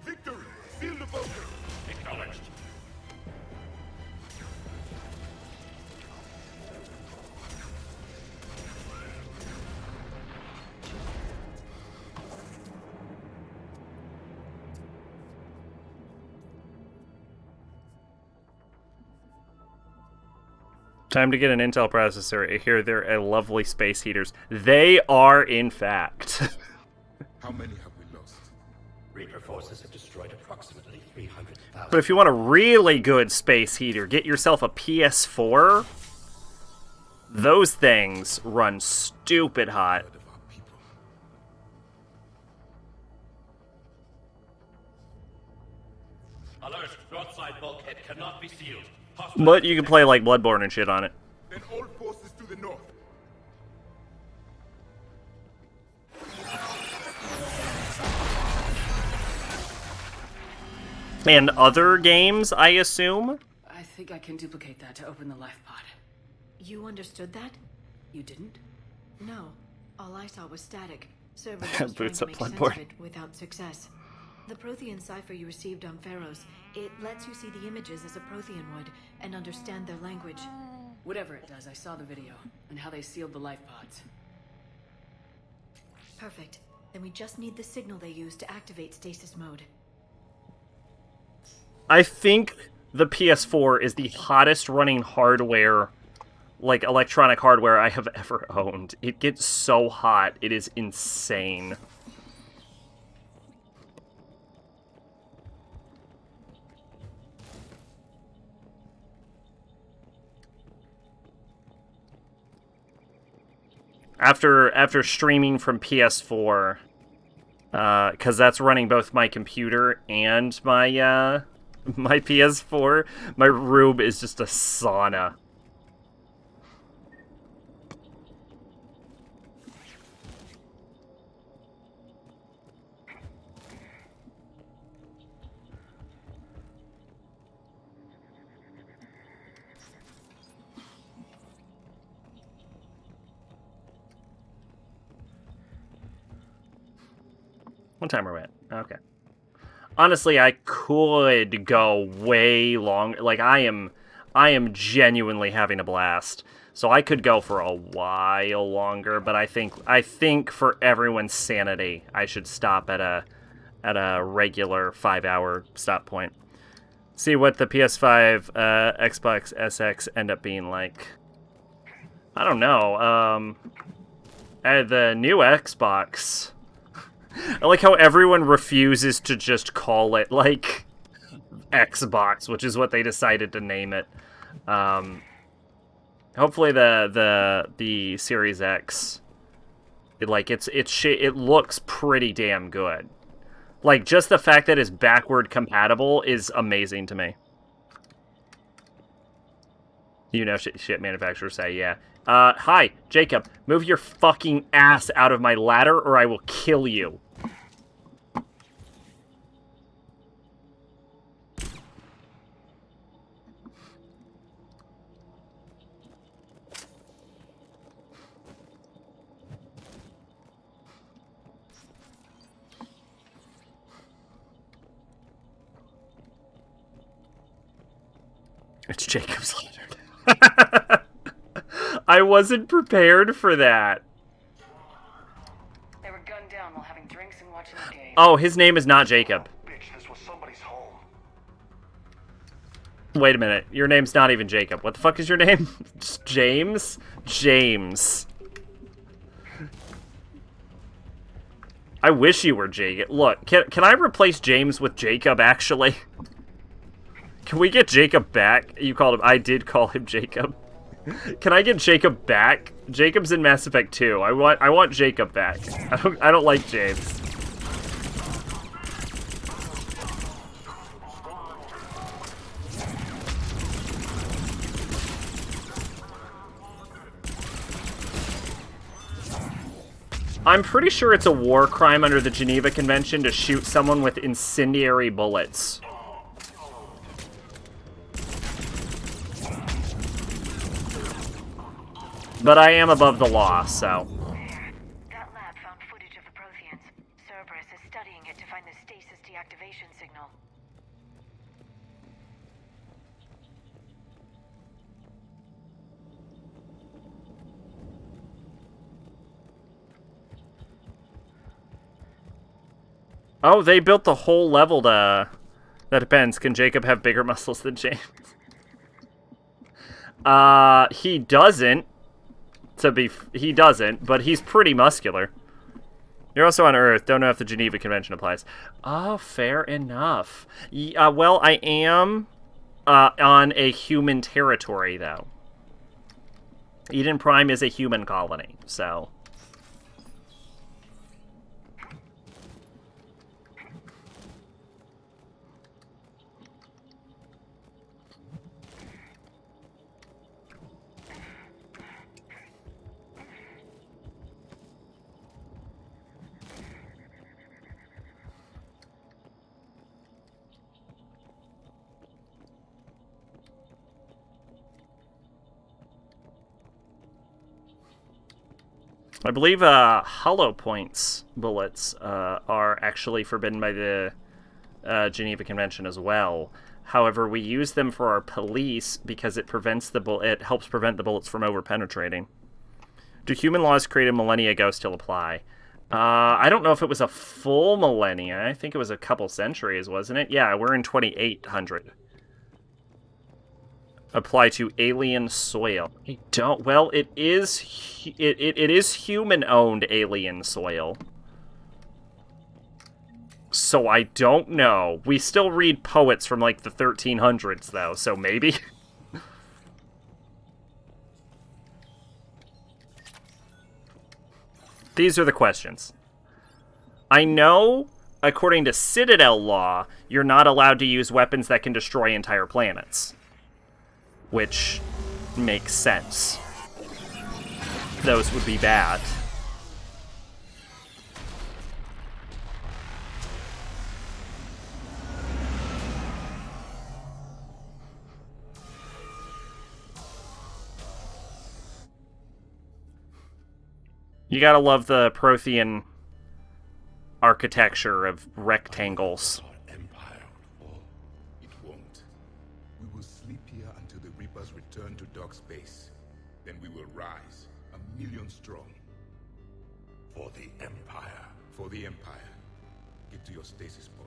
Victory! Seal the bunker! Acknowledged. Time to get an Intel processor. I hear they're lovely space heaters. They are, in fact. How many have we lost? Reaper forces have destroyed approximately 300,000. But if you want a really good space heater, get yourself a PS4. Those things run stupid hot. Alert! Broadside bulkhead cannot be sealed. But you can play like Bloodborne and shit on it. Then all forces to the north. And other games, I assume? I think I can duplicate that to open the life pod. You understood that? You didn't? No. All I saw was static. Servers was trying Boots to up make sense Bloodborne. of it without success. The Prothean cipher you received on Pharaohs, it lets you see the images as a Prothean would, and understand their language. Whatever it does, I saw the video, and how they sealed the life pods. Perfect. Then we just need the signal they use to activate stasis mode. I think the PS4 is the hottest running hardware, like electronic hardware I have ever owned. It gets so hot, it is insane. After streaming from PS4, because that's running both my computer and my my PS4, my room is just a sauna. What time are we at? Okay. Honestly, I could go way long. Like, I am genuinely having a blast. So I could go for a while longer, but I think for everyone's sanity, I should stop at a regular 5-hour stop point. See what the PS5, Xbox SX end up being like. I don't know. The new Xbox. I like how everyone refuses to just call it, like, Xbox, which is what they decided to name it. Hopefully the Series X, it looks pretty damn good. Like, just the fact that it's backward compatible is amazing to me. You know, shit manufacturers say, yeah. Hi, Jacob, move your fucking ass out of my ladder or I will kill you. It's Jacob's ladder. I wasn't prepared for that. They were gunned down while having drinks and watching the game. Oh, his name is not Jacob. Bitch, this was somebody's home. Wait a minute. Your name's not even Jacob. What the fuck is your name? James? James. I wish you were Jacob. Look, can I replace James with Jacob, actually? Can we get Jacob back? You called him. I did call him Jacob. Can I get Jacob back? Jacob's in Mass Effect 2. I want Jacob back. I don't like James. I'm pretty sure it's a war crime under the Geneva Convention to shoot someone with incendiary bullets. But I am above the law, so... That lab found footage of the Protheans. Cerberus is studying it to find the stasis deactivation signal. Oh, they built the whole level to... That depends. Can Jacob have bigger muscles than James? He doesn't. He doesn't, but he's pretty muscular. You're also on Earth. Don't know if the Geneva Convention applies. Oh, fair enough. Well, I am on a human territory, though. Eden Prime is a human colony, so... I believe hollow points bullets are actually forbidden by the Geneva Convention as well. However, we use them for our police because it prevents it helps prevent the bullets from over-penetrating. Do human laws created millennia ago still apply? I don't know if it was a full millennia. I think it was a couple centuries, wasn't it? Yeah, we're in 2800. Apply to alien soil. I don't. Well, it is human-owned alien soil. So I don't know. We still read poets from like the 1300s, though. So maybe. These are the questions. I know, according to Citadel law, you're not allowed to use weapons that can destroy entire planets. Which makes sense. Those would be bad. You gotta love the Prothean architecture of rectangles. Return to dark space. Then we will rise, 1,000,000 strong. For the Empire. For the Empire. Get to your stasis pod.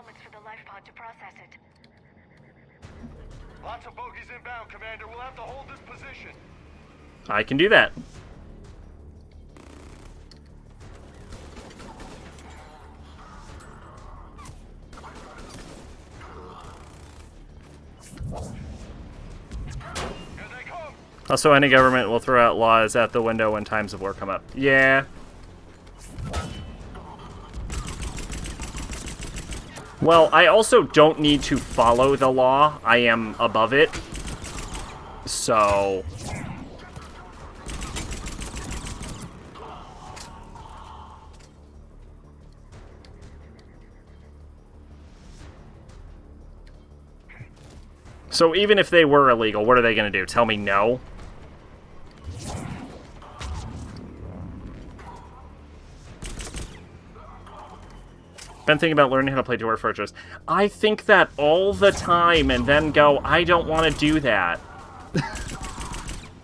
moments for the life pod to process it. Lots of bogeys inbound, Commander. We'll have to hold this position. I can do that. Also, any government will throw out laws out the window when times of war come up. Yeah. Well, I also don't need to follow the law. I am above it. So... So even if they were illegal, what are they going to do? Tell me no? Been thinking about learning how to play Dwarf Fortress. I think that all the time and then go, I don't want to do that.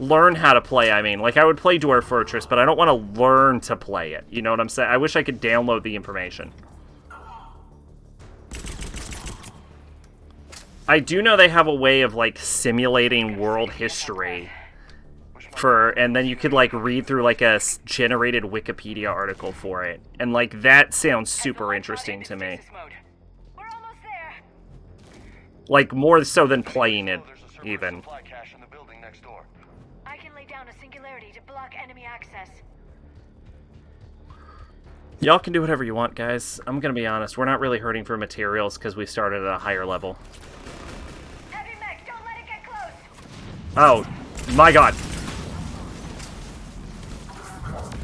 Learn how to play, I mean. Like, I would play Dwarf Fortress, but I don't want to learn to play it. You know what I'm saying? I wish I could download the information. I do know they have a way of, like, simulating world history. And then you could, like, read through, like, a generated Wikipedia article for it. And, like, that sounds super interesting to me. Like, more so than playing it, even. I can lay down a singularity to block enemy access. Y'all can do whatever you want, guys. I'm gonna be honest, we're not really hurting for materials because we started at a higher level. Heavy mech, don't let it get close. Oh, my god.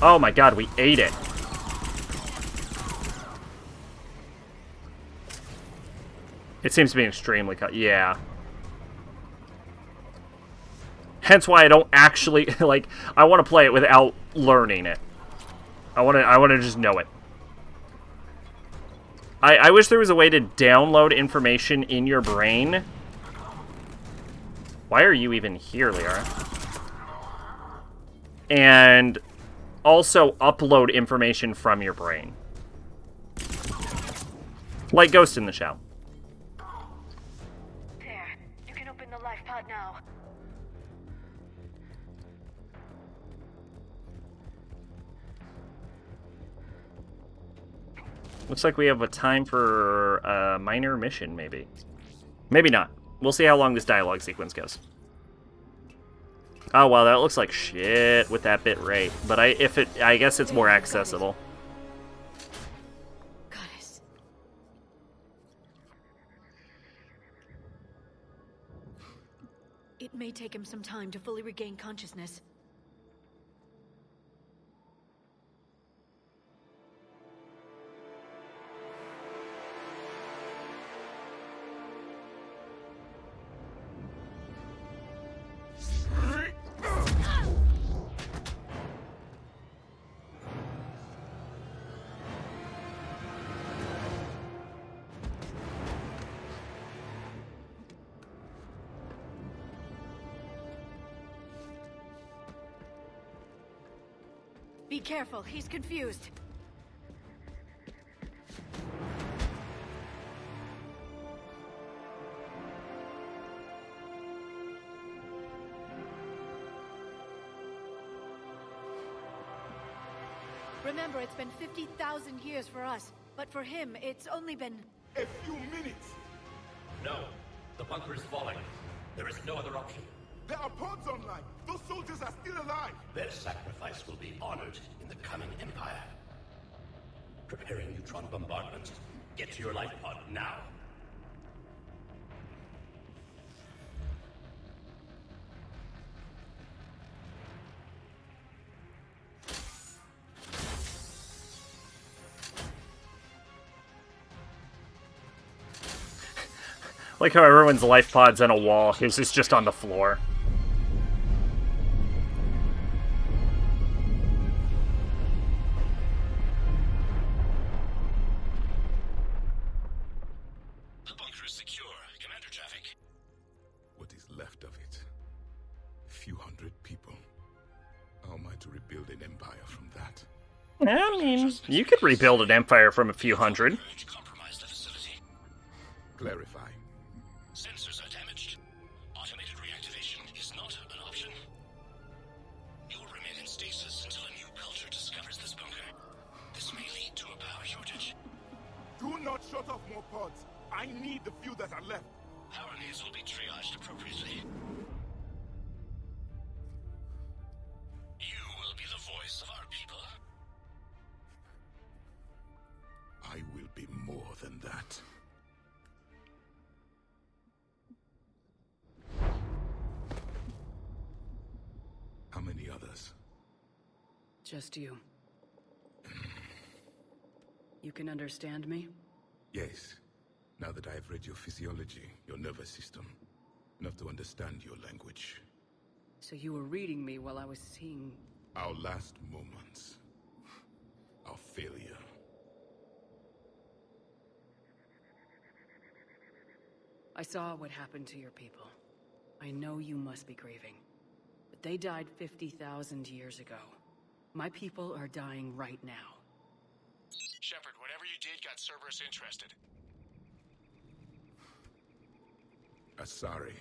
Oh my god, we ate it. It seems to be extremely cut. Yeah. Hence why I don't actually, like, I want to play it without learning it. I want to just know it. I wish there was a way to download information in your brain. Why are you even here, Liara? And also upload information from your brain. Like Ghost in the Shell. There. You can open the life pod now. Looks like we have a time for a minor mission, maybe. Maybe not. We'll see how long this dialogue sequence goes. Oh, wow, that looks like shit with that bit rate. But I guess it's more accessible. Goddess. It may take him some time to fully regain consciousness. Be careful, he's confused. Remember, it's been 50,000 years for us, but for him, it's only been... a few minutes! No, the bunker is falling. There is no other option. There are pods online! Those soldiers are still alive! Their sacrifice will be honored in the coming Empire. Preparing neutron bombardment. Get to your life pod now. Like how everyone's life pod's on a wall, his is just on the floor. The bunker is secure. Commander traffic. What is left of it? A few hundred people. How am I to rebuild an empire from that? I mean, you could rebuild an empire from a few hundred. Clarify. Sensors are damaged. Automated reactivation is not an option. You'll remain in stasis until a new culture discovers this bunker. This may lead to a power shortage. Do not shut off more pods. I need the few that are left. Power needs will be triaged appropriately. You will be the voice of our people. I will be more than that. How many others? Just you. You can understand me? Yes. Now that I have read your physiology, your nervous system, enough to understand your language. So you were reading me while I was seeing... Our last moments. Our failure. I saw what happened to your people. I know you must be grieving. But they died 50,000 years ago. My people are dying right now. Shepard, whatever you did got Cerberus interested. Asari.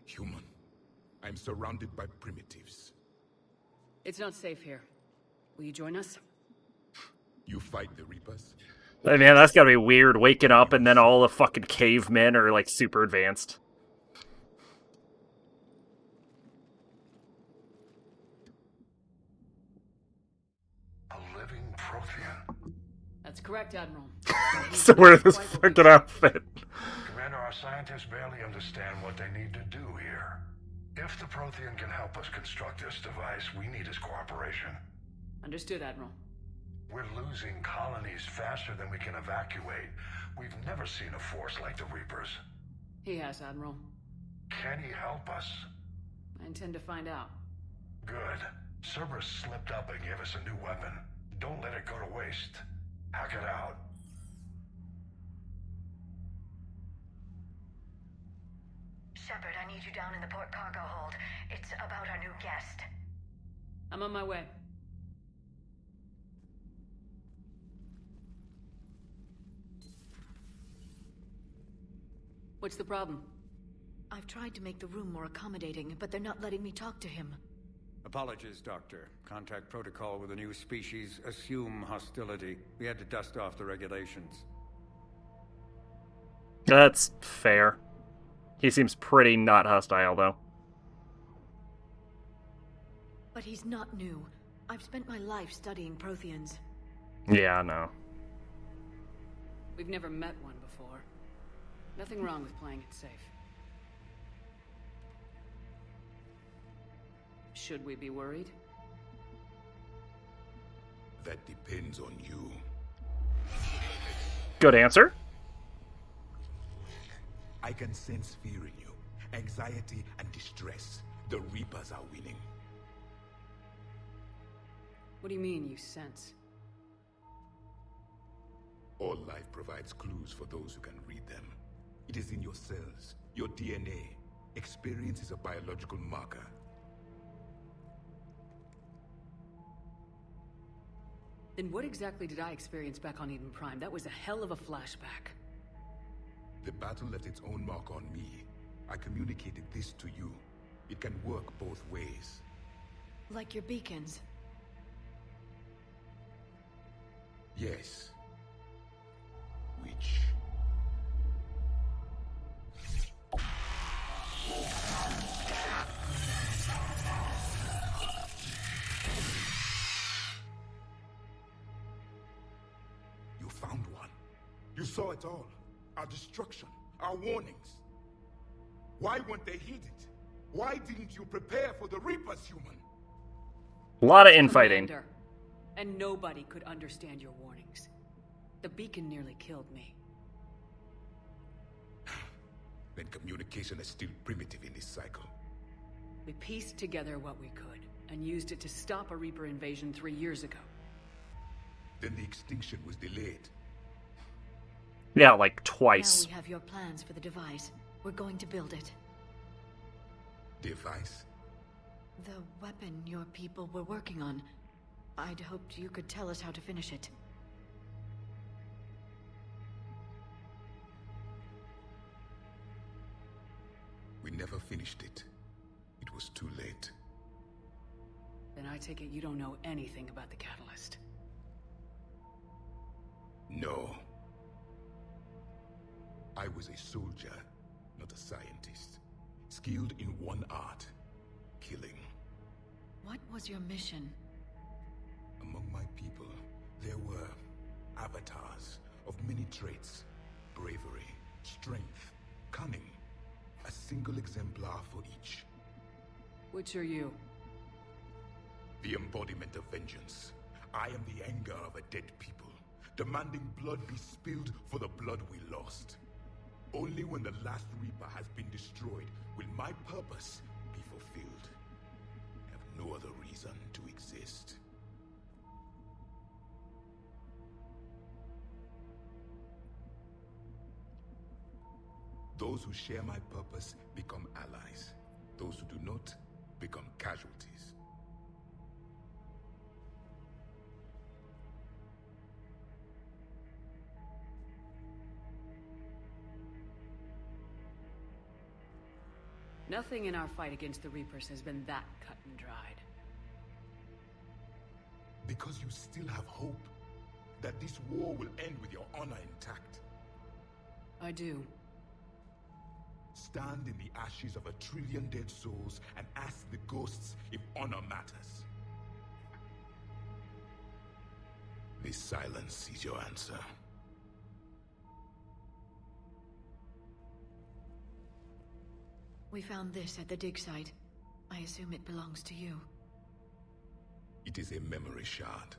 Human. I'm surrounded by primitives. It's not safe here. Will you join us? You fight the Reapers? Hey man, that's gotta be weird, waking up and then all the fucking cavemen are like super advanced. A living Prothean. That's correct, Admiral. So wear this fucking outfit. Commander, our scientists barely understand what they need to do here. If the Prothean can help us construct this device, we need his cooperation. Understood, Admiral. We're losing colonies faster than we can evacuate. We've never seen a force like the Reapers. He has, Admiral. Can he help us? I intend to find out. Good. Cerberus slipped up and gave us a new weapon. Don't let it go to waste. Hack it out. Shepard, I need you down in the port cargo hold. It's about our new guest. I'm on my way. What's the problem? I've tried to make the room more accommodating, but they're not letting me talk to him. Apologies, Doctor. Contact protocol with a new species. Assume hostility. We had to dust off the regulations. That's fair. He seems pretty not hostile, though. But he's not new. I've spent my life studying Protheans. Yeah, I know. We've never met one before. Nothing wrong with playing it safe. Should we be worried? That depends on you. Good answer. I can sense fear in you. Anxiety and distress. The Reapers are winning. What do you mean, you sense? All life provides clues for those who can read them. It is in your cells, your DNA. Experience is a biological marker. Then what exactly did I experience back on Eden Prime? That was a hell of a flashback. The battle left its own mark on me. I communicated this to you. It can work both ways. Like your beacons. Yes. Which... You found one. You saw it all. Our destruction. Our warnings. Why weren't they heeded? Why didn't you prepare for the Reapers, human? A lot of infighting. Commander, and nobody could understand your warnings. The beacon nearly killed me. Then communication is still primitive in this cycle. We pieced together what we could, and used it to stop a Reaper invasion 3 years ago. Then the extinction was delayed. Yeah, like twice. Now we have your plans for the device. We're going to build it. Device? The weapon your people were working on. I'd hoped you could tell us how to finish it. never finished it. It was too late. Then I take it you don't know anything about the catalyst. No. I was a soldier, not a scientist. Skilled in one art, killing. What was your mission? Among my people, there were avatars of many traits. Bravery, strength, cunning. A single exemplar for each. Which are you? The embodiment of vengeance. I am the anger of a dead people, demanding blood be spilled for the blood we lost. Only when the last Reaper has been destroyed will my purpose be fulfilled. I have no other reason to exist. Those who share my purpose become allies. Those who do not become casualties. Nothing in our fight against the Reapers has been that cut and dried. Because you still have hope that this war will end with your honor intact. I do. Stand in the ashes of 1 trillion dead souls and ask the ghosts if honor matters. This silence is your answer. We found this at the dig site. I assume it belongs to you. It is a memory shard.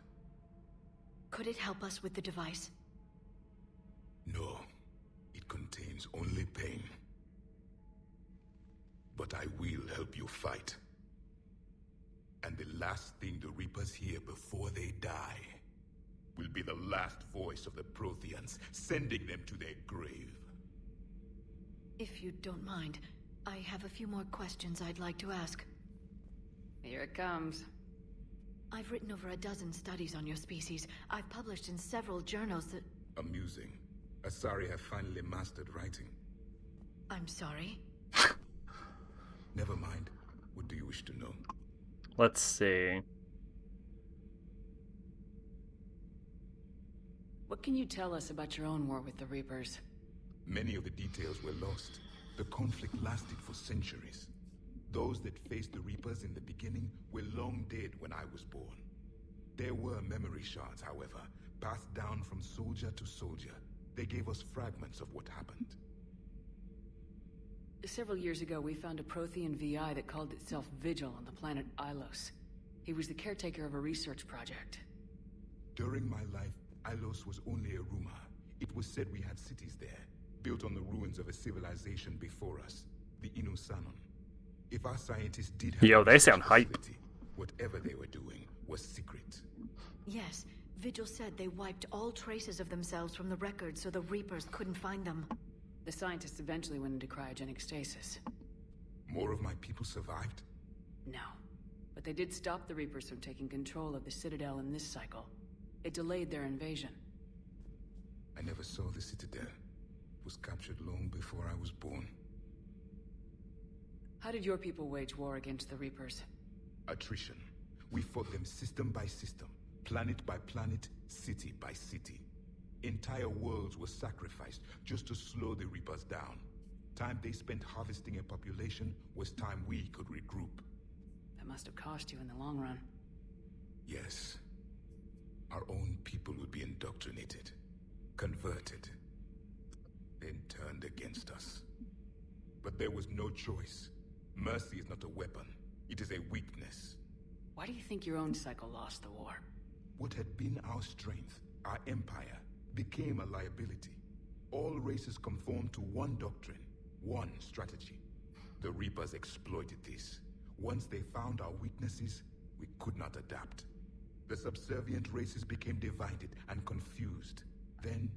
Could it help us with the device? No. It contains only pain. But I will help you fight. And the last thing the Reapers hear before they die will be the last voice of the Protheans, sending them to their grave. If you don't mind, I have a few more questions I'd like to ask. Here it comes. I've written over a dozen studies on your species. I've published in several journals that... Amusing. Asari have finally mastered writing. I'm sorry? Never mind. What do you wish to know? Let's see. What can you tell us about your own war with the Reapers? Many of the details were lost. The conflict lasted for centuries. Those that faced the Reapers in the beginning were long dead when I was born. There were memory shards, however, passed down from soldier to soldier. They gave us fragments of what happened. Several years ago, we found a Prothean VI that called itself Vigil on the planet Ilos. He was the caretaker of a research project. During my life, Ilos was only a rumor. It was said we had cities there, built on the ruins of a civilization before us, the Inusanon. If our scientists did have Yo, they sound hype. Whatever they were doing was secret. Yes, Vigil said they wiped all traces of themselves from the records so the Reapers couldn't find them. The scientists eventually went into cryogenic stasis. More of my people survived? No. But they did stop the Reapers from taking control of the Citadel in this cycle. It delayed their invasion. I never saw the Citadel. It was captured long before I was born. How did your people wage war against the Reapers? Attrition. We fought them system by system, planet by planet, city by city. Entire worlds were sacrificed just to slow the Reapers down. Time they spent harvesting a population was time we could regroup. That must have cost you in the long run. Yes. Our own people would be indoctrinated, converted, then turned against us. But there was no choice. Mercy is not a weapon. It is a weakness. Why do you think your own cycle lost the war? What had been our strength, our empire, became a liability. All races conformed to one doctrine, one strategy. The Reapers exploited this. Once they found our weaknesses, we could not adapt. The subservient races became divided and confused. Then,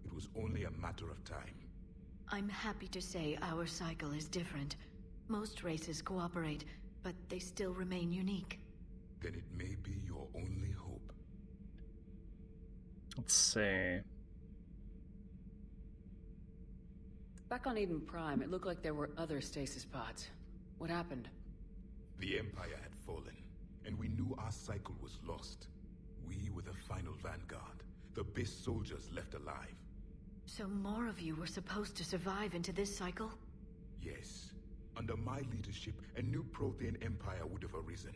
it was only a matter of time. I'm happy to say our cycle is different. Most races cooperate, but they still remain unique. Then it may be your only hope. Let's see. Back on Eden Prime, it looked like there were other stasis pods. What happened? The Empire had fallen, and we knew our cycle was lost. We were the final vanguard, the best soldiers left alive. So more of you were supposed to survive into this cycle? Yes. Under my leadership, a new Prothean empire would have arisen.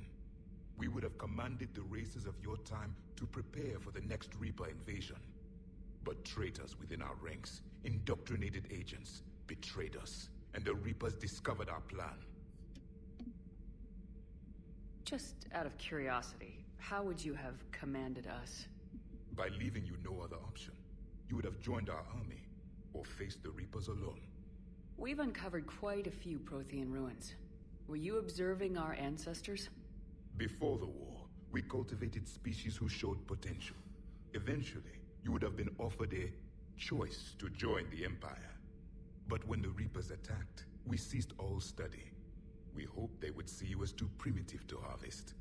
We would have commanded the races of your time to prepare for the next Reaper invasion. But traitors within our ranks, indoctrinated agents, betrayed us, and the Reapers discovered our plan. Just out of curiosity, how would you have commanded us? By leaving you no other option. You would have joined our army, or faced the Reapers alone. We've uncovered quite a few Prothean ruins. Were you observing our ancestors? Before the war, we cultivated species who showed potential. Eventually, you would have been offered a choice to join the Empire. But when the Reapers attacked, we ceased all study. We hoped they would see you as too primitive to harvest.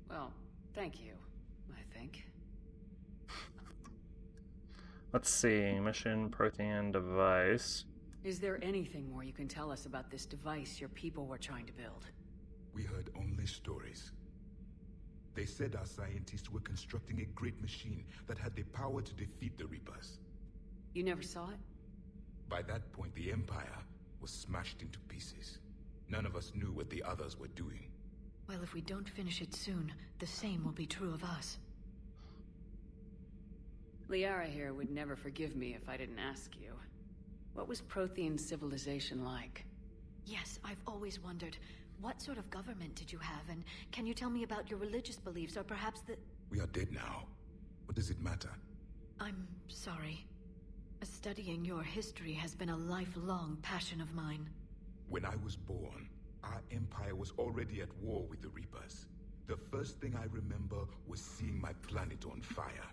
Well, thank you, I think. Let's see. Mission Prothean device. Is there anything more you can tell us about this device your people were trying to build? We heard only stories. They said our scientists were constructing a great machine that had the power to defeat the Reapers. You never saw it? By that point, the Empire was smashed into pieces. None of us knew what the others were doing. Well, if we don't finish it soon, the same will be true of us. Liara here would never forgive me if I didn't ask you. What was Prothean civilization like? Yes, I've always wondered. What sort of government did you have, and can you tell me about your religious beliefs, or perhaps the... We are dead now. What does it matter? I'm sorry. Studying your history has been a lifelong passion of mine. When I was born, our empire was already at war with the Reapers. The first thing I remember was seeing my planet on fire.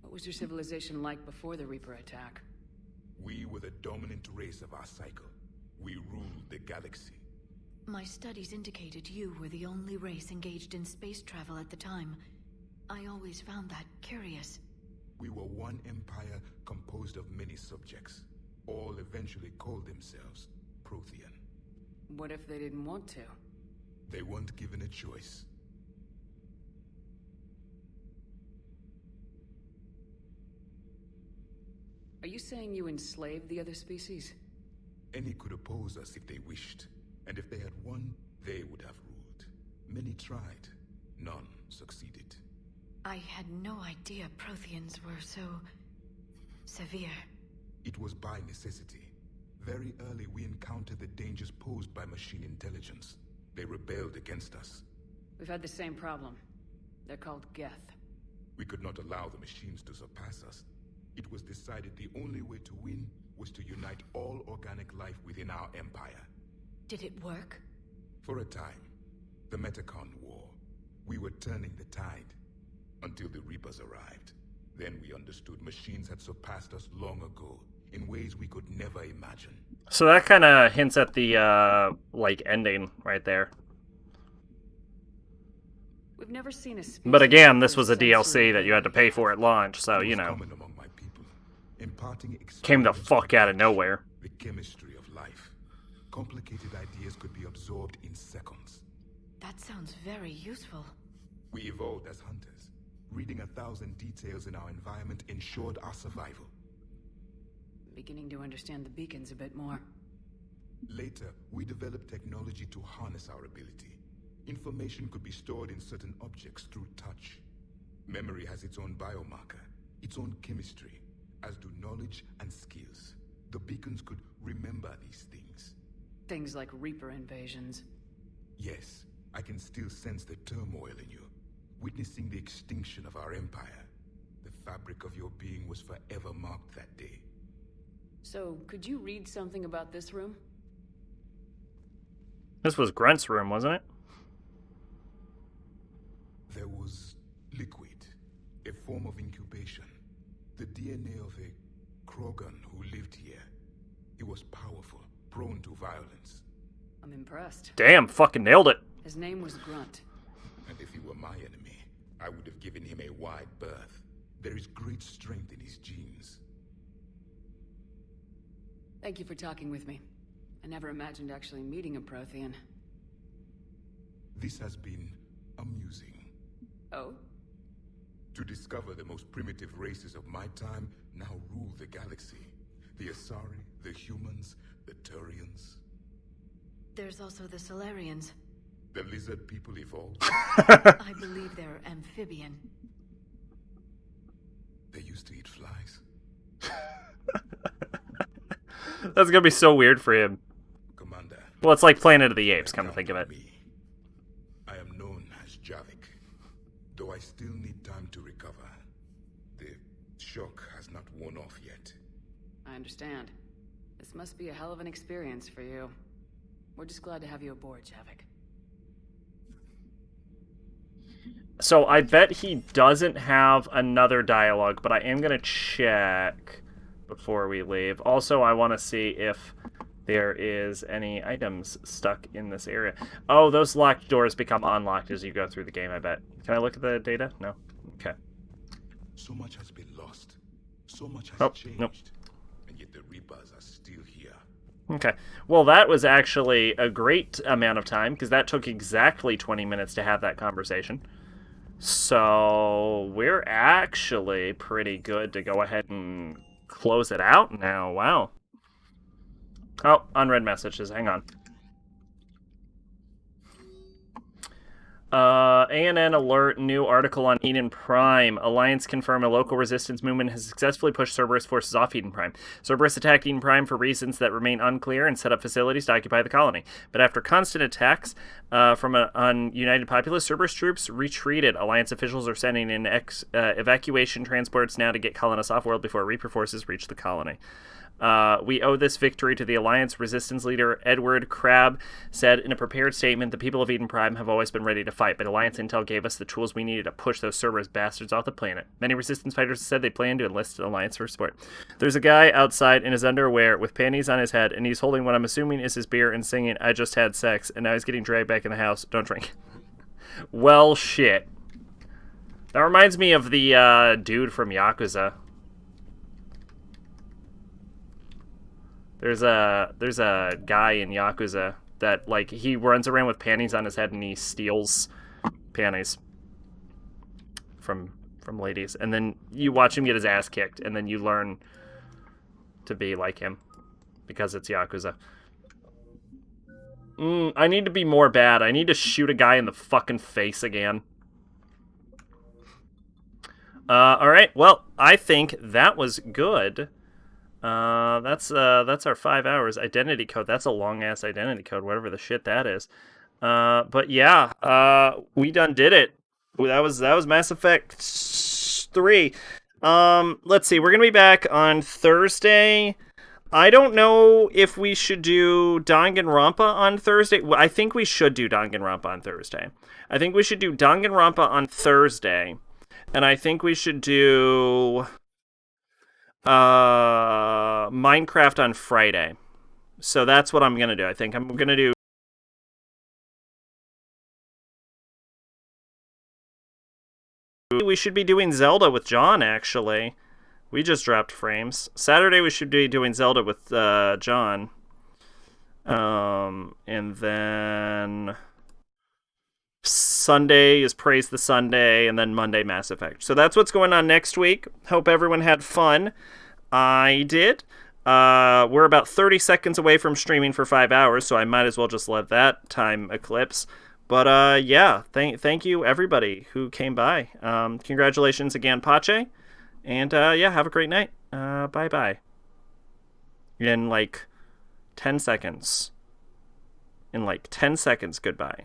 What was your civilization like before the Reaper attack? We were the dominant race of our cycle. We ruled the galaxy. My studies indicated you were the only race engaged in space travel at the time. I always found that curious. We were one empire composed of many subjects. All eventually called themselves Prothean. What if they didn't want to? They weren't given a choice. Are you saying you enslaved the other species? Any could oppose us if they wished. And if they had won, they would have ruled. Many tried. None succeeded. I had no idea Protheans were so... severe. It was by necessity. Very early we encountered the dangers posed by machine intelligence. They rebelled against us. We've had the same problem. They're called Geth. We could not allow the machines to surpass us. It was decided the only way to win was to unite all organic life within our empire. Did it work? For a time. The Metacon War. We were turning the tide. Until the Reapers arrived. Then we understood machines had surpassed us long ago, in ways we could never imagine. So that kind of hints at the, ending right there. We've never seen a species. But again, this was a DLC that you had to pay for at launch, so, you know. Among my people, imparting Came the fuck out of nowhere. The chemistry of life. Complicated ideas could be absorbed in seconds. That sounds very useful. We evolved as hunters. Reading 1,000 details in our environment ensured our survival. Beginning to understand the beacons a bit more. Later, we developed technology to harness our ability. Information could be stored in certain objects through touch. Memory has its own biomarker, its own chemistry, as do knowledge and skills. The beacons could remember these things. Things like Reaper invasions. Yes, I can still sense the turmoil in you. Witnessing the extinction of our empire. The fabric of your being was forever marked that day. So, could you read something about this room? This was Grunt's room, wasn't it? There was liquid, a form of incubation. The DNA of a Krogan who lived here. He was powerful, prone to violence. I'm impressed. Damn, fucking nailed it. His name was Grunt. And if he were my enemy, I would have given him a wide berth. There is great strength in his genes. Thank you for talking with me. I never imagined actually meeting a Prothean. This has been amusing. Oh? To discover the most primitive races of my time now rule the galaxy. The Asari, the humans, the Turians. There's also the Solarians. The lizard people evolved. I believe they're amphibian. They used to eat flies. That's gonna be so weird for him. Commander. Well, it's like Planet of the Apes, come to think of it. I am known as Javik, though I still need time to recover. The shock has not worn off yet. I understand. This must be a hell of an experience for you. We're just glad to have you aboard, Javik. So I bet he doesn't have another dialogue, but I am going to check before we leave. Also, I want to see if there is any items stuck in this area. Oh, those locked doors become unlocked as you go through the game, I bet. Can I look at the data? No? Okay. So much has been lost. So much has changed. Nope. And yet the Reapers are still here. Okay. Well, that was actually a great amount of time, because that took exactly 20 minutes to have that conversation. So we're actually pretty good to go ahead and close it out now. Wow. Oh, unread messages. Hang on. ANN alert, new article on Eden Prime. Alliance confirm a local resistance movement has successfully pushed Cerberus forces off Eden Prime. Cerberus attacked Eden Prime for reasons that remain unclear and set up facilities to occupy the colony. But after constant attacks from an ununited populace, Cerberus troops retreated. Alliance officials are sending in evacuation transports now to get colonists off-world before Reaper forces reach the colony. We owe this victory to the Alliance. Resistance leader Edward Crabb said in a prepared statement, the people of Eden Prime have always been ready to fight, but Alliance intel gave us the tools we needed to push those Cerberus bastards off the planet. Many Resistance fighters said they plan to enlist Alliance for support. There's a guy outside in his underwear with panties on his head, and he's holding what I'm assuming is his beer and singing, I just had sex, and now he's getting dragged back in the house. Don't drink. Well, shit. That reminds me of the dude from Yakuza. There's a guy in Yakuza that, like, he runs around with panties on his head and he steals panties from ladies. And then you watch him get his ass kicked, and then you learn to be like him because it's Yakuza. I need to be more bad. I need to shoot a guy in the fucking face again. Alright, well, I think that was good. That's our 5 hours identity code. That's a long ass identity code, whatever the shit that is. But yeah, we done did it. That was Mass Effect 3. Let's see, we're gonna be back on Thursday. I don't know if we should do Danganronpa on Thursday. I think we should do Danganronpa on Thursday. I think we should do Danganronpa on Thursday. And I think we should do Minecraft on Friday. So that's what I'm gonna do. I think I'm gonna do we should be doing Zelda with John, actually. We just dropped frames. Saturday we should be doing Zelda with John. And then Sunday is Praise the Sunday, and then Monday Mass Effect. So that's what's going on next week. Hope everyone had fun. I did. We're about 30 seconds away from streaming for 5 hours, so I might as well just let that time eclipse. But yeah, thank you everybody who came by. Congratulations again, Pache. And yeah, have a great night. Bye-bye. In like 10 seconds. In like 10 seconds, goodbye.